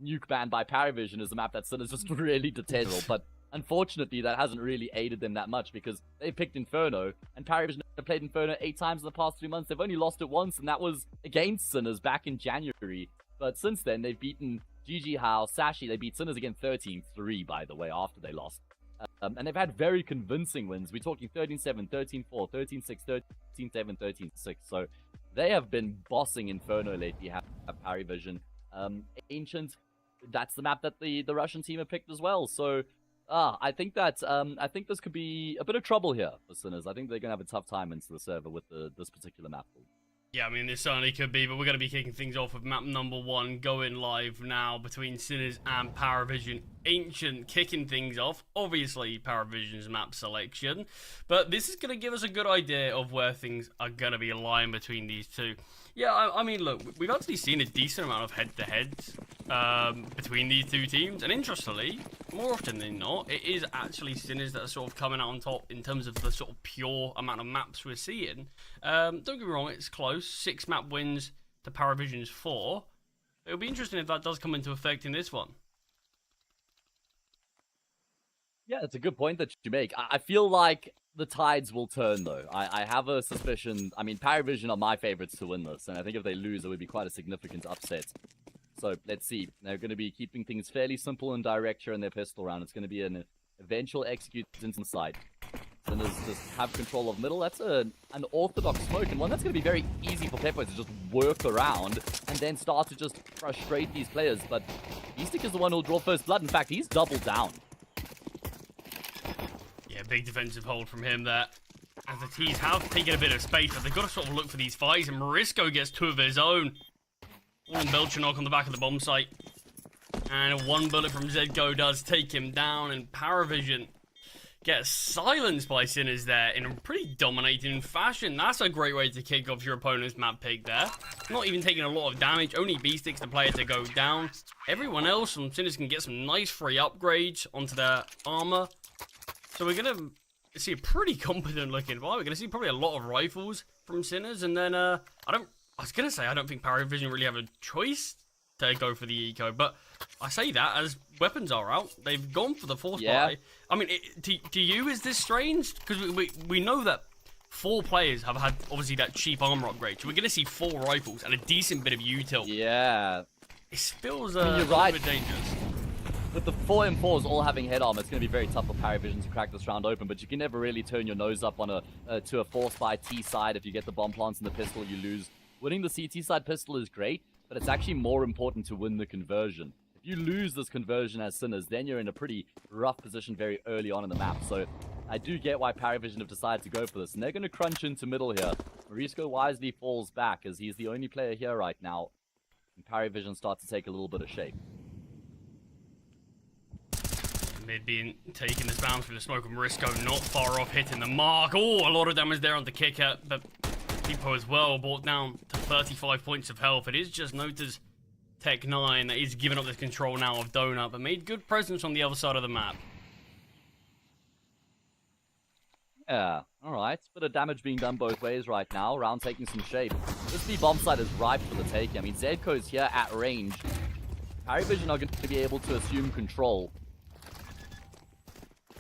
Speaker 5: Nuke ban by Parivision is a map that Sinners just really detestable. But unfortunately, that hasn't really aided them that much because they picked Inferno, and Parivision have played Inferno 8 times in the past 3 months. They've only lost it once, and that was against Sinners back in January. But since then, they've beaten GG Hao, Sashi. They beat Sinners again 13-3, by the way, after they lost. And they've had very convincing wins. We're talking 13-7, 13-4, 13-6, 13-7, 13-6. So they have been bossing Inferno lately, have Parivision. Ancient, that's the map that the Russian team have picked as well. So I think that I think this could be a bit of trouble here for Sinners. I think they're going to have a tough time into the server with this particular map.
Speaker 6: Yeah, I mean, this certainly could be, but we're going to be kicking things off with map number 1 going live now between Sinners and Parivision Ancient kicking things off. Obviously, Paravision's map selection. But this is going to give us a good idea of where things are going to be aligned between these two. Yeah, I mean, look, we've actually seen a decent amount of head-to-heads between these two teams. And interestingly, more often than not, it is actually Sinners that are sort of coming out on top in terms of the sort of pure amount of maps we're seeing. Don't get me wrong, it's close. 6 map wins to Paravision's 4. It'll be interesting if that does come into effect in this one.
Speaker 5: Yeah, that's a good point that you make. I feel like the tides will turn, though. I have a suspicion. I mean, Paravision are my favorites to win this, and I think if they lose, it would be quite a significant upset. So, let's see. They're going to be keeping things fairly simple and direct here in their pistol round. It's going to be an eventual execute inside. Sinners just have control of middle. That's an orthodox smoke, and one that's going to be very easy for Pepper to just work around and then start to just frustrate these players. But Eastic is the one who'll draw first blood. In fact, he's doubled down.
Speaker 6: Yeah, big defensive hold from him there. As the T's have taken a bit of space, but they've got to sort of look for these fights, and Morisco gets 2 of his own. One Belchanok on the back of the bomb site. And 1 bullet from Zedgo does take him down, and Paravision gets silenced by Sinners there in a pretty dominating fashion. That's a great way to kick off your opponent's map pick there. Not even taking a lot of damage, only B-Sticks the player to go down. Everyone else from Sinners can get some nice free upgrades onto their armor. So we're going to see a pretty competent looking fight. We're going to see probably a lot of rifles from Sinners. And then, I was going to say, I don't think Paravision really have a choice to go for the eco. But I say that as weapons are out. They've gone for the force buy. I mean, to you, is this strange? Because we know that 4 players have had, obviously, that cheap armor upgrade. So we're going to see 4 rifles and a decent bit of util.
Speaker 5: Yeah.
Speaker 6: It feels
Speaker 5: you're
Speaker 6: a
Speaker 5: right.
Speaker 6: bit dangerous.
Speaker 5: With the 4 M4s all having head armor, it's going to be very tough for Paravision to crack this round open, but you can never really turn your nose up on to a force by T side. If you get the bomb plants in the pistol, you lose. Winning the CT side pistol is great, but it's actually more important to win the conversion. If you lose this conversion as Sinners, then you're in a pretty rough position very early on in the map. So I do get why Paravision have decided to go for this, and they're going to crunch into middle here. Morisco wisely falls back as he's the only player here right now, and Paravision start to take a little bit of shape.
Speaker 6: Mid being taking this bounce through the smoke of Morisco, not far off hitting the mark. Oh, a lot of damage there on the kicker, but Pipo as well brought down to 35 points of health. It is just Nota's Tech 9 that is giving up this control now of Donut, but made good presence on the other side of the map.
Speaker 5: Yeah, alright. Bit of damage being done both ways right now. Round taking some shape. This B bomb site is ripe for the taking. I mean, Zedko is here at range. Paravision are going to be able to assume control.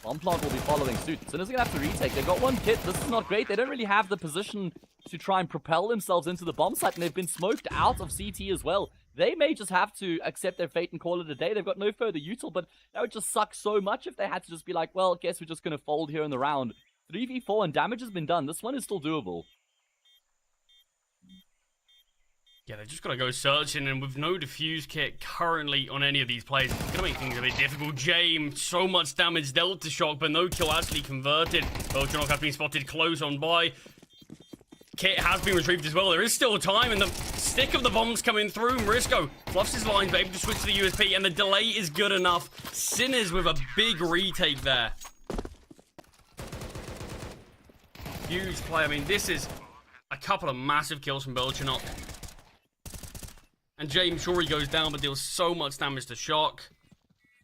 Speaker 5: Bomb plant will be following suit. Sinners are going to have to retake. They've got 1 kit. This is not great. They don't really have the position to try and propel themselves into the bomb site, and they've been smoked out of CT as well. They may just have to accept their fate and call it a day. They've got no further util, but that would just suck so much if they had to just be like, well, guess we're just going to fold here in the round. 3v4 and damage has been done. This one is still doable.
Speaker 6: Yeah, they've just got to go searching, and with no defuse kit currently on any of these players, it's going to make things a bit difficult. James, so much damage dealt to Shock, but no kill actually converted. Belchanok has been spotted close on by. Kit has been retrieved as well. There is still time, and the stick of the bombs coming through. Morisco fluffs his lines, but able to switch to the USP, and the delay is good enough. Sinners with a big retake there. Huge play. I mean, this is a couple of massive kills from Belchanok. And James, sure, he goes down, but deals so much damage to Shock.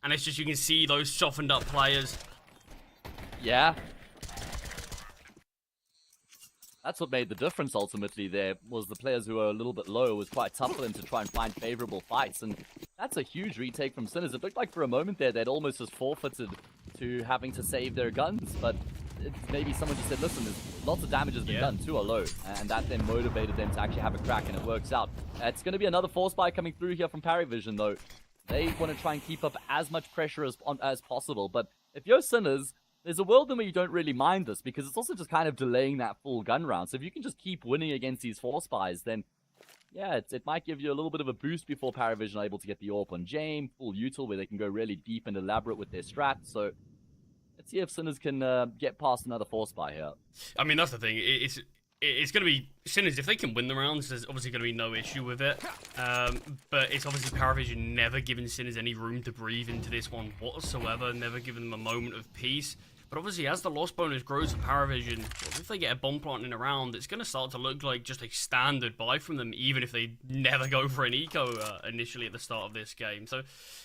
Speaker 6: And it's just, you can see those softened up players.
Speaker 5: Yeah. That's what made the difference ultimately there, was the players who were a little bit low. It was quite tough for them to try and find favorable fights. And that's a huge retake from Sinners. It looked like for a moment there, they'd almost just forfeited to having to save their guns. But maybe someone just said, listen, lots of damage has been done, 2 are low. And that then motivated them to actually have a crack, and it works out. It's going to be another force buy coming through here from Paravision, though. They want to try and keep up as much pressure as possible. But if you're Sinners, there's a world in where you don't really mind this, because it's also just kind of delaying that full gun round. So if you can just keep winning against these force buys, then yeah, it might give you a little bit of a boost before Paravision are able to get the AWP on Jame, full util, where they can go really deep and elaborate with their strat. So let's see if Sinners can get past another force buy here.
Speaker 6: I mean, that's the thing. it's going to be Sinners. If they can win the rounds, there's obviously going to be no issue with it. But it's obviously Paravision never giving Sinners any room to breathe into this one whatsoever, never giving them a moment of peace. But obviously, as the loss bonus grows for Paravision, if they get a bomb plant in a round, it's going to start to look like just a standard buy from them, even if they never go for an eco initially at the start of this game. So,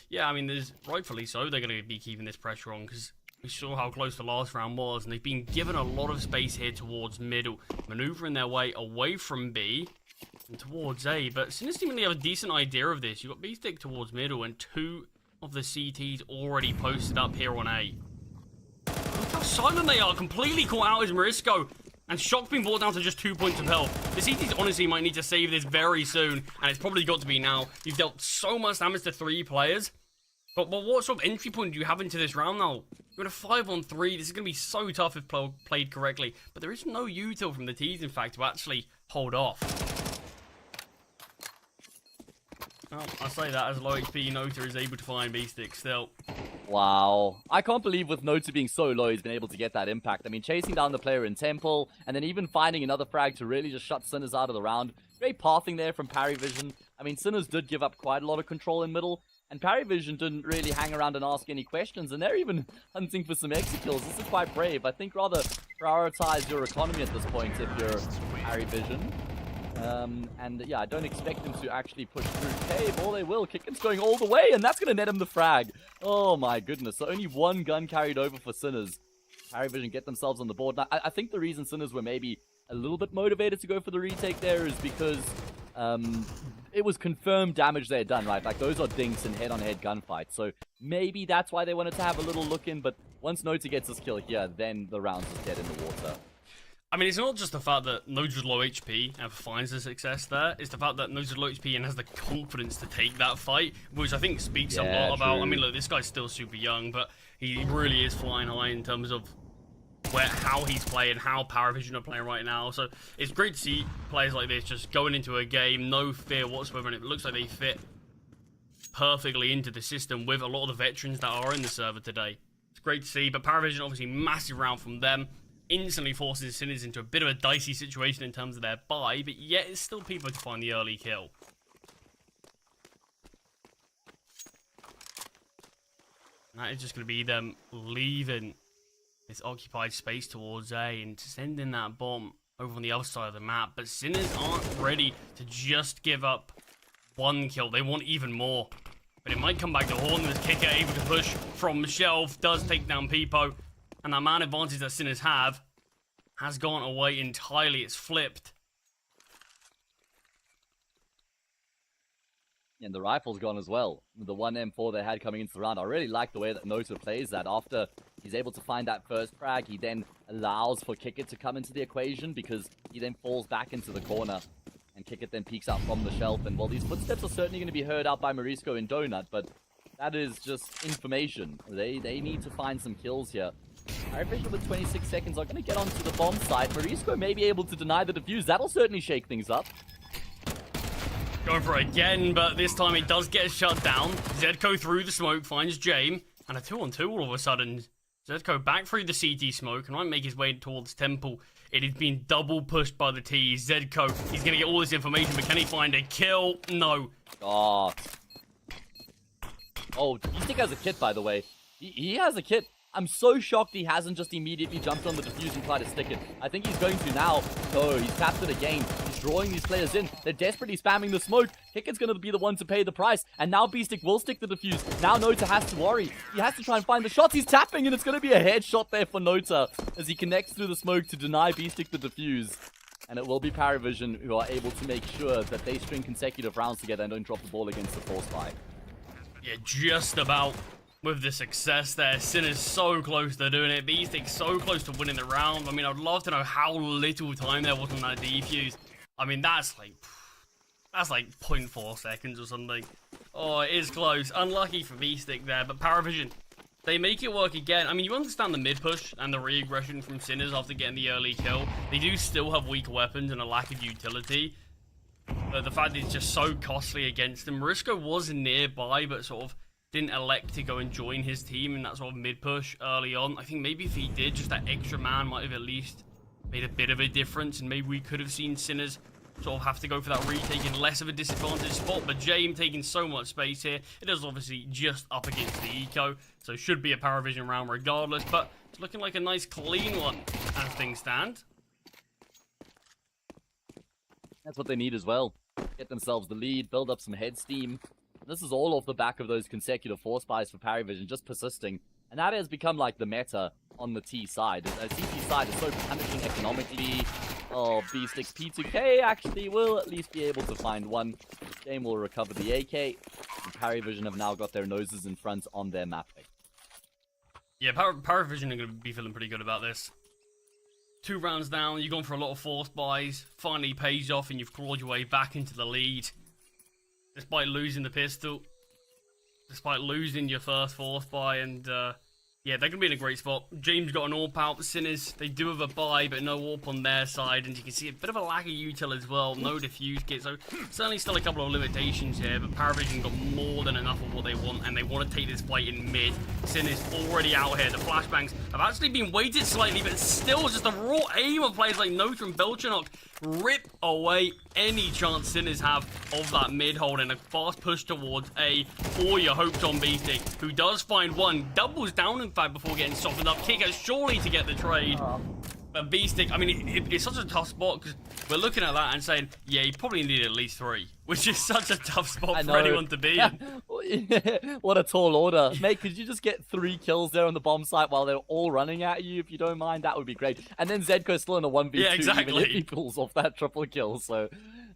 Speaker 6: yeah, I mean, there's rightfully so. They're going to be keeping this pressure on because we saw how close the last round was, and they've been given a lot of space here towards middle, maneuvering their way away from B and towards A. But Sinners seemingly have a decent idea of this. You've got B stick towards middle, and 2 of the CTs already posted up here on A. Look how silent they are. Completely caught out is Marisco. And Shock being brought down to just 2 points of health. The CTs honestly might need to save this very soon. And it's probably got to be now. You've dealt so much damage to 3 players. But what sort of entry point do you have into this round now? You're in a 5-on-3. This is going to be so tough if played correctly. But there is no util from the T's, in fact, to actually hold off. Well, I say that as low HP Nota is able to find B-Stick still.
Speaker 5: Wow. I can't believe with Nota being so low, he's been able to get that impact. I mean, chasing down the player in Temple, and then even finding another frag to really just shut Sinners out of the round. Great pathing there from Paravision. I mean, Sinners did give up quite a lot of control in middle, and Paravision didn't really hang around and ask any questions, and they're even hunting for some exit kills. This is quite brave. I think rather prioritize your economy at this point if you're Paravision. And yeah, I don't expect them to actually push through cave, or they will. Kickin's going all the way, and that's going to net him the frag. Oh my goodness, so only 1 gun carried over for Sinners. Paravision get themselves on the board. Now, I think the reason Sinners were maybe a little bit motivated to go for the retake there is because it was confirmed damage they had done, right? Like, those are dinks in head-on-head gunfights, so maybe that's why they wanted to have a little look in, but once Nota gets his kill here, then the round's just dead in the water.
Speaker 6: I mean, it's not just the fact that Nota's low HP and finds the success there. It's the fact that Nota's low HP and has the confidence to take that fight, which I think speaks a lot about...
Speaker 5: True.
Speaker 6: I mean, look, this guy's still super young, but he really is flying high in terms of how he's playing, how Paravision are playing right now. So it's great to see players like this just going into a game, no fear whatsoever, and it looks like they fit perfectly into the system with a lot of the veterans that are in the server today. It's great to see, but Paravision, obviously, massive round from them. Instantly forces Sinners into a bit of a dicey situation in terms of their buy, but yet it's still people to find the early kill. And that is just going to be them leaving this occupied space towards A and sending that bomb over on the other side of the map. But Sinners aren't ready to just give up 1 kill. They want even more. But it might come back to Horn. This kicker able to push from Shelf, does take down Peepo. And that man advantage that Sinners have has gone away entirely. It's flipped.
Speaker 5: And the rifle's gone as well. The 1 M4 they had coming into the round. I really like the way that Nota plays that. After he's able to find that first frag, he then allows for Kickit to come into the equation because he then falls back into the corner. And Kickit then peeks out from the shelf. And well, these footsteps are certainly going to be heard out by Marisco and Donut, but that is just information. They need to find some kills here. Paravision with 26 seconds are going to get onto the bomb site. Marisco may be able to deny the defuse. That'll certainly shake things up.
Speaker 6: Going for it again, but this time it does get shut down. Zedko through the smoke finds Jame, and a 2-on-2 all of a sudden. Zedko back through the CT smoke and might make his way towards Temple. It is being double pushed by the T. Zedko, he's going to get all this information, but can he find a kill? No.
Speaker 5: Oh, Beastic has a kit, by the way. He has a kit. I'm so shocked he hasn't just immediately jumped on the defuse and tried to stick it. I think he's going to now. No, he's tapped it again. He's drawing these players in. They're desperately spamming the smoke. Kickit's going to be the one to pay the price. And now Beastic will stick the defuse. Now Nota has to worry. He has to try and find the shots. He's tapping, and it's going to be a headshot there for Nota as he connects through the smoke to deny Beastic the defuse. And it will be Paravision who are able to make sure that they string consecutive rounds together and don't drop the ball against the force buy.
Speaker 6: Yeah, just about. With the success there, Sinners so close to doing it. Beastic so close to winning the round. I mean, I'd love to know how little time there was on that defuse. I mean, that's like 0.4 seconds or something. Oh, it is close. Unlucky for Beastic there, but Paravision, they make it work again. I mean, you understand the mid push and the re-aggression from Sinners after getting the early kill. They do still have weak weapons and a lack of utility. But the fact that it's just so costly against them. Marisco was nearby, but sort of didn't elect to go and join his team in that sort of mid-push early on. I think maybe if he did, just that extra man might have at least made a bit of a difference, and maybe we could have seen Sinners sort of have to go for that retake in less of a disadvantaged spot, but James taking so much space here. It is obviously just up against the eco, so should be a Paravision round regardless, but it's looking like a nice clean one as things stand.
Speaker 5: That's what they need as well. Get themselves the lead, build up some head steam. This is all off the back of those consecutive force buys for Paravision, just persisting. And that has become like the meta on the T side. The CT side is so punishing economically. Oh, B-Sticks P2K actually will at least be able to find one. Game will recover the AK. And Paravision have now got their noses in front on their map pick.
Speaker 6: Yeah, Paravision are going to be feeling pretty good about this. 2 rounds down, you're going for a lot of force buys. Finally pays off and you've clawed your way back into the lead. Despite losing the pistol. Despite losing your first force buy, and yeah, they're going to be in a great spot. James got an AWP out. The Sinners, they do have a buy, but no AWP on their side, and you can see a bit of a lack of util as well. No defuse kit, so certainly still a couple of limitations here, but Paravision got more than enough of what they want, and they want to take this fight in mid. Sinners already out here. The flashbangs have actually been weighted slightly, but still just the raw aim of players like Notre and Belchanok rip away any chance Sinners have of that mid hold, and a fast push towards A. All your hopes on B-Stick, who does find one, doubles down in fact before getting softened up. Kicker surely to get the trade. But B-Stick, I mean, it's such a tough spot because we're looking at that and saying, yeah, you probably need at least 3, which is such a tough spot for anyone to be in.
Speaker 5: What a tall order. Mate, could you just get 3 kills there on the bomb site while they're all running at you? If you don't mind, that would be great. And then Zedko's still in a 1v2,
Speaker 6: Yeah, exactly.
Speaker 5: even if he pulls off that triple kill. So,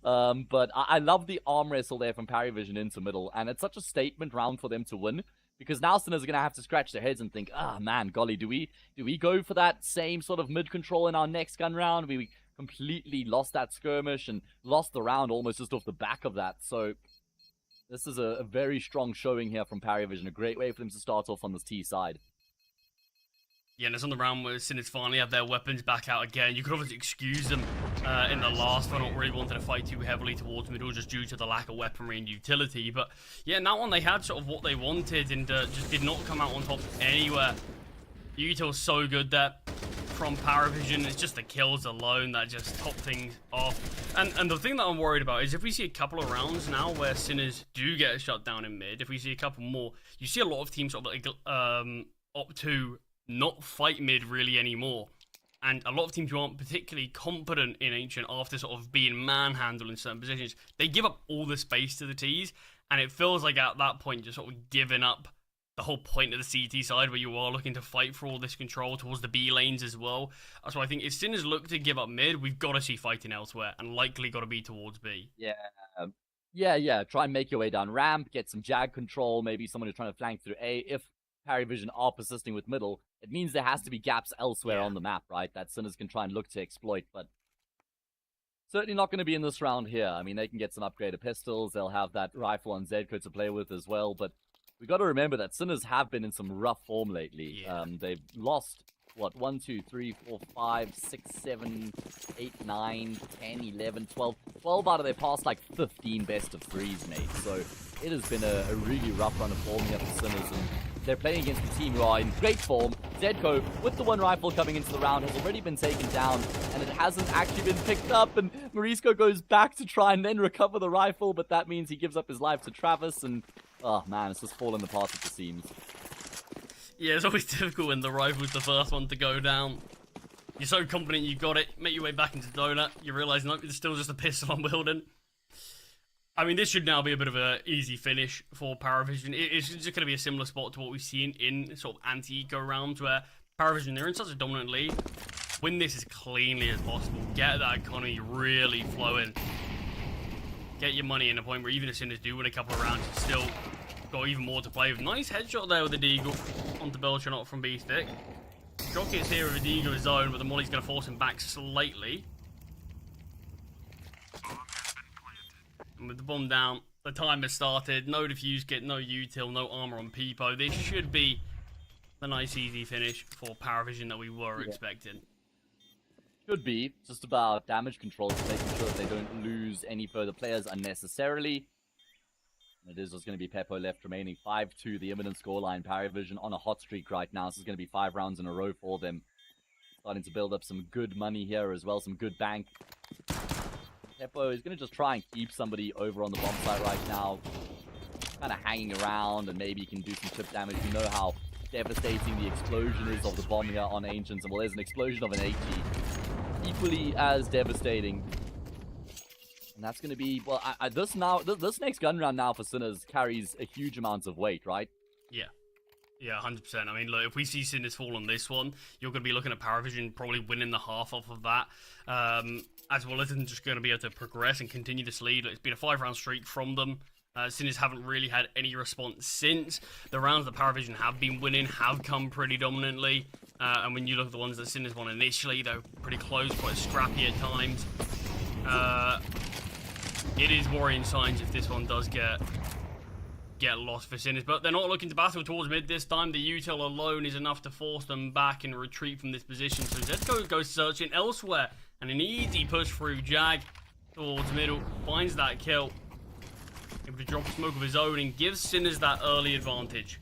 Speaker 5: but I love the arm wrestle there from Paravision into middle, and it's such a statement round for them to win. Because now Sinners are going to have to scratch their heads and think, ah, man, golly, do we go for that same sort of mid-control in our next gun round? We completely lost that skirmish and lost the round almost just off the back of that. So this is a very strong showing here from Paravision. A great way for them to start off on this T side.
Speaker 6: Yeah, and it's on the round where Sinners finally have their weapons back out again. You could obviously excuse them in the last one, not really wanting to fight too heavily towards middle just due to the lack of weaponry and utility. But yeah, in that one they had sort of what they wanted and just did not come out on top anywhere. Util's so good there from Paravision. It's just the kills alone that just top things off. And the thing that I'm worried about is if we see a couple of rounds now where Sinners do get shut down in mid, if we see a couple more, you see a lot of teams sort of like opt to not fight mid really anymore. And a lot of teams who aren't particularly competent in Ancient after sort of being manhandled in certain positions, they give up all the space to the Ts, and it feels like at that point you're sort of giving up the whole point of the CT side where you are looking to fight for all this control towards the B lanes as well. So I think if Sinners look to give up mid, we've got to see fighting elsewhere, and likely got to be towards B.
Speaker 5: Yeah. Try and make your way down ramp, get some jag control, maybe someone who's trying to flank through A. If Paravision are persisting with middle, it means there has to be gaps elsewhere on the map, right? That Sinners can try and look to exploit, but certainly not going to be in this round here. I mean, they can get some upgraded pistols. They'll have that rifle on Zedko to play with as well, but we got to remember that Sinners have been in some rough form lately.
Speaker 6: Yeah.
Speaker 5: They've lost, what, 1, 2, 3, 4, 5, 6, 7, 8, 9, 10, 11, 12. 12 out of their past, like, 15 best of 3s, mate. So it has been a really rough run of form here for Sinners, and they're playing against a team who are in great form. Zedko, with the one rifle coming into the round, has already been taken down, and it hasn't actually been picked up, and Morisco goes back to try and then recover the rifle, but that means he gives up his life to Travis, and oh man, it's just fallen apart at the seams.
Speaker 6: Yeah, it's always difficult when the rifle's the first one to go down. You're so confident you got it, make your way back into Donut, you realise, nope, it's still just a pistol I'm wielding. I mean, this should now be a bit of an easy finish for Paravision. It's just going to be a similar spot to what we've seen in sort of anti-eco rounds where Paravision, they're in such a dominant lead. Win this as cleanly as possible. Get that economy really flowing. Get your money in a point where even if Sinners do win a couple of rounds, it's still got even more to play with. Nice headshot there with the Deagle onto Belchanok from B-Stick. Rocket's here with the Deagle of his own, but the Molly's going to force him back slightly. And with the bomb down, the timer started. No defuse kit, no util, no armor on Peepo. This should be the nice easy finish for Paravision that we were expecting.
Speaker 5: Should be just about damage control, making sure that they don't lose any further players unnecessarily. And it is just going to be Peppo left remaining. 5-2, the imminent scoreline. Paravision on a hot streak right now. This is going to be 5 rounds in a row for them. starting to build up some good money here as well, some good bank. Peppo is going to just try and keep somebody over on the bomb site right now. Kind of hanging around, and maybe he can do some chip damage. You know how devastating the explosion is of the bomb here on Ancients. And well, there's an explosion of an AG. Equally as devastating. And that's going to be, well, this next gun round now for Sinners carries a huge amount of weight, right?
Speaker 6: Yeah. Yeah, 100%. I mean, look, if we see Sinners fall on this one, you're going to be looking at Paravision probably winning the half off of that. As well as them just going to be able to progress and continue this lead. It's been a 5-round streak from them. Sinners haven't really had any response since. The rounds that Paravision have been winning have come pretty dominantly. And when you look at the ones that Sinners won initially, they're pretty close, quite scrappy at times. It is worrying signs if this one does get lost for Sinners, but they're not looking to battle towards mid this time. The util alone is enough to force them back and retreat from this position. So Zedko goes searching elsewhere, and an easy push through. Jag towards middle, finds that kill, able to drop a smoke of his own and gives Sinners that early advantage.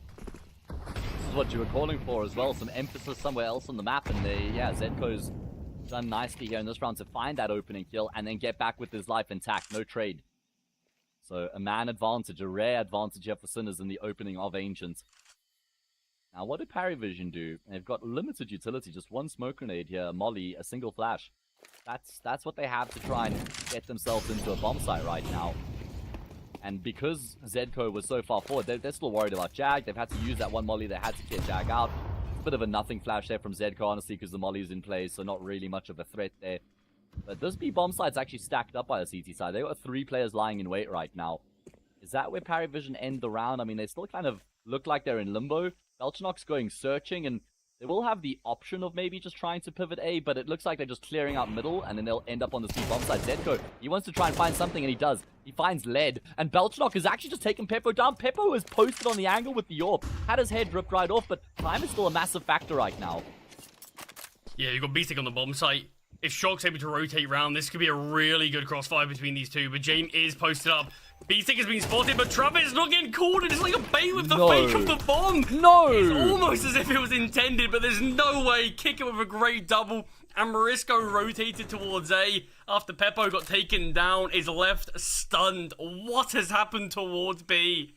Speaker 5: This is what you were calling for as well, some emphasis somewhere else on the map, and Zedko's done nicely here in this round to find that opening kill and then get back with his life intact, no trade. So a man advantage, a rare advantage here for Sinners in the opening of Ancient. Now what did Paravision do? They've got limited utility, just one smoke grenade here, a molly, a single flash. That's what they have to try and get themselves into a bomb site right now. And because Zedko was so far forward, they're still worried about Jag. They've had to use that one molly, they had to clear Jag out. It's a bit of a nothing flash there from Zedko, honestly, because the molly's in place, so not really much of a threat there. But this B bomb site's actually stacked up by the CT side. They've got 3 players lying in wait right now. Is that where Paravision end the round? I mean, they still kind of look like they're in limbo. Belchenok's going searching, and they will have the option of maybe just trying to pivot A, but it looks like they're just clearing out middle, and then they'll end up on the C bomb side. Zedko, he wants to try and find something, and he does. He finds lead, and Belchenok has actually just taken Peppo down. Peppo is posted on the angle with the AWP. Had his head ripped right off, but time is still a massive factor right now.
Speaker 6: Yeah, you've got Beastic on the bomb site. If Shock's able to rotate round, this could be a really good crossfire between these two. But James is posted up. Beastic has been spotted, but Travis is not getting called. It's like a bait with the fake of the bomb.
Speaker 5: No!
Speaker 6: It's almost as if it was intended, but there's no way. Kick it with a great double. And Marisco rotated towards A after Peppo got taken down. Is left stunned. What has happened towards B?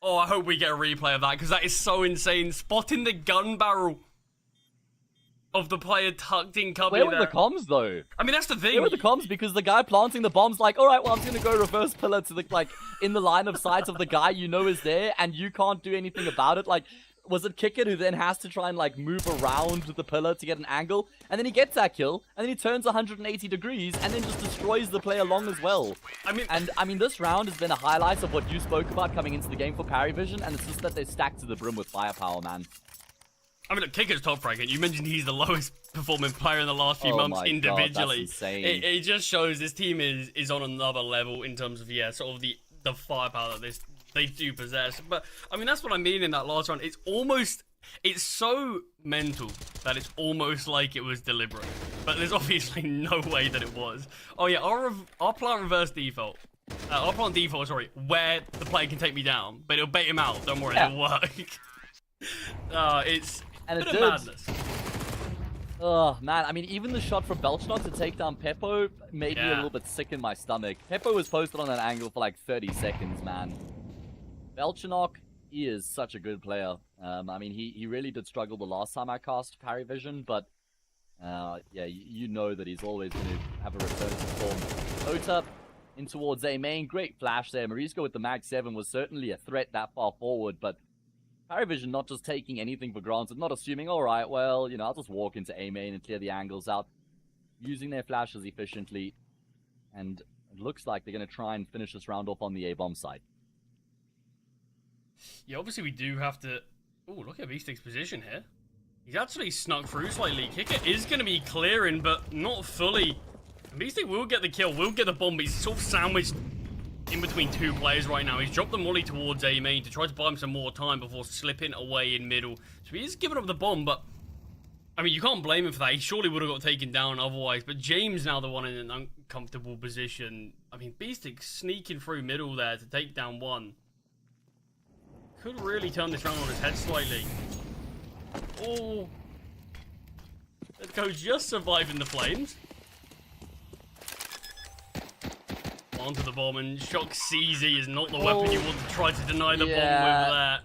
Speaker 6: Oh, I hope we get a replay of that, because that is so insane. Spotting the gun barrel of the player tucked in cubby.
Speaker 5: Where were the comms, though?
Speaker 6: I mean, that's the thing.
Speaker 5: Where were the comms? Because the guy planting the bomb's like, all right, well, I'm just going to go reverse pillar to the, like, in the line of sight of the guy you know is there, and you can't do anything about it. Like, was it Kickit who then has to try and, like, move around the pillar to get an angle? And then he gets that kill, and then he turns 180 degrees, and then just destroys the player long as well. I mean, this round has been a highlight of what you spoke about coming into the game for Paravision, and it's just that they're stacked to the brim with firepower, man.
Speaker 6: I mean, look, Kicker's top fragment. You mentioned he's the lowest performing player in the last few months individually.
Speaker 5: God, that's insane.
Speaker 6: It just shows this team is on another level in terms of, yeah, sort of the firepower that they do possess. But, I mean, that's what I mean in that last round. It's so mental that it's almost like it was deliberate. But there's obviously no way that it was. Oh, yeah, our plant reverse default. Our plant default, sorry, where the player can take me down, but it'll bait him out. Don't worry, it'll work. It's a bit of madness.
Speaker 5: Oh, man. I mean, even the shot from Belchenok to take down Peppo made me a little bit sick in my stomach. Peppo was posted on that angle for like 30 seconds, man. Belchenok, he is such a good player. I mean, he really did struggle the last time I cast Paravision, but yeah, you know that he's always going to have a return to form. Ota in towards A main. Great flash there. Marisco with the Mag 7 was certainly a threat that far forward, but Paravision not just taking anything for granted, not assuming, alright, well, you know, I'll just walk into A main and clear the angles out. Using their flashes efficiently. And it looks like they're going to try and finish this round off on the A-bomb side.
Speaker 6: Yeah, obviously we do have to... Oh, look at Beastic's position here. He's actually snuck through slightly. Kicker is going to be clearing, but not fully. And Beastic will get the kill, will get the bomb, but he's sort of sandwiched in between two players right now. He's dropped the molly towards A main to try to buy him some more time before slipping away in middle. So he is giving up the bomb, but I mean, you can't blame him for that. He surely would have got taken down otherwise. But James now the one in an uncomfortable position. I mean, Beastic sneaking through middle there to take down one. Could really turn this round on his head slightly. Oh, Zedco just surviving the flames. Onto the bomb, and Shock CZ is not the weapon you want to try to deny the bomb with that.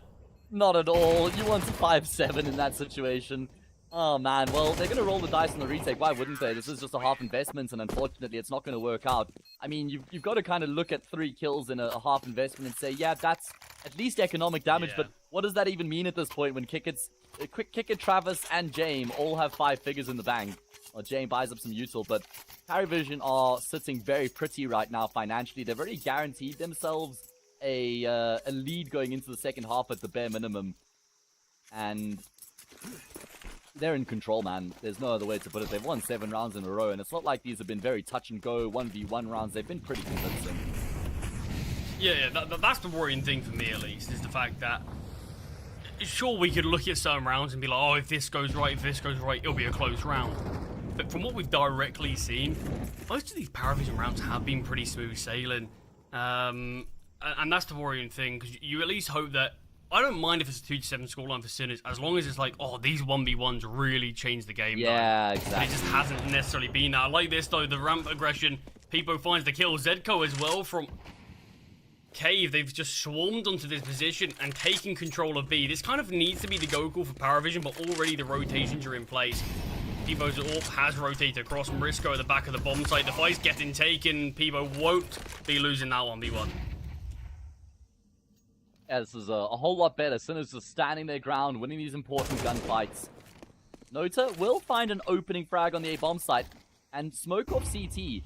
Speaker 5: Not at all. You want 5-7 in that situation. Oh man, well, they're going to roll the dice on the retake. Why wouldn't they? This is just a half investment, and unfortunately, it's not going to work out. I mean, you've got to kind of look at 3 kills in a half investment and say, yeah, that's at least economic damage, but what does that even mean at this point when Kickit, Travis, and Jame all have 5 figures in the bank? Well, Jame buys up some util, but Paravision are sitting very pretty right now financially. They've already guaranteed themselves a lead going into the second half at the bare minimum. And they're in control, man. There's no other way to put it. They've won 7 rounds in a row, and it's not like these have been very touch-and-go 1v1 rounds. They've been pretty convincing.
Speaker 6: Yeah, that's the worrying thing for me, at least, is the fact that sure, we could look at certain rounds and be like, oh, if this goes right, it'll be a close round. But from what we've directly seen, most of these Paravision rounds have been pretty smooth sailing. And that's the worrying thing, because you at least hope that... I don't mind if it's a 2-7 scoreline for Sinners, as long as it's like, oh, these 1v1s really change the game.
Speaker 5: Yeah, exactly.
Speaker 6: But it just hasn't necessarily been that. I like this, though, the ramp aggression. Peepo finds the kill. Zedco as well from Cave. They've just swarmed onto this position and taken control of B. This kind of needs to be the go call for Paravision, but already the rotations are in place. Peepo's AWP has rotated across from Risco at the back of the bomb site. The fight's getting taken. Peepo won't be losing that 1v1.
Speaker 5: Yeah, this is a whole lot better. Sinners just standing their ground, winning these important gunfights. Nota will find an opening frag on the A-bomb site and smoke off CT.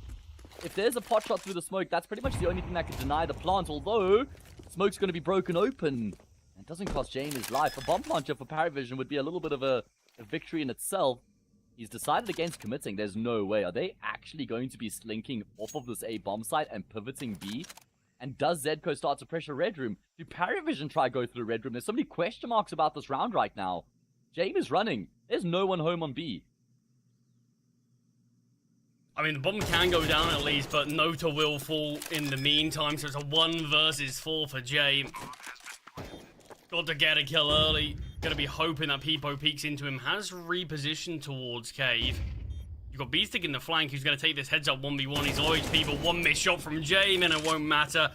Speaker 5: If there's a pot shot through the smoke, that's pretty much the only thing that could deny the plant, although smoke's going to be broken open. It doesn't cost Jane his life. A bomb launcher for Paravision would be a little bit of a victory in itself. He's decided against committing. There's no way. Are they actually going to be slinking off of this A-bomb site and pivoting B? And does Zedco start to pressure Red Room? Do Paravision try go through Red Room? There's so many question marks about this round right now. Jame is running. There's no one home on B.
Speaker 6: I mean, the bomb can go down at least, but Nota will fall in the meantime, so it's a 1 versus 4 for Jame. Got to get a kill early. Gonna be hoping that Peepo peeks into him. Has repositioned towards Cave. You've got Beastic in the flank who's going to take this heads up 1v1. He's always Peepo. 1 missed shot from Jame, and it won't matter.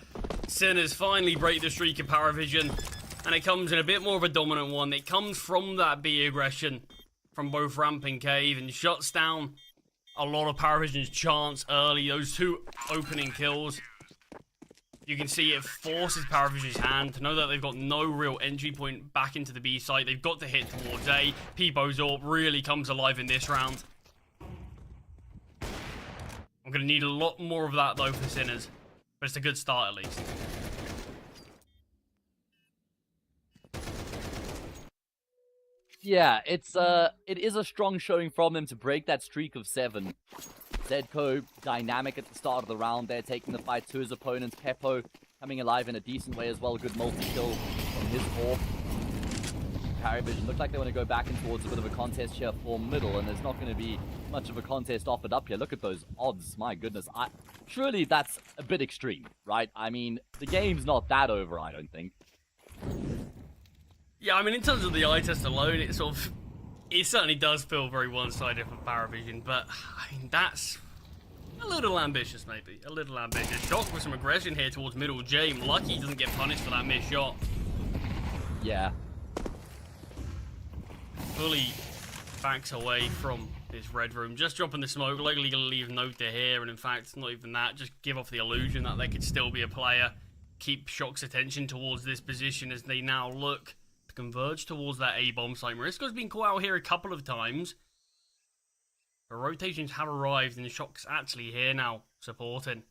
Speaker 6: Sinners finally break the streak of Paravision, and it comes in a bit more of a dominant one. It comes from that B aggression from both Ramp and Cave, and shuts down a lot of Paravision's chance early. Those 2 opening kills. You can see it forces Paravision's hand to know that they've got no real entry point back into the B site. They've got to hit towards A. Peepo's AWP really comes alive in this round. I'm going to need a lot more of that, though, for Sinners. But it's a good start, at least.
Speaker 5: Yeah, it is a strong showing from them to break that streak of 7. Zedco, dynamic at the start of the round there, taking the fight to his opponents. Peppo coming alive in a decent way as well. Good multi-kill from his AWP. Paravision look like they want to go back and towards a bit of a contest here for middle, and there's not going to be much of a contest offered up here. Look at those odds, my goodness. Surely that's a bit extreme, right? I mean, the game's not that over, I don't think.
Speaker 6: Yeah, I mean, in terms of the eye test alone, it certainly does feel very one-sided for Paravision, but, I mean, that's a little ambitious, maybe. A little ambitious. Shock with some aggression here towards middle. Jame, lucky he doesn't get punished for that missed shot.
Speaker 5: Yeah.
Speaker 6: Fully backs away from this red room. Just dropping the smoke, likely going to leave Nota here, and in fact, not even that. Just give off the illusion that there could still be a player. Keep Shock's attention towards this position as they now look to converge towards that A-bomb site. Marisco's been caught out here a couple of times. The rotations have arrived, and Shock's actually here now, supporting.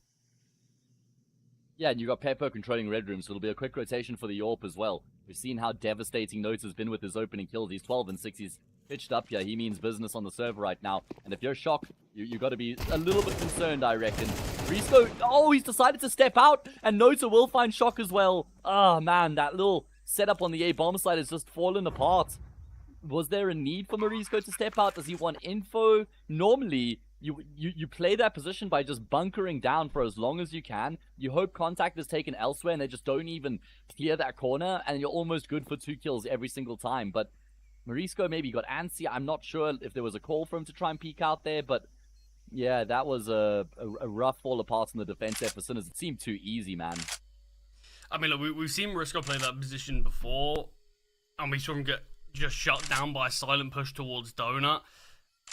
Speaker 5: Yeah, and you got Peppo controlling Red Room, so it'll be a quick rotation for the AWP as well. We've seen how devastating Nota's been with his opening kills. He's 12 and 6. He's pitched up here. He means business on the server right now. And if you're Shock, you got to be a little bit concerned, I reckon. Risco, oh, he's decided to step out, and Nota will find Shock as well. Oh, man, that little setup on the A-bomb side has just fallen apart. Was there a need for Marisco to step out? Does he want info? Normally, you play that position by just bunkering down for as long as you can. You hope contact is taken elsewhere and they just don't even clear that corner, and you're almost good for 2 kills every single time. But Morisco maybe got antsy. I'm not sure if there was a call for him to try and peek out there, but yeah, that was a rough fall apart in the defense there for Sinners. It seemed too easy, man.
Speaker 6: I mean, look, we've seen Morisco play that position before, and we saw him get just shut down by a silent push towards Donut.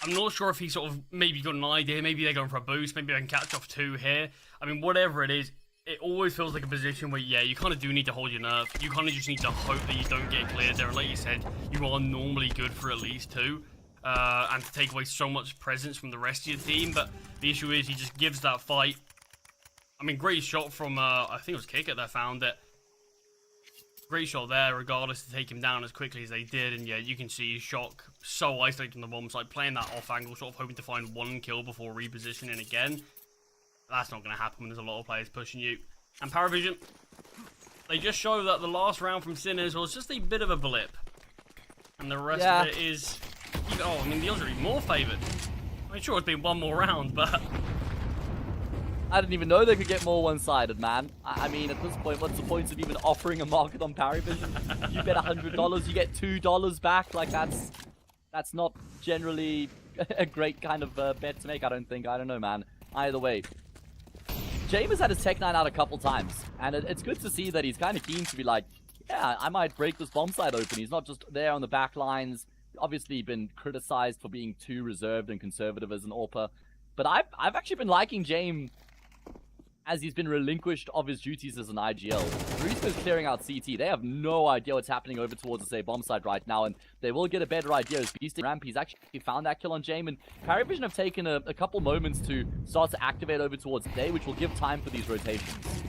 Speaker 6: I'm not sure if he sort of maybe got an idea, maybe they're going for a boost, maybe they can catch off 2 here. I mean, whatever it is, it always feels like a position where, yeah, you kind of do need to hold your nerve. You kind of just need to hope that you don't get cleared there. And like you said, you are normally good for at least 2. And to take away so much presence from the rest of your team. But the issue is he just gives that fight. I mean, great shot from, I think it was Kicker that found it. Great shot there, regardless, to take him down as quickly as they did. And yeah, you can see Shock so isolated from the bomb site, playing that off angle, sort of hoping to find 1 kill before repositioning again. That's not going to happen when there's a lot of players pushing you. And Paravision, they just show that the last round from Sinners was just a bit of a blip. And the rest of it is... Oh, I mean, the odds are even more favoured. I'm sure it's been 1 more round, but...
Speaker 5: I didn't even know they could get more one-sided, man. I mean, at this point, what's the point of even offering a market on Paravision? You bet $100, you get $2 back. Like, that's not generally a great kind of bet to make, I don't think. I don't know, man. Either way. James has had his Tech 9 out a couple times, and it's good to see that he's kind of keen to be like, yeah, I might break this bomb site open. He's not just there on the back lines. Obviously been criticized for being too reserved and conservative as an AWPer. But I've actually been liking James as he's been relinquished of his duties as an IGL. Morisco's clearing out CT. They have no idea what's happening over towards the, say, bomb site right now, and they will get a better idea as Beast Ramp. He's actually found that kill on James, and Paravision have taken a couple moments to start to activate over towards Day, which will give time for these rotations.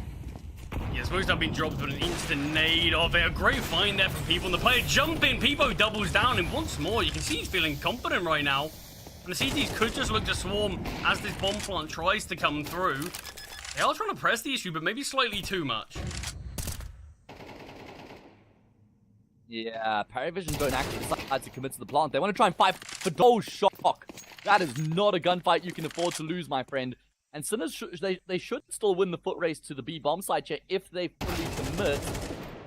Speaker 6: Yeah, supposed to have been dropped with an instant nade of it. A great find there from Peepo, and the player jumping. Peepo doubles down, and once more, you can see he's feeling confident right now. And the CTs could just look to swarm as this bomb plant tries to come through. They are trying to press the issue, but maybe slightly too much.
Speaker 5: Yeah, Paravision don't actually decide to commit to the plant. They want to try and fight for no Shock. That is not a gunfight you can afford to lose, my friend. And Sinners, they should still win the foot race to the B bomb site here if they fully commit.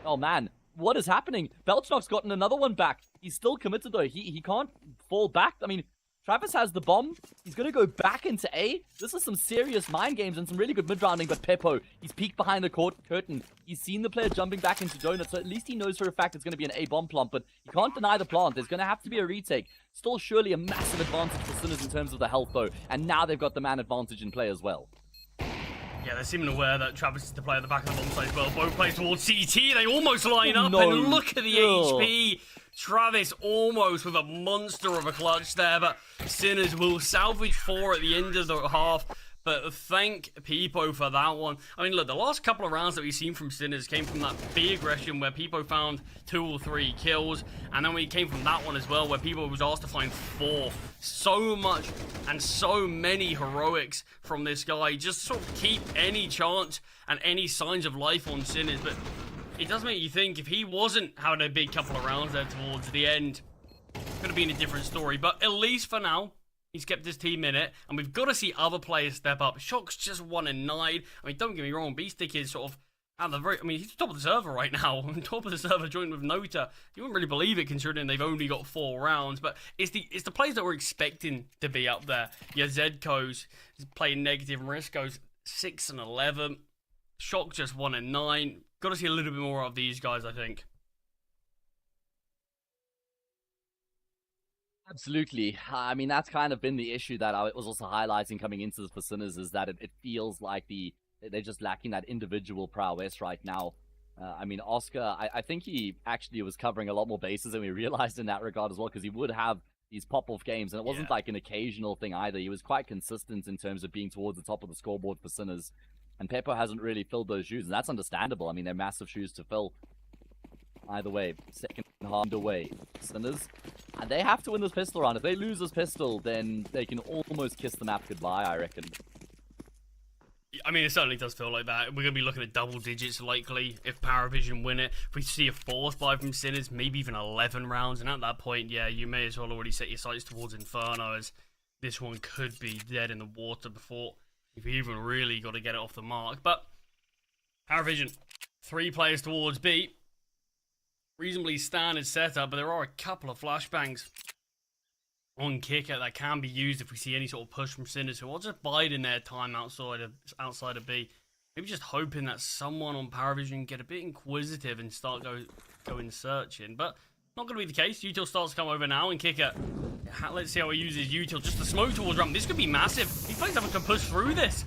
Speaker 5: Oh man, what is happening? Belchnock's gotten another one back. He's still committed though. He can't fall back. I mean, Travis has the bomb. He's going to go back into A. This is some serious mind games and some really good mid-rounding, but Peppo, he's peeked behind the curtain. He's seen the player jumping back into Donut, so at least he knows for a fact it's going to be an A bomb plant, but you can't deny the plant. There's going to have to be a retake. Still surely a massive advantage for Sinners in terms of the health, though, and now they've got the man advantage in play as well.
Speaker 6: Yeah, they're seeming aware that Travis is the player at the back of the bomb site as well. Both players towards CT. They almost line up, and look at the HP. Travis almost with a monster of a clutch there, but Sinners will salvage 4 at the end of the half. But thank Peepo for that one. I mean, look, the last couple of rounds that we've seen from Sinners came from that big aggression where Peepo found 2 or 3 kills. And then we came from that one as well, where Peepo was asked to find 4. So much and so many heroics from this guy. Just sort of keep any chance and any signs of life on Sinners. But it does make you think, if he wasn't having a big couple of rounds there towards the end, it could have been a different story. But at least for now, he's kept his team in it, and we've got to see other players step up. Shock's just 1-9. I mean, don't get me wrong, Beastick is sort of at the very... I mean, he's top of the server right now. Top of the server joined with Nota. You wouldn't really believe it, considering they've only got 4 rounds, but it's the players that we're expecting to be up there. Yeah, Zedko's playing negative, Morisco's 6-11. Shock just 1-9. Got to see a little bit more of these guys, I think.
Speaker 5: Absolutely. I mean, that's kind of been the issue that I was also highlighting coming into this for Sinners, is that it feels like they're just lacking that individual prowess right now. I mean, Oscar, I think he actually was covering a lot more bases than we realized in that regard as well, because he would have these pop-off games, and it wasn't like an occasional thing either. He was quite consistent in terms of being towards the top of the scoreboard for Sinners, and Peppo hasn't really filled those shoes, and that's understandable. I mean, they're massive shoes to fill. Either way, second half underway. Sinners, and they have to win this pistol round. If they lose this pistol, then they can almost kiss the map goodbye, I reckon.
Speaker 6: I mean, it certainly does feel like that. We're going to be looking at double digits likely if Paravision win it. If we see a 4th buy from Sinners, maybe even 11 rounds. And at that point, yeah, you may as well already set your sights towards Inferno, as this one could be dead in the water before you've even really got to get it off the mark. But Paravision, 3 players towards B. reasonably standard setup, but there are a couple of flashbangs on kicker that can be used if we see any sort of push from Sinners, who are just biding their time outside of B. Maybe just hoping that someone on Paravision get a bit inquisitive and start going searching, but not going to be the case. Util starts to come over now, and kicker, let's see how he uses Util. Just the smoke towards ramp. This could be massive. These players having to push through this.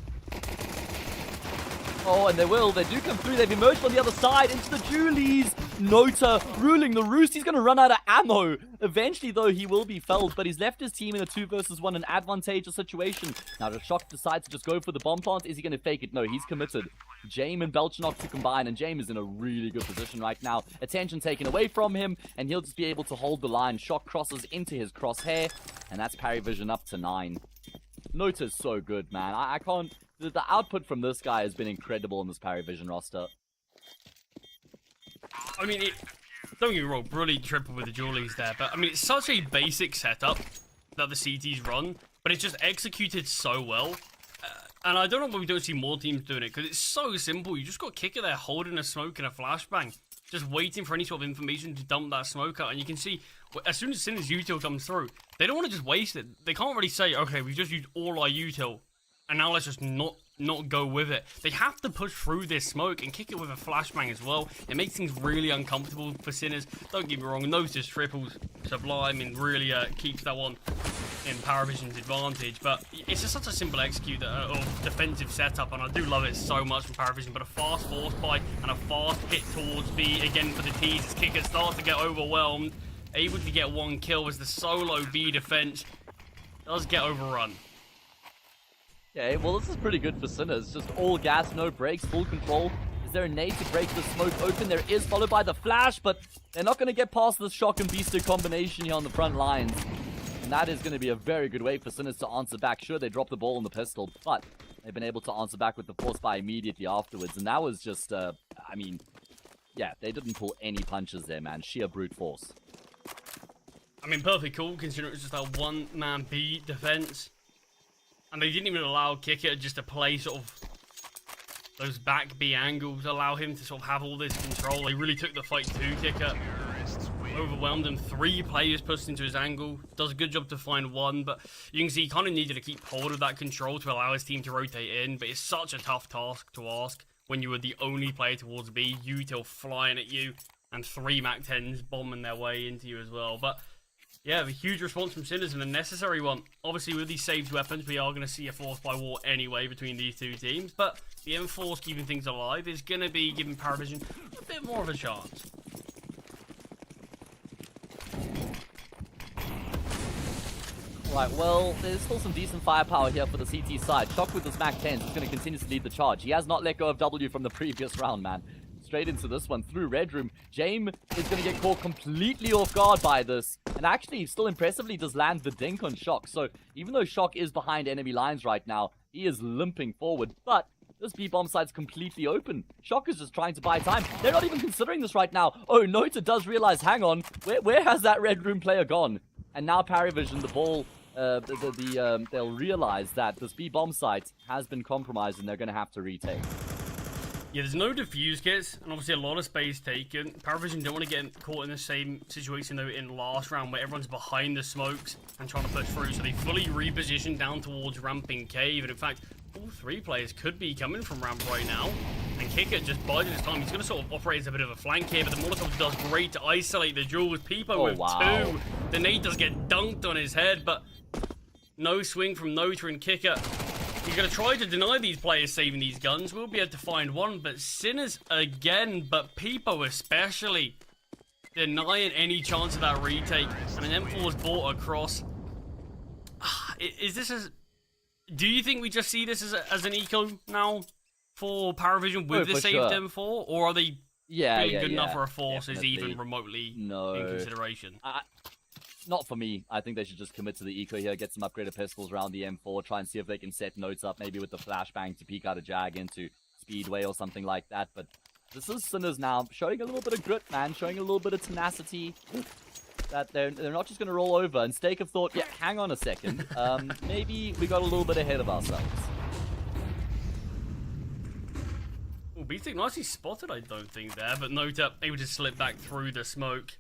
Speaker 5: Oh, and they will. They do come through. They've emerged on the other side into the Julies. Nota ruling the roost. He's going to run out of ammo. Eventually, though, he will be felled, but he's left his team in a 2 versus 1, an advantageous situation. Now, the Shock decides to just go for the bomb plant. Is he going to fake it? No, he's committed. Jame and Belchenok to combine, and Jame is in a really good position right now. Attention taken away from him, and he'll just be able to hold the line. Shock crosses into his crosshair, and that's Paravision up to 9. Nota's so good, man. I can't... The output from this guy has been incredible in this Paravision roster.
Speaker 6: I mean, don't get me wrong, brilliant triple with the Julies there, but I mean, it's such a basic setup that the CTs run, but it's just executed so well. And I don't know why we don't see more teams doing it, because it's so simple. You just got kicker there holding a smoke and a flashbang, just waiting for any sort of information to dump that smoke out. And you can see, as soon as util comes through, they don't want to just waste it. They can't really say, okay, we've just used all our util, and now let's just not go with it. They have to push through this smoke and kick it with a flashbang as well. It makes things really uncomfortable for Sinners. Don't get me wrong, Notice triples Sublime and really keeps that one in Paravision's advantage. But it's just such a simple execute of defensive setup, and I do love it so much from Paravision. But a fast force buy and a fast hit towards B again for the T's as kicker starts to get overwhelmed. Able to get 1 kill as the solo B defense does get overrun.
Speaker 5: Okay, well, this is pretty good for Sinners. Just all gas, no brakes, full control. Is there a nade to break the smoke open? There is, followed by the flash, but they're not going to get past the Shock and Beaster combination here on the front lines. And that is going to be a very good way for Sinners to answer back. Sure, they dropped the ball on the pistol, but they've been able to answer back with the force buy immediately afterwards. And that was just, I mean, yeah, they didn't pull any punches there, man. Sheer brute force.
Speaker 6: I mean, perfectly cool, considering it was just that one-man B defense. And they didn't even allow kicker just to play sort of those back B angles, allow him to sort of have all this control. They really took the fight to kicker. Overwhelmed him. 3 players pushed into his angle. Does a good job to find 1, but you can see he kind of needed to keep hold of that control to allow his team to rotate in. But it's such a tough task to ask when you were the only player towards B, util flying at you, and 3 MAC-10s bombing their way into you as well. But yeah, a huge response from Sinners and a necessary one. Obviously, with these saved weapons, we are going to see a force by war anyway between these 2 teams. But the M4's keeping things alive is going to be giving Paravision a bit more of a chance.
Speaker 5: Right, well, there's still some decent firepower here for the CT side. Shock with his MAC-10s is going to continue to lead the charge. He has not let go of W from the previous round, man. Straight into this one through Red Room. Jame is going to get caught completely off guard by this. And actually, still impressively does land the dink on Shock. So even though Shock is behind enemy lines right now, he is limping forward. But this B-bomb site's completely open. Shock is just trying to buy time. They're not even considering this right now. Oh, Nota does realize, hang on, where has that Red Room player gone? And now Paravision, the ball, they'll realize that this B-bomb site has been compromised and they're going to have to retake.
Speaker 6: Yeah, there's no defuse kits, and obviously a lot of space taken. Paravision don't want to get caught in the same situation though in last round where everyone's behind the smokes and trying to push through, so they fully reposition down towards ramping cave, and in fact, all 3 players could be coming from ramp right now. And Kicker just biding his time. He's going to sort of operate as a bit of a flank here, but the Molotov does great to isolate the duel with Peepo with 2. The nade does get dunked on his head, but no swing from Nota and Kicker. He's going to try to deny these players saving these guns. We'll be able to find 1, but Sinners again, but Peepo especially, denying any chance of that retake. And an M4 is brought across. Is this as... Do you think we just see this as an eco now for Paravision with the saved M4? Or are they feeling good enough for a force is even remotely in consideration?
Speaker 5: Not for me. I think they should just commit to the eco here, get some upgraded pistols around the M4, try and see if they can set notes up, maybe with the flashbang to peek out a jag into Speedway or something like that. But this is Sinners now, showing a little bit of grit, man, showing a little bit of tenacity. That they're not just going to roll over. And Stake have thought, yeah, hang on a second. Maybe we got a little bit ahead of ourselves.
Speaker 6: Well, Beastic nicely spotted, I don't think, there, but Nota able to slip back through the smoke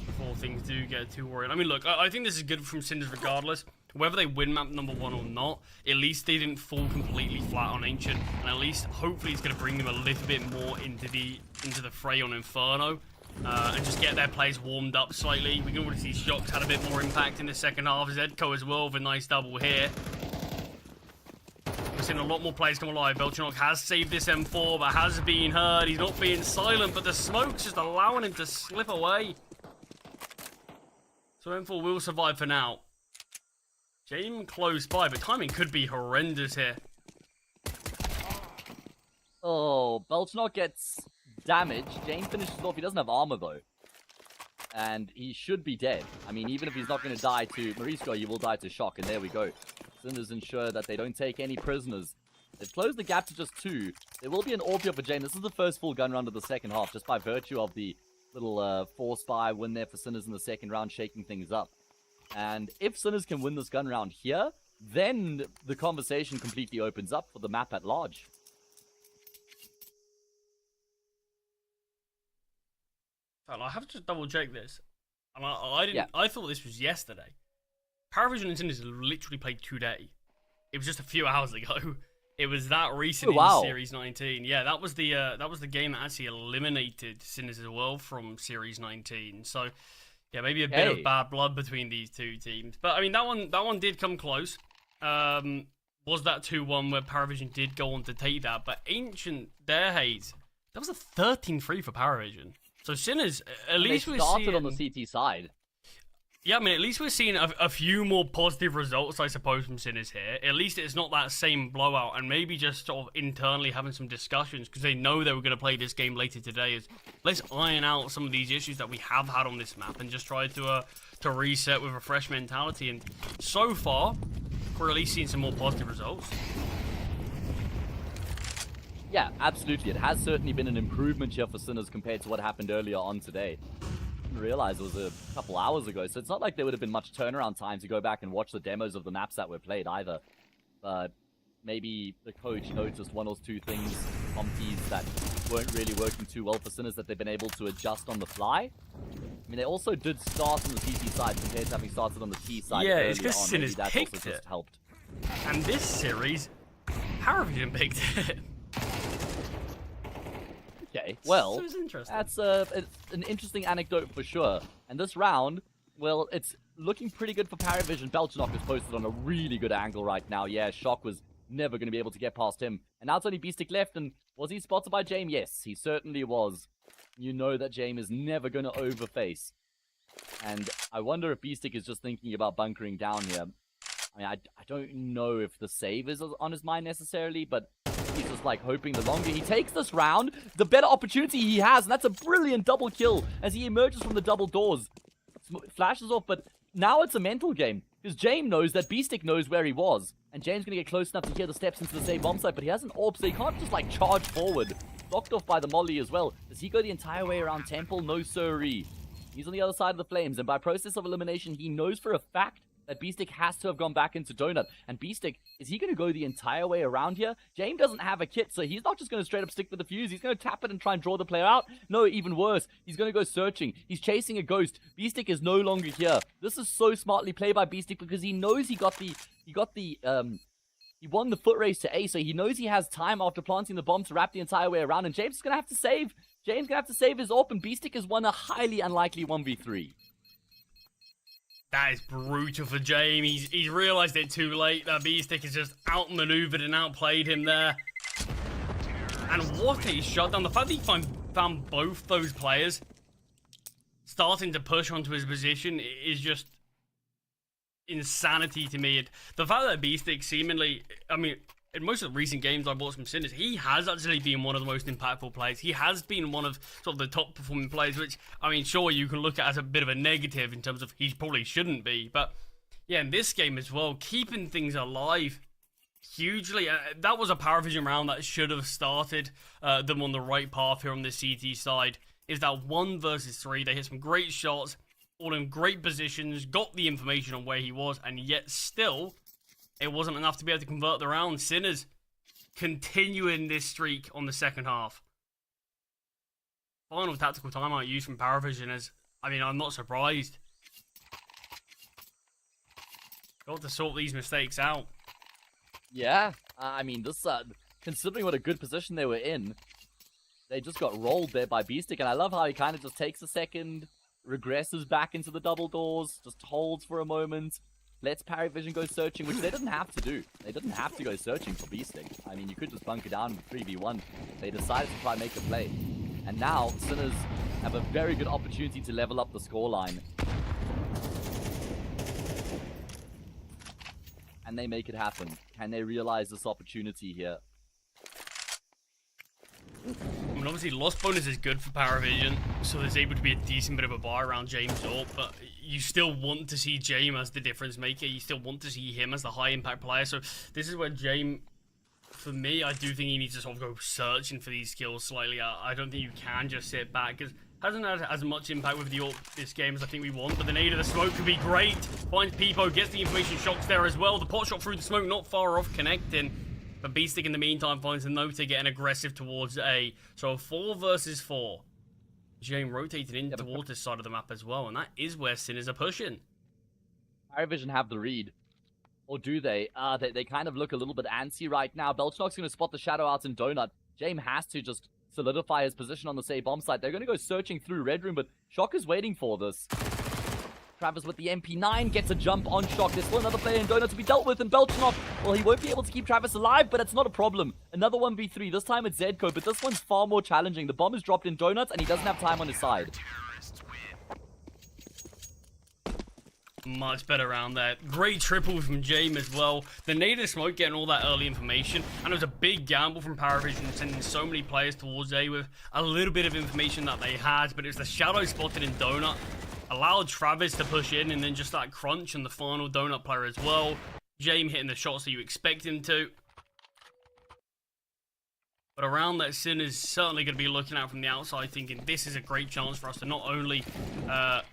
Speaker 6: before things do get too worried. I mean, look, I think this is good from Cinders regardless. Whether they win map number 1 or not, at least they didn't fall completely flat on Ancient, and at least, hopefully, it's going to bring them a little bit more into the fray on Inferno, and just get their plays warmed up slightly. We can already see Shock's had a bit more impact in the second half, Zedco as well with a nice double here. We're seeing a lot more players come alive. Belchanok has saved this M4, but has been heard. He's not being silent, but the smoke's just allowing him to slip away. So M4 will survive for now. Jame close by, but timing could be horrendous here.
Speaker 5: Oh, Belchanok gets damaged. Jame finishes off. He doesn't have armor, though. And he should be dead. I mean, even if he's not going to die to Marisco, he will die to Shock, and there we go. Cinders ensure that they don't take any prisoners. They've closed the gap to just 2. There will be an AWP here for Jame. This is the first full gun round of the second half, just by virtue of the little force fire win there for Cinders in the second round, shaking things up. And if Cinders can win this gun round here, then the conversation completely opens up for the map at large.
Speaker 6: I have to just double check this. And I didn't.
Speaker 5: Yeah.
Speaker 6: I thought this was yesterday. Paravision and Cinders literally played today. It was just a few hours ago. It was that recent in Series 19. Yeah, that was the game that actually eliminated Cinders as well from Series 19. So yeah, maybe a bit of bad blood between these two teams. But I mean, that one did come close. Was that 2-1 where Paravision did go on to take that? But Ancient, their haze, that was a 13-3 for Paravision. So Cinders, at least we're seeing...
Speaker 5: They started on the CT side.
Speaker 6: Yeah, I mean, at least we're seeing a few more positive results, I suppose, from Cinders here. At least it's not that same blowout, and maybe just sort of internally having some discussions, because they know they were going to play this game later today, is let's iron out some of these issues that we have had on this map, and just try to reset with a fresh mentality. And so far, we're at least seeing some more positive results.
Speaker 5: Yeah, absolutely. It has certainly been an improvement here for Cinders compared to what happened earlier on today. I didn't realize it was a couple hours ago, so it's not like there would have been much turnaround time to go back and watch the demos of the maps that were played either. But maybe the coach noticed one or two things, compties that weren't really working too well for Cinders that they've been able to adjust on the fly. I mean, they also did start on the CT side compared to having started on the T side.
Speaker 6: Yeah, it's because Cinders picked
Speaker 5: also just helped.
Speaker 6: And this series, Paravision picked it.
Speaker 5: Okay, well,
Speaker 6: so
Speaker 5: that's an interesting anecdote for sure. And this round, well, it's looking pretty good for Paravision. Belchanok is posted on a really good angle right now. Yeah, Shock was never going to be able to get past him. And now it's only Beastic left, and was he spotted by Jame? Yes, he certainly was. You know that Jame is never going to overface. And I wonder if Beastic is just thinking about bunkering down here. I mean, I don't know if the save is on his mind necessarily, but he's just like hoping the longer he takes this round, the better opportunity he has. And that's a brilliant double kill as he emerges from the double doors. Flashes off, but now it's a mental game. Because Jame knows that Beastic knows where he was. And Jame's going to get close enough to hear the steps into the save bomb site, but he has an AWP, so he can't just like charge forward. Blocked off by the molly as well. Does he go the entire way around Temple? No siree. He's on the other side of the flames, and by process of elimination, he knows for a fact that Beastic has to have gone back into Donut. And Beastic, is he going to go the entire way around here? Jame doesn't have a kit, so he's not just going to straight up stick with the fuse. He's going to tap it and try and draw the player out. No, even worse. He's going to go searching. He's chasing a ghost. Beastic is no longer here. This is so smartly played by Beastic because he knows he won the foot race to A, so he knows he has time after planting the bomb to wrap the entire way around, and James is going to have to save. James going to have to save his AWP, and Beastic has won a highly unlikely 1v3.
Speaker 6: That is brutal for Jame. He's realised it too late. That Beastic has just outmaneuvered and outplayed him there. And what a shutdown. The fact that he found both those players starting to push onto his position is just insanity to me. The fact that Beastic seemingly, I mean, in most of the recent games I've watched from Cinders, he has actually been one of the most impactful players. He has been one of sort of the top performing players, which, I mean, sure, you can look at as a bit of a negative in terms of he probably shouldn't be. But, yeah, in this game as well, keeping things alive hugely. That was a Paravision round that should have started them on the right path here on the CT side. Is that 1 versus 3. They hit some great shots, all in great positions, got the information on where he was, and yet still, it wasn't enough to be able to convert the round. Cinders continuing this streak on the second half. Final tactical timeout used from Paravision is, I mean, I'm not surprised. Got to sort these mistakes out.
Speaker 5: Yeah, I mean, this, considering what a good position they were in, they just got rolled there by Beastic, and I love how he kind of just takes a second, regresses back into the double doors, just holds for a moment, lets Paravision go searching, which they didn't have to do. They didn't have to go searching for Beastic. I mean, you could just bunker down with 3v1. They decided to try and make a play. And now, Sinners have a very good opportunity to level up the scoreline. And they make it happen. Can they realize this opportunity here?
Speaker 6: I mean, obviously, loss bonus is good for Paravision, so there's able to be a decent bit of a bar around James Orp, but you still want to see James as the difference maker. You still want to see him as the high impact player. So this is where James, for me, I do think he needs to sort of go searching for these skills slightly. I don't think you can just sit back, because hasn't had as much impact with the Orp this game as I think we want, but the nade of the smoke could be great. Finds Peepo, gets the information, shocks there as well. The pot shot through the smoke, not far off connecting. But Beastic in the meantime finds a Nota getting aggressive towards A. So 4 versus 4. Jane rotating in towards this side of the map as well, and that is where Sinners are pushing.
Speaker 5: Paravision have the read. Or do they? They kind of look a little bit antsy right now. Belchnock's going to spot the shadow out in Donut. James has to just solidify his position on the say bomb site. They're going to go searching through Red Room, but Shock is waiting for this. Travis with the MP9 gets a jump on Shock. There's still another player in Donut to be dealt with, and Belchnock, well, he won't be able to keep Travis alive, but it's not a problem. Another 1v3. This time it's Zedco, but this one's far more challenging. The bomb is dropped in Donuts, and he doesn't have time on his side.
Speaker 6: Much better round there. Great triple from James as well. The native smoke getting all that early information, and it was a big gamble from Paravision sending so many players towards A with a little bit of information that they had, but it was the shadow spotted in Donut. Allowed Travis to push in, and then just that crunch on the final Donut player as well. James hitting the shots that you expect him to. But around that, Sin is certainly going to be looking out from the outside, thinking this is a great chance for us to not only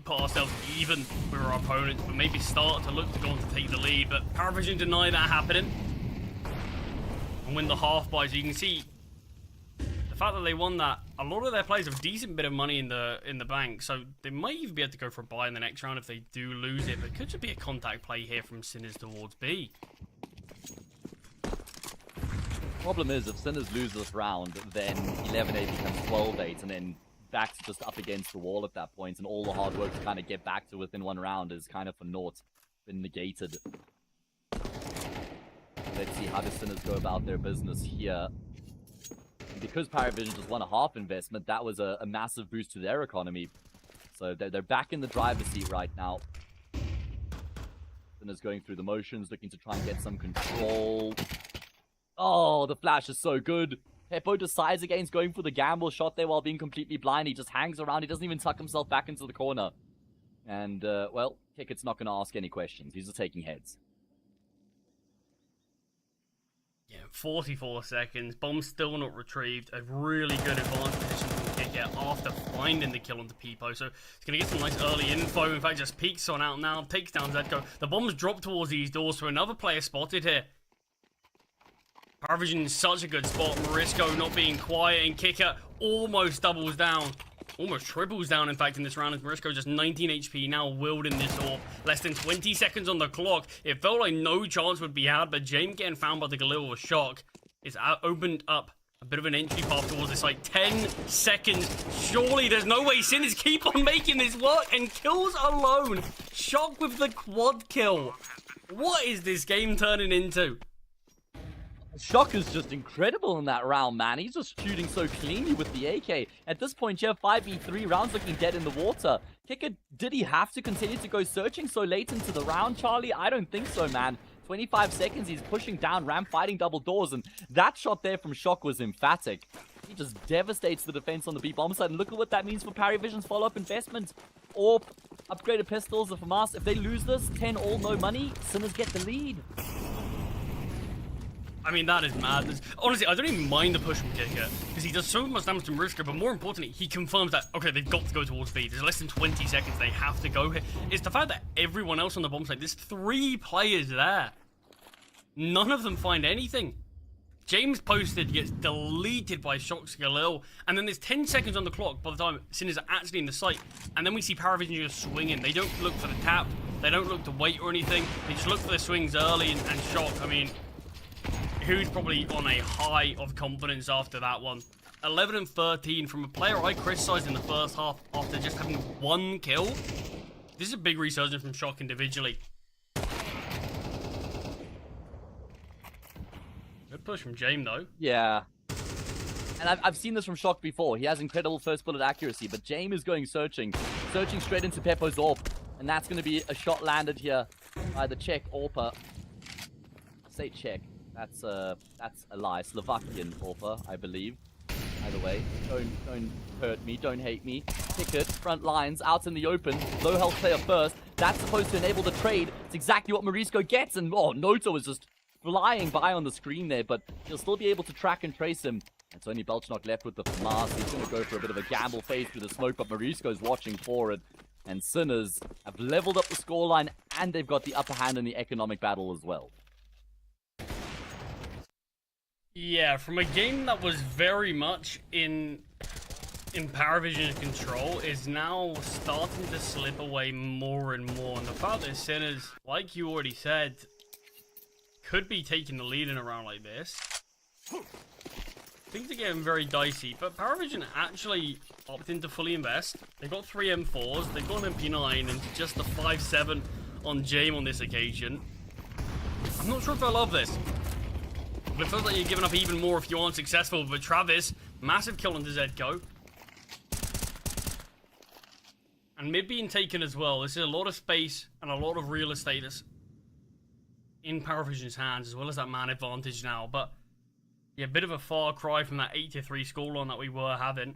Speaker 6: put ourselves even with our opponents, but maybe start to look to go on to take the lead. But Paravision deny that happening and win the half by. So you can see the fact that they won that. A lot of their players have a decent bit of money in the bank, so they might even be able to go for a buy in the next round if they do lose it. But it could just be a contact play here from Sinners towards B.
Speaker 5: Problem is, if Sinners lose this round, then 11-8 becomes 12-8, and then back's just up against the wall at that point, and all the hard work to kind of get back to within one round is kind of for naught, been negated. Let's see how the Sinners go about their business here. Because Paravision just won a half investment, that was a massive boost to their economy. So they're back in the driver's seat right now. Sinners going through the motions, looking to try and get some control. Oh, the flash is so good. Heppo decides against going for the gamble shot there while being completely blind. He just hangs around. He doesn't even tuck himself back into the corner. And, well, Kickett's not going to ask any questions. He's just taking heads.
Speaker 6: Yeah, 44 seconds. Bomb still not retrieved. A really good advanced position from Kickett after finding the kill onto Peepo. So he's going to get some nice early info. In fact, just peeks on out now. Takes down Zedco. The bomb's dropped towards these doors. So another player spotted here. Paravision in such a good spot. Marisco not being quiet, and Kicker almost doubles down. Almost triples down, in fact, in this round, as Marisco just 19 HP now wielding this orb. Less than 20 seconds on the clock. It felt like no chance would be had, but James getting found by the Galil was shock. It's opened up a bit of an entry path towards this, like 10 seconds. Surely there's no way Sinners keep on making this work, and kills alone. Shock with the quad kill. What is this game turning into?
Speaker 5: Shock is just incredible in that round, man. He's just shooting so cleanly with the AK. At this point, you have 5v3 rounds looking dead in the water. Kicker, did he have to continue to go searching so late into the round, Charlie? I don't think so, man. 25 seconds, he's pushing down ramp, fighting double doors, and that shot there from Shock was emphatic. He just devastates the defense on the B bomb side, and look at what that means for Paravision's follow-up investment. Or upgraded pistols, if Hamas, if they lose this, 10 all, no money, Sinners get the lead.
Speaker 6: I mean, that is madness. Honestly, I don't even mind the push from Kicker, because he does so much damage to Marisco, but more importantly, he confirms that, okay, they've got to go towards B. There's less than 20 seconds, they have to go here. It's the fact that everyone else on the bomb site, there's 3 players there. None of them find anything. James posted gets deleted by Shock's Galil, and then there's 10 seconds on the clock by the time Sinners are actually in the site, and then we see Paravision just swinging. They don't look for the tap, they don't look to wait or anything, they just look for the swings early, and Shock, I mean, who's probably on a high of confidence after that one. 11 and 13 from a player I criticised in the first half after just having 1 kill. This is a big resurgence from Shock individually. Good push from James, though.
Speaker 5: Yeah. And I've seen this from Shock before. He has incredible first bullet accuracy, but James is going searching straight into Peppo's AWP. And that's going to be a shot landed here by the Czech AWPer. I say Czech. That's a lie. Slovakian AWPer, I believe. Either way, don't hurt me, don't hate me. Ticket, front lines, out in the open. Low health player first. That's supposed to enable the trade. It's exactly what Marisco gets. And, oh, Noto is just flying by on the screen there, but he'll still be able to track and trace him. It's only Belchnok left with the FAMAS. He's going to go for a bit of a gamble phase through the smoke, but Marisco's watching for it. And Sinners have leveled up the scoreline, and they've got the upper hand in the economic battle as well.
Speaker 6: Yeah, from a game that was very much in Paravision's control, is now starting to slip away more and more. And the fact that Sinners, like you already said, could be taking the lead in a round like this. Things are getting very dicey, but Paravision actually opted to fully invest. They got 3 M4s, they got an MP9, and just the 5-7 on James on this occasion. I'm not sure if I love this. But it feels like you're giving up even more if you aren't successful. But Travis, massive kill onto Zedko. And mid being taken as well. This is a lot of space and a lot of real estate that's in Paravision's hands, as well as that man advantage now. But yeah, a bit of a far cry from that 8-3 scoreline that we were having.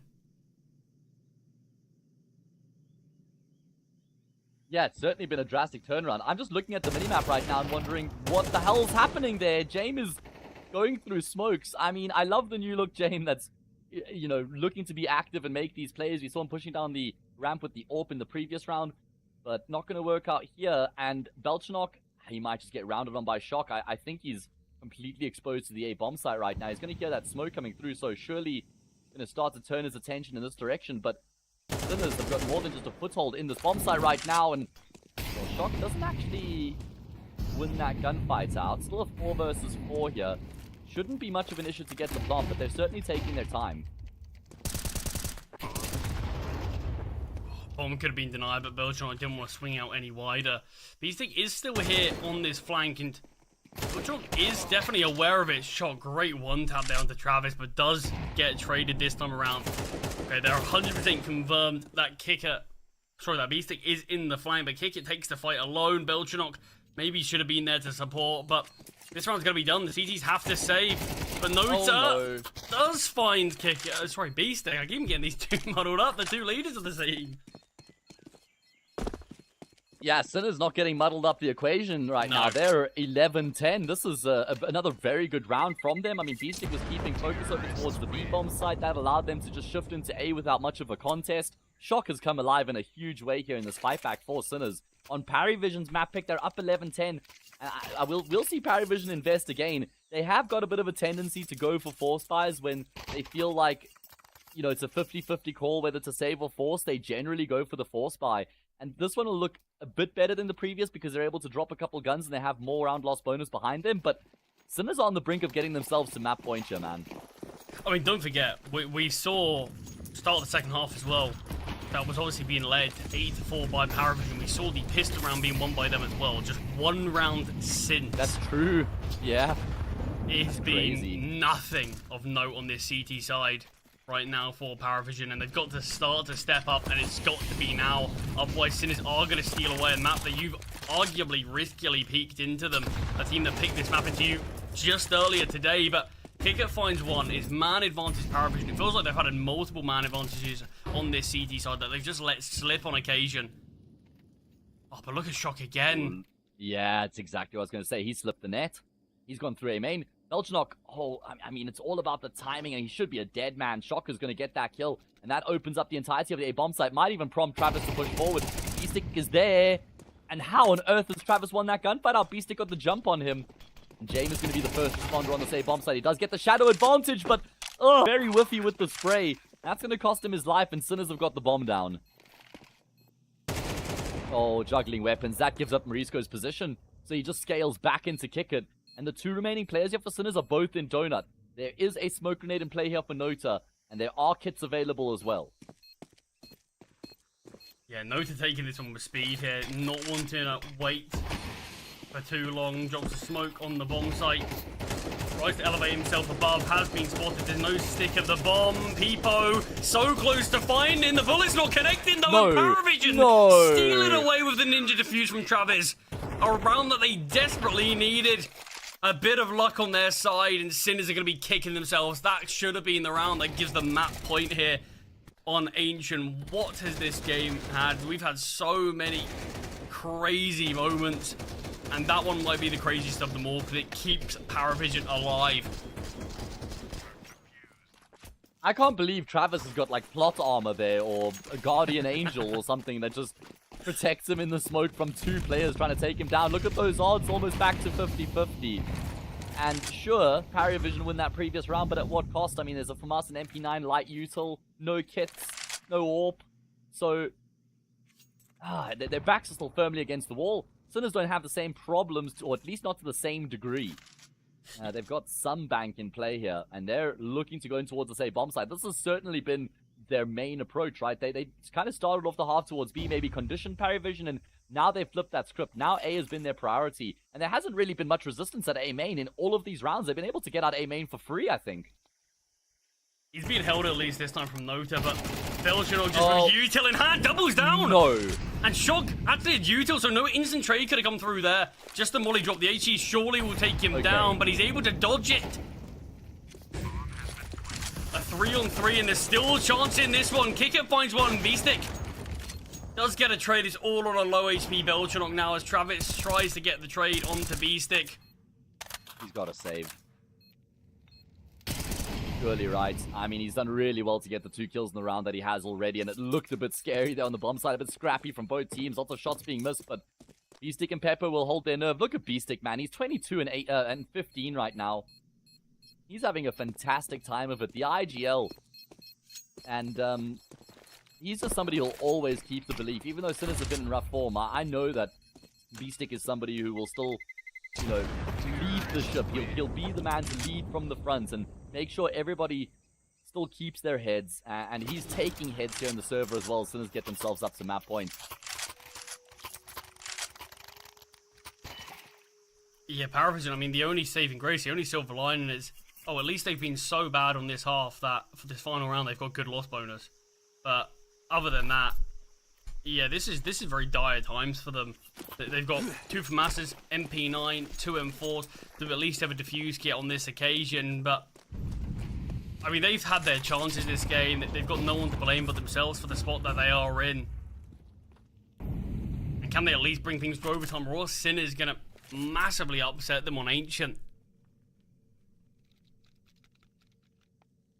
Speaker 5: Yeah, it's certainly been a drastic turnaround. I'm just looking at the minimap right now and wondering what the hell's happening there. James is going through smokes. I mean, I love the new look James that's, you know, looking to be active and make these plays. We saw him pushing down the ramp with the AWP in the previous round, but not going to work out here. And Belchnok, he might just get rounded on by Shock. I think he's completely exposed to the A bomb site right now. He's going to hear that smoke coming through, so surely going to start to turn his attention in this direction. But Sinners have got more than just a foothold in this bomb site right now, and well, Shock doesn't actually win that gunfight out. Still a 4 versus 4 here. Shouldn't be much of an issue to get the plant, but they're certainly taking their time.
Speaker 6: Bomb could have been denied, but Beltron didn't want to swing out any wider. Beastic is still here on this flank, and Beltron is definitely aware of it. Shot great one tap down to Travis, but does get traded this time around. Okay, they're 100% confirmed that Kicker, sorry, that Beastic is in the flank, but Kicker takes the fight alone. Beltranok maybe should have been there to support, but this round's going to be done. The CTs have to save. But Nota does find Kicker. Sorry, Beastic. I keep getting these two muddled up. The two leaders of the team.
Speaker 5: Yeah, Sinner's not getting muddled up the equation right now. They're 11-10. This is another very good round from them. I mean, Beastic was keeping focus over towards the B-bomb side. That allowed them to just shift into A without much of a contest. Shock has come alive in a huge way here in this fight back for Sinners. On Paravision's map pick, they're up 11-10. We'll see Paravision invest again. They have got a bit of a tendency to go for force fires when they feel like, you know, it's a 50-50 call whether to save or force. They generally go for the force buy. And this one will look a bit better than the previous because they're able to drop a couple guns and they have more round loss bonus behind them. But Sinners are on the brink of getting themselves to map point here, man.
Speaker 6: I mean, don't forget, we saw start of the second half as well. That was obviously being led 8-4 by Paravision. We saw the pistol round being won by them as well. Just one round since.
Speaker 5: That's true. Yeah.
Speaker 6: It's been nothing of note on this CT side right now for Paravision, and they've got to start to step up, and it's got to be now. Otherwise, Sinners are going to steal away a map that you've arguably riskily peeked into them. A team that picked this map into you just earlier today, but Kicker finds one. Is man advantage Paravision. It feels like they've had multiple man advantages on this CT side that they've just let slip on occasion. Oh, but look at Shock again.
Speaker 5: Yeah, it's exactly what I was going to say. He slipped the net. He's gone through A main. Belchnok, I mean, it's all about the timing, and he should be a dead man. Shock is going to get that kill, and that opens up the entirety of the A bomb site. Might even prompt Travis to push forward. Beastic is there. And how on earth has Travis won that gunfight out? Beastic got the jump on him. James is going to be the first responder on the same bomb site. He does get the shadow advantage, but very whiffy with the spray. That's going to cost him his life, and Sinners have got the bomb down. Oh, juggling weapons. That gives up Morisco's position. So he just scales back in to kick it. And the two remaining players here for Sinners are both in Donut. There is a smoke grenade in play here for Nota, and there are kits available as well.
Speaker 6: Yeah, Nota taking this one with speed here, not wanting to wait for too long. Drops a smoke on the bomb site. Tries to elevate himself above, has been spotted. There's no stick of the bomb. Peepo, so close to finding. The bullet's not connecting though.
Speaker 5: No,
Speaker 6: Paravision
Speaker 5: no.
Speaker 6: stealing away with the ninja defuse from Travis. A round that they desperately needed. A bit of luck on their side, and Sinners are going to be kicking themselves. That should have been the round that gives the map point here on Ancient. What has this game had? We've had so many crazy moments, and that one might be the craziest of them all because it keeps Paravision alive.
Speaker 5: I can't believe Travis has got like plot armor there, or a guardian angel or something that just protects him in the smoke from two players trying to take him down. Look at those odds, almost back to 50-50. And sure, Paravision win that previous round, but at what cost? I mean, there's a FAMAS and MP9 light util, no kits, no AWP. So, their backs are still firmly against the wall. Sinners don't have the same problems, or at least not to the same degree. They've got some bank in play here, and they're looking to go in towards the same bomb site. This has certainly been their main approach, right? They kind of started off the half towards B, maybe conditioned Paravision, and now they've flipped that script. Now A has been their priority, and there hasn't really been much resistance at A main in all of these rounds. They've been able to get out A main for free, I think.
Speaker 6: He's being held at least this time from Nota, but Belgian just with util in hand, doubles down!
Speaker 5: No.
Speaker 6: And Shock actually had util, so no instant trade could have come through there. Just the molly drop. The HE surely will take him down, but he's able to dodge it. A 3-on-3, and there's still a chance in this one. Kicker finds one. V-Stick does get a trade. It's all on a low HP Belchanock now as Travis tries to get the trade onto V-Stick.
Speaker 5: He's got to save. Surely right. I mean, he's done really well to get the 2 kills in the round that he has already, and it looked a bit scary there on the bomb side, a bit scrappy from both teams. Lots of shots being missed, but B-Stick and Pepper will hold their nerve. Look at B-Stick, man. He's 22 and 15 right now. He's having a fantastic time of it. The IGL. And he's just somebody who'll always keep the belief. Even though Sinners have been in rough form, I know that B-Stick is somebody who will still, you know, lead the ship. He'll be the man to lead from the front and make sure everybody still keeps their heads. And he's taking heads here in the server as well. Sinners get themselves up to map point.
Speaker 6: Yeah, Paravision, I mean, the only saving grace, the only silver lining is, oh, at least they've been so bad on this half that for this final round they've got good loss bonus. But other than that, yeah, this is very dire times for them. They've got 2 FAMASs, MP9, 2 M4s, to at least have a defuse kit on this occasion. But I mean, they've had their chances this game. They've got no one to blame but themselves for the spot that they are in. And can they at least bring things to overtime? Or Sinners gonna massively upset them on Ancient.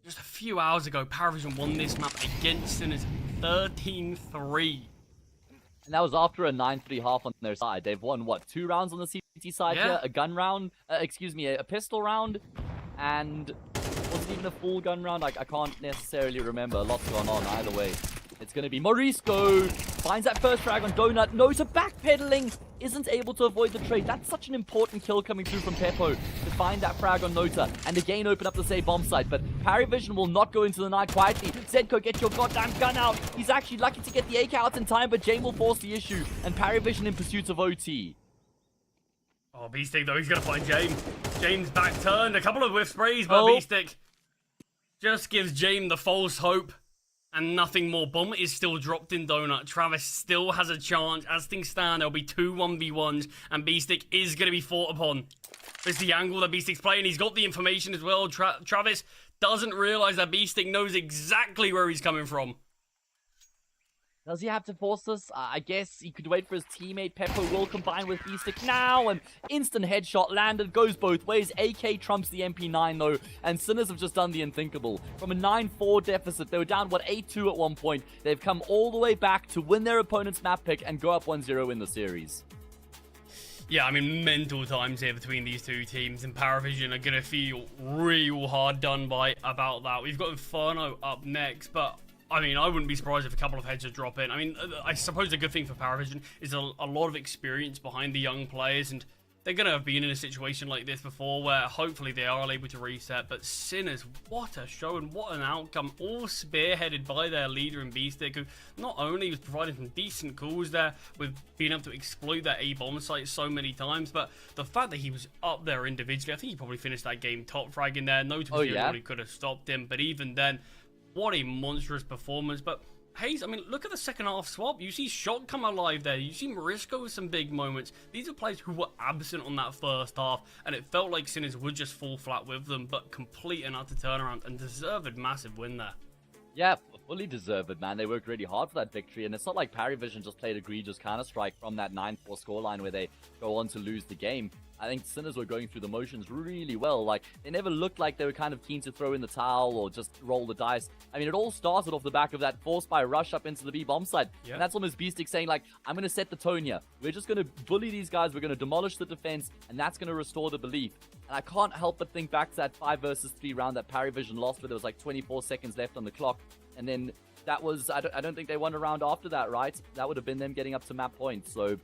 Speaker 6: Just a few hours ago, Paravision won this map against Sinners 13-3.
Speaker 5: And that was after a 9-3 half on their side. They've won, what, 2 rounds on the CCT side here? A gun round, a pistol round, and was it even a full gun round? I can't necessarily remember. A lot's gone on either way. It's going to be Morisco. Finds that first frag on Donut. Nota backpedaling. Isn't able to avoid the trade. That's such an important kill coming through from Peppo to find that frag on Nota and again open up the same bomb site. But Paravision will not go into the night quietly. Zedko, get your goddamn gun out. He's actually lucky to get the AK out in time, but Jane will force the issue and Paravision in pursuit of OT.
Speaker 6: Oh, B-Stick though, he's going to find James. James back turned. A couple of whiff sprays, but B-Stick just gives James the false hope. And nothing more. Bomb is still dropped in Donut. Travis still has a chance. As things stand, there'll be 2 1v1s. And B-Stick is going to be fought upon. It's the angle that B-Stick's playing. He's got the information as well. Travis doesn't realize that B-Stick knows exactly where he's coming from.
Speaker 5: Does he have to force this? I guess he could wait for his teammate. Peppo will combine with B-Stick now, and instant headshot landed. Goes both ways. AK trumps the MP9 though, and Sinners have just done the unthinkable. From a 9-4 deficit, they were down, 8-2 at one point. They've come all the way back to win their opponent's map pick and go up 1-0 in the series.
Speaker 6: Yeah, I mean, mental times here between these two teams, and Paravision are going to feel real hard done by about that. We've got Inferno up next, but I mean, I wouldn't be surprised if a couple of heads would drop in. I mean, I suppose a good thing for Paravision is a lot of experience behind the young players, and they're going to have been in a situation like this before where hopefully they are able to reset. But Sinners, what a show and what an outcome, all spearheaded by their leader in B-Stick, who not only was providing some decent calls there with being able to exploit that A-bomb site so many times, but the fact that he was up there individually, I think he probably finished that game top frag in there. Notably, nobody could have stopped him, but even then, what a monstrous performance. But Hayes, I mean, look at the second half swap. You see Shock come alive there. You see Marisco with some big moments. These are players who were absent on that first half, and it felt like Sinners would just fall flat with them, but complete and utter turnaround, and deserved massive win there.
Speaker 5: Yeah, fully deserved, man. They worked really hard for that victory, and it's not like Paravision just played egregious Counter-Strike from that 9-4 scoreline where they go on to lose the game. I think Sinners were going through the motions really well. Like, they never looked like they were kind of keen to throw in the towel or just roll the dice. I mean, it all started off the back of that force by rush up into the B bomb site. And that's almost B-Stick saying, like, I'm going to set the tone here. We're just going to bully these guys. We're going to demolish the defense, and that's going to restore the belief. And I can't help but think back to that 5 versus 3 round that Paravision lost where there was like 24 seconds left on the clock. And then that was, I don't think they won a round after that, right? That would have been them getting up to map points. So,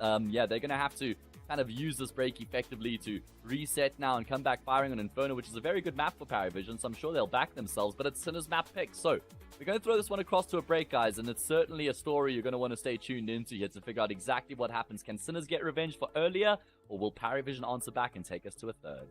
Speaker 5: yeah, they're going to have to kind of use this break effectively to reset now and come back firing on Inferno, which is a very good map for Paravision, so I'm sure they'll back themselves, but it's Sinner's map pick. So we're going to throw this one across to a break, guys, and it's certainly a story you're going to want to stay tuned into here to figure out exactly what happens. Can Sinners get revenge for earlier, or will Paravision answer back and take us to a third?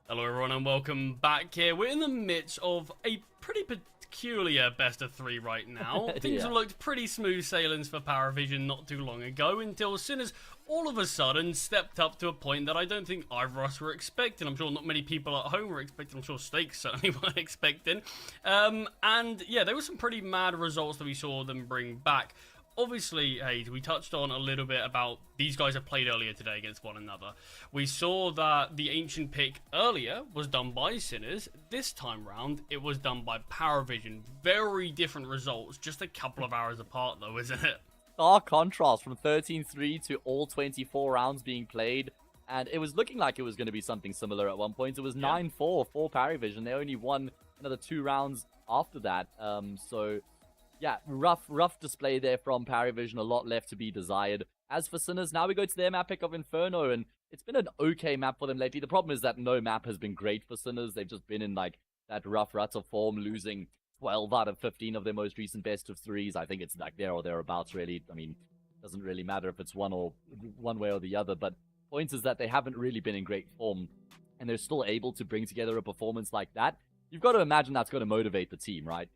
Speaker 6: Hello everyone and welcome back here. We're in the midst of a pretty peculiar best of three right now. Things have looked pretty smooth sailings for Paravision not too long ago until Sinners all of a sudden stepped up to a point that I don't think either of us were expecting. I'm sure not many people at home were expecting. I'm sure Stakes certainly weren't expecting. And yeah, there were some pretty mad results that we saw them bring back. Obviously, Hayes, we touched on a little bit about these guys have played earlier today against one another. We saw that the Ancient pick earlier was done by Sinners. This time round, it was done by Paravision. Very different results, just a couple of hours apart though, isn't it?
Speaker 5: Stark contrast from 13-3 to all 24 rounds being played. And it was looking like it was going to be something similar at one point. It was 9-4 for Paravision. They only won another 2 rounds after that. So... yeah, rough display there from Paravision, a lot left to be desired. As for Sinners, now we go to their map pick of Inferno, and it's been an okay map for them lately. The problem is that no map has been great for Sinners. They've just been in, like, that rough rut of form, losing 12 out of 15 of their most recent best of threes. I think it's like there or thereabouts, really. I mean, doesn't really matter if it's one way or the other, but point is that they haven't really been in great form, and they're still able to bring together a performance like that. You've got to imagine that's going to motivate the team, right?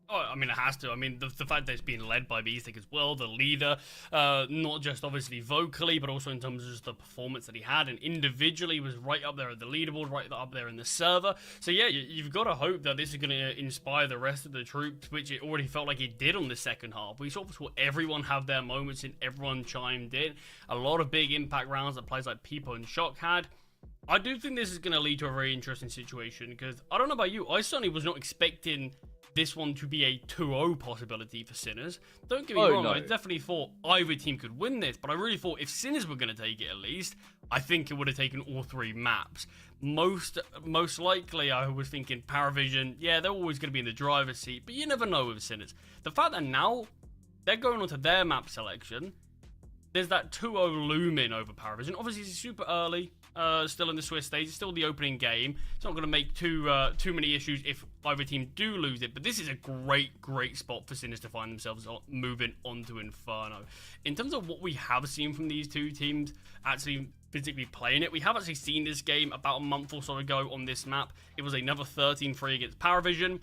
Speaker 6: Oh, I mean, it has to. I mean, the fact that it's being led by Beastic as well, the leader, not just obviously vocally, but also in terms of just the performance that he had, and individually was right up there at the leaderboard, right up there in the server. So yeah, you've got to hope that this is going to inspire the rest of the troops, which it already felt like it did on the second half. We sort of saw everyone have their moments and everyone chimed in. A lot of big impact rounds that players like Peepo and Shock had. I do think this is going to lead to a very interesting situation, because I don't know about you, I certainly was not expecting this one to be a 2-0 possibility for Sinners. Don't get me wrong,
Speaker 5: no.
Speaker 6: I definitely thought either team could win this, but I really thought if Sinners were going to take it at least, I think it would have taken all 3 maps. Most likely, I was thinking Paravision, yeah, they're always going to be in the driver's seat, but you never know with Sinners. The fact that now they're going on to their map selection, there's that 2-0 looming over Paravision. Obviously, it's super early, still in the Swiss stage. It's still the opening game. It's not going to make too many issues if either team do lose it. But this is a great spot for Sinners to find themselves moving on to Inferno. In terms of what we have seen from these two teams actually physically playing it, we have actually seen this game about a month or so ago on this map. It was another 13-3 against Paravision.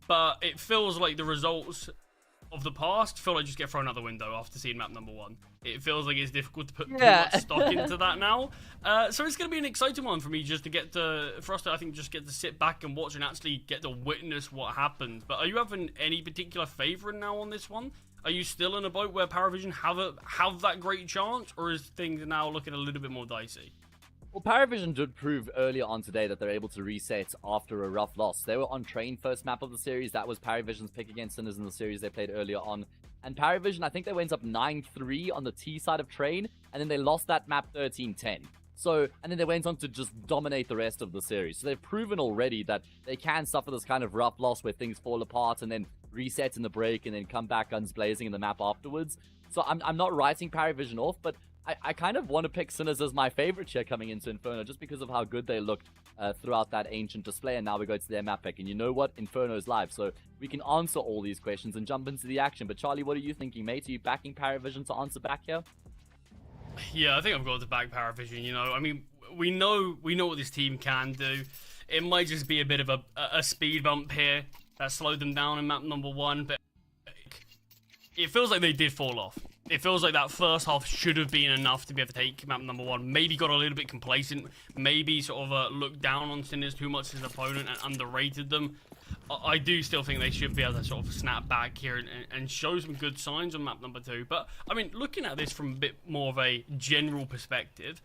Speaker 6: But it feels like the results of the past feel like just get thrown out the window after seeing map number 1. It feels like it's difficult to put too much stock into that now. So it's going to be an exciting one for me just to get for us to, I think, just get to sit back and watch and actually get to witness what happens. But are you having any particular favourite now on this one? Are you still in a boat where Paravision have that great chance, or is things now looking a little bit more dicey?
Speaker 5: Well, Paravision did prove earlier on today that they're able to reset after a rough loss. They were on Train first map of the series. That was Paravision's pick against Sinners in the series they played earlier on. And Paravision, I think they went up 9-3 on the T side of Train, and then they lost that map 13-10. So, and then they went on to just dominate the rest of the series. So they've proven already that they can suffer this kind of rough loss where things fall apart and then reset in the break and then come back guns blazing in the map afterwards. So I'm not writing Paravision off, but I kind of want to pick Sinners as my favorite here coming into Inferno just because of how good they looked throughout that ancient display. And now we go to their map pick. And you know what? Inferno's live. So we can answer all these questions and jump into the action. But Charlie, what are you thinking, mate? Are you backing Paravision to answer back here?
Speaker 6: Yeah, I think I've got to back Paravision, you know. I mean, we know what this team can do. It might just be a bit of a speed bump here that slowed them down in map number 1. But it feels like they did fall off. It feels like that first half should have been enough to be able to take map number 1. Maybe got a little bit complacent. Maybe sort of looked down on Sinners too much as an opponent and underrated them. I do still think they should be able to sort of snap back here and show some good signs on map number 2. But, I mean, looking at this from a bit more of a general perspective,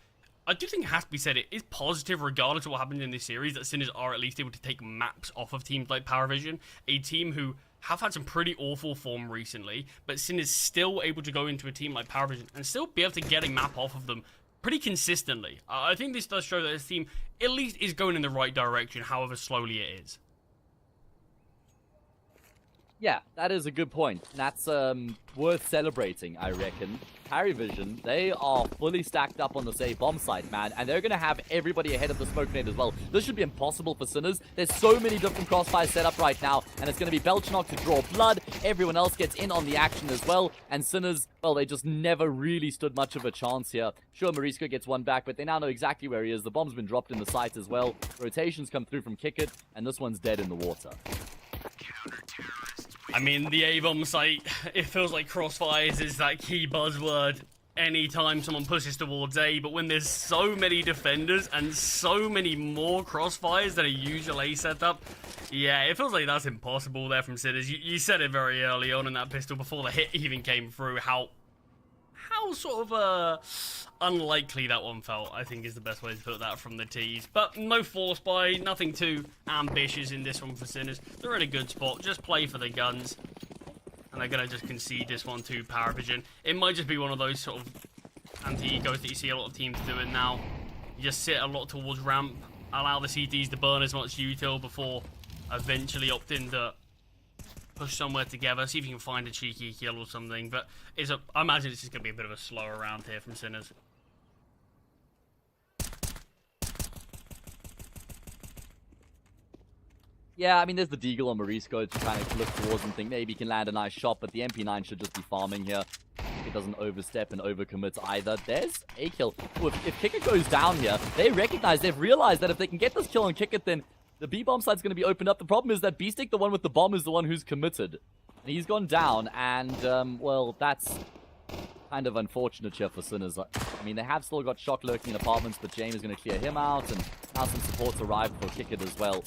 Speaker 6: I do think it has to be said it is positive regardless of what happens in this series that Sinners are at least able to take maps off of teams like Paravision, a team who have had some pretty awful form recently, but Sinners still able to go into a team like Paravision and still be able to get a map off of them pretty consistently. I think this does show that this team at least is going in the right direction, however slowly it is.
Speaker 5: Yeah, that is a good point. That's worth celebrating, I reckon. Paravision, they are fully stacked up on the safe bomb side, man, and they're going to have everybody ahead of the smoke grenade as well. This should be impossible for Sinners. There's so many different crossfires set up right now, and it's going to be Belchnok to draw blood. Everyone else gets in on the action as well, and Sinners, well, they just never really stood much of a chance here. Sure, Mariska gets one back, but they now know exactly where he is. The bomb's been dropped in the site as well. Rotations come through from Kickit, and this one's dead in the water.
Speaker 6: I mean, the A-bomb site, it feels like crossfires is that key buzzword anytime someone pushes towards A, but when there's so many defenders and so many more crossfires than a usual A setup, yeah, it feels like that's impossible there from Sinners. You said it very early on in that pistol before the hit even came through, how sort of unlikely that one felt, I think is the best way to put that from the tees. But no force buy, nothing too ambitious in this one for Sinners. They're in a good spot, just play for the guns. And they're going to just concede this one to Paravision. It might just be one of those sort of anti-egos that you see a lot of teams doing now. You just sit a lot towards ramp, allow the CTs to burn as much util before eventually opting to push somewhere together, see if you can find a cheeky kill or something. But I imagine it's just going to be a bit of a slower round here from Sinners.
Speaker 5: Yeah, I mean, there's the Deagle on Morisco to kind of look towards and think maybe he can land a nice shot, but the MP9 should just be farming here. It doesn't overstep and overcommit either. There's a kill. Ooh, if Kickit goes down here, they've realized that if they can get this kill on Kickit, then the B-bomb side's going to be opened up. The problem is that Beastic, the one with the bomb, is the one who's committed. And he's gone down, and, well, that's kind of unfortunate here for Sinners. I mean, they have still got Shock lurking in apartments, but James is going to clear him out, and now some supports arrived for Kickit as well.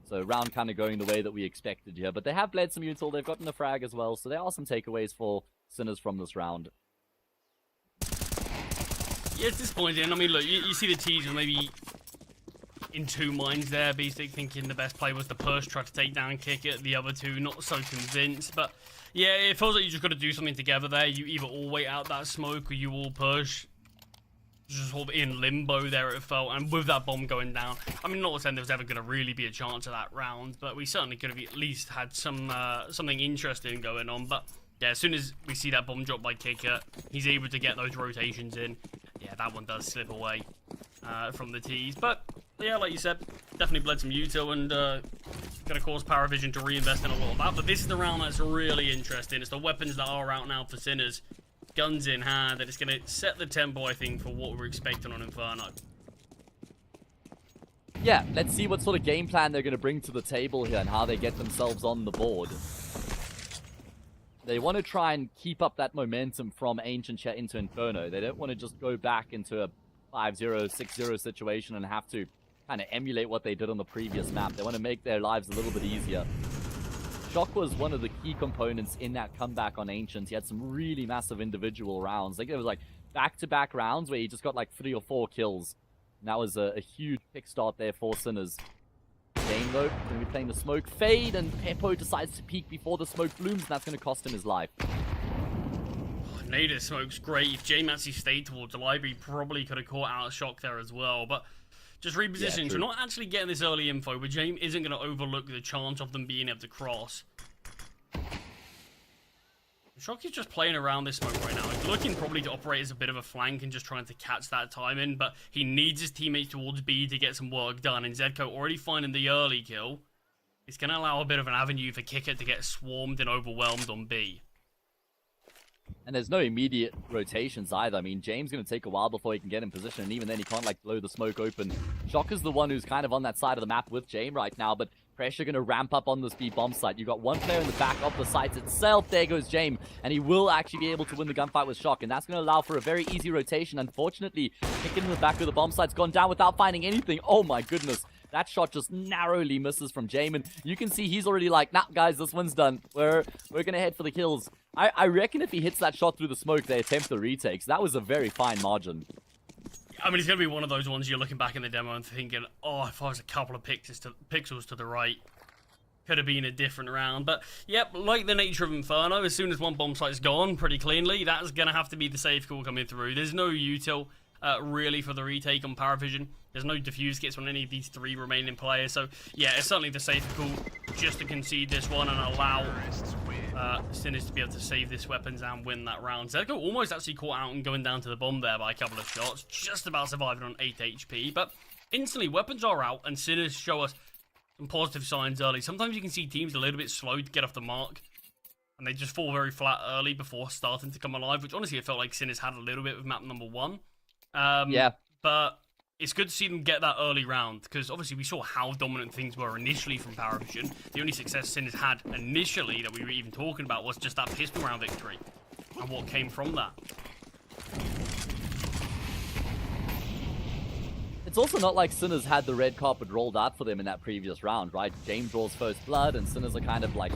Speaker 5: So round kind of going the way that we expected here. But they have bled some util, they've gotten a frag as well, so there are some takeaways for Sinners from this round.
Speaker 6: Yeah, it's disappointing. I mean, look, you see the T's were maybe in two minds there. Beastic thinking the best play was the push, try to take down Kickit. The other two not so convinced. But yeah, it feels like you just got to do something together there. You either all wait out that smoke or you all push. Just sort of in limbo there, it felt, and with that bomb going down, I mean, not saying there was ever going to really be a chance of that round, but we certainly could have at least had some something interesting going on. But yeah, as soon as we see that bomb drop by Kicker, he's able to get those rotations in. Yeah, that one does slip away from the T's, but yeah, like you said, definitely bled some util and going to cause Paravision to reinvest in a lot of that. But this is the round that's really interesting. It's the weapons that are out now for Sinners. Guns in hand, and it's going to set the tempo, I think, for what we're expecting on Inferno.
Speaker 5: Yeah, let's see what sort of game plan they're going to bring to the table here and how they get themselves on the board. They want to try and keep up that momentum from Ancient Chat into Inferno. They don't want to just go back into a 5-0, 6-0 situation and have to kind of emulate what they did on the previous map. They want to make their lives a little bit easier. Shock was one of the key components in that comeback on Ancient. He had some really massive individual rounds. Like, it was like back-to-back rounds where he just got like 3 or 4 kills. And that was a huge kick start there for Sinners. Game though, going to be playing the smoke fade, and Peppo decides to peek before the smoke blooms, and that's going to cost him his life.
Speaker 6: Native smoke's great. If Jame actually stayed towards the library, probably could have caught out Shock there as well. But just repositioning, so we're not actually getting this early info, but Jame isn't going to overlook the chance of them being able to cross. Shock is just playing around this smoke right now. He's looking probably to operate as a bit of a flank and just trying to catch that timing, but he needs his teammates towards B to get some work done, and Zedko already finding the early kill. It's going to allow a bit of an avenue for Kicker to get swarmed and overwhelmed on B.
Speaker 5: And there's no immediate rotations either. I mean, James going to take a while before he can get in position, and even then he can't, like, blow the smoke open. Shock is the one who's kind of on that side of the map with James right now, but pressure going to ramp up on this B bomb site. You've got one player in the back of the site itself. There goes James, and he will actually be able to win the gunfight with Shock, and that's going to allow for a very easy rotation. Unfortunately, kicking in the back of the bomb site's gone down without finding anything. Oh my goodness. That shot just narrowly misses from Jamin. You can see he's already like, nah, guys, this one's done. We're going to head for the kills. I reckon if he hits that shot through the smoke, they attempt the retakes. That was a very fine margin.
Speaker 6: I mean, it's going to be one of those ones you're looking back in the demo and thinking, oh, if I was a couple of pixels to the right, could have been a different round. But, yep, like the nature of Inferno, as soon as one bomb site's gone pretty cleanly, that's going to have to be the safe call coming through. There's no util really for the retake on Paravision. There's no defuse kits on any of these 3 remaining players. So, yeah, it's certainly the safe call just to concede this one and allow Sinners to be able to save this weapons and win that round. Zedko almost actually caught out and going down to the bomb there by a couple of shots. Just about surviving on 8 HP. But instantly, weapons are out and Sinners show us some positive signs early. Sometimes you can see teams a little bit slow to get off the mark. And they just fall very flat early before starting to come alive. Which honestly, it felt like Sinners had a little bit with map number 1.
Speaker 5: Yeah.
Speaker 6: But it's good to see them get that early round, because obviously we saw how dominant things were initially from Paravision. The only success Sinners had initially that we were even talking about was just that pistol round victory, and what came from that.
Speaker 5: It's also not like Sinners had the red carpet rolled out for them in that previous round, right? James draws first blood, and Sinners are kind of like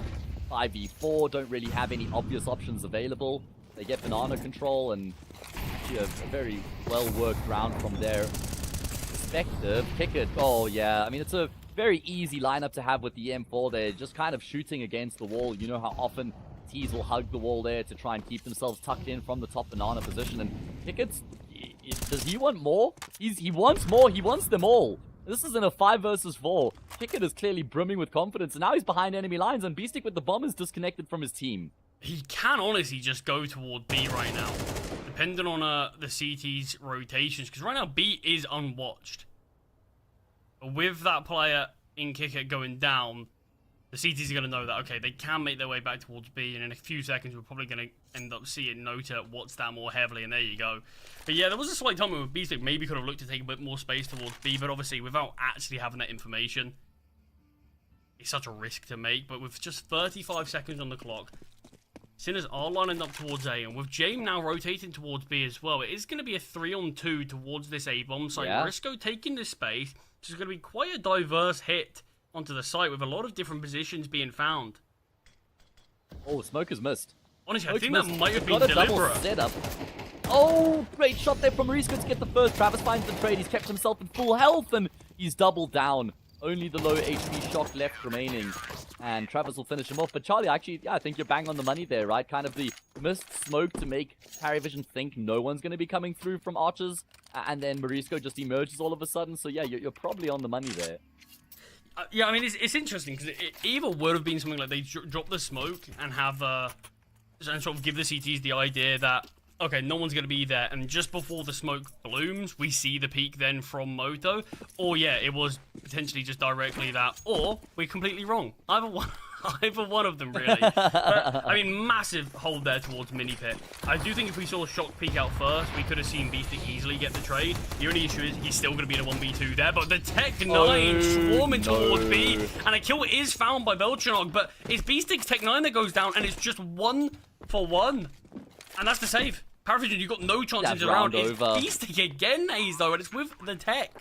Speaker 5: 5v4, don't really have any obvious options available. They get banana control, and actually a very well-worked round from their perspective. Kick it. Oh, yeah. I mean, it's a very easy lineup to have with the M4. They're just kind of shooting against the wall. You know how often T's will hug the wall there to try and keep themselves tucked in from the top banana position. And Kicket's... Does he want more? He wants more. He wants them all. This isn't a 5 versus 4. Kickett is clearly brimming with confidence, and now he's behind enemy lines, and Beastic with the bomb is disconnected from his team.
Speaker 6: He can honestly just go toward B right now, depending on the CT's rotations, because right now B is unwatched. With that player in Kicker going down, the CTs are going to know that, okay, they can make their way back towards B, and in a few seconds, we're probably going to end up seeing Nota what's that more heavily, and there you go. But yeah, there was a slight time where Beastic maybe could have looked to take a bit more space towards B, but obviously, without actually having that information, it's such a risk to make. But with just 35 seconds on the clock, Sinners are lining up towards A, and with James now rotating towards B as well, it is going to be a 3-on-2 towards this A-bomb site.
Speaker 5: Yeah.
Speaker 6: Risco taking this space, which is going to be quite a diverse hit onto the site with a lot of different positions being found.
Speaker 5: Oh, smoke is missed.
Speaker 6: Honestly, I
Speaker 5: Smoke's
Speaker 6: think
Speaker 5: missed.
Speaker 6: that might have been
Speaker 5: Got a double
Speaker 6: deliberate.
Speaker 5: setup. Oh, great shot there from Maurice. Good to get the first. Travis finds the trade. He's kept himself in full health, and he's doubled down. Only the low HP shock left remaining, and Travis will finish him off. But Charlie, actually, yeah, I think you're bang on the money there, right? Kind of the missed smoke to make Paravision think no one's going to be coming through from Archers, and then Mauricio just emerges all of a sudden. So yeah, you're probably on the money there.
Speaker 6: Yeah, I mean, it's interesting, because it either would have been something like they drop the smoke and have, and sort of give the CTs the idea that, okay, no one's going to be there, and just before the smoke blooms, we see the peak then from Moto, or yeah, it was potentially just directly that, or we're completely wrong. Either one of them, really. But, I mean, massive hold there towards Mini Pit. I do think if we saw Shock peek out first, we could have seen Beastic easily get the trade. The only issue is he's still going to be in a 1v2 there, but the Tech 9 swarming towards B, and a kill is found by Belchanog, but it's Beastic's Tech 9 that goes down, and it's just 1-for-1. And that's the save. Paravision, you've got no chance in the round. It's Beastic again, Ace, though, and it's with the Tech.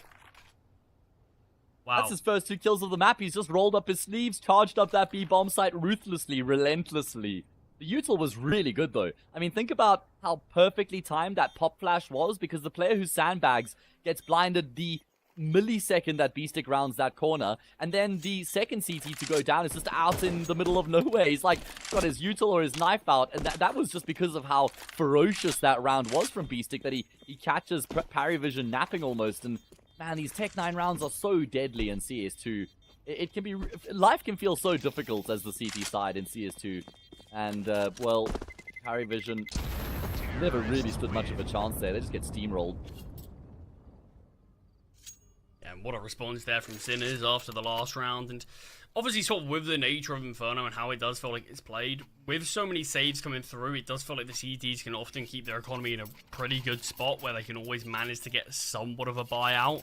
Speaker 6: Wow.
Speaker 5: That's his first 2 kills of the map. He's just rolled up his sleeves, charged up that B-bomb site ruthlessly, relentlessly. The util was really good, though. I mean, think about how perfectly timed that pop flash was, because the player who sandbags gets blinded the millisecond that Beastic rounds that corner, and then the second CT to go down is just out in the middle of nowhere. He's like got his util or his knife out, and that was just because of how ferocious that round was from Beastic, that he catches Paravision napping almost. And man, these Tech 9 rounds are so deadly in CS2. It can be, life can feel so difficult as the CT side in CS2, and well, Paravision never really stood much of a chance there. They just get steamrolled.
Speaker 6: And what a response there from Sinners after the last round. And obviously, sort of with the nature of Inferno and how it does feel like it's played, with so many saves coming through, it does feel like the CTs can often keep their economy in a pretty good spot where they can always manage to get somewhat of a buyout.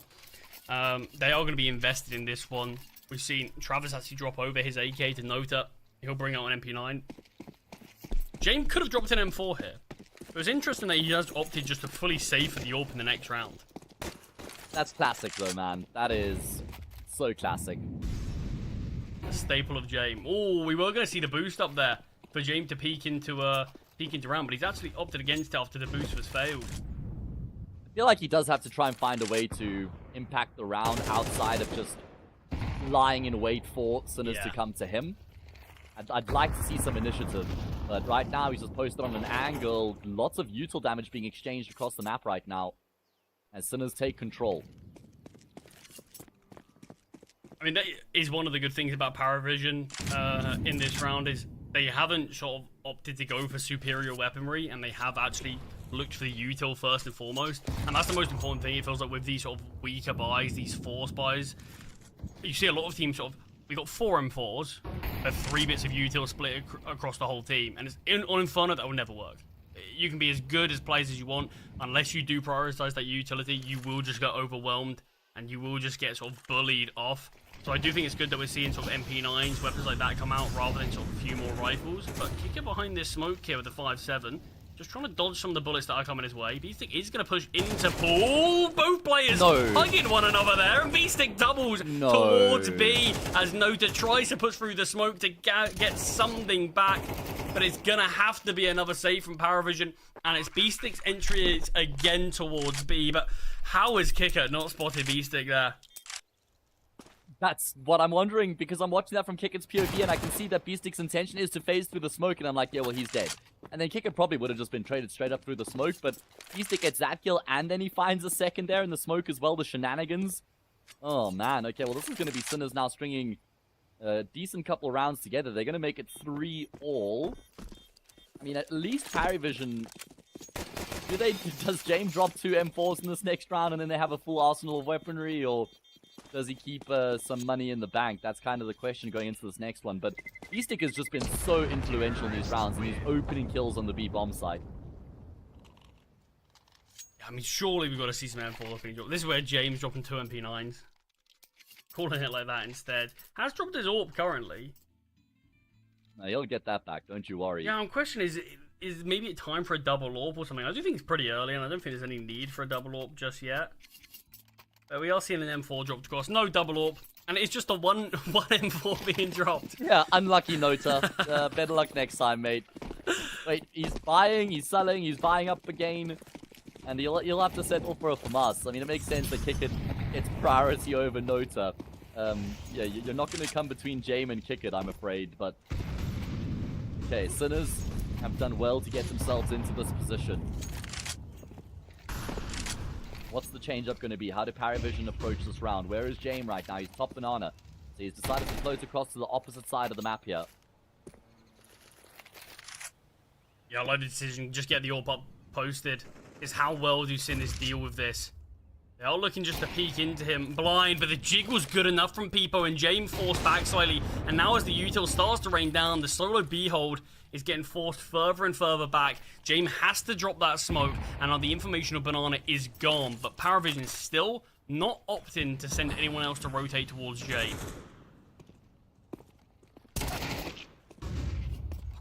Speaker 6: They are going to be invested in this one. We've seen Travis actually drop over his AK to Nota. He'll bring out an MP9. James could have dropped an M4 here. It was interesting that he has opted just to fully save for the AWP in the next round.
Speaker 5: That's classic, though, man. That is so classic.
Speaker 6: A staple of James. Oh, we were going to see the boost up there for James to peek into round, but he's actually opted against it after the boost was failed.
Speaker 5: I feel like he does have to try and find a way to impact the round outside of just lying in wait for Sinners to come to him. I'd like to see some initiative, but right now he's just posted on an angle. Lots of util damage being exchanged across the map right now as Sinners take control.
Speaker 6: I mean, that is one of the good things about Paravision in this round, is they haven't sort of opted to go for superior weaponry, and they have actually looked for the util first and foremost. And that's the most important thing. It feels like with these sort of weaker buys, these force buys, you see a lot of teams sort of, we got 4 M4s, but 3 bits of util split across the whole team. And on Inferno, that will never work. You can be as good as players as you want, unless you do prioritize that utility, you will just get overwhelmed, and you will just get sort of bullied off. So I do think it's good that we're seeing sort of MP9s, weapons like that come out, rather than sort of a few more rifles. But Kicker behind this smoke here with the 5-7, just trying to dodge some of the bullets that are coming his way. Beastic is going to push into pool. Both players hugging one another there, and Beastic doubles towards B as Nota tries to push through the smoke to get something back. But it's going to have to be another save from Paravision, and it's Beastic's entry again towards B. But how has Kicker not spotted Beastic there?
Speaker 5: That's what I'm wondering, because I'm watching that from Kicker's POV, and I can see that Beastic's intention is to phase through the smoke, and I'm like, yeah, well, he's dead. And then Kicker probably would have just been traded straight up through the smoke, but Beastic gets that kill, and then he finds a second there in the smoke as well, the shenanigans. Oh, man. Okay, well, this is going to be Sinners now stringing a decent couple rounds together. They're going to make it 3-all. I mean, at least Paravision... Does James drop 2 M4s in this next round, and then they have a full arsenal of weaponry, or... does he keep some money in the bank? That's kind of the question going into this next one. But B-Stick has just been so influential in these rounds and these opening kills on the B-bomb site.
Speaker 6: I mean, surely we've got to see some M4 opening drop. This is where James dropping 2 MP9s. Calling it like that instead. Has dropped his AWP currently.
Speaker 5: No, he'll get that back, don't you worry.
Speaker 6: Yeah, I'm questioning, is maybe it time for a double AWP or something? I do think it's pretty early, and I don't think there's any need for a double AWP just yet. But we are seeing an M4 dropped across. No double AWP, and it's just a one M4 being dropped.
Speaker 5: Yeah, unlucky Nota. Better luck next time, mate. Wait, he's buying, he's selling, he's buying up again. And you'll have to settle for a FAMAS. I mean, it makes sense that Kickit gets priority over Nota. Yeah, you're not going to come between Jame and Kickit, I'm afraid. But, okay, Sinners have done well to get themselves into this position. What's the change-up going to be? How do Paravision approach this round? Where is Jame right now? He's top banana. So he's decided to float across to the opposite side of the map here.
Speaker 6: Yeah, I like the decision. Just get the AWP up posted. Is how well do Sinners deal with this? They're all looking just to peek into him blind, but the jig was good enough from Peepo, and Jame forced back slightly. And now as the util starts to rain down, the solo B hold is getting forced further and further back. Jame has to drop that smoke, and now the information of Banana is gone. But Paravision is still not opting to send anyone else to rotate towards Jame.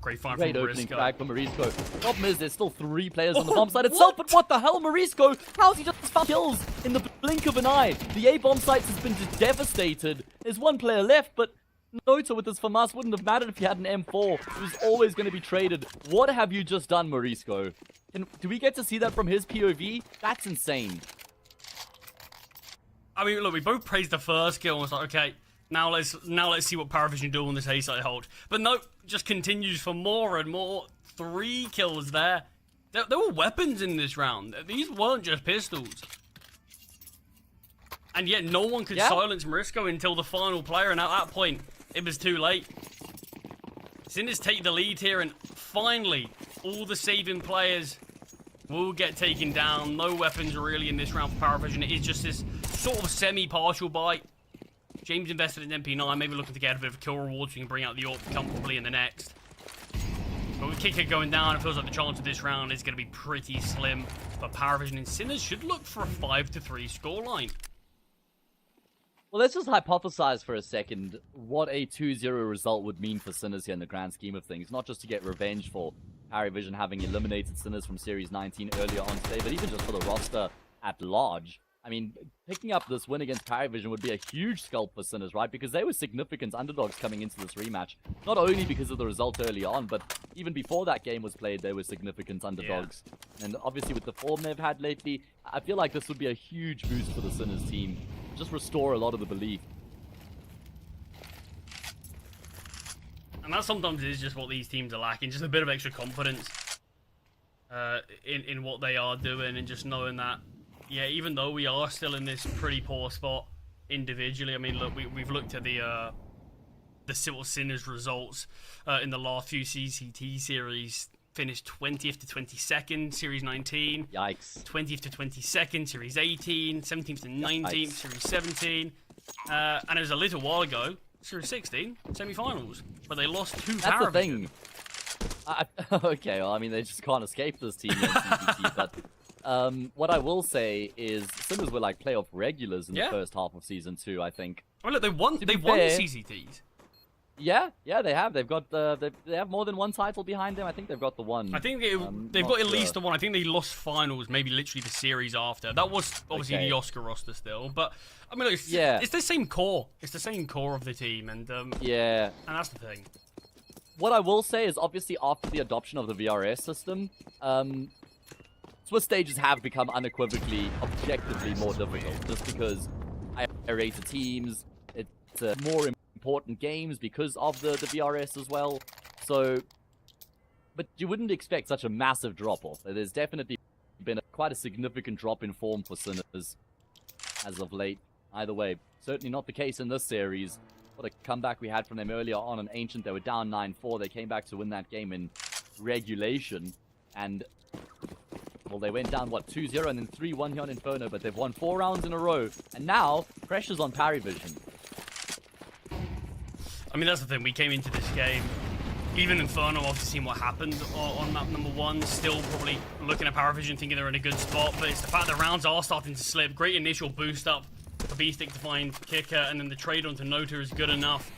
Speaker 6: Great find
Speaker 5: Great
Speaker 6: from
Speaker 5: opening
Speaker 6: Marisco.
Speaker 5: frag from Marisco. Problem is, there's still 3 players on the bomb site itself, but what the hell, Marisco? How's he just found kills in the blink of an eye? The A-bomb site has been just devastated. There's 1 player left, but Nota with his FAMAS wouldn't have mattered if he had an M4. He was always going to be traded. What have you just done, Marisco? Do we get to see that from his POV? That's insane.
Speaker 6: I mean, look, we both praised the first kill and was like, okay, now let's see what Paravision do on this A-site hold. But no, just continues for more and more. 3 kills there. There were weapons in this round. These weren't just pistols. And yet no one could silence Marisco until the final player, and at that point, it was too late. Sinners take the lead here, and finally, all the saving players will get taken down. No weapons really in this round for Paravision. It is just this sort of semi-partial bite. James invested in MP9, maybe looking to get a bit of a kill reward so he can bring out the AWP comfortably in the next. But with Kicker going down, it feels like the chance of this round is going to be pretty slim. But Paravision and Sinners should look for a 5-3 scoreline.
Speaker 5: Well, let's just hypothesize for a second what a 2-0 result would mean for Sinners here in the grand scheme of things. Not just to get revenge for Paravision having eliminated Sinners from Series 19 earlier on today, but even just for the roster at large. I mean, picking up this win against Paravision would be a huge scalp for Sinners, right? Because they were significant underdogs coming into this rematch. Not only because of the result early on, but even before that game was played, they were significant underdogs. Yeah. And obviously with the form they've had lately, I feel like this would be a huge boost for the Sinners team. Just restore a lot of the belief.
Speaker 6: And that sometimes is just what these teams are lacking. Just a bit of extra confidence in what they are doing, and just knowing that, yeah, even though we are still in this pretty poor spot individually, I mean, look, we've looked at the Civil Sinners results in the last few CCT series. Finished 20th to 22nd, Series 19.
Speaker 5: Yikes.
Speaker 6: 20th to 22nd, Series 18. 17th to 19th, Series 17. And it was a little while ago, Series 16, semi-finals, but they lost 2
Speaker 5: That's the
Speaker 6: Paravision.
Speaker 5: thing. Okay, well, I mean, they just can't escape this team in CCT, but what I will say is Sinners were like playoff regulars in the first half of Season 2, I think.
Speaker 6: I mean, look, they won the CCTs.
Speaker 5: Yeah, they have. They've got they have more than one title behind them. I think they've got the one.
Speaker 6: I think they've got at least the one. I think they lost finals, maybe literally the series after. That was obviously the Oscar roster still, but I mean, look, it's the same core. It's the same core of the team, and and that's the thing.
Speaker 5: What I will say is, obviously, after the adoption of the VRS system, Swiss stages have become unequivocally, objectively more difficult, just because higher rated teams. It's more important games because of the VRS as well. So, but you wouldn't expect such a massive drop-off. There's definitely been quite a significant drop in form for Sinners as of late. Either way, certainly not the case in this series. What a comeback we had from them earlier on in Ancient. They were down 9-4. They came back to win that game in regulation. And possible. They went down, what, 2-0 and then 3-1 here on Inferno, but they've won 4 rounds in a row. And now, pressure's on Parivision.
Speaker 6: I mean, that's the thing. We came into this game, even Inferno, obviously seeing what happened on map number 1, still probably looking at Parivision thinking they're in a good spot, but it's the fact that rounds are starting to slip. Great initial boost up for B-Stick to find Kicker, and then the trade onto Nota is good enough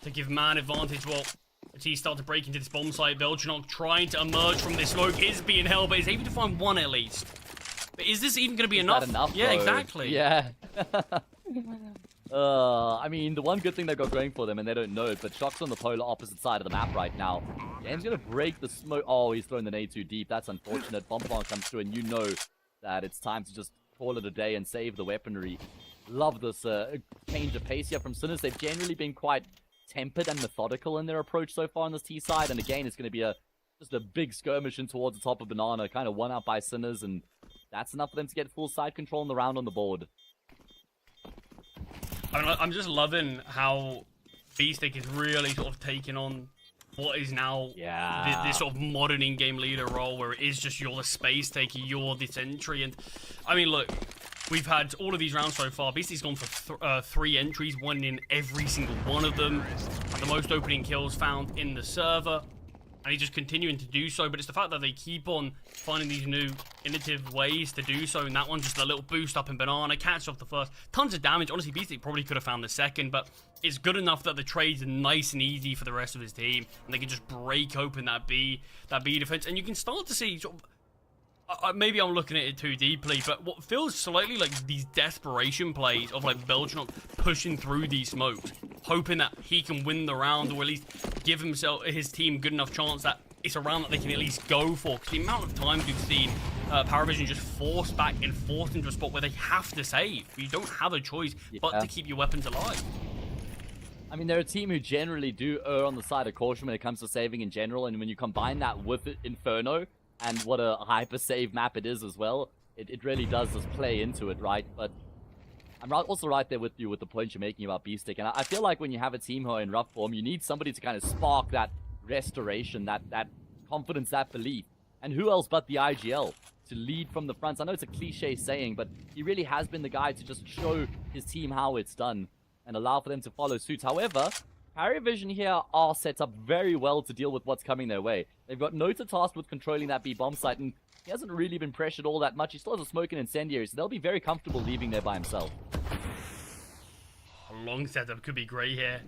Speaker 6: to give man advantage. Well, as he starts to break into this bomb site, Belgianok trying to emerge from this smoke is being held, but is able to find one at least. But is this even going to be enough? Yeah,
Speaker 5: though?
Speaker 6: exactly.
Speaker 5: Yeah. I mean, the one good thing they've got going for them, and they don't know it, but Shock's on the polar opposite side of the map right now. Game's going to break the smoke. Oh, he's thrown the nade too deep. That's unfortunate. Bomb comes through, and you know that it's time to just call it a day and save the weaponry. Love this change of pace here from Sinners. They've generally been quite tempered and methodical in their approach so far on this T side, and again, it's going to be just a big skirmish in towards the top of Banana, kind of one out by Sinners, and that's enough for them to get full side control in the round on the board.
Speaker 6: I mean, I'm just loving how B-Stick is really sort of taking on what is now this sort of modern in-game leader role, where it is just you're the space taker, you're the sentry. And I mean, look, we've had all of these rounds so far. B-Stick's gone for 3 entries, won in every single one of them. The most opening kills found in the server. And he's just continuing to do so, but it's the fact that they keep on finding these new innovative ways to do so, and that one just a little boost up in Banana, catch off the first. Tons of damage. Honestly, B-Stick probably could have found the second, but it's good enough that the trades are nice and easy for the rest of his team, and they can just break open that B defense, and you can start to see sort of, maybe I'm looking at it too deeply, but what feels slightly like these desperation plays of like Belgianok pushing through these smokes, hoping that he can win the round, or at least give his team good enough chance that it's a round that they can at least go for. Because the amount of times we've seen Parivision just forced back and forced into a spot where they have to save. You don't have a choice but to keep your weapons alive.
Speaker 5: I mean, they're a team who generally do err on the side of caution when it comes to saving in general, and when you combine that with Inferno, and what a hyper save map it is as well, it really does just play into it, right? But I'm also right there with you with the point you're making about B-Stick, and I feel like when you have a team who are in rough form, you need somebody to kind of spark that restoration, that confidence, that belief. And who else but the IGL to lead from the front? I know it's a cliche saying, but he really has been the guy to just show his team how it's done and allow for them to follow suit. However, Parivision here are set up very well to deal with what's coming their way. They've got Nota tasked with controlling that B bomb site, and he hasn't really been pressured all that much. He still has a smoke and incendiary, so they'll be very comfortable leaving there by himself.
Speaker 6: A long setup could be great here.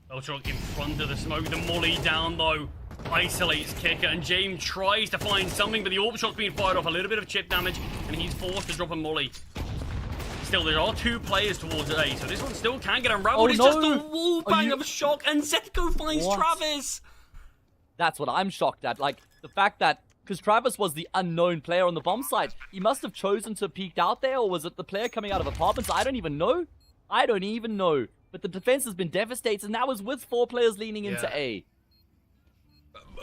Speaker 6: Belgianok in front of the smoke. The molly down, though, isolates Kicker, and James tries to find something, but the orb shot's being fired off. A little bit of chip damage, and he's forced to drop a molly. Still, there are 2 players towards A, so this one still can get unraveled. It's just a wall bang of Shock, and Zeko finds Travis.
Speaker 5: That's what I'm shocked at. Like, the fact that, because Travis was the unknown player on the bomb site, he must have chosen to peek out there, or was it the player coming out of apartments? I don't even know. But the defense has been devastated, and that was with 4 players leaning into A.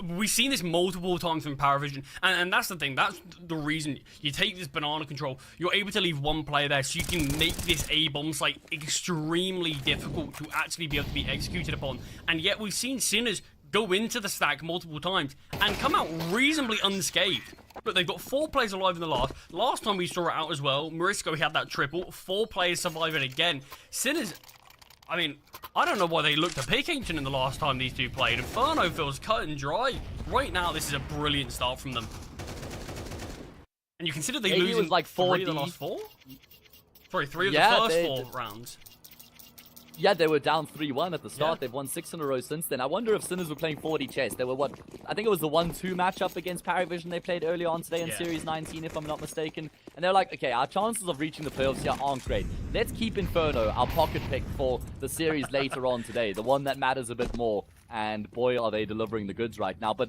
Speaker 6: We've seen this multiple times from Parivision, and that's the thing. That's the reason you take this Banana control. You're able to leave 1 player there, so you can make this A bomb site extremely difficult to actually be able to be executed upon. And yet we've seen Sinners go into the stack multiple times and come out reasonably unscathed. But they've got 4 players alive in the last. Last time we saw it out as well, Morisco had that triple. 4 players surviving again. Sinners, I mean, I don't know why they looked to pick Ancient in the last time these 2 played. Inferno feels cut and dry. Right now, this is a brilliant start from them. And you consider they losing
Speaker 5: like
Speaker 6: 3 of the last 4? Sorry, 3 of the first 4 rounds.
Speaker 5: Yeah, they were down 3-1 at the start. They've won 6 in a row since then. I wonder if Sinners were playing 4D chess. They were what? I think it was the 1-2 matchup against Parivision they played earlier on today in Series 19, if I'm not mistaken. And they're like, okay, our chances of reaching the playoffs here aren't great. Let's keep Inferno our pocket pick for the series later on today, the one that matters a bit more. And boy, are they delivering the goods right now. But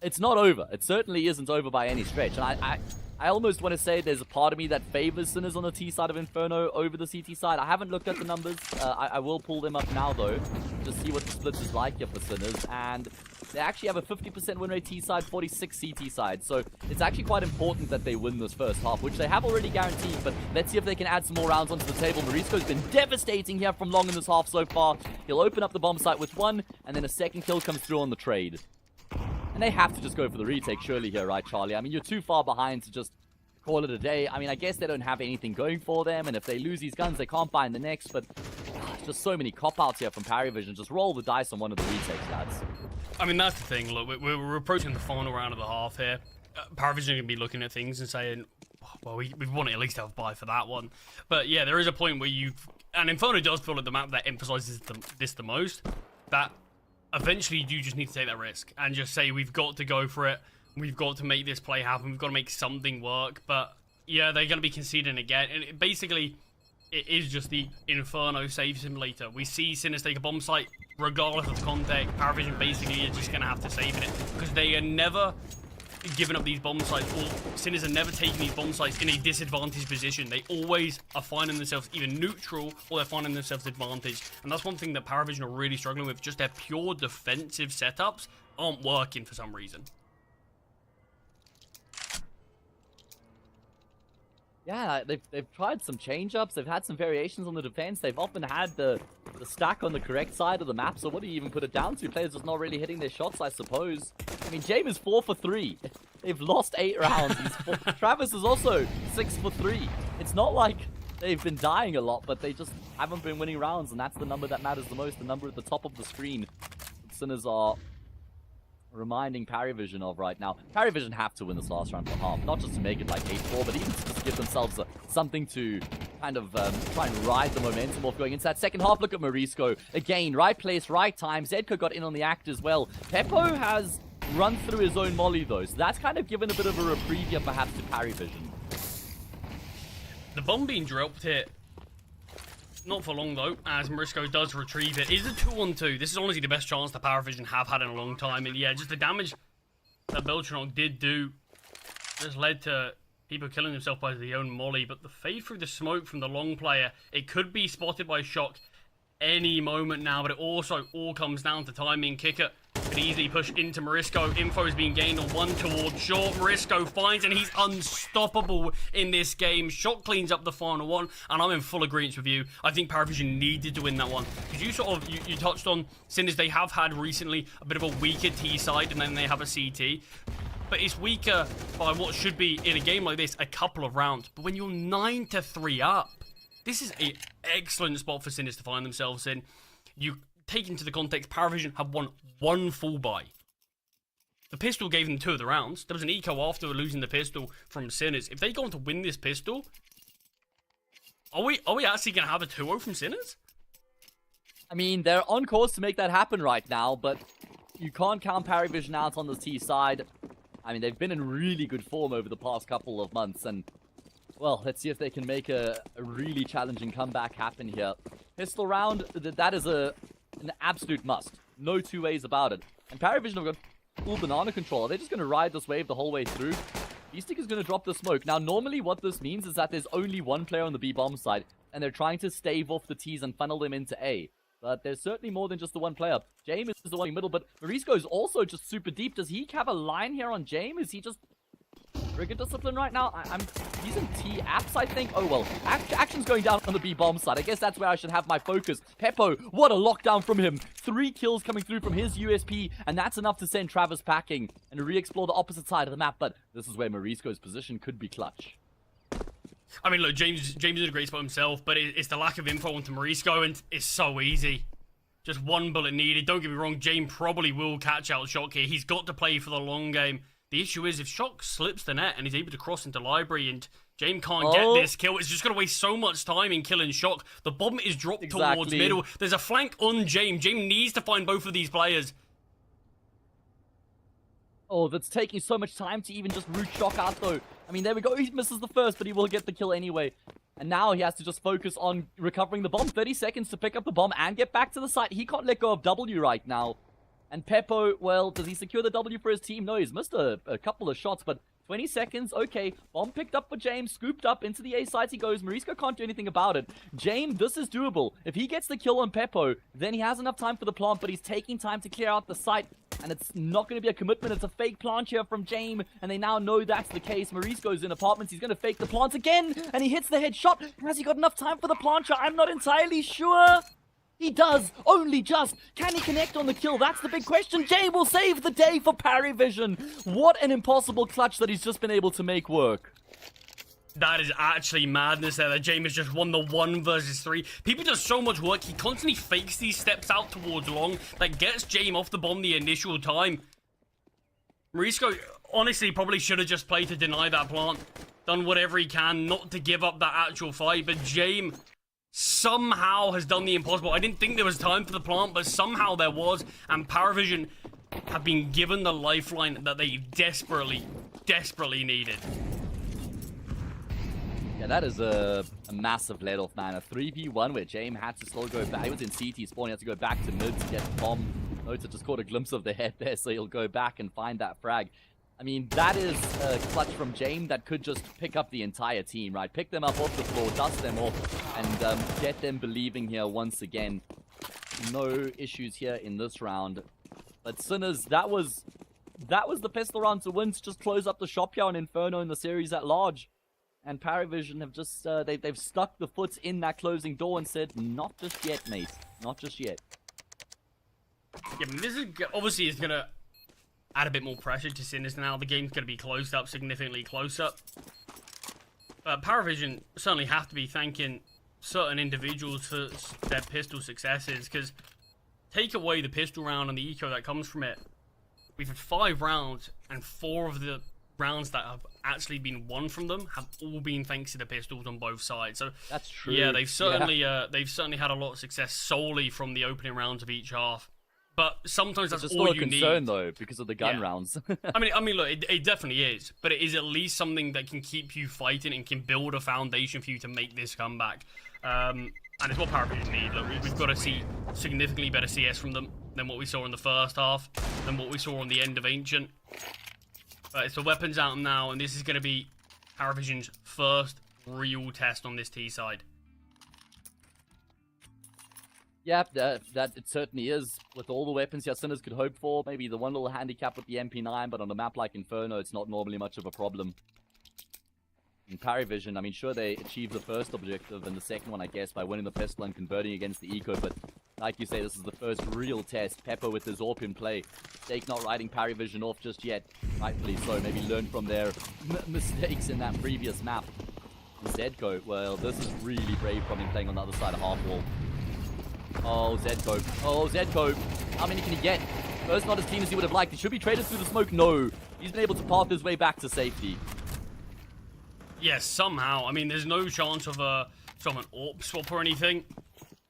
Speaker 5: it's not over. It certainly isn't over by any stretch. And I almost want to say there's a part of me that favors Sinners on the T side of Inferno over the CT side. I haven't looked at the numbers. I will pull them up now, though, to see what the splits is like here for Sinners. And they actually have a 50% win rate T side, 46 CT side. So it's actually quite important that they win this first half, which they have already guaranteed. But let's see if they can add some more rounds onto the table. Morisco's been devastating here from long in this half so far. He'll open up the bomb site with 1, and then a second kill comes through on the trade. And they have to just go for the retake surely here, right, Charlie? I mean, you're too far behind to just call it a day. I mean, I guess they don't have anything going for them, and if they lose these guns, they can't buy in the next, but just so many cop-outs here from Parivision. Just roll the dice on one of the retakes, lads.
Speaker 6: I mean, that's the thing. Look, we're approaching the final round of the half here. Parivision are going to be looking at things and saying, well, we want to at least have a buy for that one. But yeah, there is a point where and Inferno does feel like the map that emphasizes this the most, that eventually you just need to take that risk and just say, we've got to go for it. We've got to make this play happen. We've got to make something work. But yeah, they're going to be conceding again. And it is just the Inferno save simulator. We see Sinners take a bomb site regardless of the context. Parivision basically is just going to have to save it because they are never giving up these bomb sites, or Sinners are never taking these bomb sites in a disadvantaged position. They always are finding themselves either neutral or they're finding themselves advantaged. And that's one thing that Parivision are really struggling with. Just their pure defensive setups aren't working for some reason.
Speaker 5: Yeah, they've tried some change-ups. They've had some variations on the defense. They've often had the stack on the correct side of the map. So what do you even put it down to? Players just not really hitting their shots, I suppose. I mean, James is 4 for 3. They've lost 8 rounds. Travis is also 6 for 3. It's not like they've been dying a lot, but they just haven't been winning rounds, and that's the number that matters the most, the number at the top of the screen. Sinners are reminding Parivision of right now. Parivision have to win this last round for half, not just to make it like 8-4, but even to just give themselves something to kind of try and ride the momentum of going into that second half. Look at Morisco. Again, right place, right time. Zedko got in on the act as well. Peppo has run through his own molly though, so that's kind of given a bit of a reprieve here perhaps to Parivision.
Speaker 6: The bomb being dropped here, not for long though, as Morisco does retrieve it. Is a 2-on-2. This is honestly the best chance that Parivision have had in a long time. And yeah, just the damage that Beltranok did do just led to people killing themselves by their own molly. But the fade through the smoke from the long player, it could be spotted by Shock any moment now, but it also all comes down to timing. Kicker could easily push into Morisco. Info is being gained on one towards short. Morisco finds, and he's unstoppable in this game. Shock cleans up the final one, and I'm in full agreement with you. I think Parivision needed to win that one. Because you touched on Sinners, they have had recently a bit of a weaker T side, and then they have a CT. But it's weaker by what should be, in a game like this, a couple of rounds. But when you're 9-3 up, this is an excellent spot for Sinners to find themselves in. You take into the context, Parivision have won one full buy. The pistol gave them 2 of the rounds. There was an eco after losing the pistol from Sinners. If they go on to win this pistol, are we actually going to have a 2-0 from Sinners?
Speaker 5: I mean, they're on course to make that happen right now, but you can't count Parivision out on the T side. I mean, they've been in really good form over the past couple of months, and well, let's see if they can make a really challenging comeback happen here. Pistol round, that is an absolute must. No two ways about it. And Parivision have got full banana control. Are they just going to ride this wave the whole way through? Beastic is going to drop the smoke. Now, normally what this means is that there's only one player on the B-bomb side, and they're trying to stave off the T's and funnel them into A. But there's certainly more than just the one player. James is the one in the middle, but Morisco is also just super deep. Does he have a line here on James? Is he just trigger discipline right now? He's in T apps, I think. Oh, well, action's going down on the B-bomb side. I guess that's where I should have my focus. Peppo, what a lockdown from him. 3 kills coming through from his USP, and that's enough to send Travis packing and re-explore the opposite side of the map. But this is where Morisco's position could be clutch.
Speaker 6: I mean, look, James did a great spot himself, but it's the lack of info onto Morisco, and it's so easy. Just one bullet needed. Don't get me wrong, James probably will catch out Shock here. He's got to play for the long game. The issue is, if Shock slips the net and he's able to cross into Library and James can't get this kill, it's just going to waste so much time in killing Shock. The bomb is dropped towards middle. There's a flank on James. James needs to find both of these players.
Speaker 5: Oh, that's taking so much time to even just root Shock out, though. I mean, there we go. He misses the first, but he will get the kill anyway. And now he has to just focus on recovering the bomb. 30 seconds to pick up the bomb and get back to the site. He can't let go of W right now. And Peppo, well, does he secure the W for his team? No, he's missed a couple of shots, but 20 seconds, okay. Bomb picked up for James, scooped up into the A site he goes. Morisco can't do anything about it. James, this is doable. If he gets the kill on Peppo, then he has enough time for the plant, but he's taking time to clear out the site, and it's not going to be a commitment. It's a fake plant here from James, and they now know that's the case. Morisco's in apartments. He's going to fake the plant again, and he hits the headshot. Has he got enough time for the plancher? I'm not entirely sure. He does, only just. Can he connect on the kill? That's the big question. Jay will save the day for Parivision. What an impossible clutch that he's just been able to make work.
Speaker 6: That is actually madness there. That James just won the 1 versus 3. People does so much work. He constantly fakes these steps out towards long that gets James off the bomb the initial time. Marisco honestly probably should have just played to deny that plant. Done whatever he can not to give up that actual fight. But James somehow has done the impossible. I didn't think there was time for the plant, but somehow there was. And Paravision have been given the lifeline that they desperately, desperately needed.
Speaker 5: Yeah, that is a massive let-off, man. A 3v1 where James had to still go back. He was in CT spawn. He had to go back to mid to get the bomb. Nota just caught a glimpse of the head there, so he'll go back and find that frag. I mean, that is a clutch from James that could just pick up the entire team, right? Pick them up off the floor, dust them off, and get them believing here once again. No issues here in this round. But Sinners, that was the pistol round to win, to just close up the shop here on Inferno in the series at large. And Paravision have just, they've stuck the foot in that closing door and said, not just yet, mate. Not just yet.
Speaker 6: Yeah, but this is obviously is going to add a bit more pressure to Sinners now. The game's going to be closed up, significantly closer. Paravision certainly have to be thanking certain individuals for their pistol successes, because take away the pistol round and the eco that comes from it, we've had 5 rounds, and 4 of the rounds that have actually been won from them have all been thanks to the pistols on both sides. So
Speaker 5: that's true.
Speaker 6: Yeah, they've certainly had a lot of success solely from the opening rounds of each half. But sometimes that's all you need.
Speaker 5: It's still a concern though, because of the gun rounds.
Speaker 6: I mean, look, it definitely is, but it is at least something that can keep you fighting and can build a foundation for you to make this comeback. And it's what Paravision need. Look, we've got to see significantly better CS from them than what we saw in the first half, than what we saw on the end of Ancient. But it's the weapons out now, and this is going to be Paravision's first real test on this T side.
Speaker 5: Yeah, that it certainly is. With all the weapons here Sinners could hope for, maybe the one little handicap with the MP9, but on a map like Inferno, it's not normally much of a problem. In Paravision, I mean, sure, they achieved the first objective and the second one, I guess, by winning the pistol and converting against the eco, but like you say, this is the first real test. Pepper with his AWP in play. Stake not riding Paravision off just yet. Rightfully so. Maybe learn from their mistakes in that previous map. Zedko, well, this is really brave from him playing on the other side of half wall. Oh, Zedko. Oh, Zedko. How many can he get? First, not as clean as he would have liked. He should be traded through the smoke. No. He's been able to path his way back to safety.
Speaker 6: Yes, somehow. I mean, there's no chance of an AWP swap or anything.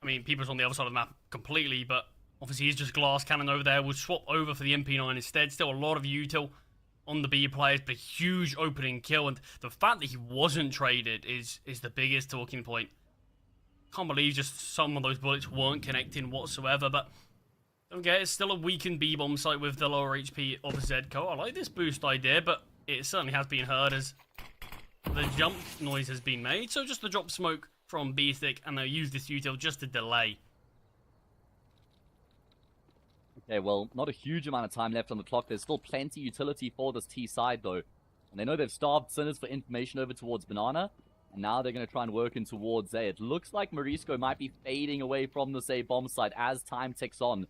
Speaker 6: I mean, people's on the other side of the map completely, but obviously he's just glass cannon over there. We'll swap over for the MP9 instead. Still a lot of util on the B players, but a huge opening kill. And the fact that he wasn't traded is the biggest talking point. Can't believe just some of those bullets weren't connecting whatsoever, but don't get it, it's still a weakened B-bomb site with the lower HP of Zedko. I like this boost idea, but it certainly has been heard as the jump noise has been made. So just the drop smoke from B-Stick, and they'll use this util just to delay.
Speaker 5: Okay, well, not a huge amount of time left on the clock. There's still plenty utility for this T side, though. And they know they've starved Sinners for information over towards Banana. And now they're going to try and work in towards A. It looks like Marisco might be fading away from this A bomb site as time ticks on.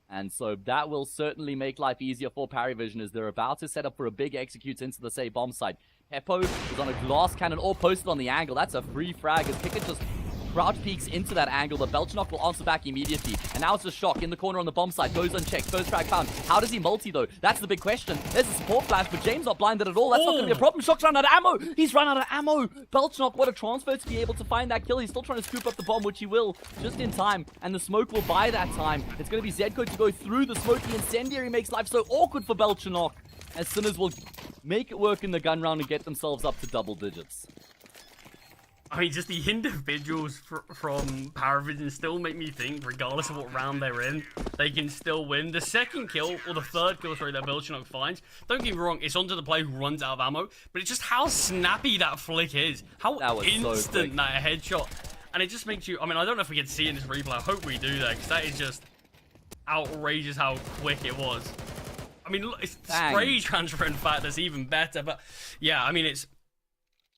Speaker 5: And so that will certainly make life easier for Paravision as they're about to set up for a big execute into the A bomb site. Peppo is on a glass cannon all posted on the angle. That's a free frag as Pickett just crouch peeks into that angle, but Belchenok will answer back immediately. And now it's a shock in the corner on the bomb site. Goes unchecked. First frag found. How does he multi, though? That's the big question. There's a support flash, but James not blinded at all. That's not going to be a problem. Shock's run out of ammo. He's run out of ammo. Belchenok, what a transfer to be able to find that kill. He's still trying to scoop up the bomb, which he will, just in time. And the smoke will buy that time. It's going to be Zedko to go through the smoke. The incendiary makes life so awkward for Belchenok, as Sinners will make it work in the gun round and get themselves up to double digits.
Speaker 6: I mean, just the individuals from Paravision still make me think, regardless of what round they're in, they can still win. The second kill, or the third kill, sorry, that Belchenok finds, don't get me wrong, it's onto the player who runs out of ammo, but it's just how snappy that flick is. How instant that headshot. And it just makes you, I mean, I don't know if we get to see it in this replay. I hope we do that, because that is just outrageous how quick it was. I mean, it's spray transfer, in fact, that's even better, but yeah, I mean, it's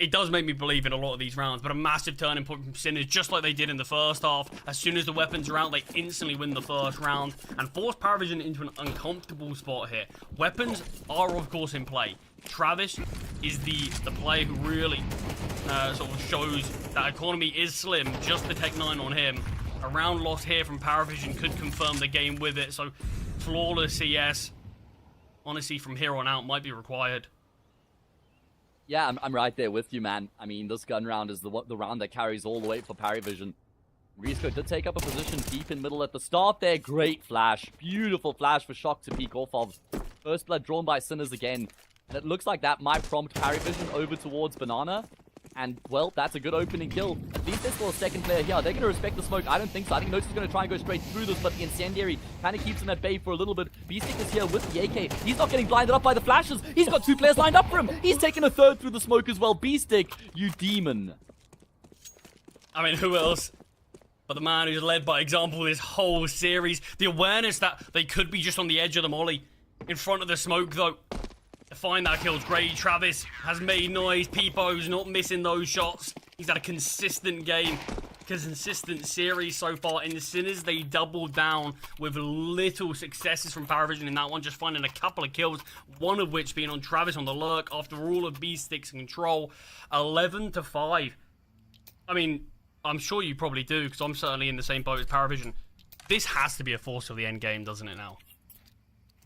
Speaker 6: it does make me believe in a lot of these rounds, but a massive turning point from Sinners, just like they did in the first half. As soon as the weapons are out, they instantly win the first round and force Paravision into an uncomfortable spot here. Weapons are, of course, in play. Travis is the player who really sort of shows that economy is slim. Just the Tech 9 on him. A round loss here from Paravision could confirm the game with it, so flawless CS, honestly, from here on out, might be required.
Speaker 5: Yeah, I'm right there with you, man. I mean, this gun round is the round that carries all the weight for Paravision. Risco did take up a position deep in middle at the start there. Great flash. Beautiful flash for Shock to peek off of. First blood drawn by Sinners again. And it looks like that might prompt Paravision over towards Banana. And, well, that's a good opening kill. At least there's still a second player here. Are they going to respect the smoke? I don't think so. I think Notice is going to try and go straight through this, but the Incendiary kind of keeps him at bay for a little bit. Beastic is here with the AK. He's not getting blinded up by the flashes. He's got 2 players lined up for him. He's taken a third through the smoke as well. Beastic, you demon.
Speaker 6: I mean, who else? But the man who's led by example this whole series. The awareness that they could be just on the edge of the molly. In front of the smoke, though. To find that kill's great. Travis has made noise. Peepo's not missing those shots. He's had a consistent game. Consistent series so far. In the Sinners, they doubled down with little successes from Paravision in that one. Just finding a couple of kills. One of which being on Travis on the lurk after all of Beastic's control. 11-5. I mean, I'm sure you probably do, because I'm certainly in the same boat as Paravision. This has to be a force for the end game, doesn't it now?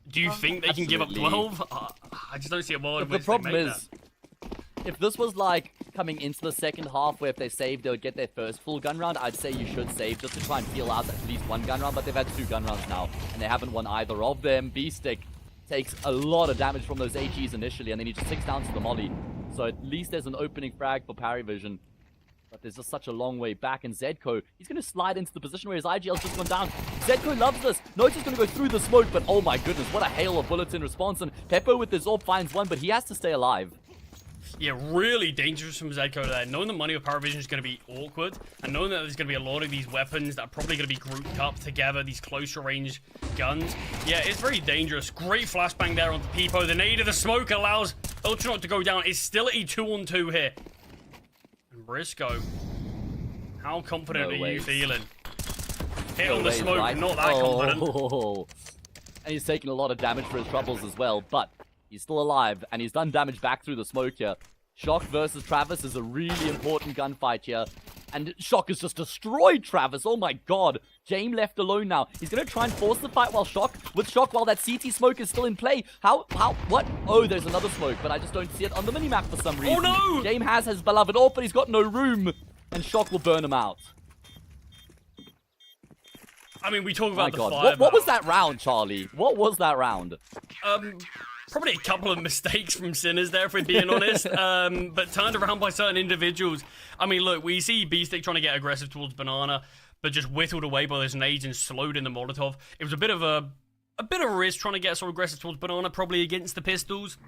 Speaker 6: Do you think they can give up 12? I just don't see a world in which they make that. The problem is,
Speaker 5: if this was like coming into the second half where if they saved, they would get their first full gun round, I'd say you should save just to try and feel out at least one gun round, but they've had 2 gun rounds now, and they haven't won either of them. Beastic takes a lot of damage from those HEs initially, and then he just 6 down to the molly. So at least there's an opening frag for Paravision. But there's just such a long way back, and Zedko, he's going to slide into the position where his IGL's just gone down. Zedko loves this. Notice going to go through the smoke, but oh my goodness, what a hail of bullets in response. And Peppo with his AWP finds one, but he has to stay alive.
Speaker 6: Yeah, really dangerous from Zedko there. Knowing the money of Paravision is going to be awkward, and knowing that there's going to be a lot of these weapons that are probably going to be grouped up together, these closer range guns. Yeah, it's very dangerous. Great flashbang there onto Peepo. The nade of the smoke allows Ultranaut to go down. It's still a 2-on-2 here. Briscoe, how confident are you feeling? Hit on the smoke, right? Not that confident.
Speaker 5: And he's taking a lot of damage for his troubles as well, but he's still alive, and he's done damage back through the smoke here. Shock versus Travis is a really important gunfight here, and Shock has just destroyed Travis. Oh my god. James left alone now. He's going to try and force the fight while that CT smoke is still in play. What? Oh, there's another smoke, but I just don't see it on the minimap for some reason.
Speaker 6: Oh no!
Speaker 5: James has his beloved AWP, but he's got no room, and Shock will burn him out.
Speaker 6: I mean, we talk about the
Speaker 5: fire. What was that round, Charlie? What was that round?
Speaker 6: Probably a couple of mistakes from Sinners there, if we're being honest, but turned around by certain individuals. I mean, look, we see Beastic trying to get aggressive towards Banana, but just whittled away by those nades and slowed in the Molotov. It was a bit of a risk trying to get so aggressive towards Banana, probably against the pistols.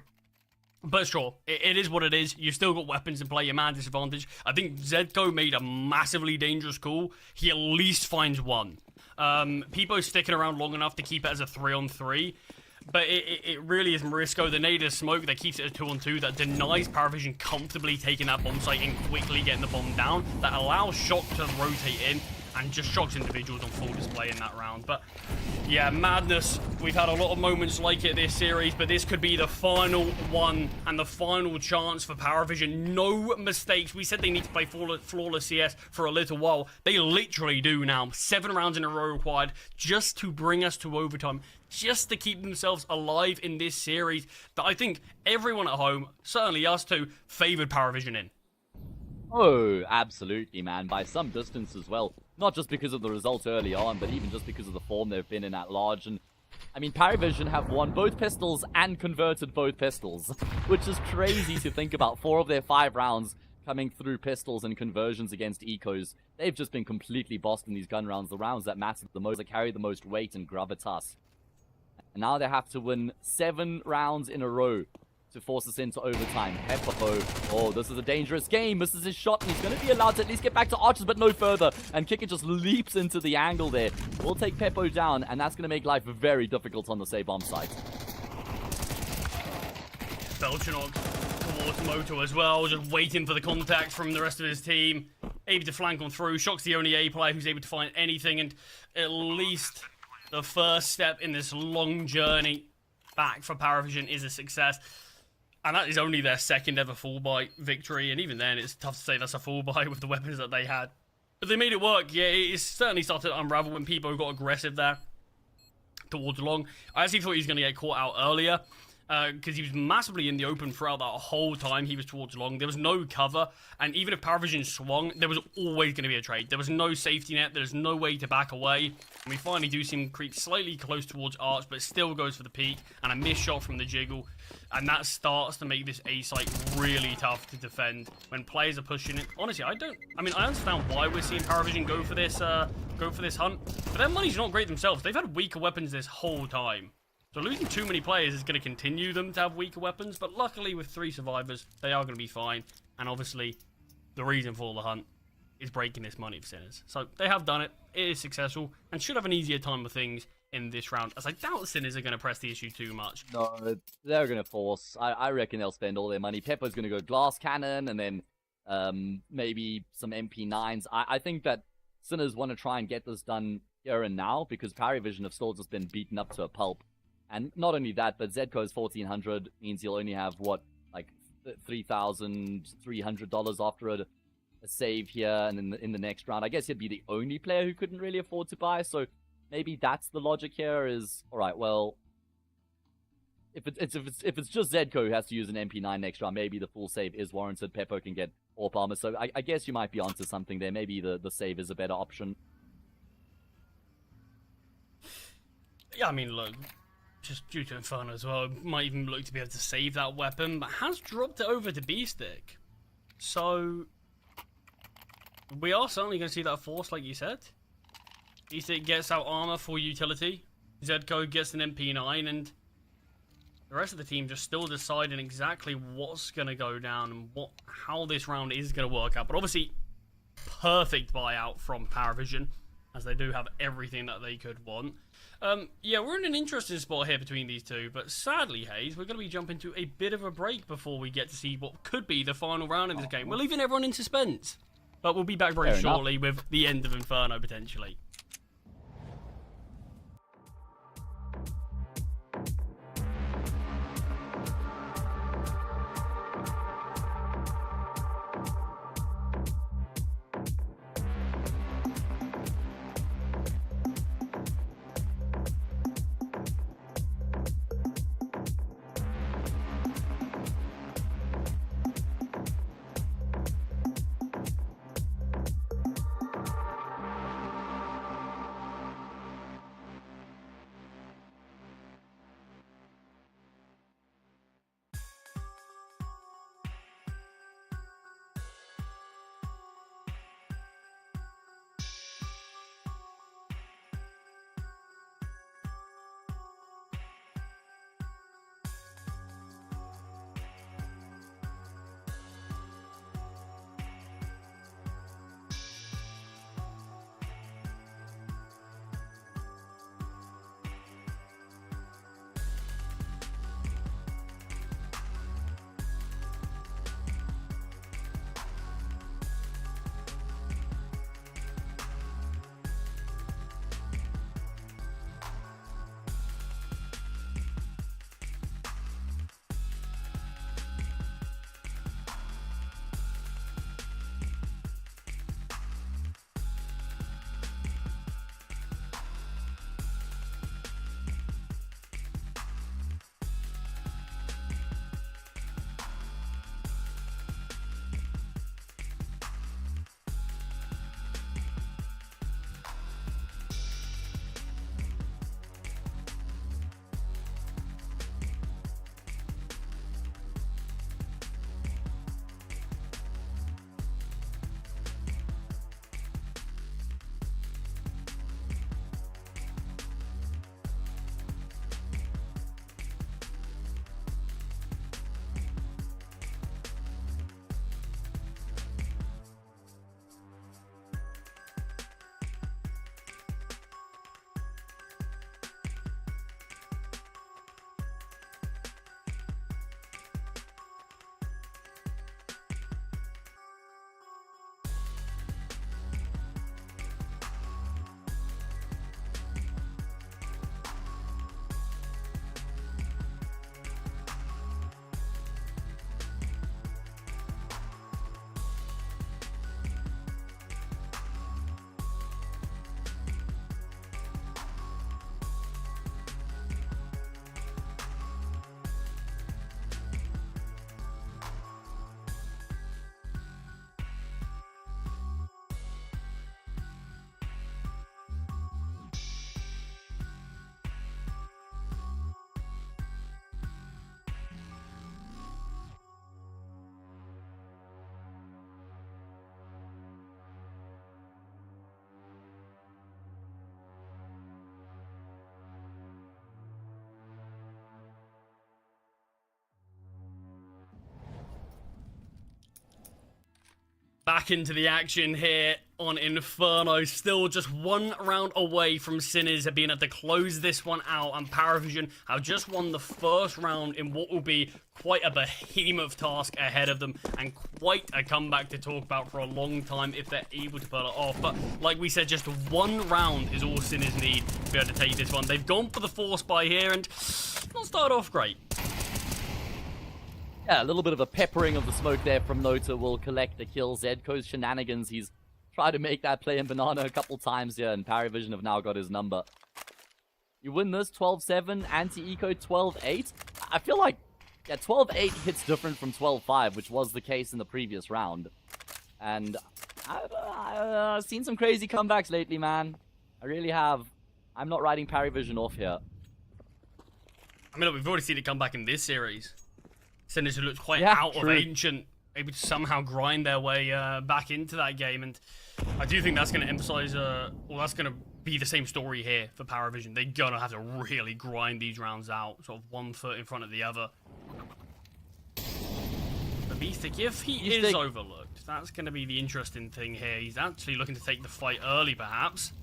Speaker 6: But sure, it is what it is. You've still got weapons in play, your man disadvantage. I think Zedko made a massively dangerous call. He at least finds one. Peepo's sticking around long enough to keep it as a 3-on-3. But it really is Marisco. The nade of smoke that keeps it a 2-on-2, that denies Paravision comfortably taking that bomb site and quickly getting the bomb down, that allows Shock to rotate in, and just shocks individuals on full display in that round. But yeah, madness. We've had a lot of moments like it this series, but this could be the final one and the final chance for Paravision. No mistakes. We said they need to play flawless CS for a little while. They literally do now. 7 rounds in a row required just to bring us to overtime, just to keep themselves alive in this series that I think everyone at home, certainly us too, favored Paravision in.
Speaker 5: Oh, absolutely, man. By some distance as well. Not just because of the results early on, but even just because of the form they've been in at large. And I mean, Paravision have won both pistols and converted both pistols, which is crazy to think about. 4 of their 5 rounds coming through pistols and conversions against ecos. They've just been completely bossed in these gun rounds, the rounds that matter the most, that carry the most weight and gravitas. And now they have to win 7 rounds in a row to force us into overtime. Peppo, oh, this is a dangerous game. Misses his shot, and he's going to be allowed to at least get back to Archers, but no further. And Kicker just leaps into the angle there. We'll take Peppo down, and that's going to make life very difficult on the Say Bomb site.
Speaker 6: Belginog towards Moto as well, just waiting for the contact from the rest of his team. Able to flank on through. Shock's the only A player who's able to find anything, and at least the first step in this long journey back for Paravision is a success. And that is only their second ever full buy victory, and even then it's tough to say that's a full buy with the weapons that they had. But they made it work. Yeah, it certainly started to unravel when people got aggressive there towards long. I actually thought he was going to get caught out earlier, because he was massively in the open throughout that whole time he was towards long. There was no cover, and even if Paravision swung, there was always going to be a trade. There was no safety net, there's no way to back away, and we finally do see him creep slightly close towards Arch, but still goes for the peak, and a missed shot from the jiggle, and that starts to make this A site really tough to defend when players are pushing it. Honestly, I understand why we're seeing Paravision go for this hunt, but their money's not great themselves. They've had weaker weapons this whole time. So losing too many players is going to continue them to have weaker weapons, but luckily with 3 survivors, they are going to be fine. And obviously, the reason for the hunt is breaking this money for Sinners. So they have done it, it is successful, and should have an easier time with things in this round, as I doubt Sinners are going to press the issue too much.
Speaker 5: No, they're going to force. I reckon they'll spend all their money. Pepper's going to go glass cannon, and then maybe some MP9s. I think that Sinners want to try and get this done here and now, because Paravision have still just been beaten up to a pulp. And not only that, but Zedco's 1,400 means you'll only have, what, like $3,300 after a save here, and in the next round. I guess he'd be the only player who couldn't really afford to buy, so maybe that's the logic here is, alright, well, if it's just Zedco who has to use an MP9 next round, maybe the full save is warranted. Peppo can get AWP armor, so I guess you might be onto something there. Maybe the save is a better option.
Speaker 6: Yeah, I mean, look, just due to Inferno as well, might even look to be able to save that weapon, but has dropped it over to B-Stick. So, we are certainly going to see that force, like you said. B-Stick gets out armor for utility. Zedco gets an MP9, and the rest of the team just still deciding exactly what's going to go down and how this round is going to work out. But obviously, perfect buyout from Paravision, as they do have everything that they could want. Yeah, we're in an interesting spot here between these two, but sadly, Hayes, we're going to be jumping to a bit of a break before we get to see what could be the final round in this game. We're leaving everyone in suspense, but we'll be back very shortly with the end of Inferno, potentially. Back into the action here on Inferno. Still just one round away from Sinners being able to close this one out. And Paravision have just won the first round in what will be quite a behemoth task ahead of them. And quite a comeback to talk about for a long time if they're able to pull it off. But like we said, just one round is all Sinners need to be able to take this one. They've gone for the force buy here and not started off great.
Speaker 5: Yeah, a little bit of a peppering of the smoke there from Nota will collect the kill. Zedko's shenanigans. He's tried to make that play in Banana a couple times here, and Paravision have now got his number. You win this 12-7, anti-eco 12-8. I feel like, yeah, 12-8 hits different from 12-5, which was the case in the previous round. And I've seen some crazy comebacks lately, man. I really have. I'm not writing Paravision off here.
Speaker 6: I mean, look, we've already seen it come back in this series. Sinners who looked quite
Speaker 5: Yeah,
Speaker 6: out
Speaker 5: true.
Speaker 6: of Ancient, able to somehow grind their way back into that game. And I do think that's going to emphasize, well, that's going to be the same story here for Paravision. They're going to have to really grind these rounds out, sort of one foot in front of the other. But Mystic, if he is overlooked, that's going to be the interesting thing here. He's actually looking to take the fight early, perhaps.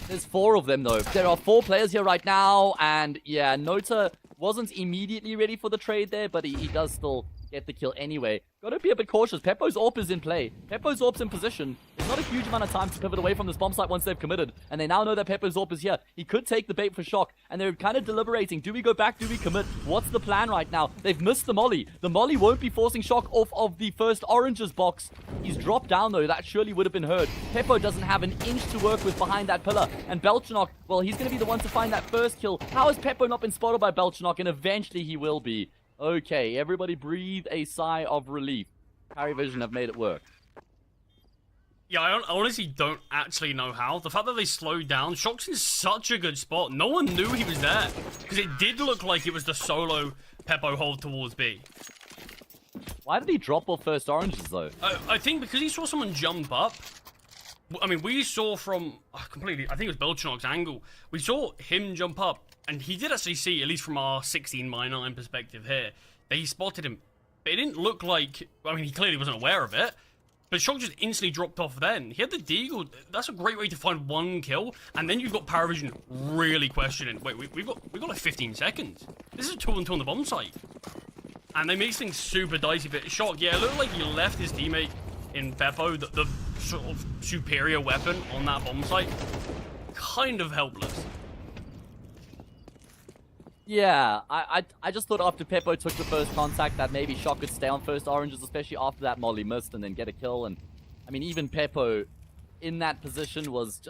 Speaker 5: There's 4 of them, though. There are 4 players here right now, and yeah, Nota wasn't immediately ready for the trade there, but he does still get the kill anyway. Gotta be a bit cautious. Peppo's AWP is in play. Peppo's AWP's in position. There's not a huge amount of time to pivot away from this bomb site once they've committed, and they now know that Peppo's AWP is here. He could take the bait for Shock, and they're kind of deliberating. Do we go back? Do we commit? What's the plan right now? They've missed the molly. The molly won't be forcing Shock off of the first oranges box. He's dropped down, though. That surely would have been heard. Peppo doesn't have an inch to work with behind that pillar, and Belchanok, well, he's going to be the one to find that first kill. How has Peppo not been spotted by Belchanok? And eventually he will be. Okay, everybody breathe a sigh of relief. Paravision have made it work.
Speaker 6: Yeah, I honestly don't actually know how. The fact that they slowed down, Shock's in such a good spot. No one knew he was there, because it did look like it was the solo Peppo hold towards B.
Speaker 5: Why did he drop off first oranges, though?
Speaker 6: I think because he saw someone jump up. I mean, we saw from completely, I think it was Belchanok's angle. We saw him jump up, and he did actually see, at least from our 16/9 perspective here, that he spotted him. But it didn't look like, I mean, he clearly wasn't aware of it. But Shock just instantly dropped off then. He had the deagle. That's a great way to find one kill. And then you've got Paravision really questioning. Wait, we've got like 15 seconds. This is a 2-on-2 on the bomb site. And they make things super dicey. But Shock, yeah, it looked like he left his teammate in Beppo, the sort of superior weapon on that bomb site. Kind of helpless.
Speaker 5: Yeah, I just thought after Peppo took the first contact that maybe Shock could stay on first oranges, especially after that molly missed and then get a kill. And I mean, even Peppo in that position was,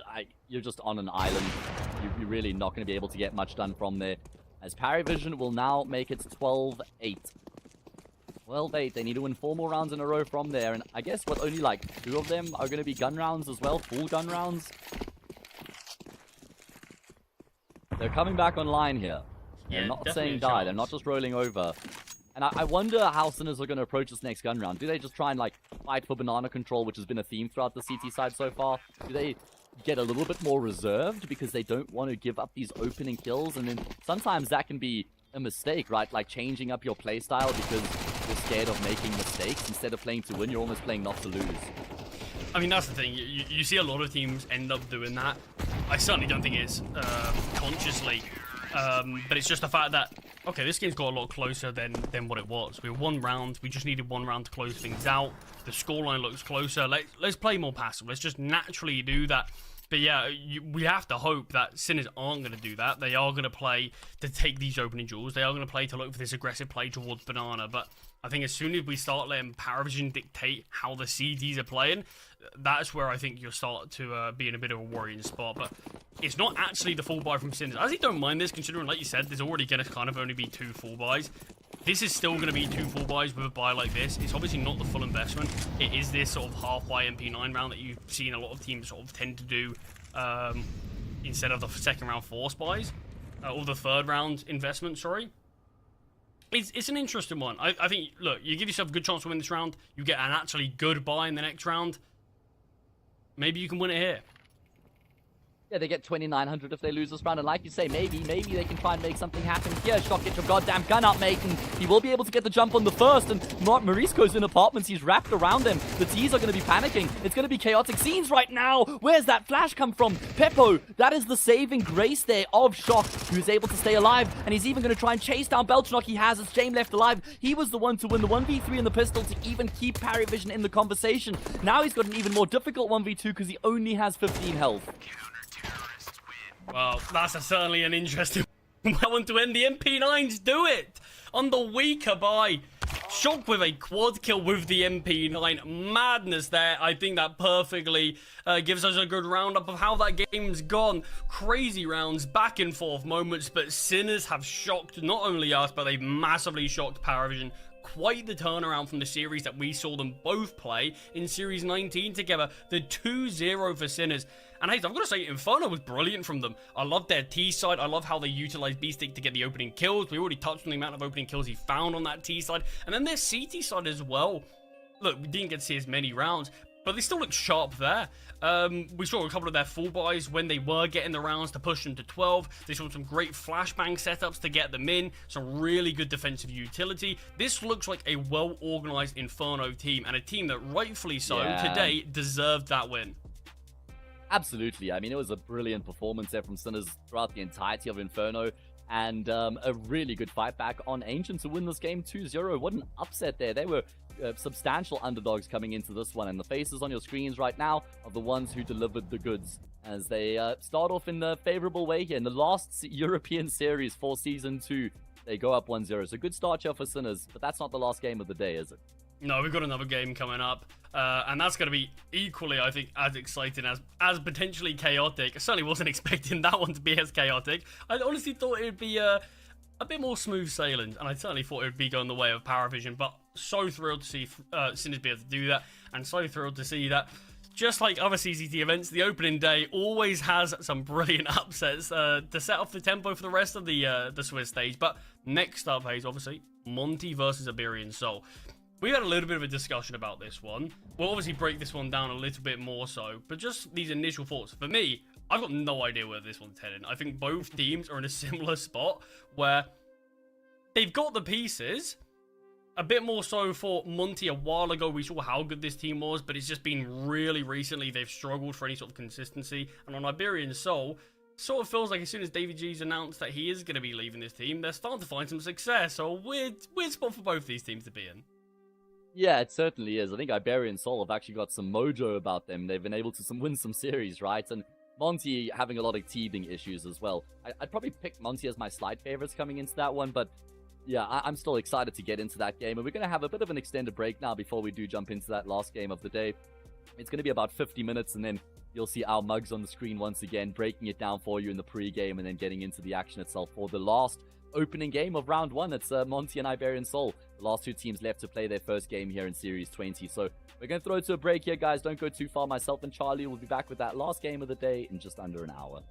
Speaker 5: you're just on an island. You're really not going to be able to get much done from there. As Paravision will now make it 12-8. Well, they need to win 4 more rounds in a row from there. And I guess what, only like 2 of them are going to be gun rounds as well, full gun rounds. They're coming back online here. They're not saying die, they're not just rolling over. And I wonder how Sinners are going to approach this next gun round. Do they just try and like fight for banana control, which has been a theme throughout the CT side so far? Do they get a little bit more reserved because they don't want to give up these opening kills? And then sometimes that can be a mistake, right? Like changing up your playstyle because you're scared of making mistakes. Instead of playing to win, you're almost playing not to lose.
Speaker 6: I mean, that's the thing. You see a lot of teams end up doing that. I certainly don't think it's consciously. But it's just the fact that, okay, this game's got a lot closer than what it was. We were 1 round. We just needed 1 round to close things out. The scoreline looks closer. Let's play more passive. Let's just naturally do that. But yeah, we have to hope that Sinners aren't going to do that. They are going to play to take these opening duels. They are going to play to look for this aggressive play towards Banana. But I think as soon as we start letting Paravision dictate how the CDs are playing, that's where I think you'll start to be in a bit of a worrying spot. But it's not actually the full buy from Sinners. I actually don't mind this, considering, like you said, there's already going to kind of only be 2 full buys. This is still going to be 2 full buys with a buy like this. It's obviously not the full investment. It is this sort of half buy MP9 round that you've seen a lot of teams sort of tend to do instead of the second round force buys. Or the third round investment, sorry. It's an interesting one. I think, look, you give yourself a good chance to win this round. You get an actually good buy in the next round. Maybe you can win it here.
Speaker 5: Yeah, they get 2,900 if they lose this round, and like you say, maybe they can try and make something happen here. Shock, get your goddamn gun up, mate, and he will be able to get the jump on the first, and Maurice goes in apartments, he's wrapped around him. The T's are going to be panicking. It's going to be chaotic scenes right now. Where's that flash come from? Peppo, that is the saving grace there of Shock, who's able to stay alive, and he's even going to try and chase down Belchnock. He has his Jame left alive. He was the one to win the 1v3 in the pistol to even keep Parry Vision in the conversation. Now he's got an even more difficult 1v2 because he only has 15 health.
Speaker 6: Well, that's certainly an interesting one to end. The MP9s do it on the weaker buy. Shock with a quad kill with the MP9. Madness there. I think that perfectly gives us a good roundup of how that game's gone. Crazy rounds, back and forth moments, but Sinners have shocked not only us, but they've massively shocked Paravision. Quite the turnaround from the series that we saw them both play in Series 19 together. The 2-0 for Sinners. And hey, I've got to say, Inferno was brilliant from them. I love their T side. I love how they utilized B-Stick to get the opening kills. We already touched on the amount of opening kills he found on that T side. And then their CT side as well. Look, we didn't get to see as many rounds, but they still look sharp there. We saw a couple of their full buys when they were getting the rounds to push them to 12. They saw some great flashbang setups to get them in. Some really good defensive utility. This looks like a well-organized Inferno team, and a team that rightfully so today deserved that win.
Speaker 5: Absolutely. I mean, it was a brilliant performance there from Sinners throughout the entirety of Inferno. And a really good fight back on Ancient to win this game 2-0. What an upset there. They were substantial underdogs coming into this one. And the faces on your screens right now are the ones who delivered the goods. As they start off in the favorable way here. In the last European series for Season 2, they go up 1-0. So good start here for Sinners. But that's not the last game of the day, is it?
Speaker 6: No, we've got another game coming up, and that's going to be equally, I think, as exciting as potentially chaotic. I certainly wasn't expecting that one to be as chaotic. I honestly thought it would be a bit more smooth sailing, and I certainly thought it would be going the way of Paravision, but so thrilled to see Sinners be able to do that, and so thrilled to see that. Just like other CCT events, the opening day always has some brilliant upsets to set off the tempo for the rest of the Swiss stage. But next up, Hayes, obviously, Monty versus Iberian Soul. We had a little bit of a discussion about this one. We'll obviously break this one down a little bit more so, but just these initial thoughts. For me, I've got no idea where this one's heading. I think both teams are in a similar spot where they've got the pieces. A bit more so for Monty a while ago, we saw how good this team was, but it's just been really recently they've struggled for any sort of consistency. And on Iberian Soul, sort of feels like as soon as David G's announced that he is going to be leaving this team, they're starting to find some success. So a weird spot for both these teams to be in.
Speaker 5: Yeah, it certainly is. I think Iberian Soul have actually got some mojo about them. They've been able to win some series, right? And Monty having a lot of teething issues as well. I'd probably pick Monty as my slight favorites coming into that one, but yeah, I'm still excited to get into that game. And we're going to have a bit of an extended break now before we do jump into that last game of the day. It's going to be about 50 minutes, and then you'll see our mugs on the screen once again, breaking it down for you in the pre-game, and then getting into the action itself for the last opening game of round one. It's Monty and Iberian Soul, the last two teams left to play their first game here in Series 20. So we're going to throw it to a break here, guys. Don't go too far. Myself and Charlie will be back with that last game of the day in just under an hour.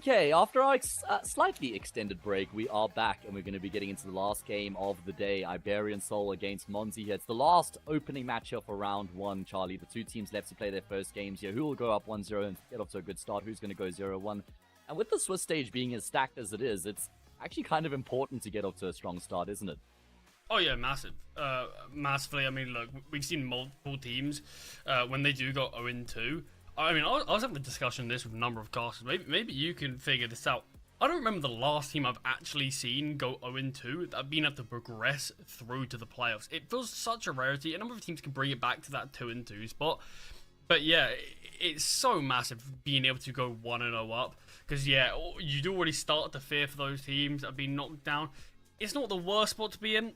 Speaker 5: Okay, after our slightly extended break, we are back and we're going to be getting into the last game of the day. Iberian Soul against Monty. It's the last opening matchup for round 1, Charlie. The two teams left to play their first games here. Who will go up 1-0 and get off to a good start? Who's going to go 0-1? And with the Swiss stage being as stacked as it is, it's actually kind of important to get off to a strong start, isn't it?
Speaker 6: Oh yeah, massive. Massively. I mean, look, we've seen multiple teams when they do go 0-2. I mean, I was having a discussion on this with a number of casters. Maybe you can figure this out. I don't remember the last team I've actually seen go 0-2 that have been able to progress through to the playoffs. It feels such a rarity. A number of teams can bring it back to that 2-2 spot. But yeah, it's so massive being able to go 1-0 up. Because yeah, you do already start to fear for those teams that have been knocked down. It's not the worst spot to be in.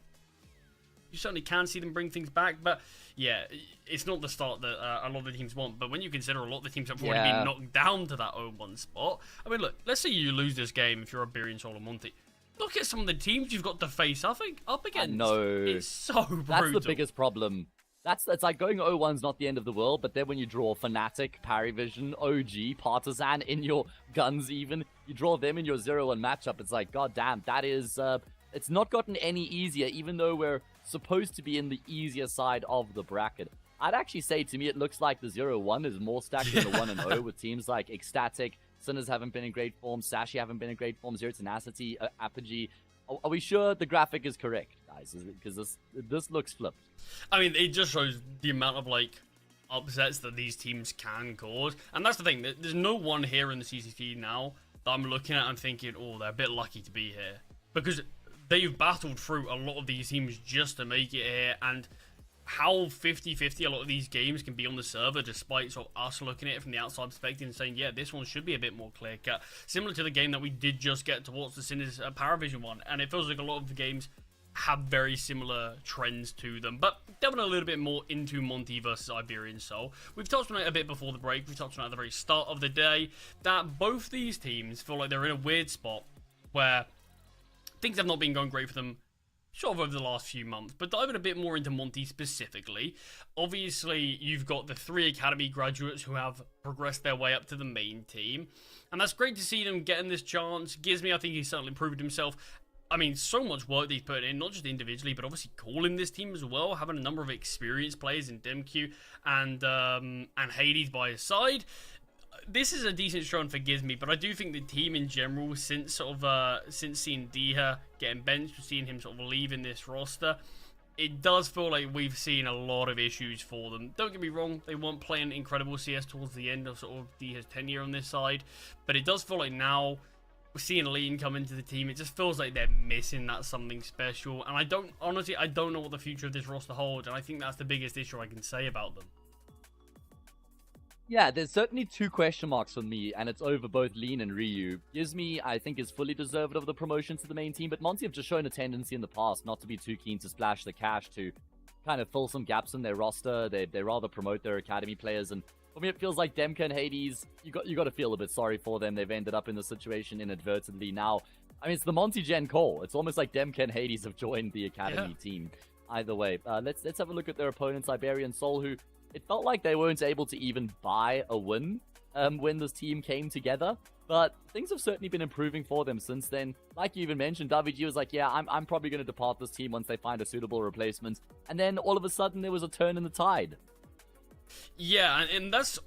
Speaker 6: You certainly can see them bring things back, but yeah, it's not the start that a lot of the teams want. But when you consider a lot of the teams have already been knocked down to that 0-1 spot, I mean, look, let's say you lose this game if you're Iberian Soul or Monty. Look at some of the teams you've got to face up against.
Speaker 5: No,
Speaker 6: it's so brutal.
Speaker 5: That's the biggest problem. It's like going 0-1's not the end of the world, but then when you draw Fnatic, Parivision, OG, Partisan in your guns even, you draw them in your 0-1 matchup, it's like, god damn, that is, it's not gotten any easier, even though we're supposed to be in the easier side of the bracket. I'd actually say, to me, it looks like the 0-1 is more stacked than the 1-0 with teams like Ecstatic, Sinners haven't been in great form, Sashi haven't been in great form, Zero Tenacity, Apogee. Are we sure the graphic is correct, guys? Because this looks flipped.
Speaker 6: I mean, it just shows the amount of, like, upsets that these teams can cause. And that's the thing. There's no one here in the CCT now that I'm looking at and thinking, oh, they're a bit lucky to be here. Because they've battled through a lot of these teams just to make it here, and how 50-50 a lot of these games can be on the server, despite sort of us looking at it from the outside perspective and saying, yeah, this one should be a bit more clear-cut. Similar to the game that we did just get towards the Sinners Paravision one, and it feels like a lot of the games have very similar trends to them. But delving a little bit more into Monty versus Iberian Soul, we've touched on it a bit before the break, we touched on it at the very start of the day, that both these teams feel like they're in a weird spot where things have not been going great for them sort of over the last few months. But diving a bit more into Monty specifically, obviously you've got the 3 academy graduates who have progressed their way up to the main team, and that's great to see them getting this chance. Gizmi, I think he's certainly proved himself. I mean, so much work he's put in, not just individually, but obviously calling this team as well, having a number of experienced players in Demq and Hades by his side. This is a decent showing for Gizmi, but I do think the team in general, since seeing Diha getting benched, seeing him sort of leaving this roster, it does feel like we've seen a lot of issues for them. Don't get me wrong, they weren't playing incredible CS towards the end of sort of Diha's tenure on this side, but it does feel like now we're seeing Lean come into the team. It just feels like they're missing that something special, and I don't know what the future of this roster holds, and I think that's the biggest issue I can say about them.
Speaker 5: Yeah, there's certainly 2 question marks for me, and it's over both Lean and Ryu. Gizmi, I think, is fully deserved of the promotion to the main team, but Monty have just shown a tendency in the past not to be too keen to splash the cash to kind of fill some gaps in their roster. They rather promote their academy players, and for me it feels like Demka and Hades, you got to feel a bit sorry for them. They've ended up in this situation inadvertently now. I mean, it's the Monty Gen call. It's almost like Demka and Hades have joined the academy team. Either way, let's have a look at their opponents, Iberian Soul, who it felt like they weren't able to even buy a win when this team came together, but things have certainly been improving for them since then. Like you even mentioned, WG was like, yeah, I'm probably going to depart this team once they find a suitable replacement, and then all of a sudden there was a turn in the tide.
Speaker 6: Yeah, and that's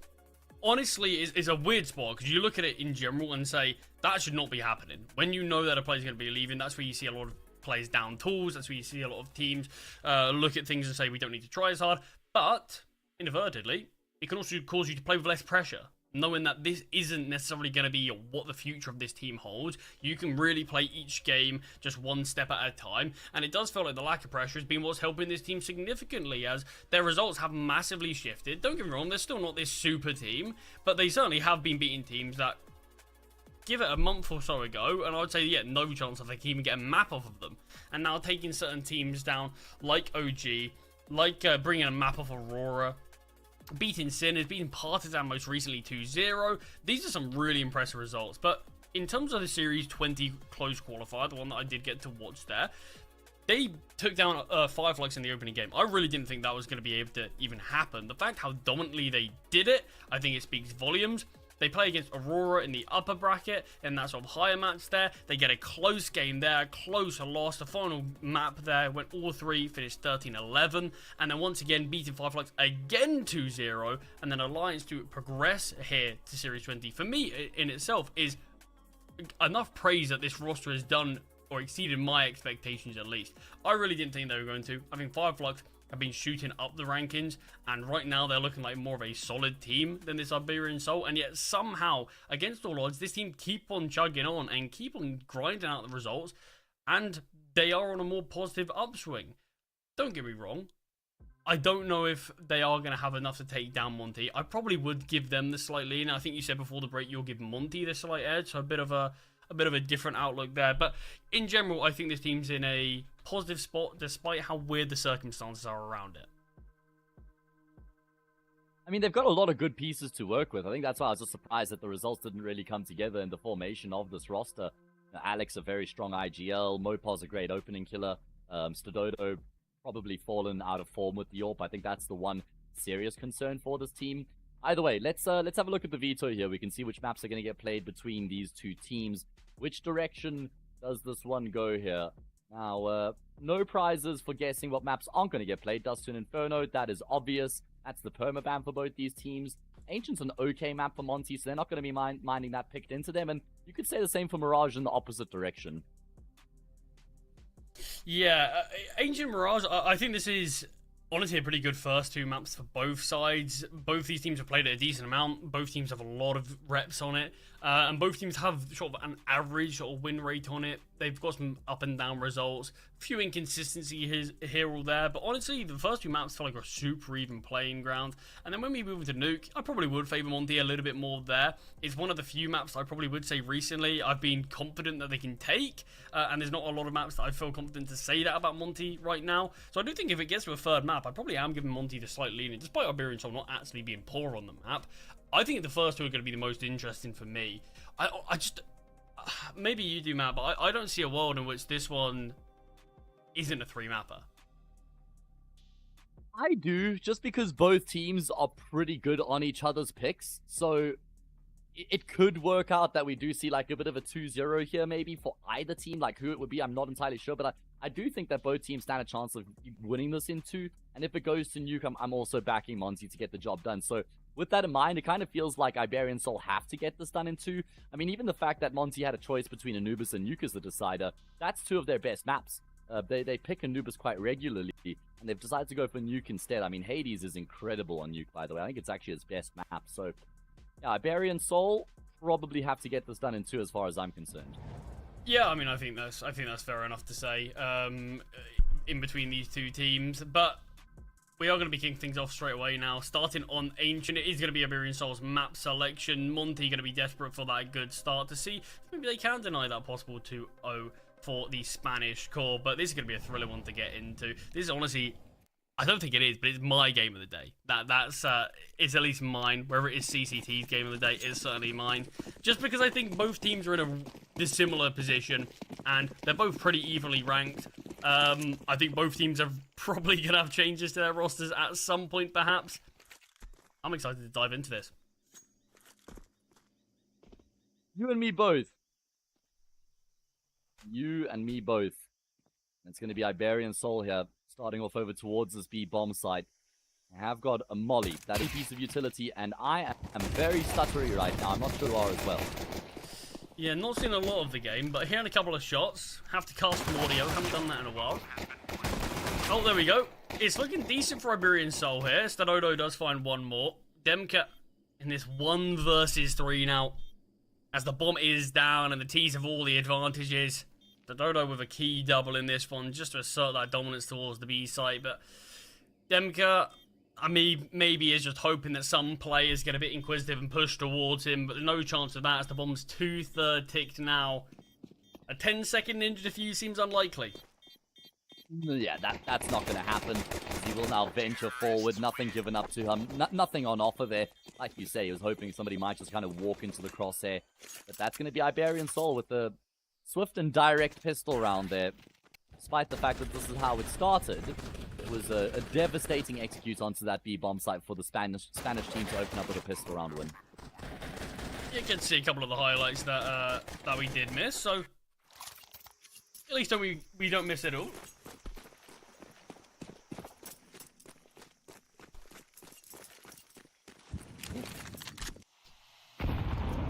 Speaker 6: honestly is a weird spot, because you look at it in general and say, that should not be happening. When you know that a player's going to be leaving, that's where you see a lot of players down tools, that's where you see a lot of teams look at things and say, we don't need to try as hard, but inadvertently, it can also cause you to play with less pressure. Knowing that this isn't necessarily going to be what the future of this team holds, you can really play each game just one step at a time, and it does feel like the lack of pressure has been what's helping this team significantly, as their results have massively shifted. Don't get me wrong, they're still not this super team, but they certainly have been beating teams that give it a month or so ago, and I would say, yeah, no chance that they can even get a map off of them. And now taking certain teams down, like OG, like bringing a map off Aurora, beating Sinners, beating Partisan most recently 2-0. These are some really impressive results. But in terms of the Series 20 close qualifier, the one that I did get to watch there, they took down 5 in the opening game. I really didn't think that was going to be able to even happen. The fact how dominantly they did it, I think it speaks volumes. They play against Aurora in the upper bracket, in that sort of higher match there. They get a close game there, close loss. The final map there went all three, finished 13-11, and then once again beating Fireflux again 2-0, and then Alliance to progress here to Series 20. For me, in itself, is enough praise that this roster has done or exceeded my expectations at least. I really didn't think they were going to. I think Fireflux have been shooting up the rankings, and right now they're looking like more of a solid team than this Iberian Soul, and yet somehow, against all odds, this team keep on chugging on and keep on grinding out the results, and they are on a more positive upswing. Don't get me wrong, I don't know if they are going to have enough to take down Monty. I probably would give them the slight lead, and I think you said before the break you'll give Monty the slight edge, so a bit of a different outlook there. But in general, I think this team's in a positive spot despite how weird the circumstances are around it.
Speaker 5: I mean, they've got a lot of good pieces to work with. I think that's why I was just surprised that the results didn't really come together in the formation of this roster. Alex, a very strong IGL. Mopaz, a great opening killer. Stododo, probably fallen out of form with the AWP. I think that's the one serious concern for this team. Either way, let's have a look at the veto here. We can see which maps are going to get played between these two teams. Which direction does this one go here? Now, no prizes for guessing what maps aren't going to get played. Dust to Inferno, that is obvious. That's the permaban for both these teams. Ancient's an okay map for Monty, so they're not going to be minding that picked into them. And you could say the same for Mirage in the opposite direction.
Speaker 6: Yeah, Ancient Mirage, I think this is honestly a pretty good first two maps for both sides. Both these teams have played it a decent amount. Both teams have a lot of reps on it. And both teams have sort of an average sort of win rate on it. They've got some up and down results. Few inconsistencies here or there. But honestly, the first two maps feel like a super even playing ground. And then when we move into Nuke, I probably would favour Monty a little bit more there. It's one of the few maps I probably would say recently I've been confident that they can take. And there's not a lot of maps that I feel confident to say that about Monty right now. So I do think if it gets to a third map, I probably am giving Monty the slight lead. And despite Iberian Soul not actually being poor on the map, I think the first two are going to be the most interesting for me. I just... Maybe you do, Matt, but I don't see a world in which this one isn't a three-mapper.
Speaker 5: I do, just because both teams are pretty good on each other's picks. So it could work out that we do see like a bit of a 2-0 here maybe for either team. Like who it would be, I'm not entirely sure. But I do think that both teams stand a chance of winning this in two. And if it goes to Nuke, I'm also backing Monty to get the job done. So with that in mind, it kind of feels like Iberian Soul have to get this done in two. I mean, even the fact that Monty had a choice between Anubis and Nuke as the decider, that's two of their best maps. They pick Anubis quite regularly, and they've decided to go for Nuke instead. I mean, Hades is incredible on Nuke, by the way. I think it's actually his best map. So, yeah, Iberian Soul probably have to get this done in two as far as I'm concerned.
Speaker 6: Yeah, I mean, I think that's fair enough to say in between these two teams. But we are going to be kicking things off straight away now. Starting on Ancient, it is going to be Iberian Soul's map selection. Monty going to be desperate for that good start to see if maybe they can deny that possible 2-0 for the Spanish core. But this is going to be a thriller one to get into. This is honestly, I don't think it is, but it's my game of the day. That's it's at least mine. Whether it is CCT's game of the day, it's certainly mine. Just because I think both teams are in a dissimilar position, and they're both pretty evenly ranked. I think both teams are probably going to have changes to their rosters at some point, perhaps. I'm excited to dive into this.
Speaker 5: You and me both. You and me both. It's going to be Iberian Soul here, starting off over towards this B bomb site. I have got a molly. That is a piece of utility, and I am very stuttery right now. I'm not sure you are as well.
Speaker 6: Yeah, not seen a lot of the game, but hearing a couple of shots. Have to cast some audio. Haven't done that in a while. Oh, there we go. It's looking decent for Iberian Soul here. Stadodo does find one more. Demka in this 1 versus 3 now. As the bomb is down and the T's have all the advantages. Stadodo with a key double in this one just to assert that dominance towards the B site. But Demka, I mean, maybe is just hoping that some players get a bit inquisitive and push towards him, but there's no chance of that as the bomb's 2/3 ticked now. A 10-second ninja defuse seems unlikely.
Speaker 5: Yeah, that's not going to happen. He will now venture forward, nothing given up to him, nothing on offer there. Like you say, he was hoping somebody might just kind of walk into the crosshair. But that's going to be Iberian Soul with the swift and direct pistol round there. Despite the fact that this is how it started, it was a devastating execute onto that B bomb site for the Spanish team to open up with a pistol round win.
Speaker 6: you can see a couple of the highlights that that we did miss. So at least we don't miss it all.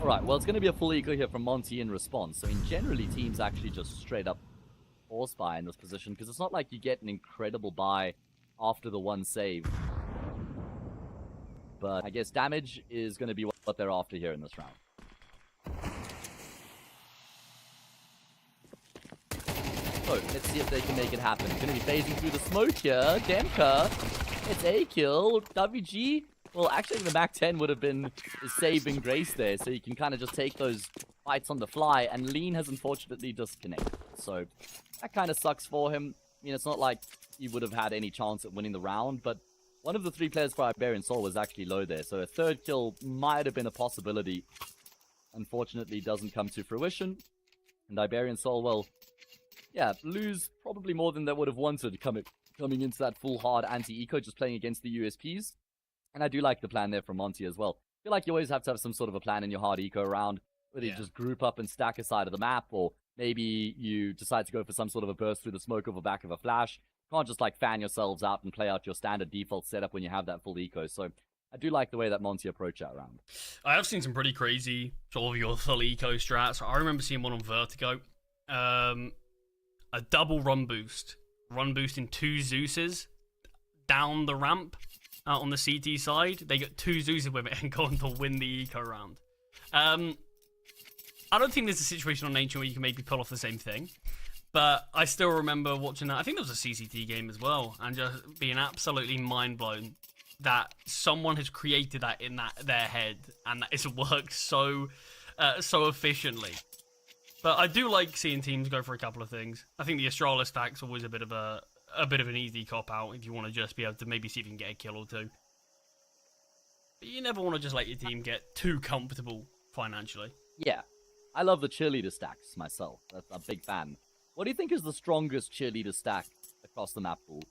Speaker 5: Alright, well, it's going to be a full eco here from Monty in response. I mean, generally, teams actually just straight up force buy in this position, because it's not like you get an incredible buy after the one save. But I guess damage is going to be what they're after here in this round. So, let's see if they can make it happen. Going to be phasing through the smoke here. Demka, it's a kill. WG, well, actually the Mac 10 would have been his saving grace there, so you can kind of just take those fights on the fly, and Lean has unfortunately disconnected. So, that kind of sucks for him. I mean, it's not like he would have had any chance at winning the round, but one of the 3 players for Iberian Soul was actually low there, so a third kill might have been a possibility. Unfortunately, doesn't come to fruition. And Iberian Soul, well, yeah, lose probably more than they would have wanted coming into that full hard anti-eco, just playing against the USPs. And I do like the plan there from Monty as well. I feel like you always have to have some sort of a plan in your hard eco round, whether you just group up and stack a side of the map, or maybe you decide to go for some sort of a burst through the smoke over back of a flash. You can't just like fan yourselves out and play out your standard default setup when you have that full eco. So I do like the way that Monty approached that round.
Speaker 6: I have seen some pretty crazy sort of your full eco strats. I remember seeing one on Vertigo. A double run boost in 2 Zeuses down the ramp on the CT side. They got 2 Zeuses with it and go on to win the eco round. I don't think there's a situation on Ancient where you can maybe pull off the same thing, but I still remember watching that. I think there was a CCT game as well, and just being absolutely mind blown that someone has created that in their head, and that it's worked so efficiently. But I do like seeing teams go for a couple of things. I think the Astralis stack's always a bit of an easy cop out if you want to just be able to maybe see if you can get a kill or 2. But you never want to just let your team get too comfortable financially.
Speaker 5: Yeah, I love the cheerleader stacks myself. That's a big fan. What do you think is the strongest cheerleader stack across the map pool?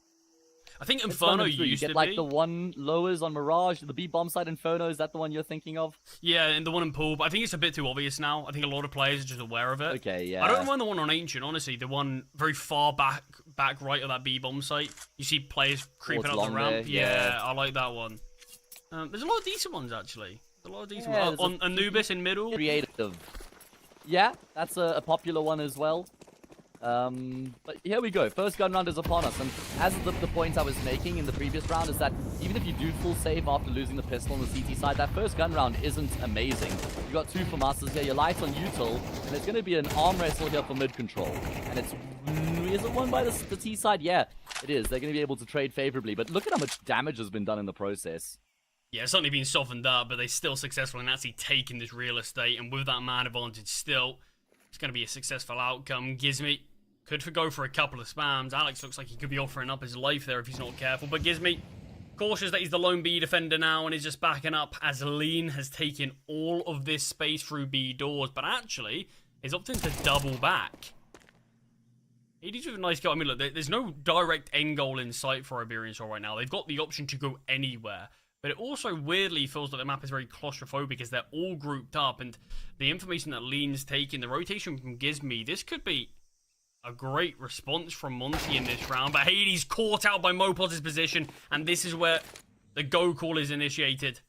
Speaker 6: I think Inferno used
Speaker 5: you
Speaker 6: to
Speaker 5: get like
Speaker 6: be.
Speaker 5: the one lowers on Mirage, the B bomb side Inferno. Is that the one you're thinking of?
Speaker 6: Yeah, and the one in Pool, but I think it's a bit too obvious now. I think a lot of players are just aware of it.
Speaker 5: Okay, yeah.
Speaker 6: I don't mind the one on Ancient, honestly. The one very far back right of that B bomb site. You see players creeping up the ramp.
Speaker 5: There, yeah,
Speaker 6: I like that one. There's a lot of decent ones actually. There's a lot of decent
Speaker 5: Yeah,
Speaker 6: ones. On Anubis in middle.
Speaker 5: Creative. Yeah, that's a popular one as well. But here we go. First gun round is upon us, and as the point I was making in the previous round is that even if you do full save after losing the pistol on the CT side, that first gun round isn't amazing. You got 2 for Masters here, your lights on Util, and it's going to be an arm wrestle here for mid control. And is it won by the T side? Yeah, it is. They're going to be able to trade favorably, but look at how much damage has been done in the process.
Speaker 6: Yeah, it's certainly been softened up, but they're still successful in actually taking this real estate, and with that man advantage still, it's going to be a successful outcome. Gizmy could go for a couple of spams. Alex looks like he could be offering up his life there if he's not careful, but Gizmy cautious that he's the lone B defender now and is just backing up as Lean has taken all of this space through B doors, but actually is opting to double back. He did a nice goal. I mean, look, there's no direct end goal in sight for Iberian Soul right now. They've got the option to go anywhere. But it also weirdly feels like the map is very claustrophobic because they're all grouped up, and the information that Lean's taking, the rotation from Gizmy, this could be a great response from Monty in this round. But Hades caught out by Mopoz's position, and this is where the go call is initiated.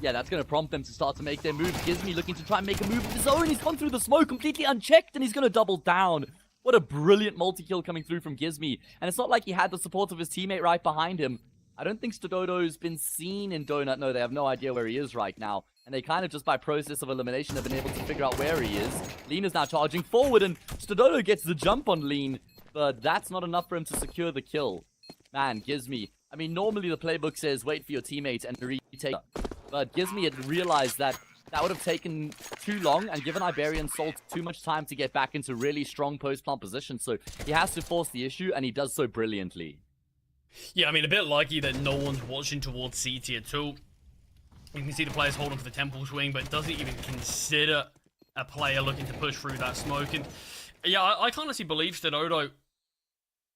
Speaker 5: Yeah, that's going to prompt them to start to make their move. Gizmy looking to try and make a move of his own. He's gone through the smoke completely unchecked, and he's going to double down. What a brilliant multi-kill coming through from Gizmy. And it's not like he had the support of his teammate right behind him. I don't think Stododo's been seen in Donut. No, they have no idea where he is right now. And they kind of just by process of elimination have been able to figure out where he is. Lean is now charging forward, and Stododo gets the jump on Lean. But that's not enough for him to secure the kill. Man, Gizmy. I mean, normally the playbook says wait for your teammate and retake. But Gizmy had realized that would have taken too long and given Iberian Soul too much time to get back into really strong post-plant position. So he has to force the issue, and he does so brilliantly.
Speaker 6: Yeah, I mean, a bit lucky that no one's watching towards CT at all. You can see the players holding for the temple swing, but doesn't even consider a player looking to push through that smoke. And yeah, I can't honestly believe Stododo,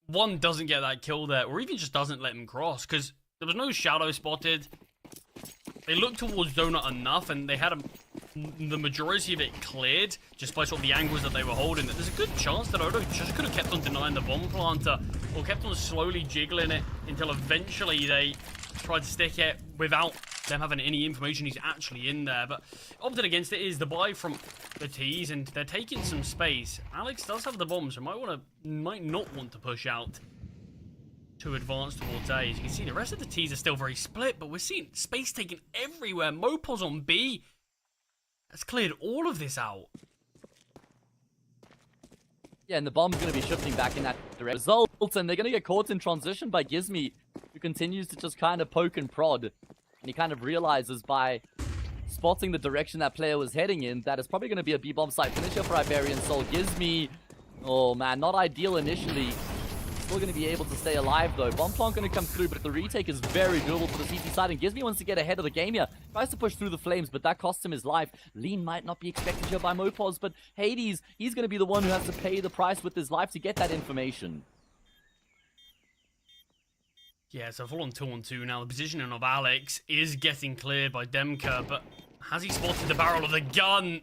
Speaker 6: one, doesn't get that kill there, or even just doesn't let him cross, because There was no shadow spotted. They looked towards Donut enough, and they had the majority of it cleared, just by sort of the angles that they were holding. There's a good chance that Odo just could have kept on denying the bomb planter, or kept on slowly jiggling it until eventually they tried to stick it without them having any information he's actually in there. But opted against it is the buy from the T's, and they're taking some space. Alex does have the bomb, so might not want to push out to advance towards A. As you can see, the rest of the T's are still very split, but we're seeing space taken everywhere. Mopos on B has cleared all of this out.
Speaker 5: Yeah, and the bomb's going to be shifting back in that direction. Results, and they're going to get caught in transition by Gizmy, who continues to just kind of poke and prod. And he kind of realizes by spotting the direction that player was heading in, that it's probably going to be a B-bomb site finisher for Iberian Soul. Gizmy, oh man, not ideal initially. Still going to be able to stay alive though. Bomb plant going to come through, but the retake is very doable for the CT side, and Gizmy wants to get ahead of the game here. Tries to push through the flames, but that costs him his life. Lean might not be expected here by Mopos, but Hades, he's going to be the one who has to pay the price with his life to get that information.
Speaker 6: Yeah, so full on 2-on-2 now. The positioning of Alex is getting cleared by Demka, but has he spotted the barrel of the gun?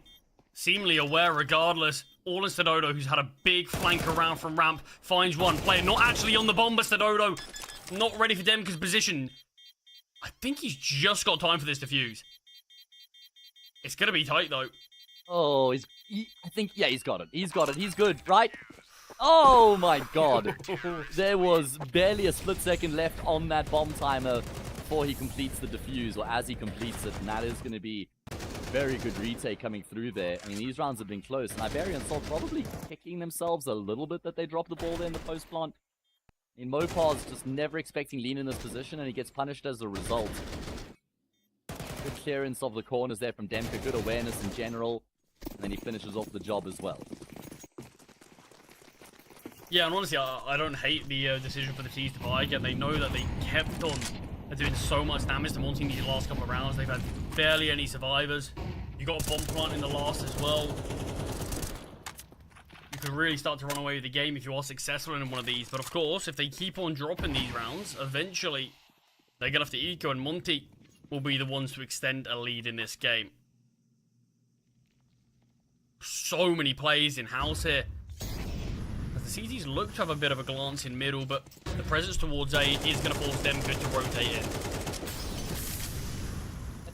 Speaker 6: Seemingly aware regardless. All in Stadodo, who's had a big flank around from ramp, finds one player not actually on the bomb, but Stadodo not ready for Demka's position. I think he's just got time for this defuse. It's going to be tight though.
Speaker 5: Oh, I think, yeah, he's got it. He's got it. He's good, right? Oh my god. There was barely a split second left on that bomb timer before he completes the defuse, or as he completes it, and that is going to be very good retake coming through there. I mean, these rounds have been close, and Iberian Soul probably kicking themselves a little bit that they dropped the ball there in the post plant. I mean, Mopos just never expecting Lean in this position, and he gets punished as a result. Good clearance of the corners there from Demka, good awareness in general, and then he finishes off the job as well.
Speaker 6: Yeah, and honestly, I don't hate the decision for the T's to buy. Again, they know that they kept on doing so much damage to Monty these last couple of rounds. They've had barely any survivors. You got a bomb plant in the last as well. You could really start to run away with the game if you are successful in one of these. But of course, if they keep on dropping these rounds, eventually they're going to have to eco, and Monty will be the ones to extend a lead in this game. So many plays in house here. The CTs look to have a bit of a glance in middle, but the presence towards A is going to force them good to rotate in.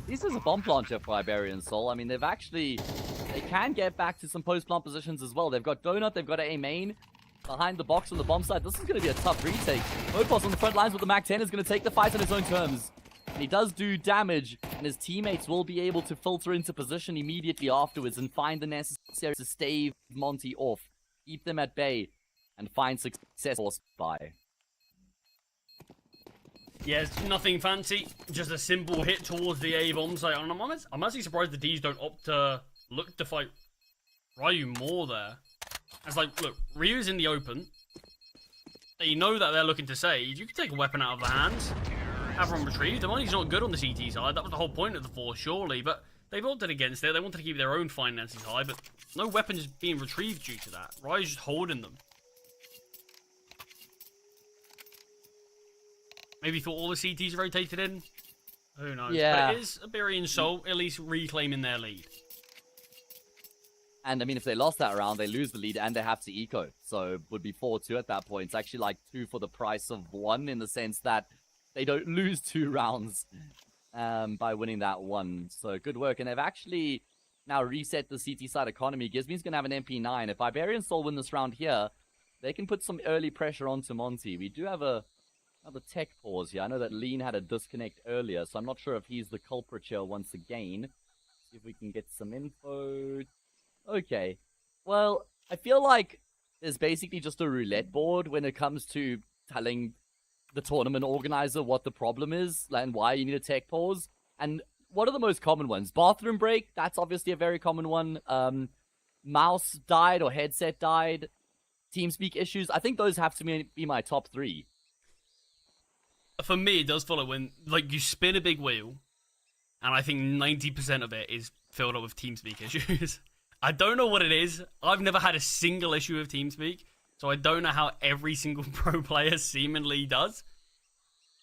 Speaker 5: This is a bomb launcher for Iberian Soul. I mean, they can get back to some post-plant positions as well. They've got Donut, they've got A main behind the box on the bomb side. This is going to be a tough retake. Mopos on the front lines with the Mac-10 is going to take the fight on his own terms. And he does do damage, and his teammates will be able to filter into position immediately afterwards and find the necessary to stave Monty off. Keep them at bay and find success by.
Speaker 6: Yeah, it's nothing fancy. Just a simple hit towards the A bomb site. And I'm actually surprised the D's don't opt to look to fight Ryu more there. It's like, look, Ryu's in the open. You know that they're looking to save. You can take a weapon out of the hands, have one retrieved. The money's not good on the CT side. That was the whole point of the force, surely. But they've opted against it. They wanted to keep their own finances high, but no weapons being retrieved due to that. Ryu's just holding them. Maybe thought all the CTs rotated in. Who knows?
Speaker 5: Yeah.
Speaker 6: But it is Iberian Soul at least reclaiming their lead.
Speaker 5: And I mean, if they lost that round, they lose the lead and they have to eco. So it would be 4-2 at that point. It's actually like 2 for the price of 1 in the sense that they don't lose 2 rounds by winning that one. So good work. And they've actually now reset the CT side economy. Gizmy's going to have an MP9. If Iberian Soul win this round here, they can put some early pressure onto Monty. We do have another tech pause here. I know that Lean had a disconnect earlier, so I'm not sure if he's the culprit here once again. See if we can get some info. Okay. Well, I feel like there's basically just a roulette board when it comes to telling the tournament organizer what the problem is and why you need a tech pause. And what are the most common ones? Bathroom break, that's obviously a very common one. Mouse died or headset died. TeamSpeak issues. I think those have to be my top 3.
Speaker 6: For me, it does follow when, like, you spin a big wheel, and I think 90% of it is filled up with TeamSpeak issues. I don't know what it is. I've never had a single issue with TeamSpeak, so I don't know how every single pro player seemingly does.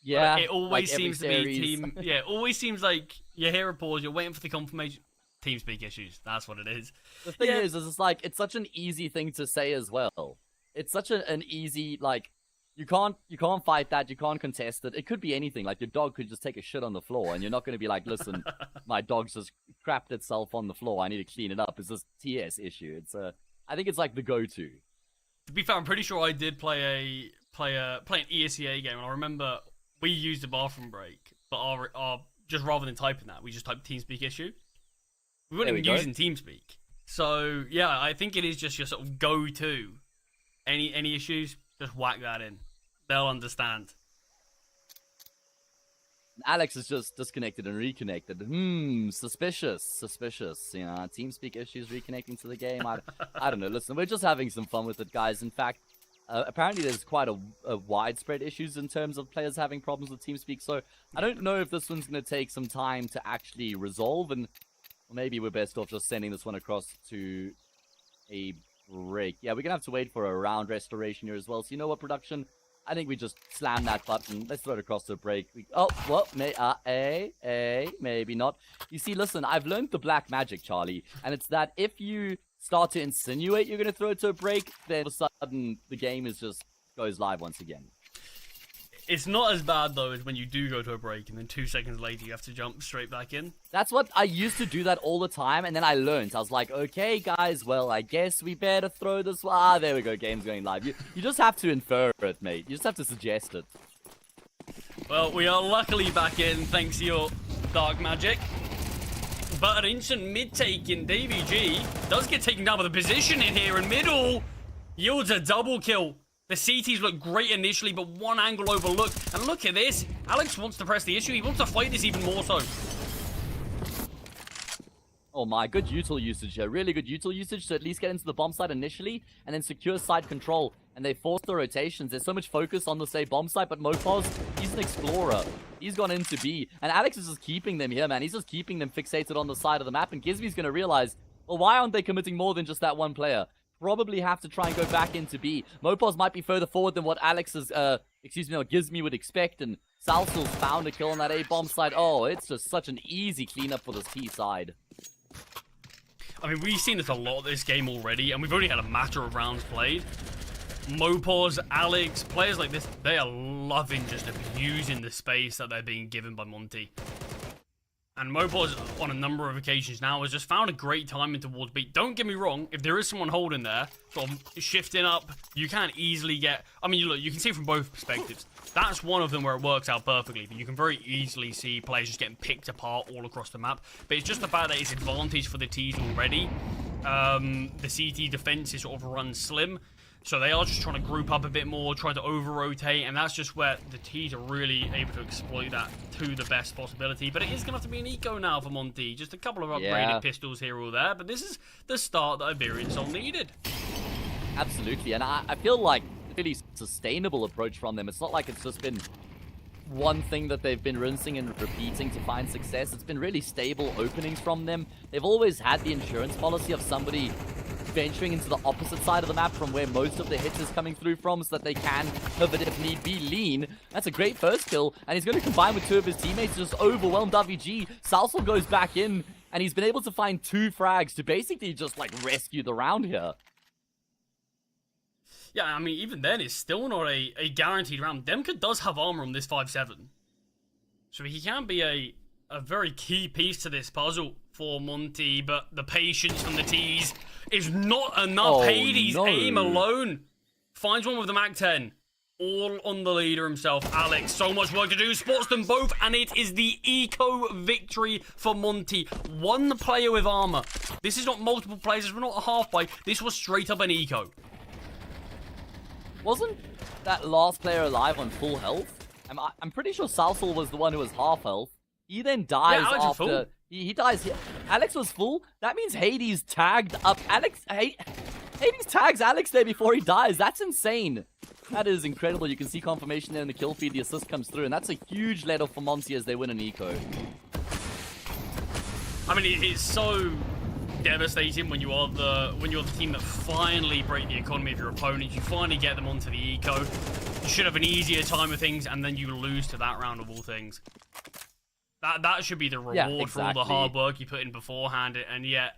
Speaker 5: Yeah,
Speaker 6: It always
Speaker 5: like every
Speaker 6: seems to be
Speaker 5: series.
Speaker 6: team. Yeah, it always seems like you hear a pause, you're waiting for the confirmation. TeamSpeak issues. That's what it is.
Speaker 5: The thing
Speaker 6: Yeah.
Speaker 5: is it's like it's such an easy thing to say as well. It's such an easy like you can't fight that, you can't contest it. It could be anything. Like your dog could just take a shit on the floor, and you're not going to be like, listen, my dog's just crapped itself on the floor. I need to clean it up. It's this TS issue. It's I think it's like the go-to.
Speaker 6: To be fair, I'm pretty sure I did play an ESEA game, and I remember we used a bathroom break, but our just rather than typing that, we just typed TeamSpeak issue. We weren't even using TeamSpeak. So yeah, I think it is just your sort of go-to. Any issues, just whack that in. They'll understand.
Speaker 5: Alex is just disconnected and reconnected. Suspicious. You know, TeamSpeak issues reconnecting to the game. I don't know. Listen, we're just having some fun with it, guys. In fact, apparently there's quite a widespread issues in terms of players having problems with TeamSpeak. So I don't know if this one's going to take some time to actually resolve, and maybe we're best off just sending this one across to a break. Yeah, we're going to have to wait for a round restoration here as well. So you know what, production? I think we just slam that button. Let's throw it across to a break. Maybe not. You see, listen, I've learned the black magic, Charlie, and it's that if you start to insinuate you're going to throw it to a break, then all of a sudden the game is just goes live once again.
Speaker 6: It's not as bad though as when you do go to a break and then 2 seconds later you have to jump straight back in.
Speaker 5: That's what I used to do that all the time, and then I learned. I was like, okay, guys, well, I guess we better throw this. There we go, game's going live. You just have to infer it, mate. You just have to suggest it.
Speaker 6: Well, we are luckily back in thanks to your dark magic. But an instant mid-take in Davy G does get taken down with a position in here in middle. Yields a double kill. The CTs look great initially, but one angle overlooked. And look at this. Alex wants to press the issue. He wants to fight this even more so.
Speaker 5: Oh my, good util usage here. Really good util usage to at least get into the bomb site initially, and then secure side control. And they force the rotations. There's so much focus on the, say, bomb site, but Mopaz, he's an explorer. He's gone into B. And Alex is just keeping them here, man. He's just keeping them fixated on the side of the map. And Gizby's going to realize, well, why aren't they committing more than just that one player? Probably have to try and go back into B. Mopaz might be further forward than what Alex's, what Gizmy would expect, and Salsal's found a kill on that A bomb side. Oh, it's just such an easy cleanup for this P side.
Speaker 6: I mean, we've seen this a lot this game already, and we've only had a matter of rounds played. Mopaz, Alex, players like this, they are loving just abusing the space that they're being given by Monty. And Mopaz, on a number of occasions now, has just found a great timing towards B. Don't get me wrong, if there is someone holding there, sort of shifting up, you can easily get... I mean, look, you can see it from both perspectives. That's one of them where it works out perfectly, but you can very easily see players just getting picked apart all across the map. But it's just the fact that it's advantage for the T's already. The CT defense is sort of run slim. So they are just trying to group up a bit more, trying to over-rotate, and that's just where the T's are really able to exploit that to the best possibility. But it is going to have to be an eco now for Monty. Just a couple of upgraded pistols here or there, but this is the start that Iberian Soul needed.
Speaker 5: Absolutely, and I feel like a really sustainable approach from them. It's not like it's just been one thing that they've been rinsing and repeating to find success. It's been really stable openings from them. They've always had the insurance policy of somebody venturing into the opposite side of the map from where most of the hits is coming through from, so that they can pivot if need be. Lean, that's a great first kill, and he's going to combine with two of his teammates to just overwhelm WG. Salsal goes back in, and he's been able to find 2 frags to basically just like rescue the round here.
Speaker 6: Yeah, I mean, even then, it's still not a guaranteed round. Demka does have armor on this 5-7. So he can be a very key piece to this puzzle for Monty, but the patience from the T's is not enough.
Speaker 5: Oh,
Speaker 6: Hades'
Speaker 5: no.
Speaker 6: aim alone finds one with the MAC-10. All on the leader himself, Alex. So much work to do, spots them both, and it is the eco victory for Monty. One player with armor. This is not multiple players, this was not a half buy. This was straight up an eco.
Speaker 5: Wasn't that last player alive on full health? I'm pretty sure Salsal was the one who was half health. He then dies
Speaker 6: Alex was
Speaker 5: after...
Speaker 6: full.
Speaker 5: He dies here. Alex was full? That means Hades tagged up Alex... Hades tags Alex there before he dies. That's insane. That is incredible. You can see confirmation there in the kill feed. The assist comes through, and that's a huge let off for Monty as they win an eco.
Speaker 6: I mean, it's so devastating when you're the team that finally break the economy of your opponents. You finally get them onto the eco. You should have an easier time of things, and then you lose to that round of all things. That should be the reward for all the hard work you put in beforehand, and yet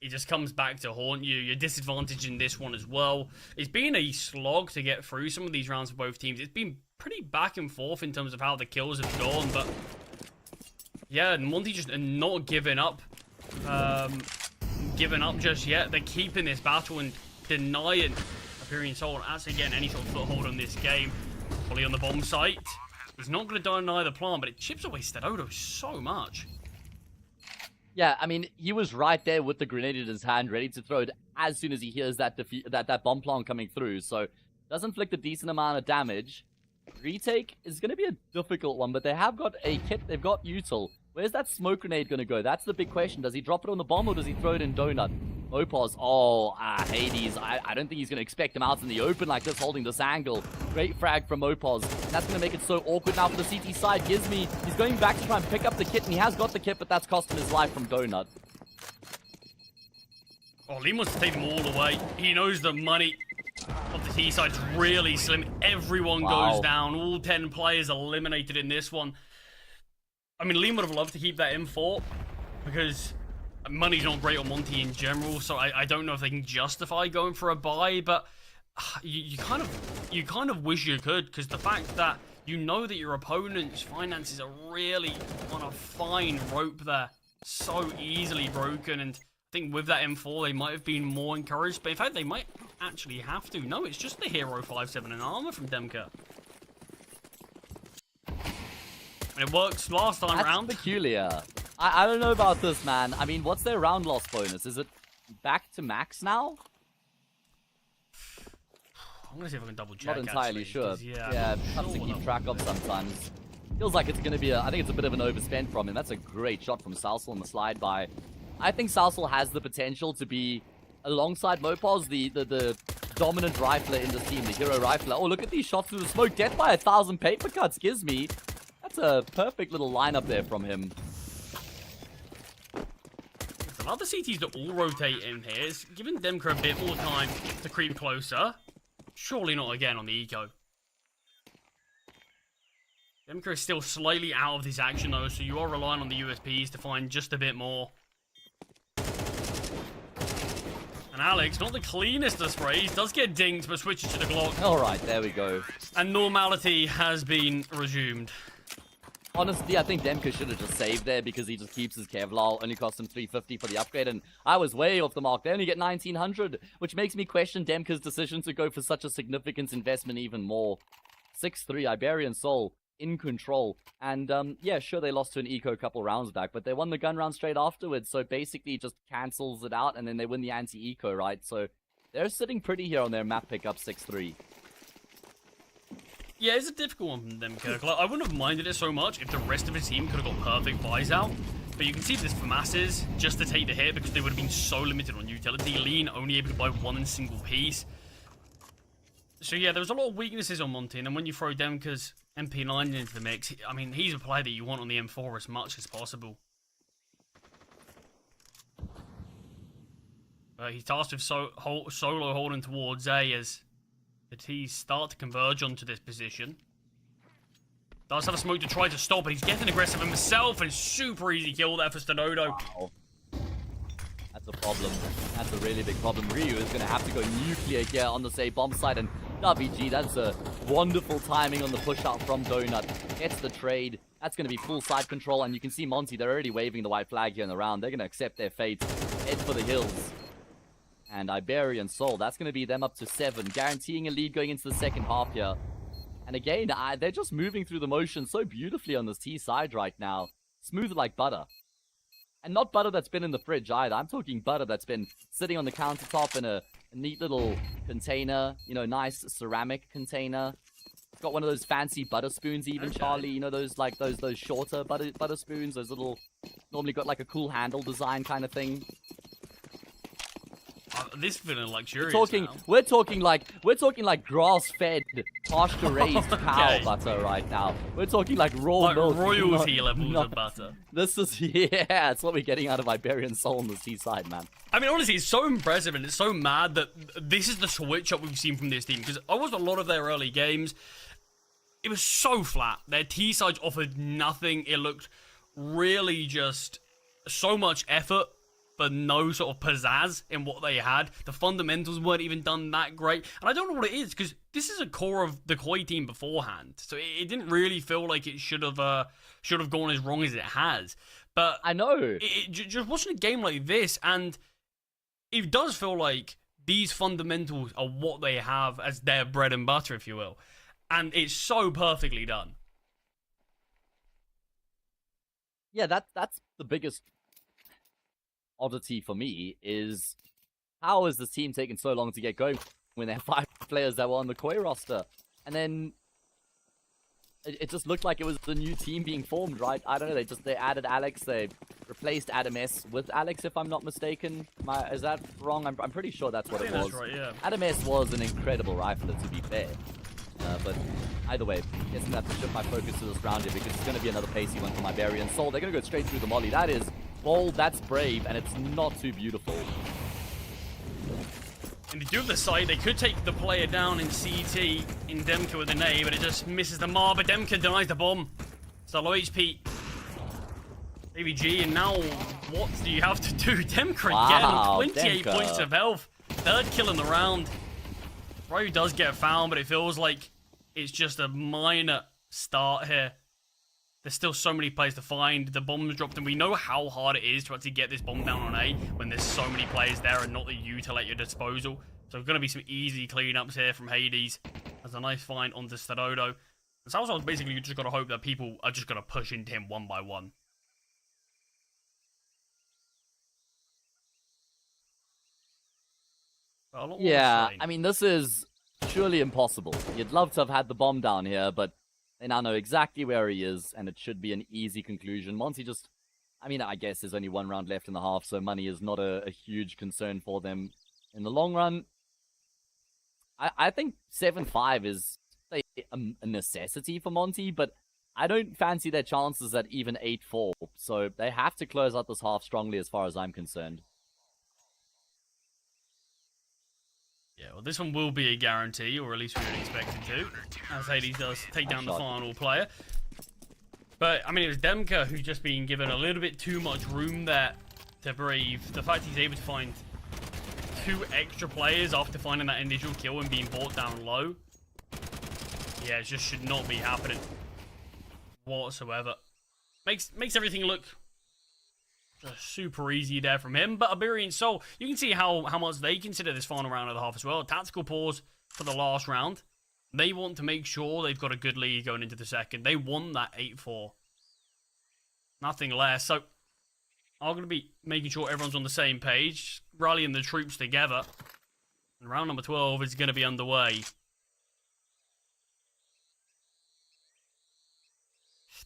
Speaker 6: it just comes back to haunt you. You're disadvantaged in this one as well. It's been a slog to get through some of these rounds for both teams. It's been pretty back and forth in terms of how the kills have gone, but yeah, Monty just not giving up just yet. They're keeping this battle and denying Hyperion Soul actually getting any sort of foothold on this game. Fully on the bomb site. He's not going to deny the plant, but it chips away Stadodo so much.
Speaker 5: Yeah, I mean, he was right there with the grenade in his hand, ready to throw it as soon as he hears that that bomb plant coming through. So, does inflict a decent amount of damage. Retake is going to be a difficult one, but they have got a kit. They've got Util. Where's that smoke grenade going to go? That's the big question. Does he drop it on the bomb or does he throw it in Donut? Opos, Hades. I don't think he's going to expect him out in the open like this, holding this angle. Great frag from Opos. That's going to make it so awkward now for the CT side. Gizmi, he's going back to try and pick up the kit, and he has got the kit, but that's cost him his life from Donut.
Speaker 6: Oh, Liam wants to take them all away. He knows the money of the T side is really slim. Everyone goes down. All 10 players eliminated in this one. I mean, Liam would have loved to keep that M4 because money's not great on Monty in general, so I don't know if they can justify going for a buy, but you kind of wish you could, because the fact that you know that your opponent's finances are really on a fine rope there, so easily broken, and I think with that M4 they might have been more encouraged, but in fact they might actually have to. No, it's just the Hero 5-7 and armor from Demka. And it works last time round.
Speaker 5: That's peculiar. I don't know about this, man. I mean, what's their round loss bonus? Is it back to max now?
Speaker 6: I'm gonna see if I can double check.
Speaker 5: Not entirely
Speaker 6: actually,
Speaker 5: sure.
Speaker 6: Yeah,
Speaker 5: tough to keep track of sometimes. Feels like it's gonna be I think it's a bit of an overspend from him. That's a great shot from Salsel on the slide by. I think Salsel has the potential to be, alongside Mopos, the dominant rifler in this team, the hero rifler. Oh, look at these shots through the smoke. Death by 1,000 paper cuts gives me. That's a perfect little lineup there from him.
Speaker 6: A lot of the CTs that all rotate in here. It's giving Demka a bit more time to creep closer. Surely not again on the eco. Demka is still slightly out of this action though, so you are relying on the USPs to find just a bit more. And Alex, not the cleanest of sprays, does get dinged but switches to the Glock.
Speaker 5: Alright, there we go.
Speaker 6: And normality has been resumed.
Speaker 5: Honestly, I think Demka should have just saved there because he just keeps his Kevlar. Only cost him 350 for the upgrade, and I was way off the mark. They only get 1900, which makes me question Demka's decision to go for such a significant investment even more. 6-3, Iberian Soul in control. And yeah, sure, they lost to an eco a couple rounds back, but they won the gun round straight afterwards, so basically it just cancels it out, and then they win the anti-eco, right? So they're sitting pretty here on their map pickup 6-3.
Speaker 6: Yeah, it's a difficult one from them, Kirk. Like, I wouldn't have minded it so much if the rest of his team could have got perfect buys out. But you can see this for masses, just to take the hit, because they would have been so limited on utility. Lean only able to buy one single piece. So yeah, there was a lot of weaknesses on Monty, and then when you throw Demka's MP9 into the mix, I mean, he's a player that you want on the M4 as much as possible. He's tasked with solo holding towards A as the T's start to converge onto this position. Does have a smoke to try to stop, but he's getting aggressive himself, and super easy kill there for Stadodo.
Speaker 5: Wow. That's a problem. That's a really big problem. Ryu is going to have to go nuclear here on the say bomb side, and WG, that's a wonderful timing on the push out from Donut. Gets the trade. That's going to be full side control, and you can see Monty, they're already waving the white flag here in the round. They're going to accept their fate. Head for the hills. And Iberian Soul, that's going to be them up to 7, guaranteeing a lead going into the second half here. And again, they're just moving through the motion so beautifully on this T side right now. Smooth like butter. And not butter that's been in the fridge either. I'm talking butter that's been sitting on the countertop in a neat little container. You know, nice ceramic container. It's got one of those fancy butter spoons even, okay. Charlie. You know, those like those shorter butter spoons. Those little, normally got like a cool handle design kind of thing.
Speaker 6: this is feeling luxurious.
Speaker 5: We're talking like grass-fed, pasture-raised cow
Speaker 6: Okay.
Speaker 5: butter right now. We're talking like raw
Speaker 6: Like
Speaker 5: milk.
Speaker 6: royalty levels of butter.
Speaker 5: This is yeah, it's what we're getting out of Iberian Soul on the seaside, man.
Speaker 6: I mean, honestly, it's so impressive and it's so mad that this is the switch up we've seen from this team. Because I watched a lot of their early games. It was so flat. Their T-sides offered nothing. It looked really just so much effort, but no sort of pizzazz in what they had. The fundamentals weren't even done that great. And I don't know what it is, because this is a core of the Koi team beforehand. So it didn't really feel like it should have gone as wrong as it has. But
Speaker 5: I know.
Speaker 6: Just watching a game like this, and it does feel like these fundamentals are what they have as their bread and butter, if you will. And it's so perfectly done.
Speaker 5: Yeah, that's the biggest oddity for me is how is this team taking so long to get going when there are 5 players that were on the Koi roster? And then it just looked like it was the new team being formed, right? I don't know, they added Alex, they replaced Adam S with Alex, if I'm not mistaken. Is that wrong? I'm pretty sure that's what
Speaker 6: I
Speaker 5: it
Speaker 6: think
Speaker 5: was.
Speaker 6: that's right, yeah.
Speaker 5: Adam S was an incredible rifler, to be fair. But either way, I guess I'm going to have to shift my focus to this round here because it's going to be another pacey one from Iberian Soul. They're going to go straight through the molly. That is bold, that's brave, and it's not too beautiful.
Speaker 6: And to do the side, they could take the player down in CT in Demka with an A, but it just misses the mark. But Demka denies the bomb. So low HP. AVG, and now what do you have to do? Demka again on 28
Speaker 5: Demka.
Speaker 6: points of health. 3rd kill in the round. Bro does get found, but it feels like it's just a minor start here. There's still so many players to find. The bomb's dropped, and we know how hard it is to actually get this bomb down on A when there's so many players there and not the U at your disposal. So going to be some easy cleanups here from Hades. That's a nice find onto Starodo. And Salsa's basically just got to hope that people are just going to push into him one by one. But a lot more
Speaker 5: Yeah,
Speaker 6: to say.
Speaker 5: I mean, this is surely impossible. You'd love to have had the bomb down here, but they now know exactly where he is, and it should be an easy conclusion. Monty just... I mean, I guess there's only 1 round left in the half, so money is not a huge concern for them in the long run. I think 7-5 is a necessity for Monty, but I don't fancy their chances at even 8-4. So they have to close out this half strongly as far as I'm concerned.
Speaker 6: Yeah, well, this one will be a guarantee, or at least we would expect it to, as Hades does take down the final player. But, I mean, it was Demka who's just been given a little bit too much room there to breathe. The fact he's able to find 2 extra players after finding that initial kill and being brought down low. Yeah, it just should not be happening whatsoever. Makes everything look just super easy there from him. But Iberian Soul, you can see how much they consider this final round of the half as well. Tactical pause for the last round. They want to make sure they've got a good lead going into the second. They want that 8-4. Nothing less. So I'm going to be making sure everyone's on the same page, rallying the troops together. And round number 12 is going to be underway.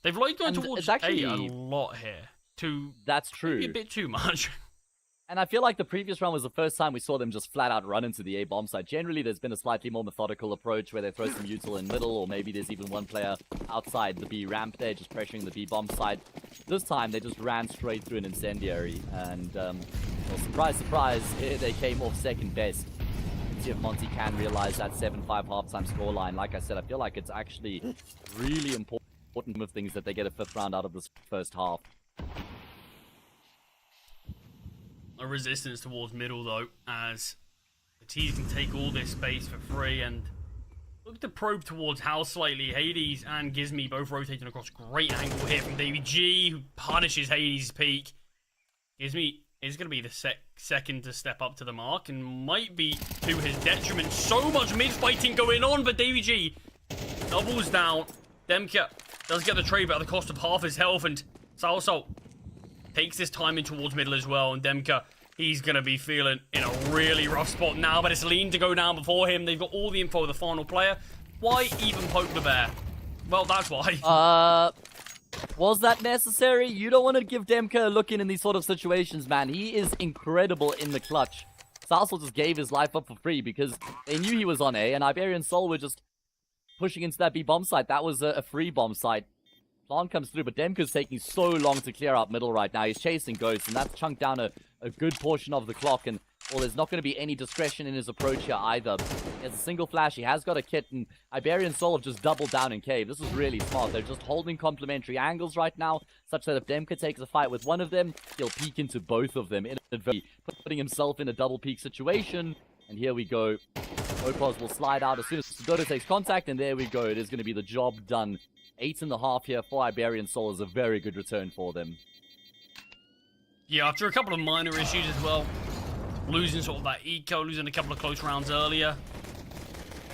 Speaker 6: They've liked going towards A a lot here.
Speaker 5: That's true.
Speaker 6: Maybe a bit too much.
Speaker 5: And I feel like the previous round was the first time we saw them just flat out run into the A bomb site. Generally, there's been a slightly more methodical approach where they throw some util in middle, or maybe there's even one player outside the B ramp there, just pressuring the B bomb site. This time, they just ran straight through an incendiary, and well, surprise, surprise, they came off second best. Let's see if Monty can realize that 7-5 halftime scoreline. Like I said, I feel like it's actually really important of things that they get a 5th round out of this first half.
Speaker 6: A resistance towards middle though, as the T's can take all this space for free and look to probe towards house slightly. Hades and Gizmy both rotating across. Great angle here from Davey G, who punishes Hades' peak. Gizmy is going to be the second to step up to the mark and might be to his detriment. So much mid-fighting going on, but Davey G doubles down. Demka does get the trade, but at the cost of half his health, and Salso takes this timing towards middle as well, and Demka, he's going to be feeling in a really rough spot now, but it's lean to go down before him. They've got all the info of the final player. Why even poke the bear? Well, that's why.
Speaker 5: Was that necessary? You don't want to give Demka a look in these sort of situations, man. He is incredible in the clutch. Southall just gave his life up for free because they knew he was on A, and Iberian Soul were just pushing into that B bomb site. That was a free bomb site. Plant comes through, but Demka's taking so long to clear out middle right now. He's chasing Ghost, and that's chunked down a good portion of the clock, and well, there's not going to be any discretion in his approach here either. He has a single flash, he has got a kit, and Iberian Soul have just doubled down in cave. This is really smart. They're just holding complementary angles right now, such that if Demka takes a fight with one of them, he'll peek into both of them, inadvertently putting himself in a double peek situation. And here we go. Opos will slide out as soon as Dodo takes contact, and there we go. It is going to be the job done. 8.5 here for Iberian Soul is a very good return for them.
Speaker 6: Yeah, after a couple of minor issues as well. Losing sort of that eco, losing a couple of close rounds earlier.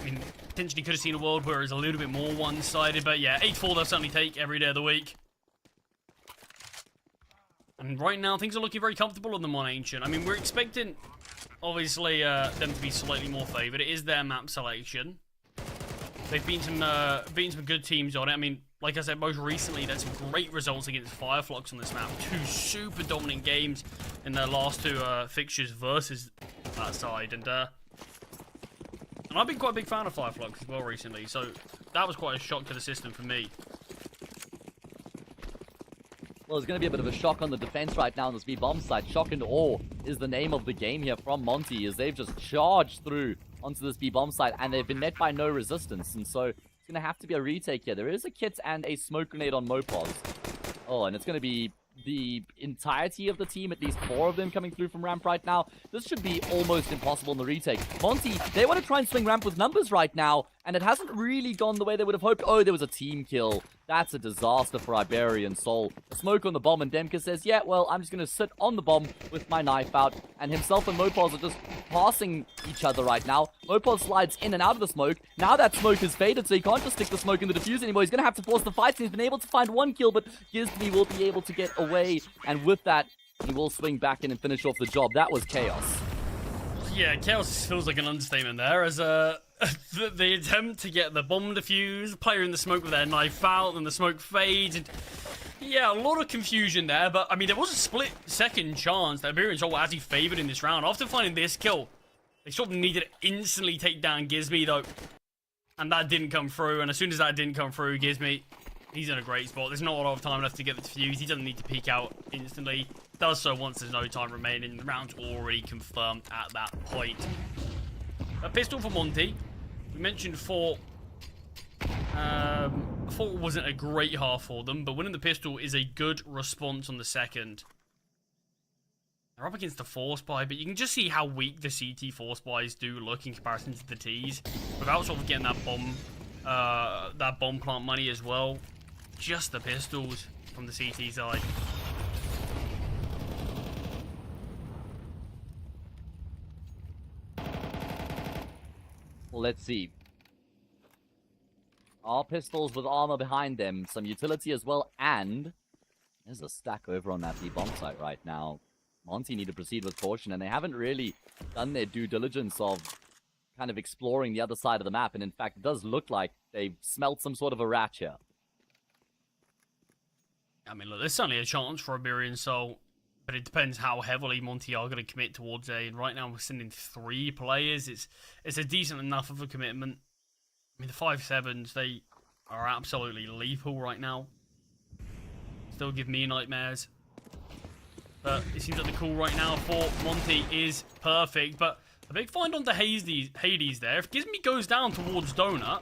Speaker 6: I mean, potentially could have seen a world where it's a little bit more one-sided, but yeah, 8-4 they'll certainly take every day of the week. And right now, things are looking very comfortable on them on Ancient. I mean, we're expecting, obviously, them to be slightly more favoured. It is their map selection. They've beaten some good teams on it. I mean, like I said, most recently, there's some great results against Fireflux on this map. 2 super dominant games in their last 2 fixtures versus that side. And I've been quite a big fan of Fireflux as well recently, so that was quite a shock to the system for me.
Speaker 5: Well, there's going to be a bit of a shock on the defense right now on this B bomb site. Shock and awe is the name of the game here from Monty, as they've just charged through onto this B bomb site, and they've been met by no resistance, and so it's going to have to be a retake here. There is a kit and a smoke grenade on Mopos. Oh, and it's going to be the entirety of the team, at least 4 of them coming through from ramp right now. This should be almost impossible in the retake. Monty, they want to try and swing ramp with numbers right now, and it hasn't really gone the way they would have hoped. Oh, there was a team kill. That's a disaster for Iberian Soul. A smoke on the bomb, and Demka says, yeah, well, I'm just going to sit on the bomb with my knife out. And himself and Mopos are just passing each other right now. Mopos slides in and out of the smoke. Now that smoke is faded, so he can't just stick the smoke in the defuse anymore. He's going to have to force the fight. He's been able to find 1 kill, but Gizby will be able to get away. And with that, he will swing back in and finish off the job. That was chaos.
Speaker 6: Yeah, chaos feels like an understatement there, as the attempt to get the bomb defused, player in the smoke with their knife out, and the smoke fades, and yeah, a lot of confusion there, but I mean, there was a split-second chance that Iberian Soul were actually favoured in this round. After finding this kill, they sort of needed to instantly take down Gizby, though, and that didn't come through, and as soon as that didn't come through, Gizby, he's in a great spot. There's not a lot of time left to get the defuse. He doesn't need to peek out instantly. Does so once there's no time remaining. The round's already confirmed at that point. A pistol for Monty. We mentioned 4. I thought it wasn't a great half for them, but winning the pistol is a good response on the second. They're up against the Force Buy, but you can just see how weak the CT Force Buys do look in comparison to the Ts. Without sort of getting that bomb plant money as well. Just the pistols from the CT side.
Speaker 5: Well, let's see. All pistols with armor behind them, some utility as well, and there's a stack over on that B-bomb site right now. Monty need to proceed with caution, and they haven't really done their due diligence of kind of exploring the other side of the map, and in fact, it does look like they've smelt some sort of a rat here.
Speaker 6: I mean, look, there's certainly a chance for Iberian Soul, but it depends how heavily Monty are going to commit towards A. And right now, we're sending 3 players. It's a decent enough of a commitment. I mean, the 5-7s, they are absolutely lethal right now. Still give me nightmares. But it seems like the call right now for Monty is perfect. But a big find onto Hades there. If Gizmy goes down towards Donut,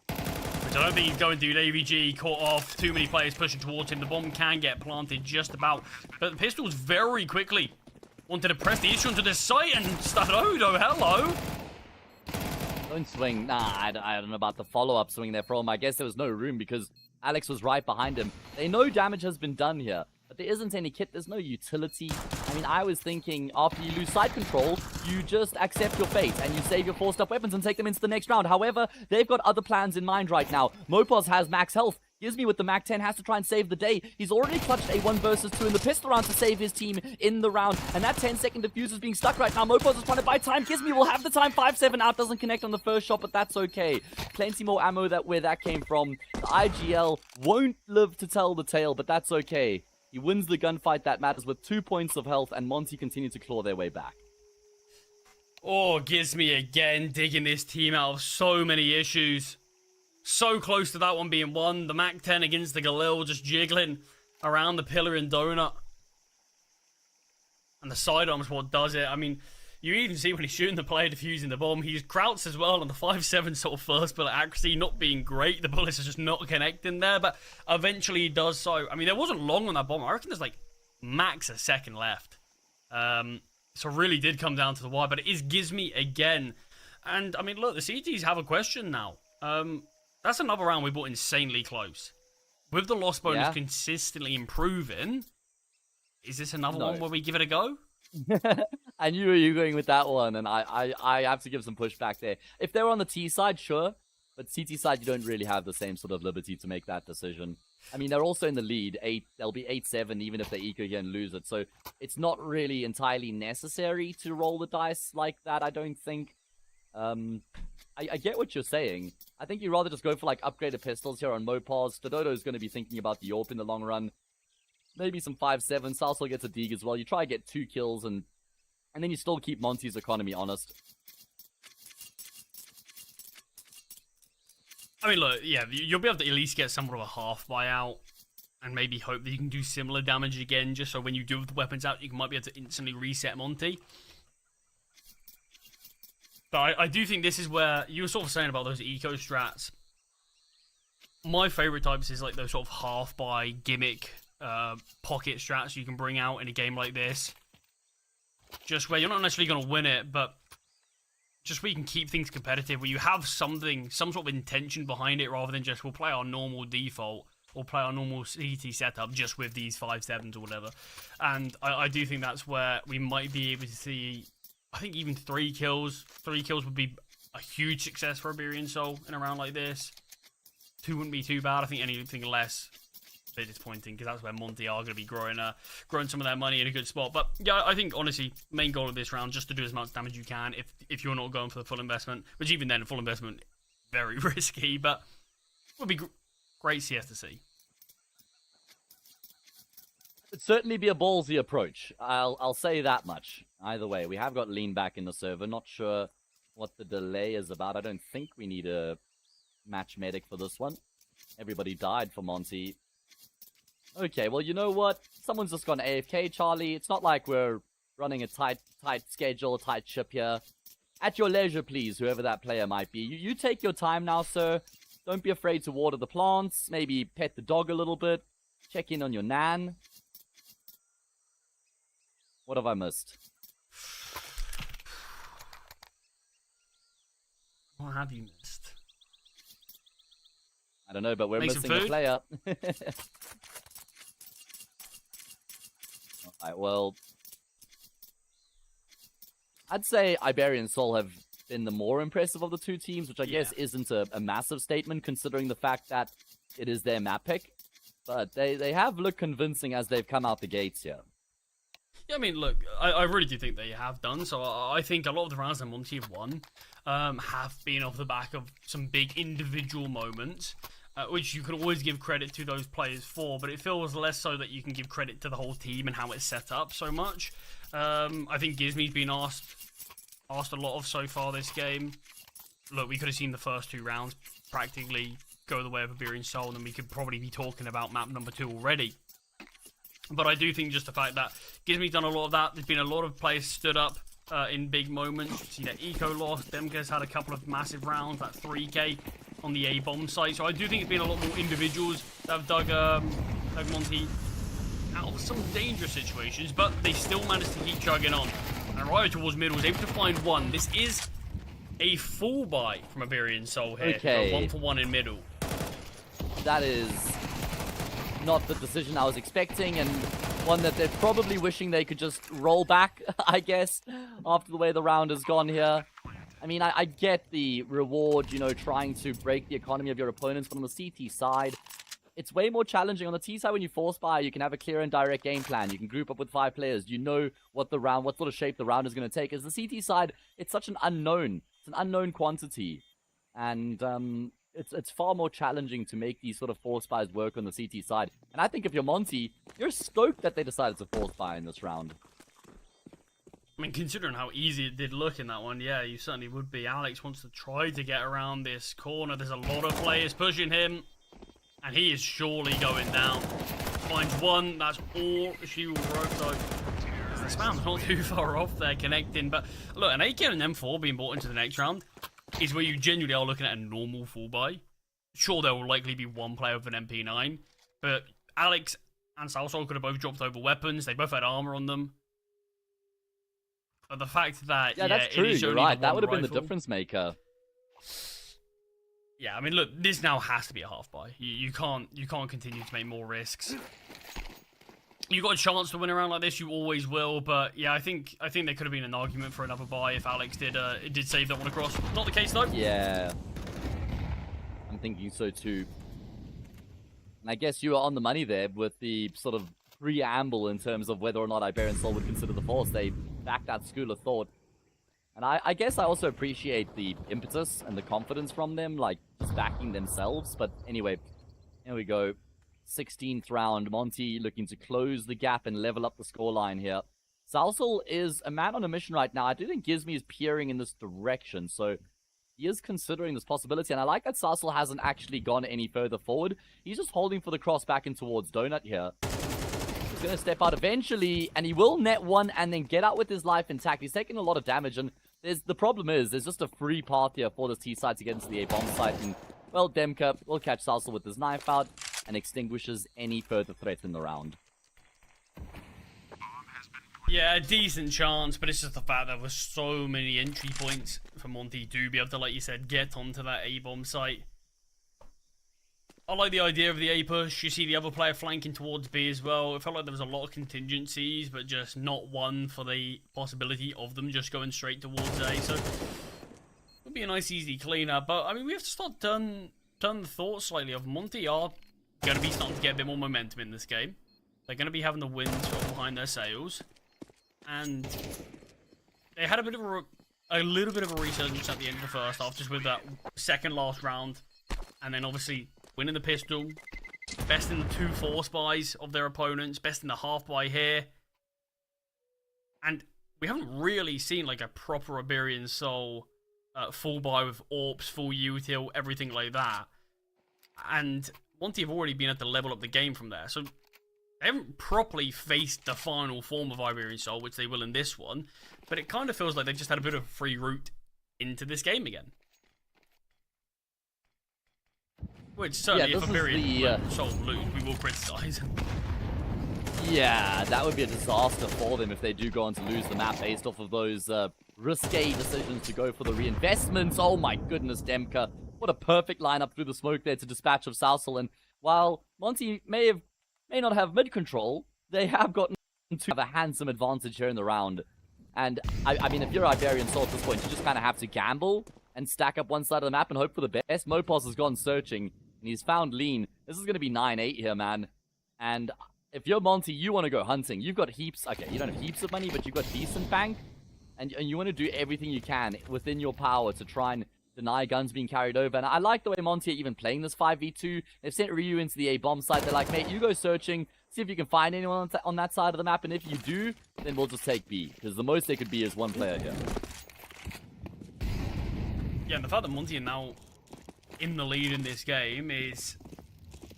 Speaker 6: which I don't think he's going to do, AVG caught off, too many players pushing towards him. The bomb can get planted just about. But the pistols very quickly wanted to press the issue onto the site, and Stadodo, hello.
Speaker 5: Don't swing. Nah, I don't know about the follow-up swing there from. I guess there was no room because Alex was right behind him. They know damage has been done here, but there isn't any kit. There's no utility. I mean, I was thinking after you lose side control, you just accept your fate and you save your forced-up weapons and take them into the next round. However, they've got other plans in mind right now. Mopos has max health. Gizmy with the Mac 10 has to try and save the day. He's already clutched a 1 versus 2 in the pistol round to save his team in the round. And that 10-second defuse is being stuck right now. Mopos is trying to buy time. Gizmy will have the time. 5-7 out. Doesn't connect on the first shot, but that's okay. Plenty more ammo where that came from. The IGL won't live to tell the tale, but that's okay. He wins the gunfight that matters with 2 points of health, and Monty continue to claw their way back.
Speaker 6: Oh, gives me again digging this team out of so many issues. So close to that one being won. The Mac 10 against the Galil just jiggling around the pillar and donut. And the sidearm's what does it. I mean, you even see when he's shooting the player defusing the bomb, he's crouched as well on the 5-7 sort of first bullet accuracy, not being great. The bullets are just not connecting there, but eventually he does so. I mean, there wasn't long on that bomb. I reckon there's like max a second left. So really did come down to the wire, but it is Gizmy again. And, I mean, look, the CTs have a question now. That's another round we bought insanely close. With the loss bonus consistently improving, is this another one where we give it a go?
Speaker 5: I knew you were going with that one, and I have to give some pushback there. If they were on the T side, sure. But CT side, you don't really have the same sort of liberty to make that decision. I mean, they're also in the lead. They'll be 8-7 even if they eco here and lose it. So it's not really entirely necessary to roll the dice like that, I don't think. I get what you're saying. I think you'd rather just go for like upgraded pistols here on Mopars. Dododo's going to be thinking about the AWP in the long run. Maybe some 5-7. Salsal gets a dig as well. You try to get 2 kills and then you still keep Monty's economy honest.
Speaker 6: I mean, look, yeah, you'll be able to at least get somewhat of a half buyout and maybe hope that you can do similar damage again, just so when you do have the weapons out, you might be able to instantly reset Monty. But I do think this is where you were sort of saying about those eco strats. My favorite types is like those sort of half buy gimmick pocket strats you can bring out in a game like this. Just where you're not necessarily going to win it, but just where you can keep things competitive, where you have some sort of intention behind it, rather than just, we'll play our normal default, or play our normal CT setup just with these 5-7s or whatever. And I do think that's where we might be able to see, I think even 3 kills. 3 kills would be a huge success for Iberian Soul in a round like this. 2 wouldn't be too bad. I think anything less, a bit disappointing, because that's where Monty are going to be growing some of their money in a good spot. But yeah, I think honestly, main goal of this round, just to do as much damage you can if you're not going for the full investment, which even then, full investment, very risky, but would be great CS to see.
Speaker 5: It'd certainly be a ballsy approach. I'll say that much. Either way, we have got lean back in the server. Not sure what the delay is about. I don't think we need a match medic for this one. Everybody died for Monty. Okay, well, you know what? Someone's just gone AFK, Charlie. It's not like we're running a tight schedule, tight ship here. At your leisure, please, whoever that player might be. You take your time now, sir. Don't be afraid to water the plants. Maybe pet the dog a little bit. Check in on your nan. What have I missed?
Speaker 6: What have you missed?
Speaker 5: I don't know, but we're
Speaker 6: Make some
Speaker 5: missing a
Speaker 6: food?
Speaker 5: player. Alright, well, I'd say Iberian Soul have been the more impressive of the two teams, which I guess isn't a massive statement considering the fact that it is their map pick. But they have looked convincing as they've come out the gates here.
Speaker 6: Yeah, I mean, look, I really do think they have done. So I think a lot of the rounds that Monty have won have been off the back of some big individual moments, which you can always give credit to those players for, but it feels less so that you can give credit to the whole team and how it's set up so much. I think Gizmy's been asked a lot of so far this game. Look, we could have seen the first 2 rounds practically go the way of Iberian Soul, and then we could probably be talking about map number 2 already. But I do think just the fact that Gizmy's done a lot of that. There's been a lot of players stood up in big moments. You see that Eco lost. Demka's had a couple of massive rounds, that 3K on the A-bomb site. So I do think it's been a lot more individuals that have dug Monty out of some dangerous situations, but they still managed to keep chugging on. And right towards middle was able to find one. This is a full buy from Iberian Soul here.
Speaker 5: Okay.
Speaker 6: 1-for-1 in middle.
Speaker 5: That is not the decision I was expecting, and one that they're probably wishing they could just roll back, I guess, after the way the round has gone here. I mean, I get the reward, you know, trying to break the economy of your opponents, but on the CT side, it's way more challenging. On the T side, when you force buy, you can have a clear and direct game plan. You can group up with 5 players. You know what sort of shape the round is going to take. As the CT side, it's such an unknown. It's an unknown quantity. And it's far more challenging to make these sort of force buys work on the CT side. And I think if you're Monty, you're stoked that they decided to force buy in this round.
Speaker 6: I mean, considering how easy it did look in that one, yeah, you certainly would be. Alex wants to try to get around this corner. There's a lot of players pushing him, and he is surely going down. Finds one, that's all she will rope, though. The spam's not too far off there connecting, but look, an AK and an M4 being brought into the next round is where you genuinely are looking at a normal full buy. Sure, there will likely be one player with an MP9, but Alex and Salsol could have both dropped over weapons. They both had armor on them. But the fact that
Speaker 5: that's true. You're right. That would have been the difference maker.
Speaker 6: Yeah, I mean, look, this now has to be a half buy. You can't continue to make more risks. You got a chance to win around like this, you always will. But yeah, I think there could have been an argument for another buy if Alex did save that one across. Not the case though.
Speaker 5: Yeah, I'm thinking so too. And I guess you were on the money there with the sort of preamble in terms of whether or not Iberian Soul would consider the Force. They backed that school of thought. And I guess I also appreciate the impetus and the confidence from them, like just backing themselves. But anyway, here we go. 16th round. Monty looking to close the gap and level up the scoreline here. Salsal is a man on a mission right now. I do think Gizmi is peering in this direction, so he is considering this possibility. And I like that Salsal hasn't actually gone any further forward. He's just holding for the cross back in towards Donut here. He's going to step out eventually, and he will net one and then get out with his life intact. He's taking a lot of damage, and the problem is there's just a free path here for this T side to get into the A bomb site. And, well, Demka will catch Salsal with his knife out and extinguishes any further threat in the round.
Speaker 6: Yeah, a decent chance, but it's just the fact there were so many entry points for Monty to be able to, like you said, get onto that A-bomb site. I like the idea of the A push. You see the other player flanking towards B as well. It felt like there was a lot of contingencies, but just not one for the possibility of them just going straight towards A. So, it would be a nice, easy cleanup. But, I mean, we have to start turn the thoughts slightly of Monty are going to be starting to get a bit more momentum in this game. They're going to be having the wind sort of behind their sails. And they had a little bit of a resurgence at the end of the first half, just with that second last round. And then obviously winning the pistol, best in the 2 force buys of their opponents, best in the half buy here. And we haven't really seen like a proper Iberian Soul full buy with AWPs, full util, everything like that. And Monty have already been at the level up the game from there. So they haven't properly faced the final form of Iberian Soul, which they will in this one. But it kind of feels like they've just had a bit of a free route into this game again. Which certainly, if Iberian Soul lose, we will criticise.
Speaker 5: Yeah, that would be a disaster for them if they do go on to lose the map based off of those risque decisions to go for the reinvestments. Oh my goodness, Demka. What a perfect lineup through the smoke there to dispatch of Salsal. And while Monty may not have mid-control, they have gotten to have a handsome advantage here in the round. And, I mean, if you're Iberian Soul at this point, you just kind of have to gamble and stack up one side of the map and hope for the best. Mopos has gone searching, and he's found Lean. This is going to be 9-8 here, man. And if you're Monty, you want to go hunting. You've got heaps, okay, you don't have heaps of money, but you've got decent bank. And you want to do everything you can within your power to try and deny guns being carried over. And I like the way Monty are even playing this 5v2. They've sent Ryu into the A bomb site. They're like, mate, you go searching, see if you can find anyone on that side of the map. And if you do, then we'll just take B. Because the most they could be is one player here.
Speaker 6: Yeah, and the fact that Monty are now in the lead in this game is,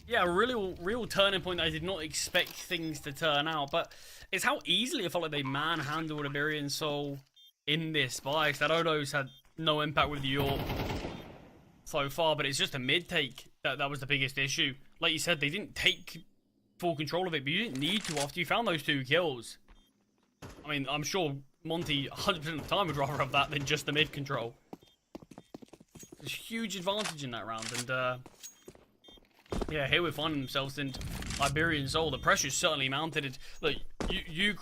Speaker 6: yeah, a real turning point that I did not expect things to turn out. But it's how easily I felt like they manhandled Iberian Soul in this spike. That Odo's had no impact with the York so far, but it's just a mid-take that was the biggest issue. Like you said, they didn't take full control of it, but you didn't need to after you found those 2 kills. I mean, I'm sure Monty 100% of the time would rather have that than just the mid-control. There's a huge advantage in that round, and yeah, here we're finding themselves in Iberian Soul. The pressure's certainly mounted. Look, you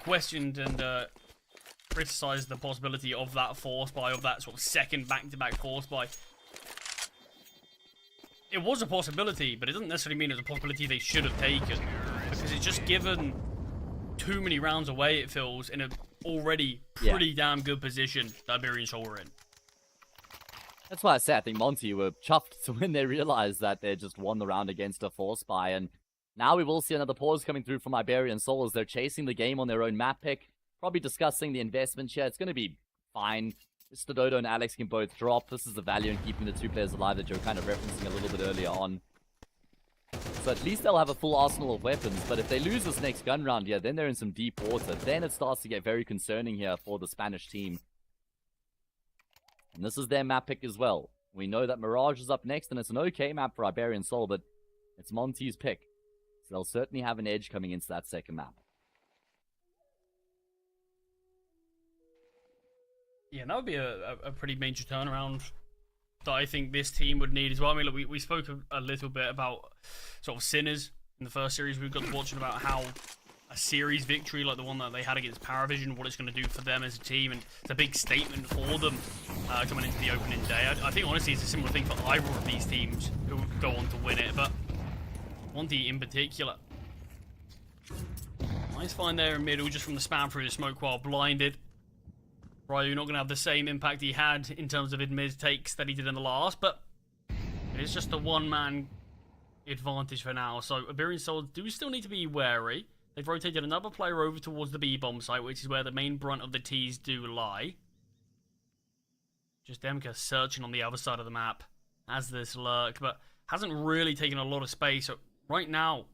Speaker 6: questioned and criticized the possibility of that force buy, of that sort of second back-to-back force buy. It was a possibility, but it doesn't necessarily mean it's a possibility they should have taken, because it's just given too many rounds away, it feels, in a already pretty damn good position that Iberian Soul were in.
Speaker 5: That's why I say I think Monty were chuffed when they realized that they just won the round against a force buy. And now we will see another pause coming through from Iberian Soul as they're chasing the game on their own map pick. probably discussing the investment here. It's going to be fine. Stododo and Alex can both drop. This is the value in keeping the two players alive that you're kind of referencing a little bit earlier on. So at least they'll have a full arsenal of weapons, but if they lose this next gun round here, then they're in some deep water. Then it starts to get very concerning here for the Spanish team. And this is their map pick as well. We know that Mirage is up next, and it's an okay map for Iberian Soul, but it's Monty's pick. So they'll certainly have an edge coming into that second map.
Speaker 6: Yeah, that would be a pretty major turnaround that I think this team would need as well. I mean, look, we spoke a little bit about sort of Sinners in the first series. We've got to watching about how a series victory like the one that they had against Paravision, what it's going to do for them as a team, and it's a big statement for them coming into the opening day. I think, honestly, it's a similar thing for either of these teams who go on to win it, but Monty in particular. Nice find there in middle, just from the spam through the smoke while blinded. Ryu not going to have the same impact he had in terms of mid takes that he did in the last, but it is just a one-man advantage for now. So Iberian Soul do still need to be wary. They've rotated another player over towards the B-bomb site, which is where the main brunt of the T's do lie. Just Demka searching on the other side of the map as this lurk, but hasn't really taken a lot of space. So right now,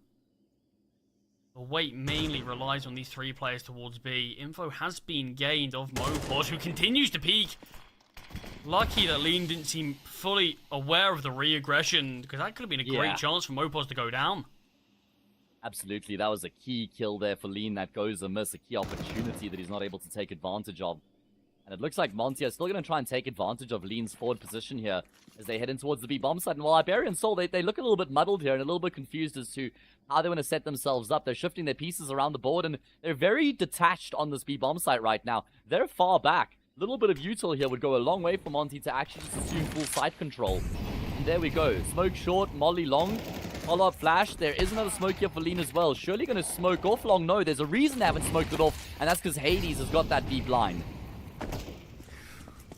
Speaker 6: the weight mainly relies on these three players towards B. Info has been gained of Mopos, who continues to peek. Lucky that Lean didn't seem fully aware of the re-aggression, because that could have been a great chance for Mopos to go down.
Speaker 5: Absolutely, that was a key kill there for Lean that goes amiss, a key opportunity that he's not able to take advantage of. And it looks like Monty are still going to try and take advantage of Lean's forward position here as they head in towards the B-bomb site. And while Iberian Soul, they look a little bit muddled here and a little bit confused as to how they want to set themselves up. They're shifting their pieces around the board, and they're very detached on this B-bomb site right now. They're far back. A little bit of util here would go a long way for Monty to actually just assume full site control. And there we go. Smoke short, molly long. Follow-up flash. There is another smoke here for Lean as well. Surely going to smoke off long? No, there's a reason they haven't smoked it off, and that's because Hades has got that deep line.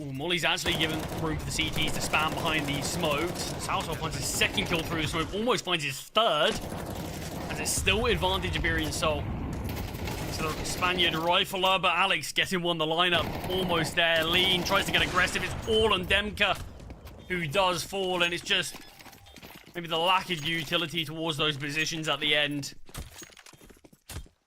Speaker 6: Ooh, Molly's actually given room for the CTs to spam behind these smokes. Southwell finds his second kill through the smoke, almost finds his third, as it's still advantage Iberian Soul. So the Spaniard rifler, but Alex getting one the lineup, almost there. Lean tries to get aggressive, it's all on Demka, who does fall, and it's just maybe the lack of utility towards those positions at the end.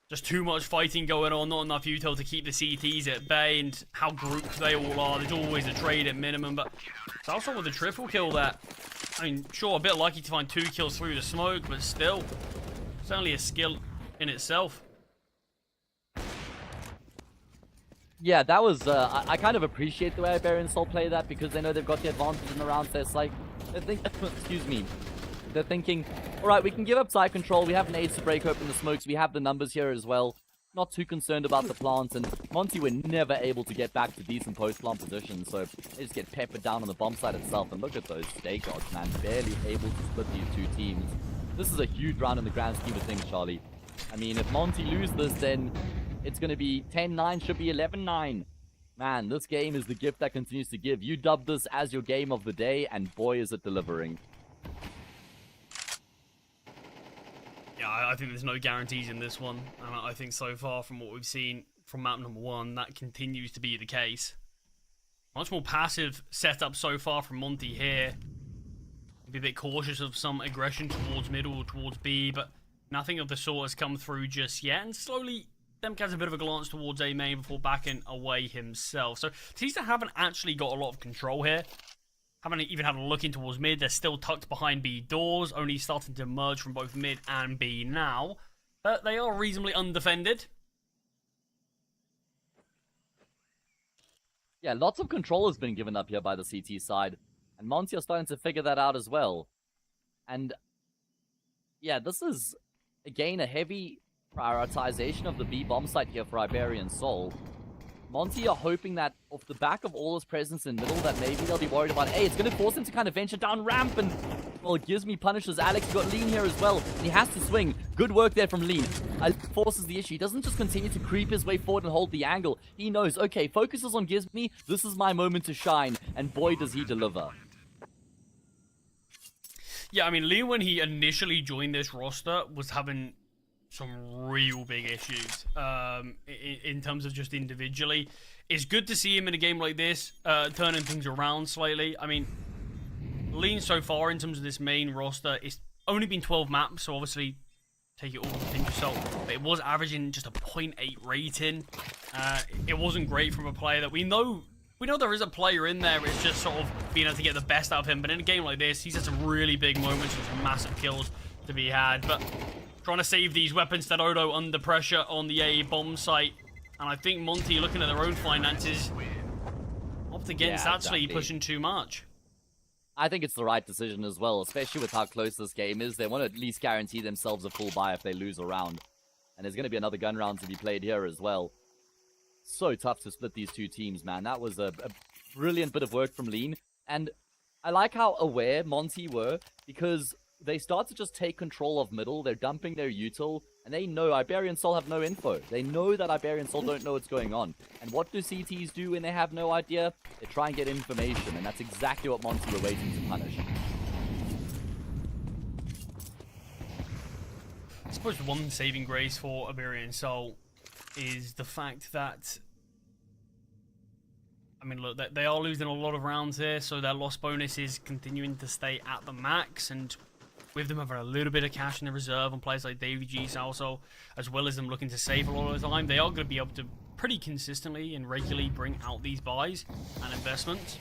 Speaker 6: Just too much fighting going on, not enough util to keep the CTs at bay, and how grouped they all are. There's always a trade at minimum, but it's also with a triple kill there. I mean, sure, a bit lucky to find 2 kills through the smoke, but still, certainly a skill in itself.
Speaker 5: Yeah, that was, I kind of appreciate the way Iberian Soul play that, because they know they've got the advantage in the round, so it's like, I think, excuse me. They're thinking, all right, we can give up side control. We have nades to break open the smokes. We have the numbers here as well. Not too concerned about the plants. And Monty were never able to get back to decent post-plant positions. So they just get peppered down on the bomb site itself. And look at those stake odds, man. Barely able to split these two teams. This is a huge round in the grand scheme of things, Charlie. I mean, if Monty lose this, then it's going to be 10-9, should be 11-9. Man, this game is the gift that continues to give. You dubbed this as your game of the day, and boy, is it delivering.
Speaker 6: Yeah, I think there's no guarantees in this one, and I think so far from what we've seen from map number 1, that continues to be the case. Much more passive setup so far from Monty here. Be a bit cautious of some aggression towards middle or towards B, but nothing of the sort has come through just yet, and slowly Demka has a bit of a glance towards A main before backing away himself. So Tisa haven't actually got a lot of control here. Haven't even had a look in towards mid. They're still tucked behind B doors, only starting to emerge from both mid and B now. But they are reasonably undefended.
Speaker 5: Yeah, lots of control has been given up here by the CT side. And Monty are starting to figure that out as well. And yeah, this is, again, a heavy prioritization of the B bomb site here for Iberian Soul. Monty are hoping that off the back of all his presence in middle, that maybe they'll be worried about, hey, it's going to force him to kind of venture down ramp, and, well, it gives me punishes Alex. He's got Lean here as well, and he has to swing. Good work there from Lean. Forces the issue. He doesn't just continue to creep his way forward and hold the angle. He knows, okay, focuses on Gizme, this is my moment to shine, and boy, does he deliver.
Speaker 6: Yeah, I mean, Lean, when he initially joined this roster, was having some real big issues in terms of just individually. It's good to see him in a game like this, turning things around slightly. I mean, Lean so far in terms of this main roster, it's only been 12 maps, so obviously take it all with a pinch of salt. But it was averaging just a 0.8 rating. It wasn't great from a player that we know there is a player in there. It's just sort of being able to get the best out of him. But in a game like this, he's had some really big moments and some massive kills to be had. But trying to save these weapons to Dodo under pressure on the A bomb site. And I think Monty, looking at their own finances, opt against actually pushing too much.
Speaker 5: I think it's the right decision as well, especially with how close this game is. They want to at least guarantee themselves a full buy if they lose a round. And there's going to be another gun round to be played here as well. So tough to split these two teams, man. That was a brilliant bit of work from Lean. And I like how aware Monty were, because they start to just take control of middle. They're dumping their util, and they know Iberian Soul have no info. They know that Iberian Soul don't know what's going on. And what do CTs do when they have no idea? They try and get information, and that's exactly what Monty were waiting to punish.
Speaker 6: I suppose one saving grace for Iberian Soul is the fact that, I mean, look, they are losing a lot of rounds here, so their loss bonus is continuing to stay at the max, and with them having a little bit of cash in the reserve on players like Davy G also, as well as them looking to save a lot of the time, they are going to be able to pretty consistently and regularly bring out these buys and investments.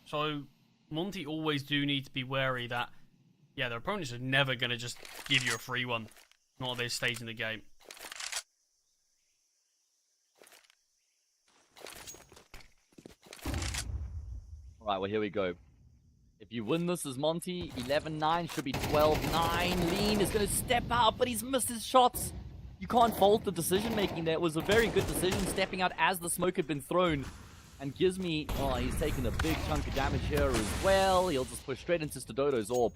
Speaker 6: So Monty always do need to be wary that, yeah, their opponents are never going to just give you a free one, not at this stage in the game.
Speaker 5: Alright, well, here we go. If you win this as Monty, 11-9 should be 12-9. Lean is going to step out, but he's missed his shots. You can't fault the decision-making there. It was a very good decision, stepping out as the smoke had been thrown. And Gizmi, oh, he's taking a big chunk of damage here as well. He'll just push straight into Dodo's orb.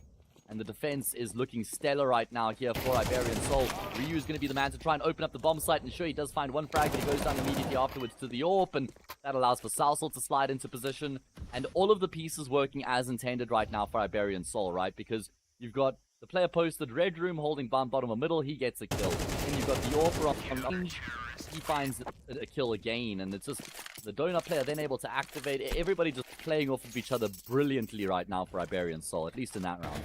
Speaker 5: And the defense is looking stellar right now here for Iberian Soul. Ryu is going to be the man to try and open up the bomb site. And sure, he does find one frag, but he goes down immediately afterwards to the AWP. And that allows for Salsal to slide into position. And all of the pieces working as intended right now for Iberian Soul, right? Because you've got the player posted Red Room holding bomb bottom or middle. He gets a kill. And you've got the AWP on range. He finds a kill again. And it's just the donut player then able to activate. Everybody just playing off of each other brilliantly right now for Iberian Soul, at least in that round.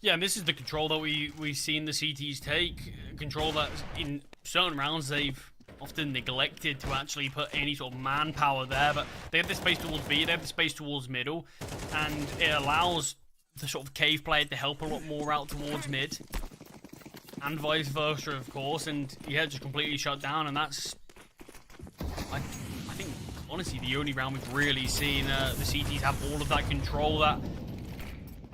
Speaker 6: Yeah, and this is the control that we've seen the CTs take. Control that in certain rounds they've often neglected to actually put any sort of manpower there, but they have the space towards B, they have the space towards middle, and it allows the sort of cave player to help a lot more out towards mid, and vice versa, of course, and yeah, just completely shut down, and that's, I think, honestly, the only round we've really seen the CTs have all of that control that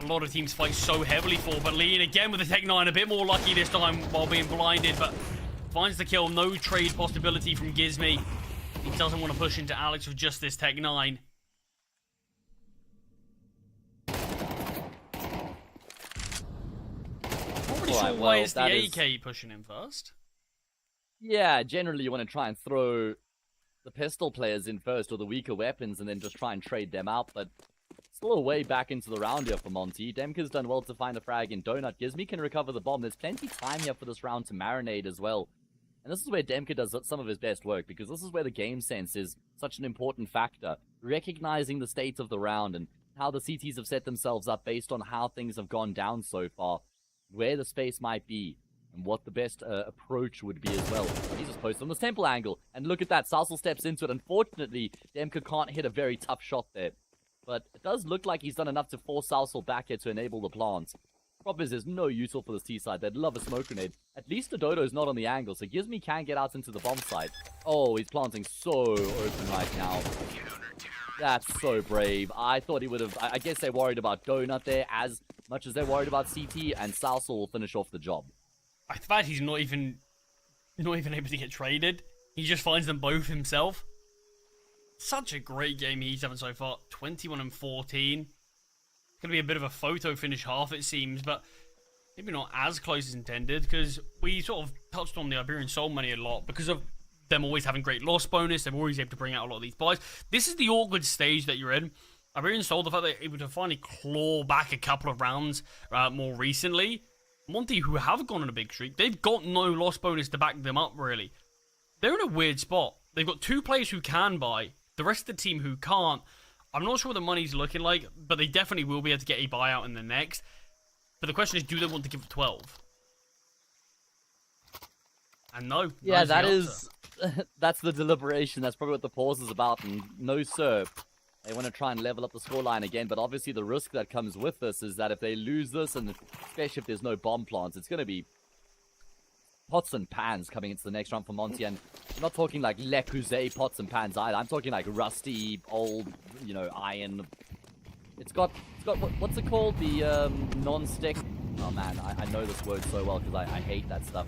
Speaker 6: a lot of teams fight so heavily for. But Lean again with the Tech 9, a bit more lucky this time while being blinded, but finds the kill. No trade possibility from Gizmi. He doesn't want to push into Alex with just this Tech 9. Not really sure why it's the AK pushing him first.
Speaker 5: Yeah, generally you want to try and throw the pistol players in first, or the weaker weapons, and then just try and trade them out, but still a way back into the round here for Monty. Demka's done well to find a frag in Donut. Gizmi can recover the bomb. There's plenty of time here for this round to marinate as well. And this is where Demka does some of his best work, because this is where the game sense is such an important factor. Recognizing the state of the round and how the CTs have set themselves up based on how things have gone down so far, where the space might be, and what the best approach would be as well. He's just posted on this temple angle, and look at that, Salsal steps into it. Unfortunately, Demka can't hit a very tough shot there. But it does look like he's done enough to force Salsal back here to enable the plant. Problem is, there's no util for this T-side. They'd love a smoke grenade. At least the Dodo's not on the angle, so Gizmi can get out into the bomb site. Oh, he's planting so open right now. That's so brave. I thought he would have... I guess they're worried about Donut there as much as they're worried about CT, and Salsal will finish off the job.
Speaker 6: I thought he's not even able to get traded. He just finds them both himself. Such a great game he's having so far. 21 and 14. It's going to be a bit of a photo finish half, it seems, but maybe not as close as intended, because we sort of touched on the Iberian Soul money a lot because of them always having great loss bonus. They're always able to bring out a lot of these buys. This is the awkward stage that you're in. Iberian Soul, the fact that they're able to finally claw back a couple of rounds more recently, Monty, who have gone on a big streak, they've got no loss bonus to back them up, really. They're in a weird spot. They've got 2 players who can buy, the rest of the team who can't. I'm not sure what the money's looking like, but they definitely will be able to get a buyout in the next. But the question is, do they want to give it 12? And no.
Speaker 5: Yeah,
Speaker 6: that
Speaker 5: that
Speaker 6: is
Speaker 5: is... that's the deliberation. That's probably what the pause is about. And no, sir. They want to try and level up the scoreline again, but obviously the risk that comes with this is that if they lose this, and especially if there's no bomb plants, it's going to be pots and pans coming into the next round for Monty. And I'm not talking like Le Creuset pots and pans either. I'm talking like rusty, old, you know, iron. It's got what's it called? The non-stick. Oh man, I know this word so well because I hate that stuff.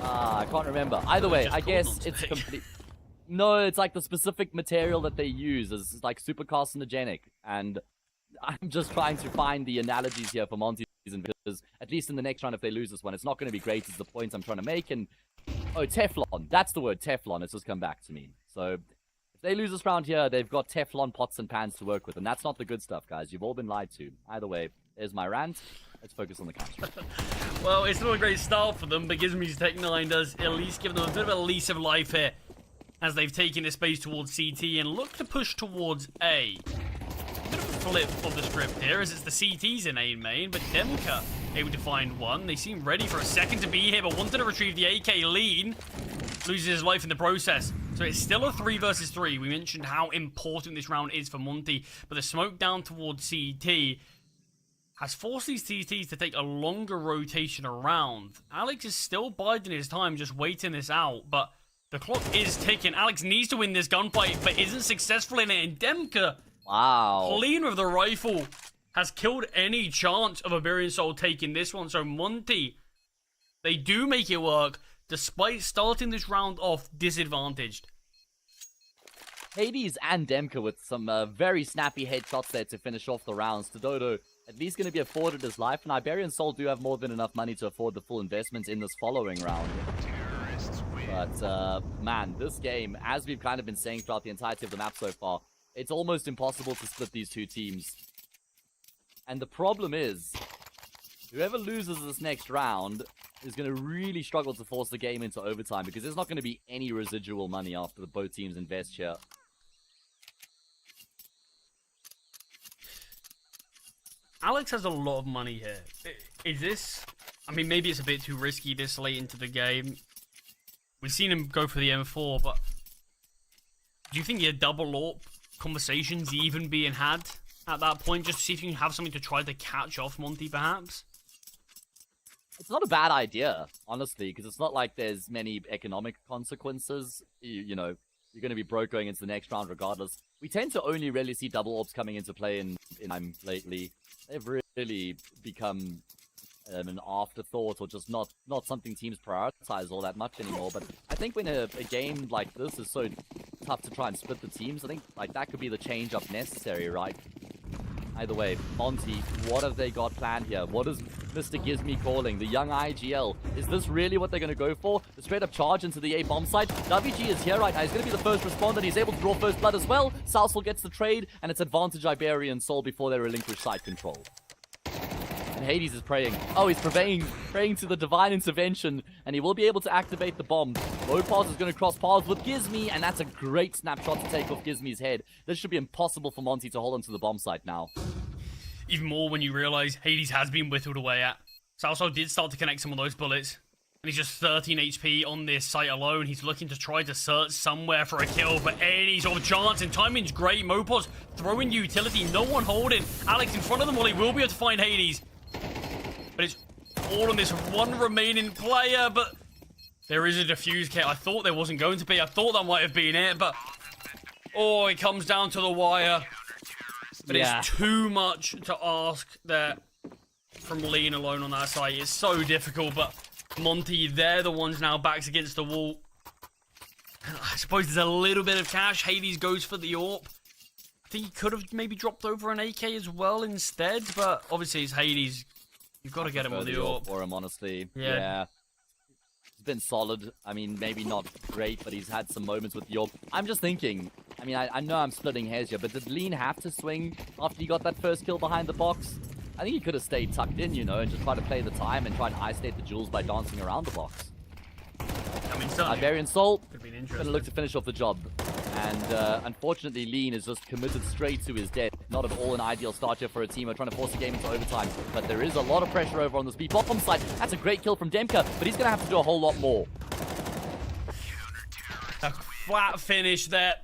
Speaker 5: I can't remember. Either way, I guess it's complete. No, it's like the specific material that they use is like super carcinogenic, and I'm just trying to find the analogies here for Monty's season, because at least in the next round, if they lose this one, it's not going to be great is the point I'm trying to make. And oh, Teflon, that's the word, Teflon. It's just come back to me. So if they lose this round here, they've got Teflon pots and pans to work with, and that's not the good stuff, guys. You've all been lied to. Either way, there's my rant. Let's focus on the counter.
Speaker 6: Well, it's not a great start for them, but Gizmy's Tech 9 does at least give them a bit of a lease of life here, as they've taken this space towards CT and look to push towards A. A bit of a flip of the script here, as it's the CTs in A main, but Demka able to find one. They seem ready for a second to be here, but wanted to retrieve the AK lead. Loses his life in the process. So it's still a 3 versus 3. We mentioned how important this round is for Monty, but the smoke down towards CT has forced these CTs to take a longer rotation around. Alex is still biding his time, just waiting this out, but the clock is ticking. Alex needs to win this gunfight, but isn't successful in it. And Demka,
Speaker 5: Wow.
Speaker 6: clean with the rifle, has killed any chance of Iberian Soul taking this one. So Monty, they do make it work, despite starting this round off disadvantaged.
Speaker 5: Hades and Demka with some very snappy headshots there to finish off the rounds. Dodo at least going to be afforded his life, and Iberian Soul do have more than enough money to afford the full investment in this following round. But, man, this game, as we've kind of been saying throughout the entirety of the map so far, it's almost impossible to split these two teams. And the problem is, whoever loses this next round is going to really struggle to force the game into overtime, because there's not going to be any residual money after both teams invest here.
Speaker 6: Alex has a lot of money here. Is this... I mean, maybe it's a bit too risky this late into the game. We've seen him go for the M4, but do you think your double AWP conversations even being had at that point, just to see if you can have something to try to catch off Monty, perhaps?
Speaker 5: It's not a bad idea, honestly, because it's not like there's many economic consequences. You know, you're going to be broke going into the next round regardless. We tend to only really see double AWPs coming into play in time lately. They've really become an afterthought, or just not something teams prioritize all that much anymore. But I think when a game like this is so tough to try and split the teams, I think like that could be the change up necessary, right? Either way, Monty, what have they got planned here? What is Mr. Gizmy calling? The young IGL. Is this really what they're going to go for? The straight up charge into the A bomb site. WG is here right now. He's going to be the first responder. He's able to draw first blood as well. Southall gets the trade, and it's advantage Iberian Soul before they relinquish site control. And Hades is praying. Oh, he's praying to the divine intervention, and he will be able to activate the bomb. Lopez is going to cross paths with Gizmy, and that's a great snapshot to take off Gizmy's head. This should be impossible for Monty to hold onto the bomb site now.
Speaker 6: Even more when you realize Hades has been whittled away at. Salso did start to connect some of those bullets, and he's just 13 HP on this site alone. He's looking to try to search somewhere for a kill, but any sort of chance, and timing's great. Mopos throwing utility, no one holding. Alex in front of them, well, he will be able to find Hades. But it's all on this one remaining player, but there is a defuse kit. I thought there wasn't going to be. I thought that might have been it, but oh, it comes down to the wire. But yeah, it's too much to ask there from Lean alone on that site. It's so difficult, but Monty, they're the ones now backs against the wall. I suppose there's a little bit of cash. Hades goes for the AWP. I think he could have maybe dropped over an AK as well instead, but obviously it's Hades. You've got to get him with the AWP.
Speaker 5: For him, honestly.
Speaker 6: Yeah.
Speaker 5: He's been solid. I mean, maybe not great, but he's had some moments with the AWP. I'm just thinking, I mean, I know I'm splitting hairs here, but did Lean have to swing after he got that first kill behind the box? I think he could have stayed tucked in, you know, and just try to play the time and try and isolate the Jules by dancing around the box.
Speaker 6: I mean, certainly
Speaker 5: Iberian Soul
Speaker 6: could have been
Speaker 5: going
Speaker 6: interesting.
Speaker 5: to look to finish off the job. And unfortunately, Lean is just committed straight to his death. Not at all an ideal start here for a team. We're trying to force the game into overtime. But there is a lot of pressure over on the speed bomb side. That's a great kill from Demka, but he's going to have to do a whole lot more.
Speaker 6: A flat finish there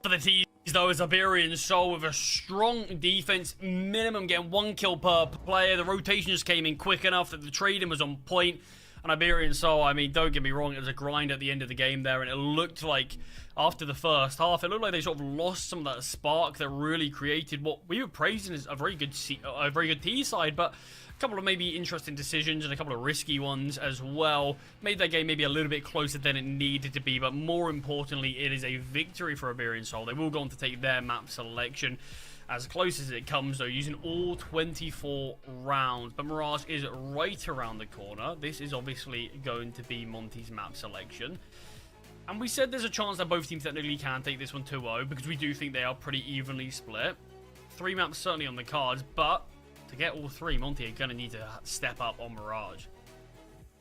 Speaker 6: for the team, though, as Iberian Soul with a strong defense, minimum getting 1 kill per player. The rotation just came in quick enough that the trading was on point. And Iberian Soul, I mean, don't get me wrong, it was a grind at the end of the game there, and it looked like after the first half, it looked like they sort of lost some of that spark that really created what we were praising as a very good T side, but a couple of maybe interesting decisions and a couple of risky ones as well made that game maybe a little bit closer than it needed to be. But more importantly, it is a victory for Iberian Soul. They will go on to take their map selection as close as it comes, though, using all 24 rounds. But Mirage is right around the corner. This is obviously going to be Monty's map selection. And we said there's a chance that both teams technically can take this one 2-0, because we do think they are pretty evenly split. 3 maps certainly on the cards, but to get all 3, Monty are going to need to step up on Mirage.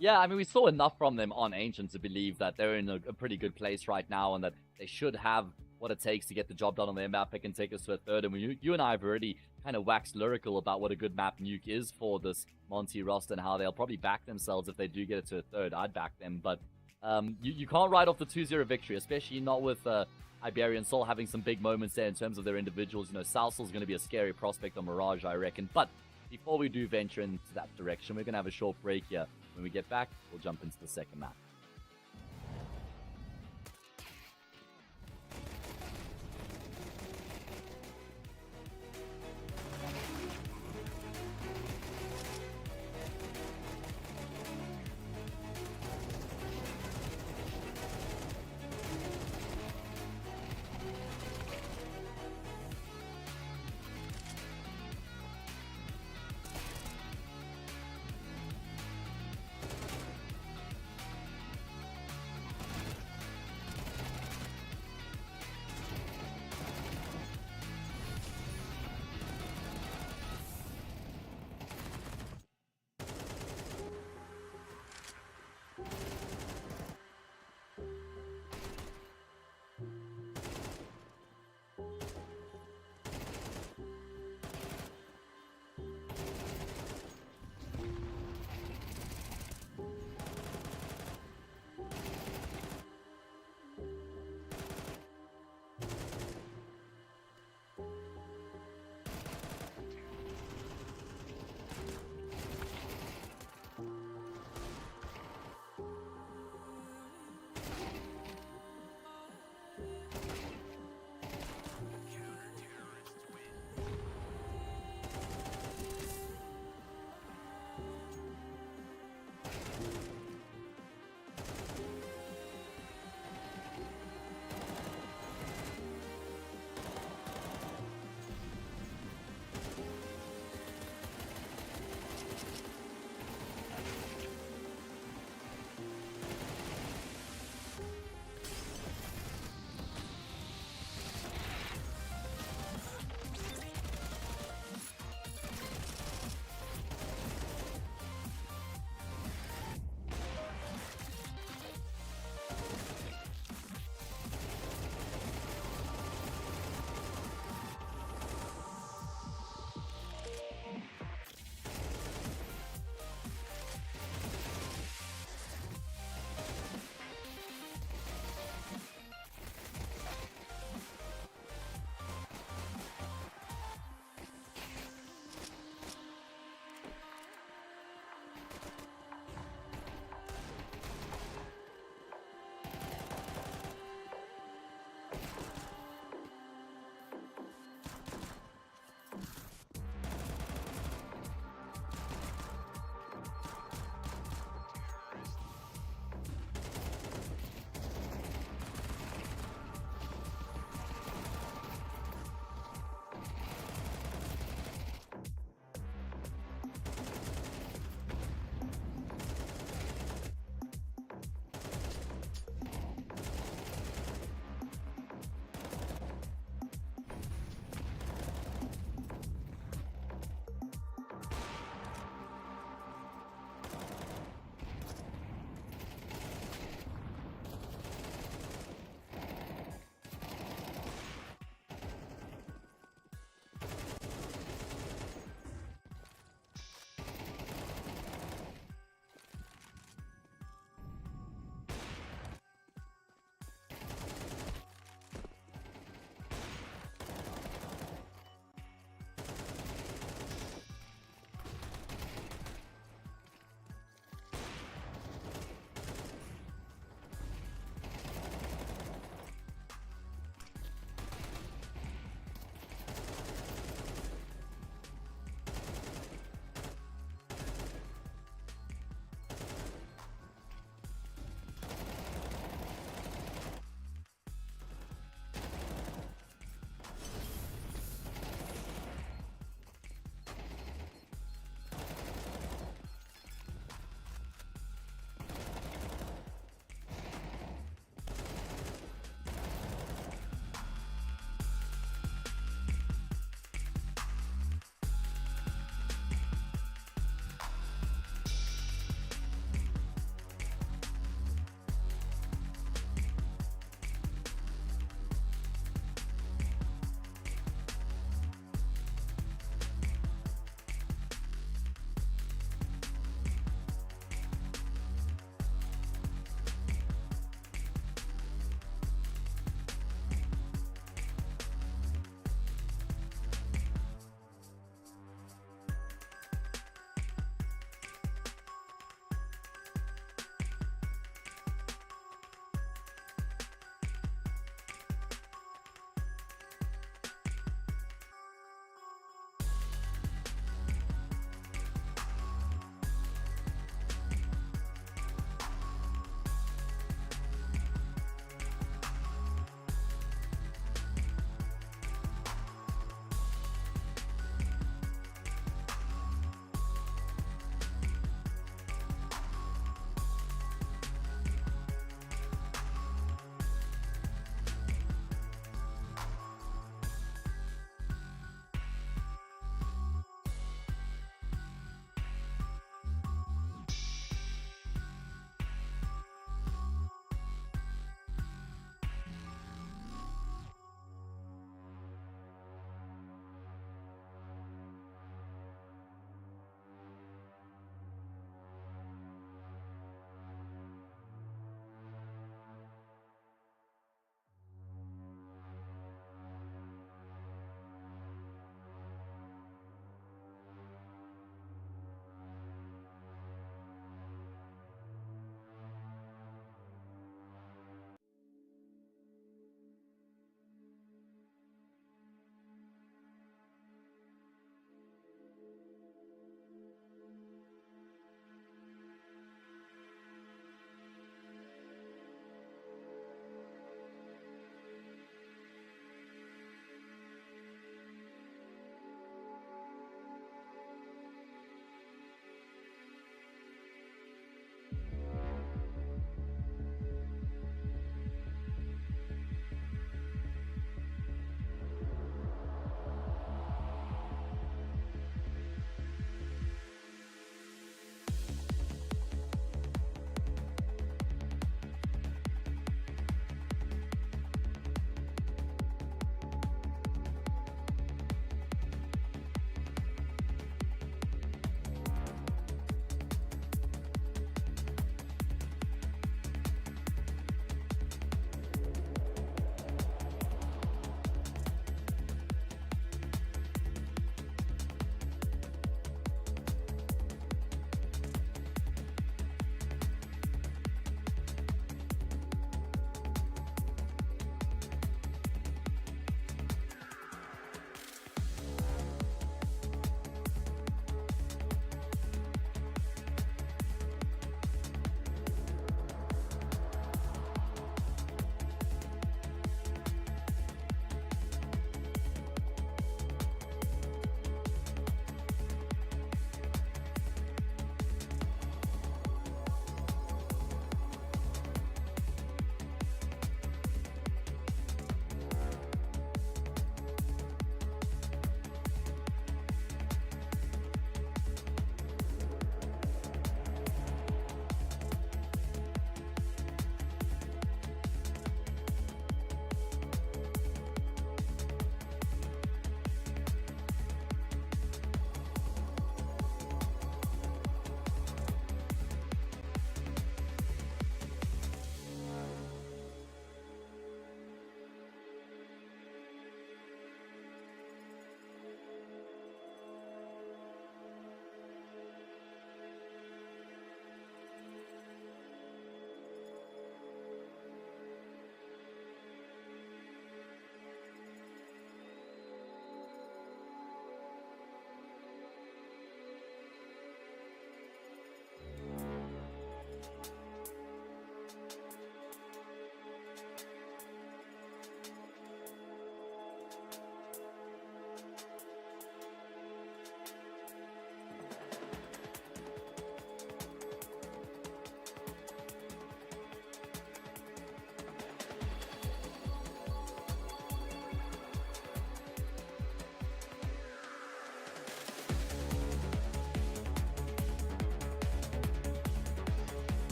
Speaker 5: Yeah, I mean, we saw enough from them on Ancient to believe that they're in a pretty good place right now and that they should have what it takes to get the job done on their map pick and take us to a third. And you and I have already kind of waxed lyrical about what a good map nuke is for this Monty roster and how they'll probably back themselves if they do get it to a third. I'd back them, but you can't write off the 2-0 victory, especially not with Iberian Soul having some big moments there in terms of their individuals. You know, Salsal's going to be a scary prospect on Mirage, I reckon. But before we do venture into that direction, we're going to have a short break here. When we get back, we'll jump into the second map.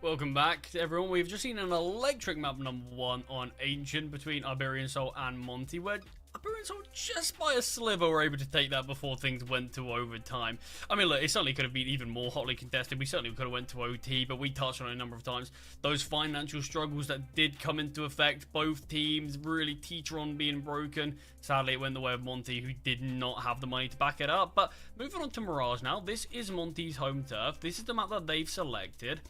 Speaker 6: Welcome back to everyone. We've just seen an electric map number 1 on Ancient between Iberian Soul and Monty, where Iberian Soul just by a sliver were able to take that before things went to overtime. I mean, look, it certainly could have been even more hotly contested. We certainly could have went to OT, but we touched on it a number of times. Those financial struggles that did come into effect, both teams really teeter on being broken. Sadly, it went the way of Monty, who did not have the money to back it up. But moving on to Mirage now, this is Monty's home turf. This is the map that they've selected.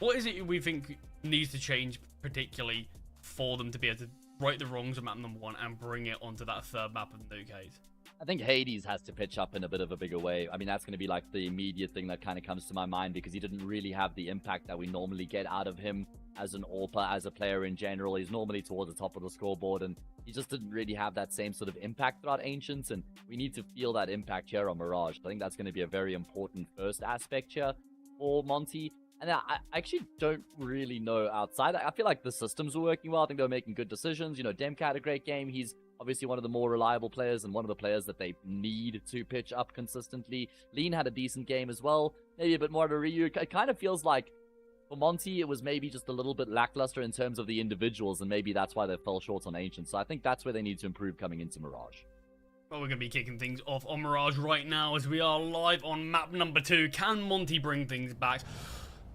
Speaker 6: What is it we think needs to change, particularly for them to be able to right the wrongs of map number 1 and bring it onto that third map of Nuke Haze?
Speaker 5: I think Hades has to pitch up in a bit of a bigger way. I mean, that's going to be like the immediate thing that kind of comes to my mind, because he didn't really have the impact that we normally get out of him as an AWPer, as a player in general. He's normally towards the top of the scoreboard, and he just didn't really have that same sort of impact throughout Ancients, and we need to feel that impact here on Mirage. I think that's going to be a very important first aspect here for Monty. And I actually don't really know outside. I feel like the systems were working well. I think they were making good decisions. You know, Demka had a great game. He's obviously one of the more reliable players and one of the players that they need to pitch up consistently. Lean had a decent game as well. Maybe a bit more of a Ryu. It kind of feels like for Monty, it was maybe just a little bit lackluster in terms of the individuals, and maybe that's why they fell short on Ancient. So I think that's where they need to improve coming into Mirage.
Speaker 6: Well, we're going to be kicking things off on Mirage right now as we are live on map number 2. Can Monty bring things back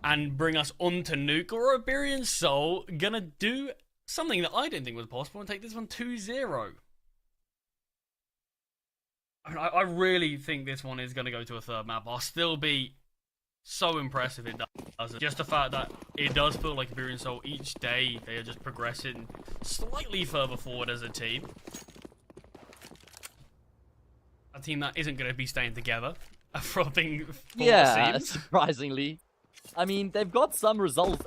Speaker 6: and bring us onto Nuke, or Iberian Soul gonna do something that I didn't think was possible and take this one 2-0? I mean, I really think this one is gonna go to a third map. I'll still be so impressed if it doesn't. Just the fact that it does feel like Iberian Soul each day, they are just progressing slightly further forward as a team. A team that isn't gonna be staying together for being
Speaker 5: surprisingly. I mean, they've got some results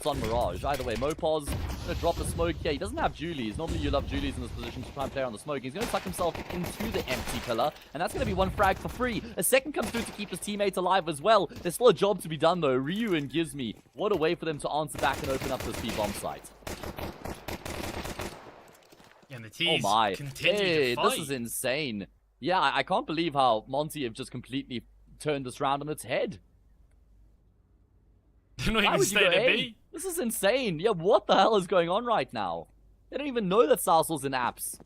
Speaker 5: on Mirage. Either way, Mopos gonna drop a smoke here. He doesn't have Julies. Normally you love Julies in this position to try and play on the smoke. He's gonna suck himself into the empty pillar, and that's gonna be one frag for free. A second comes through to keep his teammates alive as well. There's still a job to be done though. Ryu and Gizmi, what a way for them to answer back and open up this B-bomb site.
Speaker 6: Yeah, and the T's continue to fight.
Speaker 5: This is insane. Yeah, I can't believe how Monty have just completely turned this round on its head.
Speaker 6: They're not even staying at B.
Speaker 5: This is insane. Yeah, what the hell is going on right now? They don't even know that Southall's in apps.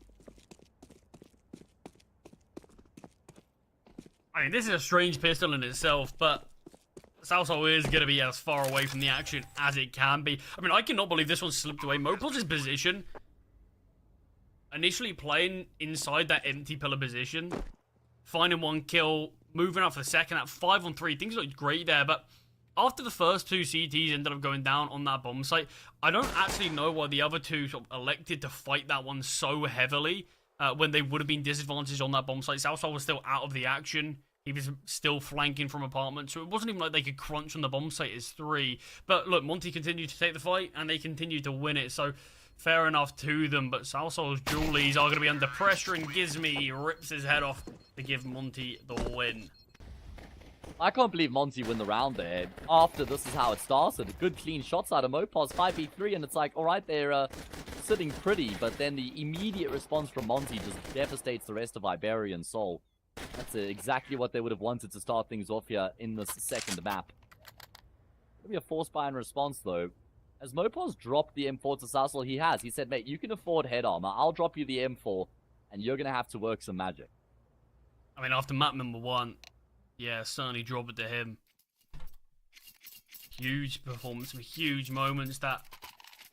Speaker 6: I mean, this is a strange pistol in itself, but Southall is going to be as far away from the action as it can be. I mean, I cannot believe this one slipped away. Mopos' position, initially playing inside that empty pillar position, finding one kill, moving up for the second at 5-on-3. Things looked great there, but after the first 2 CTs ended up going down on that bomb site, I don't actually know why the other 2 sort of elected to fight that one so heavily when they would have been disadvantaged on that bomb site. Southside was still out of the action. He was still flanking from apartment, so it wasn't even like they could crunch on the bomb site as 3. But look, Monty continued to take the fight, and they continued to win it, so fair enough to them. But Southside's Julies are going to be under pressure, and Gizmi rips his head off to give Monty the win.
Speaker 5: I can't believe Monty win the round there. After this is how it started. Good clean shots out of Mopos, 5v3, and it's like, alright, they're sitting pretty, but then the immediate response from Monty just devastates the rest of Iberian Soul. That's exactly what they would have wanted to start things off here in this second map. It'll be a force buy in response, though. As Mopos dropped the M4 to Sassel, he said, mate, you can afford head armor. I'll drop you the M4, and you're going to have to work some magic.
Speaker 6: I mean, after map number 1, yeah, certainly drop it to him. Huge performance, some huge moments that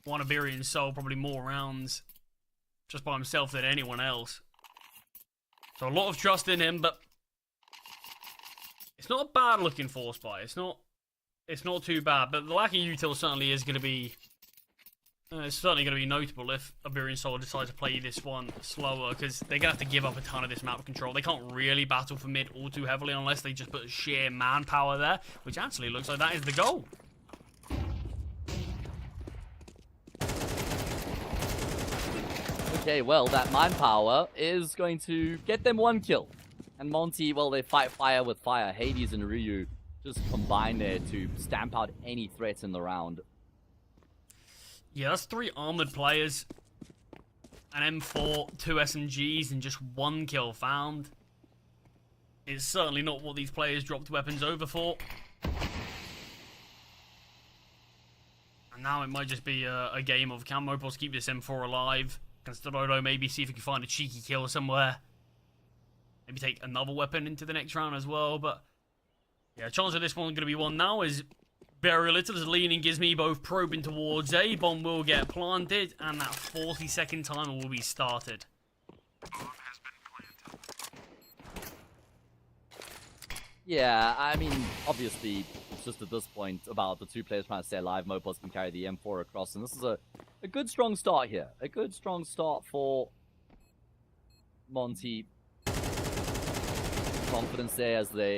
Speaker 6: won Iberian Soul probably more rounds just by himself than anyone else. So a lot of trust in him, but it's not a bad looking force buy. It's not too bad, but the lack of util certainly is going to be it's certainly going to be notable if Iberian Soul decides to play this one slower, because they're going to have to give up a ton of this map control. They can't really battle for mid all too heavily unless they just put sheer manpower there, which actually looks like that is the goal.
Speaker 5: Okay, well, that manpower is going to get them 1 kill. And Monty, well, they fight fire with fire. Hades and Ryu just combine there to stamp out any threats in the round.
Speaker 6: Yeah, that's 3 armored players, an M4, 2 SMGs, and just 1 kill found. It's certainly not what these players dropped weapons over for. And now it might just be a game of can Mopos keep this M4 alive? Can Starodo maybe see if he can find a cheeky kill somewhere? Maybe take another weapon into the next round as well. But yeah, chance of this one going to be won now is very little, as leaning gives me both probing towards A. Bomb will get planted, and that 40-second timer will be started.
Speaker 5: Yeah, I mean, obviously, it's just at this point about the two players trying to stay alive. Mopos can carry the M4 across, and this is a good, strong start here. A good, strong start for Monty. Confidence there as they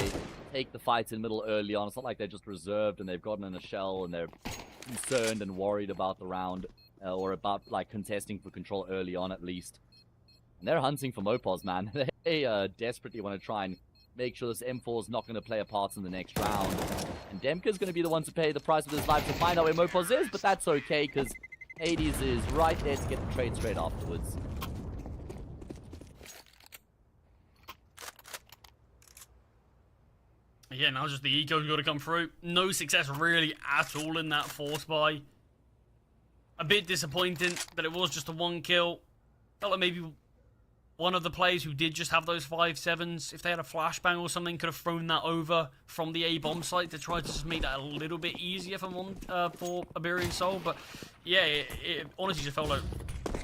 Speaker 5: take the fight in middle early on. It's not like they're just reserved and they've gotten in a shell and they're concerned and worried about the round, or about, like, contesting for control early on, at least. And they're hunting for Mopos, man. They desperately want to try and make sure this M4 is not going to play a part in the next round. And Demka's going to be the one to pay the price with his life to find out where Mopos is, but that's okay, because Hades is right there to get the trade straight afterwards.
Speaker 6: Yeah, now just the eco's got to come through. No success really at all in that force buy. A bit disappointing that it was just a 1 kill. Felt like maybe one of the players who did just have those 5.7s, if they had a flashbang or something, could have thrown that over from the A bomb site to try to just make that a little bit easier for Iberian Soul. But yeah, it honestly just felt like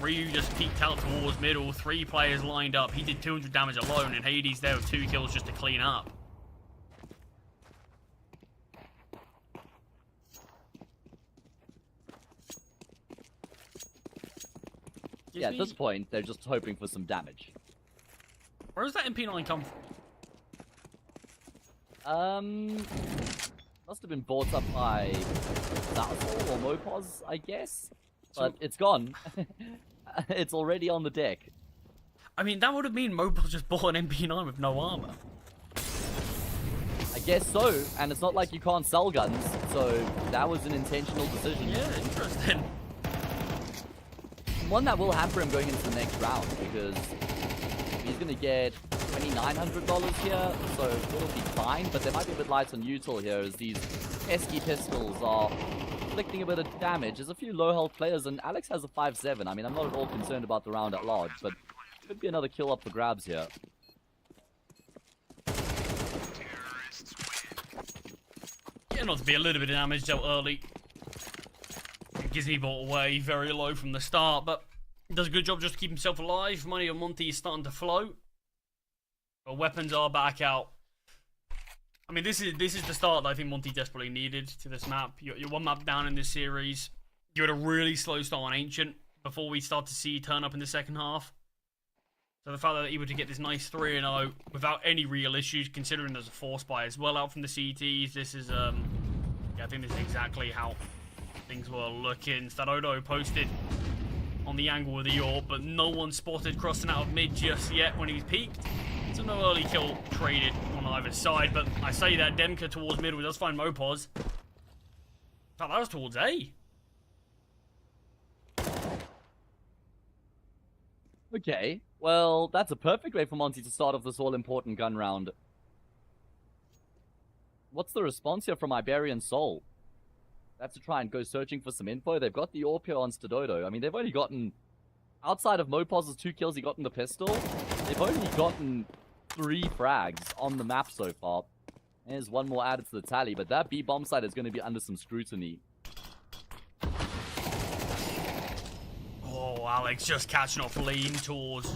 Speaker 6: Ryu just peeked out towards middle, 3 players lined up. He did 200 damage alone, and Hades there with 2 kills just to clean up.
Speaker 5: Yeah, at this point, they're just hoping for some damage.
Speaker 6: Where does that MP9 come from?
Speaker 5: Must have been bought up by Zazzle or Mopos, I guess. But it's gone. It's already on the deck.
Speaker 6: I mean, that would have mean Mopos just bought an MP9 with no armor.
Speaker 5: I guess so, and it's not like you can't sell guns, so that was an intentional decision.
Speaker 6: Yeah, interesting.
Speaker 5: One that will hamper him going into the next round, because he's going to get $2,900 here, so it'll be fine, but there might be a bit light on util here, as these pesky pistols are inflicting a bit of damage. There's a few low health players, and Alex has a 5.7. I mean, I'm not at all concerned about the round at large, but could be another kill up for grabs here.
Speaker 6: Yeah, not to be a little bit of damage dealt early. Gizmy bought away very low from the start, but does a good job just to keep himself alive. Money on Monty is starting to flow. But weapons are back out. I mean, this is the start that I think Monty desperately needed to this map. You're 1 map down in this series. You had a really slow start on Ancient before we start to see turn up in the second half. So the fact that they're able to get this nice 3-0 without any real issues, considering there's a force buy as well out from the CTs, this is, yeah, I think this is exactly how things were looking. Starodo posted on the angle of the AWP, but no one spotted crossing out of mid just yet when he's peaked. So no early kill traded on either side, but I say that Demka towards middle does find Mopos. In fact, that was towards A.
Speaker 5: Okay, well, that's a perfect way for Monty to start off this all-important gun round. What's the response here from Iberian Soul? They have to try and go searching for some info. They've got the AWP here on Stadodo. I mean, they've only gotten, outside of Mopos' 2 kills he got in the pistol, they've only gotten 3 frags on the map so far. There's 1 more added to the tally, but that B bomb site is going to be under some scrutiny.
Speaker 6: Oh, Alex just catching off lean towards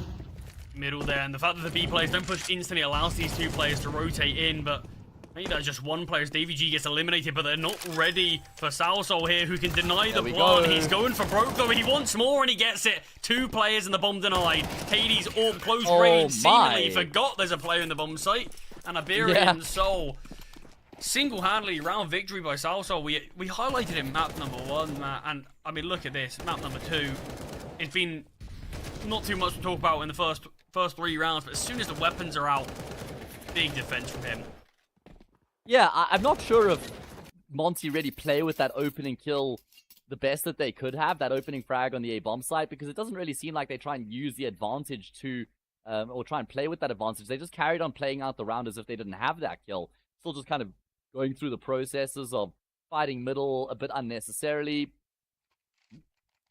Speaker 6: middle there. And the fact that the B players don't push instantly allows these 2 players to rotate in, but maybe that's just 1 player. Davy G gets eliminated, but they're not ready for Salsoul here, who can deny the plant. He's going for broke, though. He wants more, and he gets it. 2 players and the bomb denied. Hades AWP close range, seemingly forgot there's a player in the bomb site. And Iberian Soul single-handedly round victory by Salsoul. We highlighted in map number 1, Matt, and I mean, look at this. Map number 2. It's been not too much to talk about in the first 3 rounds, but as soon as the weapons are out, big defense from him.
Speaker 5: Yeah, I'm not sure if Monty really play with that opening kill the best that they could have, that opening frag on the A-bomb site, because it doesn't really seem like they try and use the advantage to, or try and play with that advantage. They just carried on playing out the round as if they didn't have that kill. Still just kind of going through the processes of fighting middle a bit unnecessarily.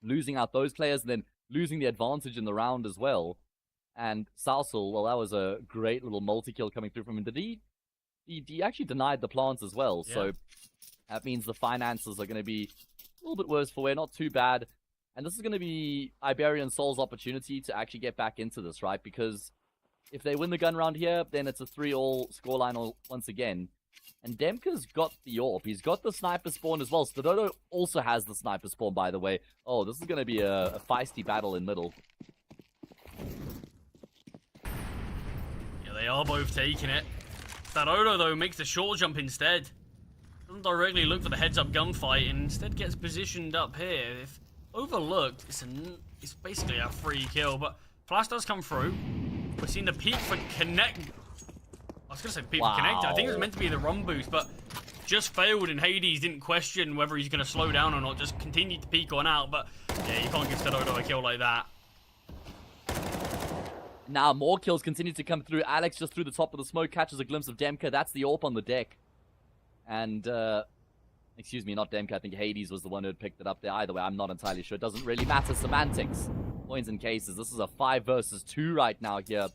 Speaker 5: losing out those players and then losing the advantage in the round as well. And Salsel, well, that was a great little multi-kill coming through from him. Did he actually denied the plants as well,
Speaker 6: Yeah.
Speaker 5: so that means the finances are going to be a little bit worse for wear, not too bad. And this is going to be Iberian Soul's opportunity to actually get back into this, right? Because if they win the gun round here, then it's a 3-all scoreline once again. And Demka's got the AWP. He's got the sniper spawn as well. Stododo also has the sniper spawn, by the way. Oh, this is going to be a feisty battle in middle.
Speaker 6: Yeah, they are both taking it. Stododo, though, makes the short jump instead. Doesn't directly look for the heads-up gunfight and instead gets positioned up here. If overlooked, it's basically a free kill, but flash does come through. We're seeing the peak for connect. I was gonna say peak for connect. I think it was meant to be the run boost, but just failed, and Hades didn't question whether he's gonna slow down or not. Just continued to peek on out, but yeah, you can't give Stododo a kill like that.
Speaker 5: Now more kills continue to come through. Alex just through the top of the smoke catches a glimpse of Demka. That's the AWP on the deck. And, excuse me, not Demka. I think Hades was the one who had picked it up there. Either way, I'm not entirely sure. It doesn't really matter. Semantics. Points and cases. This is a 5 versus 2 right now here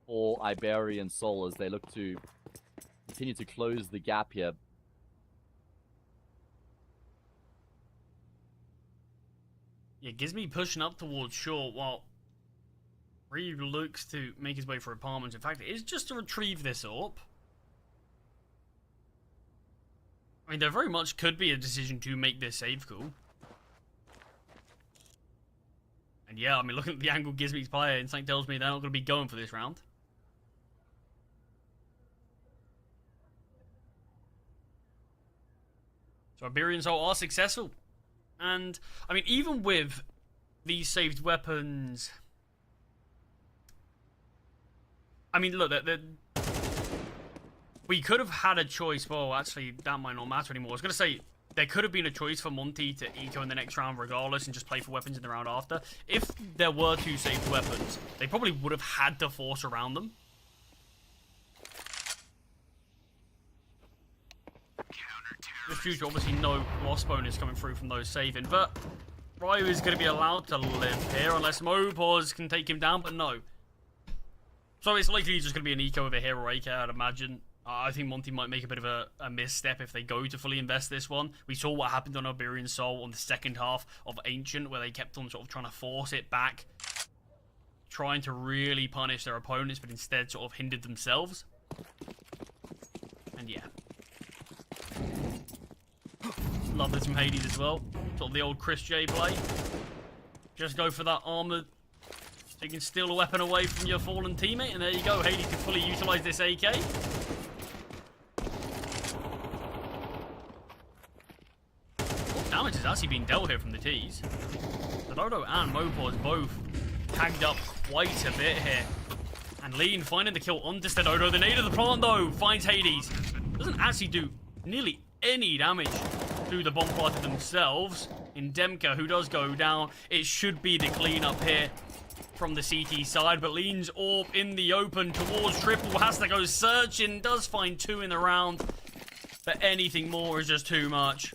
Speaker 5: for Iberian Soul as they look to continue to close the gap here.
Speaker 6: Yeah, Gizmy pushing up towards short while Reeve looks to make his way for apartments. In fact, it is just to retrieve this AWP. I mean, there very much could be a decision to make this save call. And yeah, I mean, looking at the angle Gizmy's playing, instinct tells me they're not going to be going for this round. So Iberian Soul are successful. And, I mean, even with these saved weapons... I mean, look, we could have had a choice. Well, actually, that might not matter anymore. I was going to say, there could have been a choice for Monty to eco in the next round regardless and just play for weapons in the round after. If there were 2 saved weapons, they probably would have had to force around them. With future, obviously, no loss bonus coming through from those saving, but Ryu is going to be allowed to live here unless Mopos can take him down, but no. So it's likely just going to be an eco with a hero AK, I'd imagine. I think Monty might make a bit of a misstep if they go to fully invest this one. We saw what happened on Iberian Soul on the second half of Ancient, where they kept on sort of trying to force it back, trying to really punish their opponents, but instead sort of hindered themselves. And yeah. Love this from Hades as well. Sort of the old Chris J play. Just go for that armored. So you can steal a weapon away from your fallen teammate, and there you go. Hades can fully utilize this AK. What damage has actually been dealt here from the T's? Stododo and Mopos both tagged up quite a bit here. And Lean finding the kill onto Stododo. The nade of the plant, though, finds Hades. Doesn't actually do nearly any damage to the bomb party themselves. In Demka, who does go down, it should be the cleanup here from the CT side, but Lean's AWP in the open towards triple, has to go searching, does find 2 in the round, but anything more is just too much.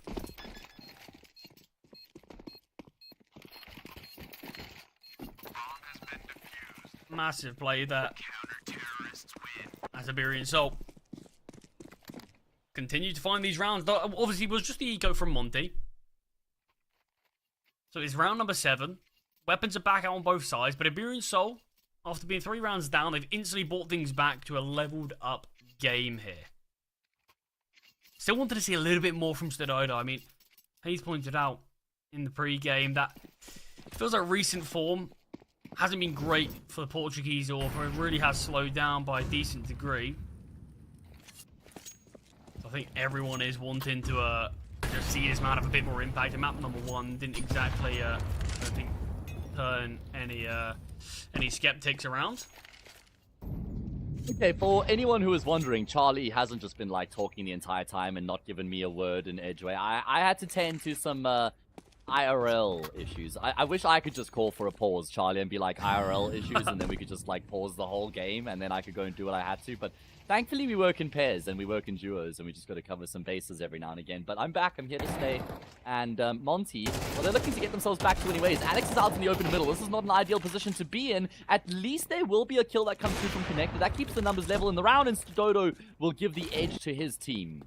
Speaker 6: Massive play there. As Iberian Soul continue to find these rounds. Obviously, it was just the eco from Monty. So it's round number 7. Weapons are back out on both sides, but Iberian Soul, after being 3 rounds down, they've instantly brought things back to a leveled up game here. Still wanted to see a little bit more from Stododo. I mean, Hayes pointed out in the pre-game that it feels like recent form hasn't been great for the Portuguese, or it really has slowed down by a decent degree. So I think everyone is wanting to just see this man have a bit more impact. And map number 1 didn't exactly, I don't think, turn any skeptics around.
Speaker 5: Okay, for anyone who is wondering, Charlie hasn't just been like talking the entire time and not given me a word in Edgeway. I had to tend to some IRL issues. I wish I could just call for a pause, Charlie, and be like IRL issues, and then we could just like pause the whole game, and then I could go and do what I had to. But thankfully, we work in pairs and we work in duos, and we just got to cover some bases every now and again. But I'm back. I'm here to stay. And Monty, well, they're looking to get themselves back to anyways. Alex is out in the open middle. This is not an ideal position to be in. At least there will be a kill that comes through from Connected. That keeps the numbers level in the round, and Stododo will give the edge to his team.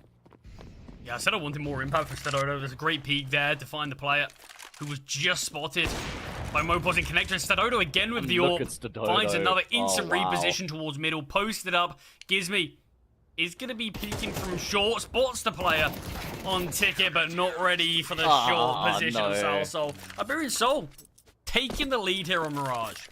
Speaker 6: Yeah, I said I wanted more impact for Stododo. There's a great peek there to find the player who was just spotted by Mopos in Connector. And Stododo again with the AWP. Finds another instant reposition towards middle. Posted up. Gizmy is going to be peeking from short. Spots the player on ticket, but not ready for the short position of Salso. Iberian Soul taking the lead here on Mirage.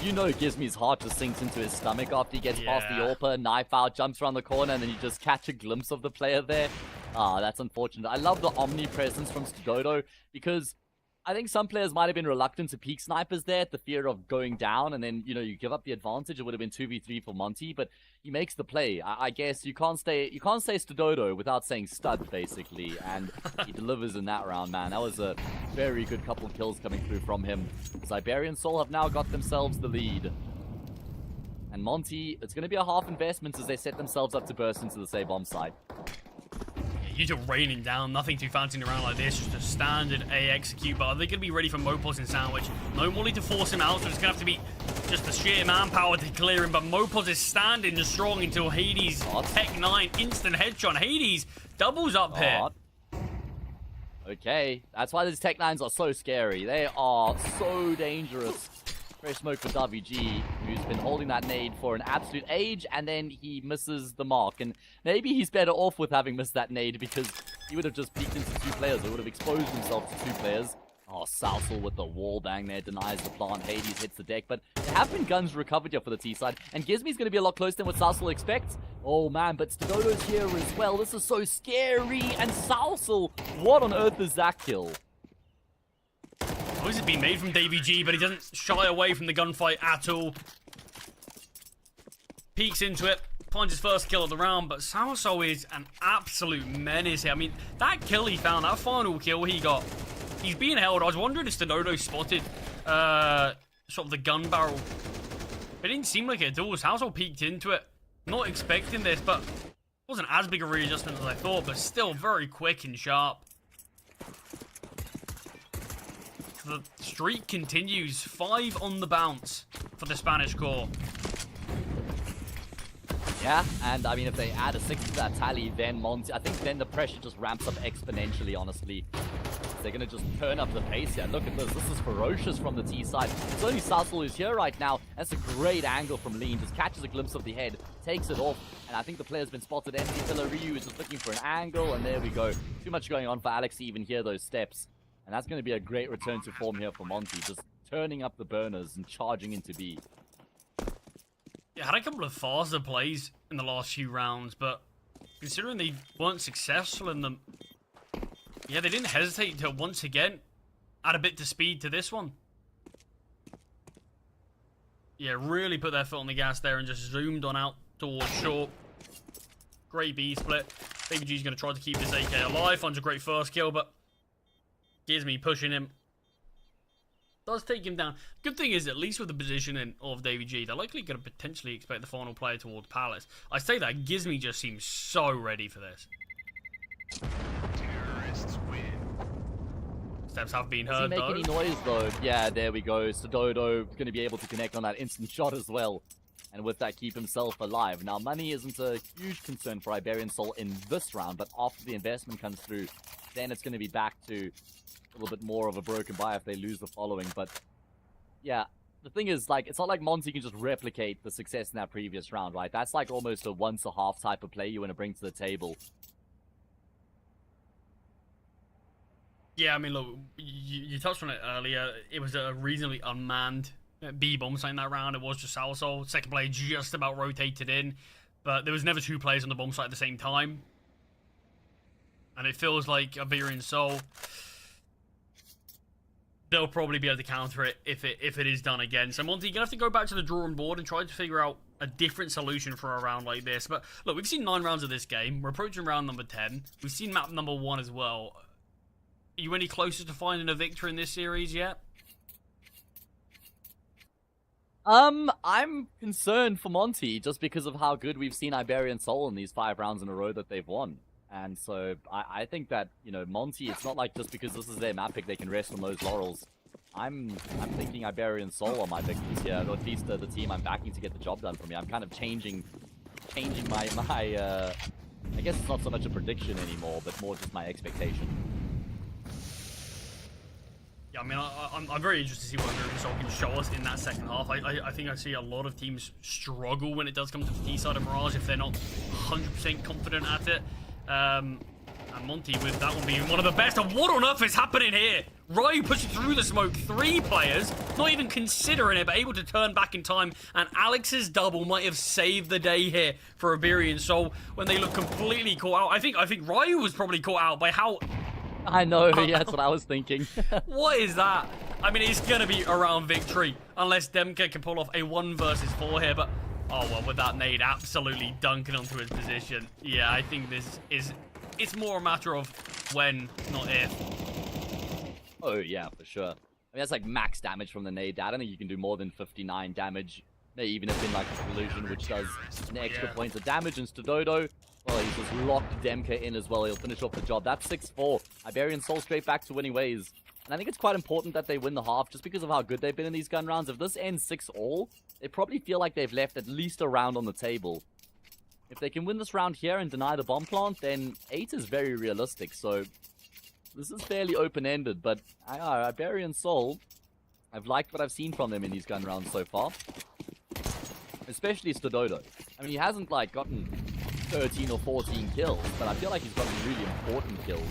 Speaker 5: You know Gizmy's heart just sinks into his stomach after he gets past the AWPer, knife out, jumps around the corner, and then you just catch a glimpse of the player there. That's unfortunate. I love the omnipresence from Stododo because I think some players might have been reluctant to peek snipers there at the fear of going down, and then, you know, you give up the advantage. It would have been 2v3 for Monty, but he makes the play. I guess you can't say Stododo without saying stud, basically, and he delivers in that round, man. That was a very good couple kills coming through from him. Iberian Soul have now got themselves the lead. And Monty, it's going to be a half investment as they set themselves up to burst into the same bomb site.
Speaker 6: You two raining down, nothing too fancy in a round like this, just a standard A execute, but are they going to be ready for Mopos in Sandwich? No Molly to force him out, so it's going to have to be just the sheer manpower to clear him, but Mopos is standing just strong until Hades, Tech 9, instant headshot. Hades doubles up here.
Speaker 5: Okay, that's why these Tech 9s are so scary. They are so dangerous. Fresh smoke for WG, who's been holding that nade for an absolute age, and then he misses the mark. And maybe he's better off with having missed that nade because he would have just peeked into two players. Or would have exposed himself to two players. Oh, Salsel with the wall bang there, denies the plant. Hades hits the deck, but there have been guns recovered here for the T side. And Gizmy's going to be a lot closer than what Salsel expects. Oh man, but Stododo's here as well. This is so scary. And Salsel, what on earth is that kill?
Speaker 6: This has been made from Davy G, but he doesn't shy away from the gunfight at all. Peeks into it, finds his first kill of the round, but Salso is an absolute menace here. I mean, that kill he found, that final kill he got, he's being held. I was wondering if Stododo spotted sort of the gun barrel. It didn't seem like it at all. Salso peeked into it, not expecting this, but it wasn't as big a readjustment as I thought, but still very quick and sharp. The streak continues. 5 on the bounce for the Spanish core.
Speaker 5: Yeah, and I mean, if they add a 6 to that tally, then Monty, I think then the pressure just ramps up exponentially, honestly. They're going to just turn up the pace here. Look at this. This is ferocious from the T side. It's only Salsel who's here right now. That's a great angle from Lean. Just catches a glimpse of the head, takes it off, and I think the player's been spotted empty. Villarreal is just looking for an angle, and there we go. Too much going on for Alex to even hear those steps. And that's going to be a great return to form here for Monty. Just turning up the burners and charging into B.
Speaker 6: Yeah, had a couple of faster plays in the last few rounds, but considering they weren't successful in them, yeah, they didn't hesitate to once again add a bit to speed to this one. Yeah, really put their foot on the gas there and just zoomed on out towards short. Great B split. Baby G's going to try to keep his AK alive. Finds a great first kill, but Gizmy pushing him. Does take him down. Good thing is, at least with the positioning of Davy G, they're likely going to potentially expect the final player towards Palace. I say that, Gizmy just seems so ready for this.
Speaker 3: Terrorists win.
Speaker 6: Steps have been heard,
Speaker 5: Does he make any noise, though? Yeah, there we go. Stododo going to be able to connect on that instant shot as well. And with that, keep himself alive. Now, money isn't a huge concern for Iberian Soul in this round, but after the investment comes through, then it's going to be back to a little bit more of a broken buy if they lose the following. But yeah, the thing is, like, it's not like Monty can just replicate the success in that previous round, right? That's like almost a once-a-half type of play you want to bring to the table.
Speaker 6: Yeah, I mean, look, you touched on it earlier. It was a reasonably unmanned B-bomb site in that round. It was just Salso. Second player just about rotated in, but there was never two players on the bomb site at the same time. And it feels like Iberian Soul, they'll probably be able to counter it if it is done again. So Monty, you're going to have to go back to the drawing board and try to figure out a different solution for a round like this. But look, we've seen 9 rounds of this game. We're approaching round number 10. We've seen map number 1 as well. you any closer to finding a victor in this series yet?
Speaker 5: I'm concerned for Monty just because of how good we've seen Iberian Soul in these 5 rounds in a row that they've won. And so I think that, you know, Monty, it's not like just because this is their map pick they can rest on those laurels. I'm thinking Iberian Soul are my victors here, or at least the team I'm backing to get the job done for me. I'm kind of changing my I guess it's not so much a prediction anymore, but more just my expectation.
Speaker 6: Yeah, I mean, I'm very interested to see what Iberian Soul can show us in that second half. I think I see a lot of teams struggle when it does come to the T side of Mirage if they're not 100% confident at it. And Monty with that one being one of the best. And what on earth is happening here? Ryu pushing through the smoke. 3 players, not even considering it, but able to turn back in time. And Alex's double might have saved the day here for Iberian Soul when they look completely caught out. I think Ryu was probably caught out by how...
Speaker 5: I know, yeah, that's what I was thinking.
Speaker 6: What is that? I mean, it's going to be around victory unless Demka can pull off a 1 versus 4 here, but... Oh, well, with that nade absolutely dunking onto his position. Yeah, I think this is... It's more a matter of when, not if.
Speaker 5: Oh, yeah, for sure. I mean, that's like max damage from the nade. I don't think you can do more than 59 damage. May even have been like a collision, which does an extra point of damage. And Stododo, well, he's just locked Demka in as well. He'll finish off the job. That's 6-4. Iberian Soul straight back to winning ways. And I think it's quite important that they win the half just because of how good they've been in these gun rounds. If this ends 6-all, they probably feel like they've left at least a round on the table. If they can win this round here and deny the bomb plant, then 8 is very realistic. So this is fairly open-ended, but Iberian Soul, I've liked what I've seen from them in these gun rounds so far. Especially Stododo. I mean, he hasn't, like, gotten 13 or 14 kills, but I feel like he's gotten really important kills.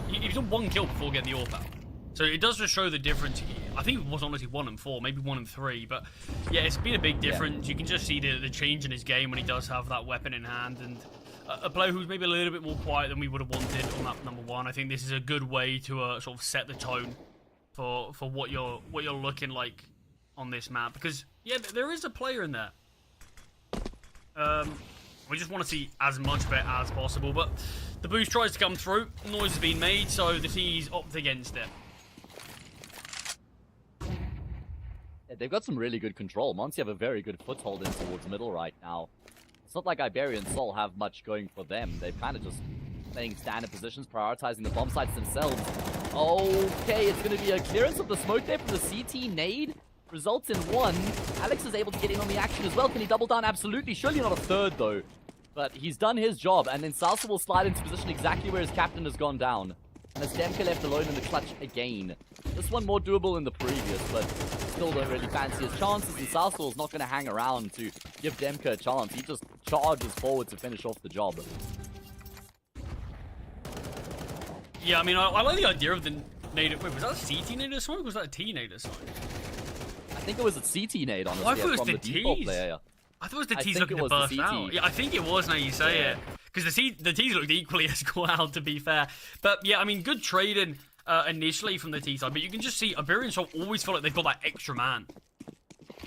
Speaker 6: He's done 1 kill before getting the AWP out. So it does just show the difference. I think it was honestly 1 and 4, maybe 1 and 3, but yeah, it's been a big difference. You can just see the change in his game when he does have that weapon in hand, and a player who's maybe a little bit more quiet than we would have wanted on that number 1. I think this is a good way to sort of set the tone for what you're looking like on this map, because yeah, there is a player in there. We just want to see as much of it as possible, but the boost tries to come through. Noise has been made, so the T's opt against it.
Speaker 5: Yeah, they've got some really good control. Monty have a very good foothold in towards middle right now. It's not like Iberian Soul have much going for them. They're kind of just playing standard positions, prioritizing the bomb sites themselves. Okay, it's going to be a clearance of the smoke there from the CT nade. Results in 1. Alex is able to get in on the action as well. Can he double down? Absolutely. Surely not a third, though. But he's done his job, and then Salsa will slide into position exactly where his captain has gone down. And as Demka left alone in the clutch again. This one more doable than the previous, but still don't really fancy his chances, and Salsa is not going to hang around to give Demka a chance. He just charges forward to finish off the job.
Speaker 6: Yeah, I mean, I like the idea of the nade. Wait, was that a CT nade smoke, or was that a T nade smoke?
Speaker 5: I think it was a CT nade, honestly.
Speaker 6: I thought it was
Speaker 5: from
Speaker 6: the
Speaker 5: default
Speaker 6: T's.
Speaker 5: player.
Speaker 6: I thought it was the T's looking to burst out. Yeah, I think it was now you say it. Because the T's looked equally as wild, to be fair. But yeah, I mean, good trading initially from the T side. But you can just see Iberian Soul always feel like they've got that extra man.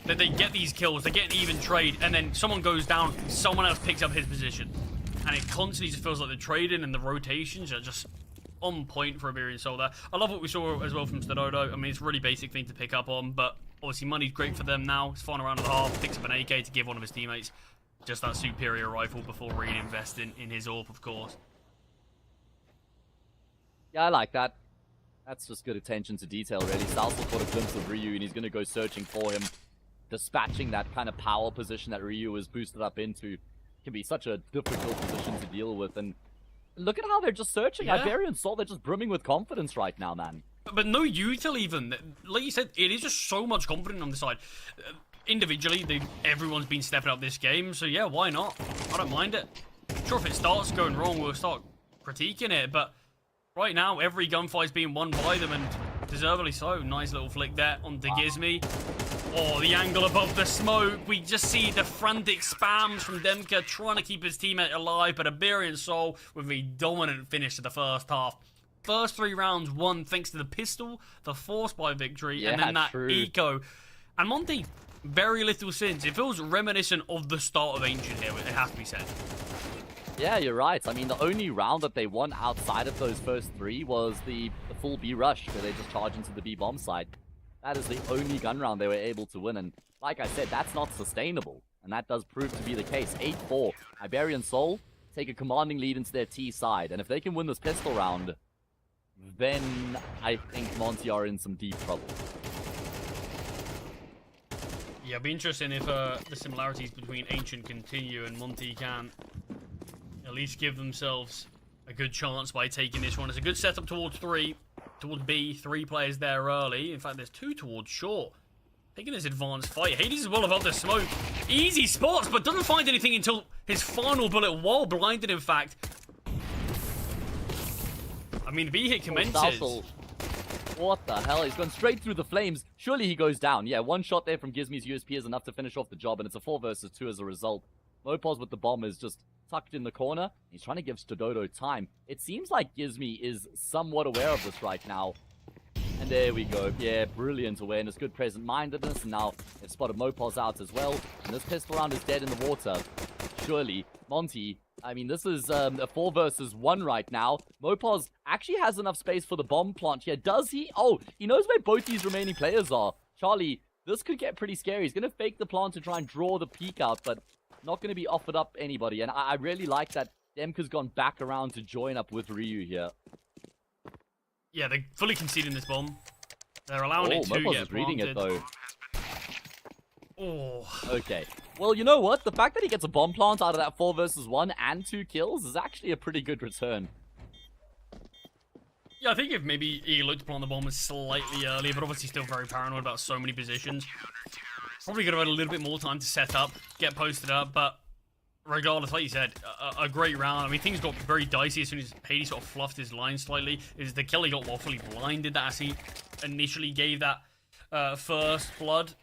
Speaker 6: That they get these kills, they get an even trade, and then someone goes down, someone else picks up his position. And it constantly just feels like the trading and the rotations are just on point for Iberian Soul there. I love what we saw as well from Stododo. I mean, it's a really basic thing to pick up on, but obviously money's great for them now. It's final round of the half, picks up an AK to give one of his teammates just that superior rifle before reinvesting in his AWP, of course.
Speaker 5: Yeah, I like that. That's just good attention to detail, really. Salsa caught a glimpse of Ryu, and he's going to go searching for him. Dispatching that kind of power position that Ryu was boosted up into can be such a difficult position to deal with. And look at how they're just searching.
Speaker 6: Yeah.
Speaker 5: Iberian Soul, they're just brimming with confidence right now, man.
Speaker 6: But no util even. Like you said, it is just so much confidence on the side. Individually, everyone's been stepping up this game, so yeah, why not? I don't mind it. Sure, if it starts going wrong, we'll start critiquing it, but right now, every gunfight's being won by them, and deservedly so. Nice little flick there onto Gizmy. Oh, the angle above the smoke. We just see the frantic spams from Demka trying to keep his teammate alive, but Iberian Soul with a dominant finish to the first half. First 3 rounds won thanks to the pistol, the force by victory, and then that eco. And Monty, very little since. It feels reminiscent of the start of Ancient here, it has to be said.
Speaker 5: Yeah, you're right. I mean, the only round that they won outside of those first 3 was the full B rush, where they just charge into the B bomb site. That is the only gun round they were able to win, and like I said, that's not sustainable. And that does prove to be the case. 8-4. Iberian Soul take a commanding lead into their T side, and if they can win this pistol round, then I think Monty are in some deep trouble.
Speaker 6: Yeah, it'll be interesting if the similarities between Ancient continue and Monty can at least give themselves a good chance by taking this one. It's a good setup towards B, 3 players there early. In fact, there's 2 towards short. Taking this advanced fight. Hades is well above the smoke. Easy spots, but doesn't find anything until his final bullet, while blinded, in fact. I mean, B hit commences.
Speaker 5: What the hell? He's gone straight through the flames. Surely he goes down. Yeah, one shot there from Gizmy's USP is enough to finish off the job, and it's a 4 versus 2 as a result. Mopos with the bomb is just tucked in the corner. He's trying to give Stododo time. It seems like Gizmy is somewhat aware of this right now. And there we go. Yeah, brilliant awareness, good present-mindedness, and now they've spotted Mopos out as well. And this pistol round is dead in the water. Surely, Monty, I mean, this is a 4 versus 1 right now. Mopos actually has enough space for the bomb plant here. Does he? Oh, he knows where both these remaining players are. Charlie, this could get pretty scary. He's going to fake the plant to try and draw the peek out, but not going to be offered up anybody. And I really like that Demka's gone back around to join up with Ryu here.
Speaker 6: Yeah, they're fully conceding this bomb. They're allowing it to
Speaker 5: Mopos
Speaker 6: get
Speaker 5: is reading it, though.
Speaker 6: Oh.
Speaker 5: Okay. Well, you know what? The fact that he gets a bomb plant out of that 4 versus 1 and 2 kills is actually a pretty good return.
Speaker 6: Yeah, I think if maybe he looked to plant the bomb slightly earlier, but obviously still very paranoid about so many positions. Probably could have had a little bit more time to set up, get posted up, but regardless, like you said, a great round. I mean, things got very dicey as soon as Hades sort of fluffed his line slightly. Is the kill he got waffly blinded that as he initially gave that first blood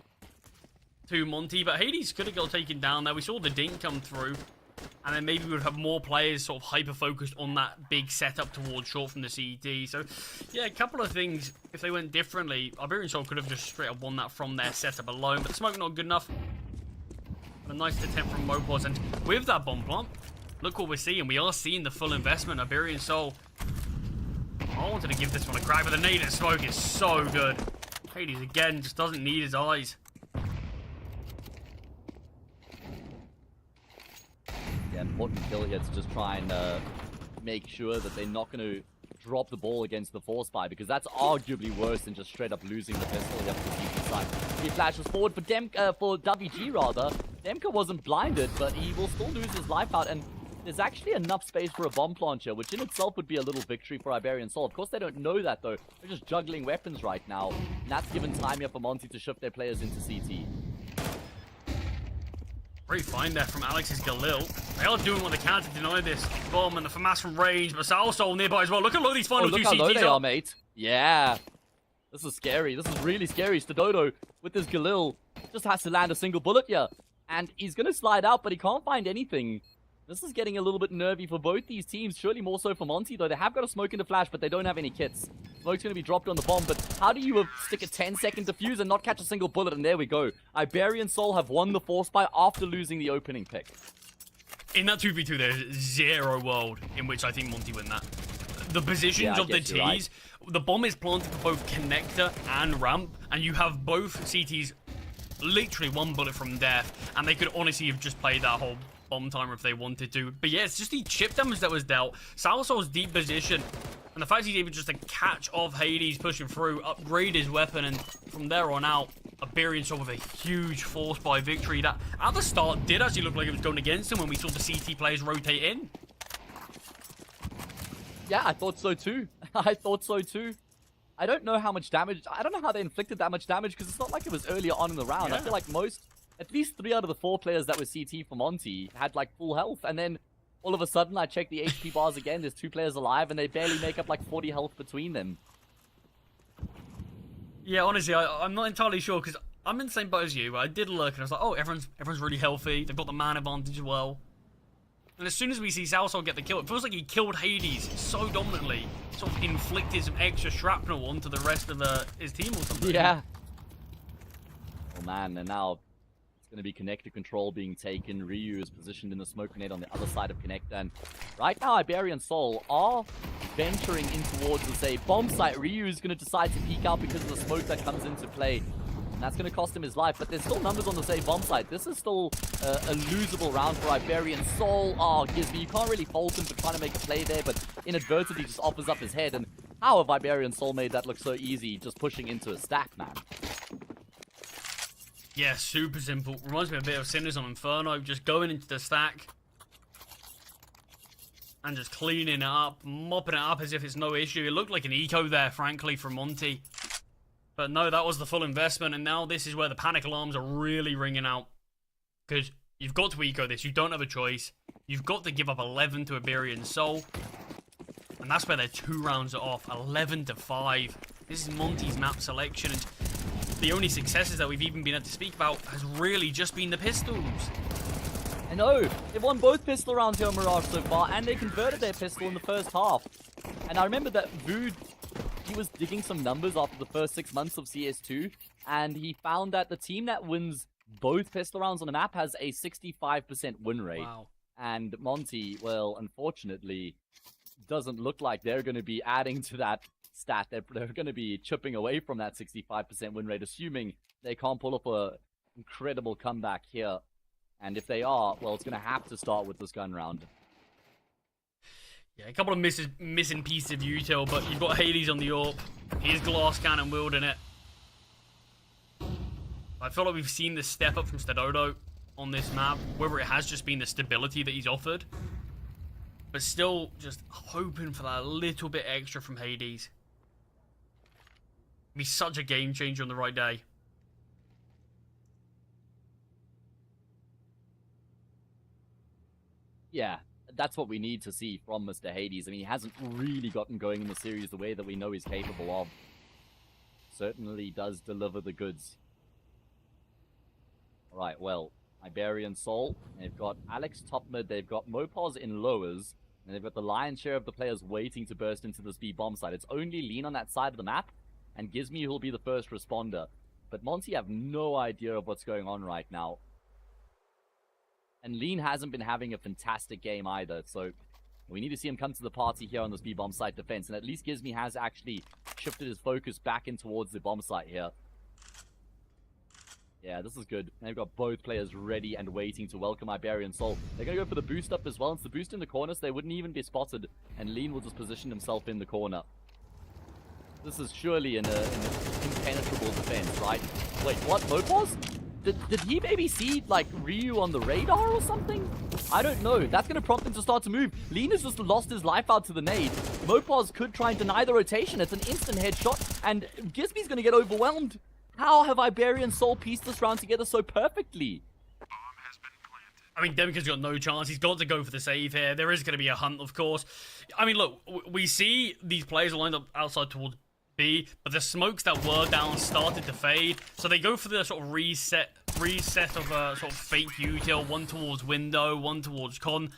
Speaker 6: to Monty, but Hades could have got taken down there. We saw the dink come through, and then maybe we would have more players sort of hyper-focused on that big setup towards short from the CET. So, yeah, a couple of things, if they went differently, Iberian Soul could have just straight up won that from their setup alone, but the smoke not good enough. A nice attempt from Mopos, and with that bomb plant, look what we're seeing. We are seeing the full investment. Iberian Soul. I wanted to give this one a crack, but the nade and smoke is so good. Hades, again, just doesn't need his eyes.
Speaker 5: Yeah, important kill here to just try and make sure that they're not going to drop the ball against the force spy, because that's arguably worse than just straight up losing the pistol here for the CT side. He flashes forward for for WG rather. Demka wasn't blinded, but he will still lose his life out, and there's actually enough space for a bomb launcher, which in itself would be a little victory for Iberian Soul. Of course, they don't know that, though. They're just juggling weapons right now, and that's given time here for Monty to shift their players into CT.
Speaker 6: Great find there from Alex's Galil. They are doing what they can to deny this bomb and the FAMAS from range, but Soul Soul nearby as well. Look at low these final two
Speaker 5: look how low
Speaker 6: CTs
Speaker 5: they
Speaker 6: are.
Speaker 5: are, mate. Yeah. This is scary. This is really scary. Stododo, with his Galil, just has to land a single bullet here. And he's going to slide out, but he can't find anything. This is getting a little bit nervy for both these teams. Surely more so for Monty, though. They have got a smoke in the flash, but they don't have any kits. Smoke's going to be dropped on the bomb, but how do you stick a 10-second defuse and not catch a single bullet? And there we go. Iberian Soul have won the force by after losing the opening pick.
Speaker 6: In that 2v2, there's zero world in which I think Monty win that. The positions of the Ts,
Speaker 5: right.
Speaker 6: The bomb is planted for both connector and ramp, and you have both CTs literally one bullet from death, and they could honestly have just played that whole bomb timer if they wanted to. But yeah, it's just the chip damage that was dealt. Salsoul's deep position, and the fact he's able just to catch off Hades pushing through, upgrade his weapon, and from there on out, Iberian Soul with a huge force by victory that at the start did actually look like it was going against him when we saw the CT players rotate in.
Speaker 5: Yeah, I thought so too. I thought so too. I don't know how much damage. I don't know how they inflicted that much damage, because it's not like it was earlier on in the round.
Speaker 6: Yeah.
Speaker 5: I feel like at least 3 out of the 4 players that were CT for Monty had like full health. And then all of a sudden I check the HP bars again. There's 2 players alive and they barely make up like 40 health between them.
Speaker 6: Yeah, honestly, I'm not entirely sure, because I'm in the same boat as you. I did look and I was like, oh, everyone's really healthy. They've got the man advantage as well. And as soon as we see Salsoul get the kill, it feels like he killed Hades so dominantly, sort of inflicted some extra shrapnel onto the rest of his team or something.
Speaker 5: Yeah. Oh man, and now it's going to be connector control being taken. Ryu is positioned in the smoke grenade on the other side of connector. And right now, Iberian Soul are venturing in towards, say, bomb site. Ryu is going to decide to peek out because of the smoke that comes into play. And that's going to cost him his life, but there's still numbers on the same bomb site. This is still a losable round for Iberian Soul. Oh, Gizmy, you can't really fault him for trying to make a play there, but inadvertently just offers up his head. And how have Iberian Soul made that look so easy, just pushing into a stack, man?
Speaker 6: Yeah, super simple. Reminds me a bit of Cinders on Inferno, just going into the stack and just cleaning it up, mopping it up as if it's no issue. It looked like an eco there, frankly, from Monty. But no, that was the full investment, and now this is where the panic alarms are really ringing out. Because you've got to eco this, you don't have a choice. You've got to give up 11 to Iberian Soul. And that's where they're 2 rounds off, 11-5. This is Monty's map selection, and the only successes that we've even been able to speak about has really just been the pistols.
Speaker 5: I know, they've won both pistol rounds here on Mirage so far, and they converted their pistol in the first half. And I remember that Vood, he was digging some numbers after the first 6 months of CS2, and he found that the team that wins both pistol rounds on the map has a 65% win rate.
Speaker 6: Wow.
Speaker 5: And Monty, well, unfortunately, doesn't look like they're going to be adding to that stat. They're going to be chipping away from that 65% win rate, assuming they can't pull up a incredible comeback here. And if they are, well, it's going to have to start with this gun round.
Speaker 6: Yeah, a couple of missing pieces of util, but you've got Hades on the AWP. Here's Glass Cannon wielding it. I feel like we've seen the step up from Stadodo on this map, whether it has just been the stability that he's offered, but still just hoping for that little bit extra from Hades. Be such a game changer on the right day.
Speaker 5: Yeah, that's what we need to see from Mr. Hades. I mean, he hasn't really gotten going in the series the way that we know he's capable of. Certainly does deliver the goods. Alright, well, Iberian Soul, they've got Alex top mid, they've got Mopaz in lowers, and they've got the lion's share of the players waiting to burst into this B bomb site. It's only Lean on that side of the map, and Gizmy who'll be the first responder. But Monty have no idea of what's going on right now. And Lean hasn't been having a fantastic game either, so we need to see him come to the party here on this B bomb site defense, and at least Gizmy has actually shifted his focus back in towards the bomb site here. Yeah, this is good. They've got both players ready and waiting to welcome Iberian Soul. They're going to go for the boost up as well. It's the boost in the corner, so they wouldn't even be spotted. And Lean will just position himself in the corner. This is surely an impenetrable defense, right? Wait, what? Mopaz? Did he maybe see, like, Ryu on the radar or something? I don't know. That's going to prompt him to start to move. Lean has just lost his life out to the nade. Mopaz could try and deny the rotation. It's an instant headshot, and Gizmy's going to get overwhelmed. How have Iberian Soul pieced this round together so perfectly?
Speaker 6: I mean, Demika's got no chance. He's got to go for the save here. There is going to be a hunt, of course. I mean, look, we see these players lined up outside towards B, but the smokes that were down started to fade. So they go for the sort of reset of sort of fake util, one towards window, one towards con,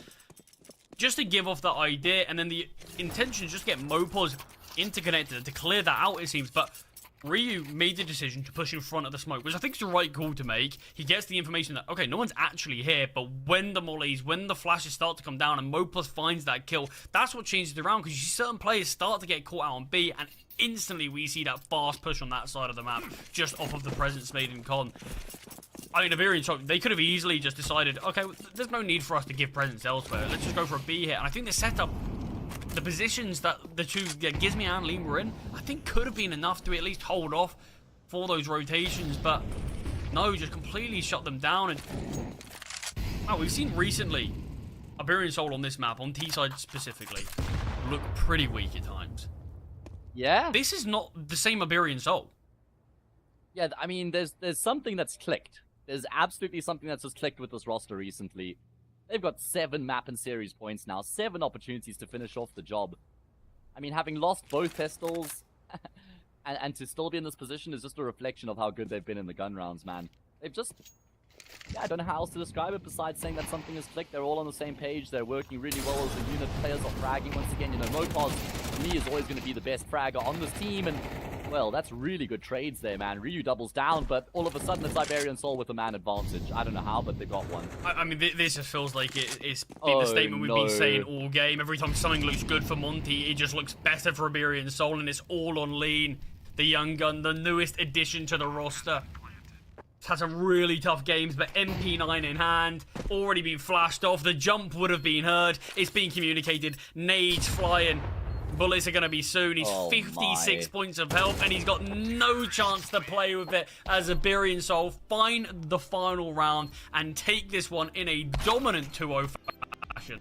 Speaker 6: just to give off that idea. And then the intention is just get Mopaz interconnected to clear that out, it seems. But Ryu made the decision to push in front of the smoke, which I think is the right call to make. He gets the information that, okay, no one's actually here, but when the mollies, when the flashes start to come down and Mopaz finds that kill, that's what changes the round, because you see certain players start to get caught out on B, and instantly we see that fast push on that side of the map, just off of the presence made in con. I mean, Iberian Soul, they could have easily just decided, okay, there's no need for us to give presence elsewhere, let's just go for a B hit, and I think the setup, the positions that the two, Gizmy and Lean were in, I think could have been enough to at least hold off for those rotations, but no, just completely shut them down. And oh, we've seen recently Iberian Soul on this map, on T-side specifically, look pretty weak at times.
Speaker 5: Yeah?
Speaker 6: This is not the same Iberian Soul.
Speaker 5: Yeah, I mean, there's something that's clicked. There's absolutely something that's just clicked with this roster recently. They've got 7 map and series points now, 7 opportunities to finish off the job. I mean, having lost both pistols and to still be in this position is just a reflection of how good they've been in the gun rounds, man. They've just, yeah, I don't know how else to describe it besides saying that something has clicked. They're all on the same page. They're working really well as a unit. Players are fragging once again. You know, Mopaz, to me, is always going to be the best fragger on this team, and well. That's really good trades there, man. Ryu doubles down, but all of a sudden it's Iberian Soul with a man advantage. I don't know how, but they got one.
Speaker 6: I mean, this just feels like it's been the statement we've been saying all game. Every time something looks good for Monty, it just looks better for Iberian Soul, and it's all on Lean, the young gun, the newest addition to the roster. It's had some really tough games, but MP9 in hand, already been flashed off. The jump would have been heard. It's been communicated. Nades flying. Bullets are going to be soon. He's 56 points of health, and he's got no chance to play with it as Iberian Soul find the final round and take this one in a dominant 2-0 fashion.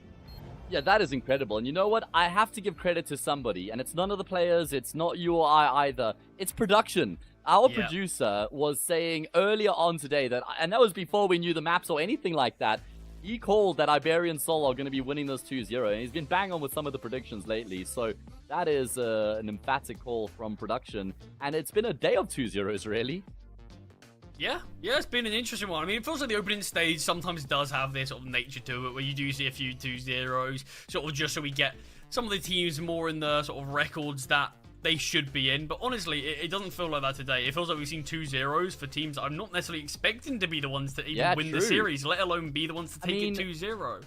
Speaker 5: Yeah, that is incredible. And you know what? I have to give credit to somebody, and it's none of the players. It's not you or I either. It's production. Our producer was saying earlier on today that, and that was before we knew the maps or anything like that, he called that Iberian Soul are going to be winning this 2-0, and he's been bang on with some of the predictions lately. So that is an emphatic call from production, and it's been a day of 2-0s, really.
Speaker 6: Yeah, it's been an interesting one. I mean, it feels like the opening stage sometimes does have this sort of nature to it, where you do see a few 2-0s, sort of just so we get some of the teams more in the sort of records that they should be in. But honestly, it doesn't feel like that today. It feels like we've seen 2-0s for teams that I'm not necessarily expecting to be the ones to even win the series, let alone be the ones to take it 2-0.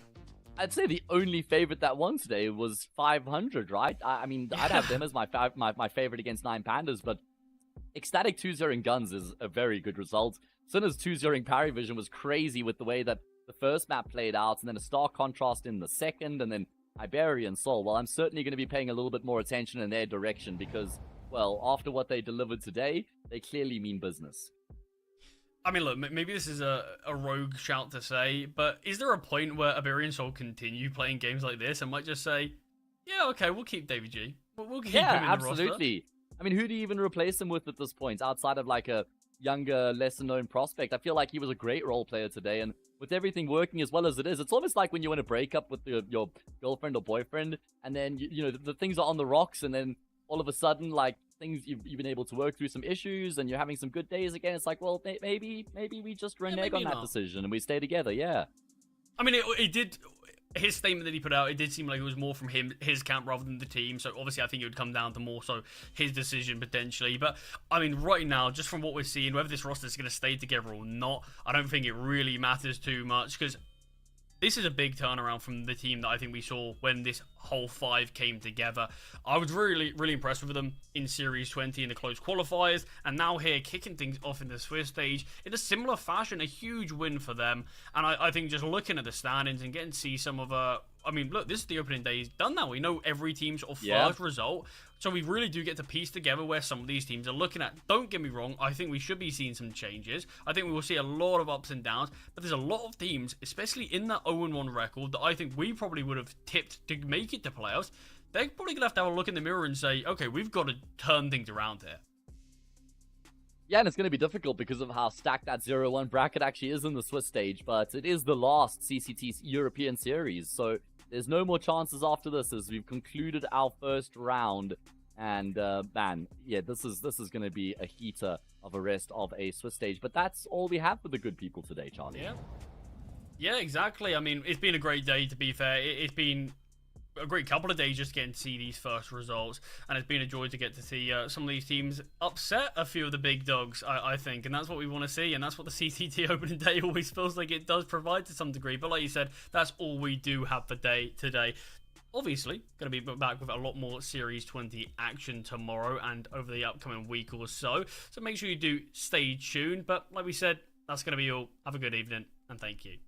Speaker 5: I'd say the only favorite that won today was 500, right? I mean, I'd have them as my favorite against 9 Pandas, but Ecstatic 2-0 Guns is a very good result. Sinner's 2-0 Parry Vision was crazy with the way that the first map played out, and then a stark contrast in the second, and then Iberian Soul. Well, I'm certainly going to be paying a little bit more attention in their direction because, well, after what they delivered today, they clearly mean business.
Speaker 6: I mean, look, maybe this is a rogue shout to say, but is there a point where Iberian Soul continue playing games like this and might just say, yeah, okay, we'll keep Davy G. We'll keep him in the roster?
Speaker 5: Absolutely. I mean, who do you even replace him with at this point, outside of like a younger, lesser-known prospect? I feel like he was a great role player today, and with everything working as well as it is, it's almost like when you want to break up with your girlfriend or boyfriend, and then, you know, the things are on the rocks, and then all of a sudden, like, things you've been able to work through some issues, and you're having some good days again. It's like, well, maybe we just renege on that decision, and we stay together, yeah.
Speaker 6: I mean, it did... His statement that he put out, it did seem like it was more from his camp rather than the team. So obviously I think it would come down to more so his decision potentially. But I mean, right now, just from what we're seeing, whether this roster is going to stay together or not, I don't think it really matters too much, because this is a big turnaround from the team that I think we saw when this whole 5 came together. I was really impressed with them in Series 20 in the close qualifiers, and now here kicking things off in the Swiss stage in a similar fashion, a huge win for them. And I think just looking at the standings and getting to see some of I mean, look, this is the opening day done now. We know every team's sort of first result. So we really do get to piece together where some of these teams are looking at. Don't get me wrong, I think we should be seeing some changes. I think we will see a lot of ups and downs. But there's a lot of teams, especially in that 0-1 record, that I think we probably would have tipped to make it to playoffs. They're probably going to have a look in the mirror and say, okay, we've got to turn things around here.
Speaker 5: Yeah, and it's going to be difficult because of how stacked that 0-1 bracket actually is in the Swiss stage. But it is the last CCT European series, so there's no more chances after this as we've concluded our first round. And, man, yeah, this is going to be a heater of a rest of a Swiss stage. But that's all we have for the good people today, Charlie.
Speaker 6: Yeah, exactly. I mean, it's been a great day, to be fair. It's been a great couple of days just getting to see these first results, and it's been a joy to get to see some of these teams upset a few of the big dogs, I think, and that's what we want to see, and that's what the CCT opening day always feels like it does provide to some degree. But like you said, that's all we do have for today. Obviously, going to be back with a lot more Series 20 action tomorrow and over the upcoming week or so, so make sure you do stay tuned. But like we said, that's going to be all. Have a good evening, and thank you.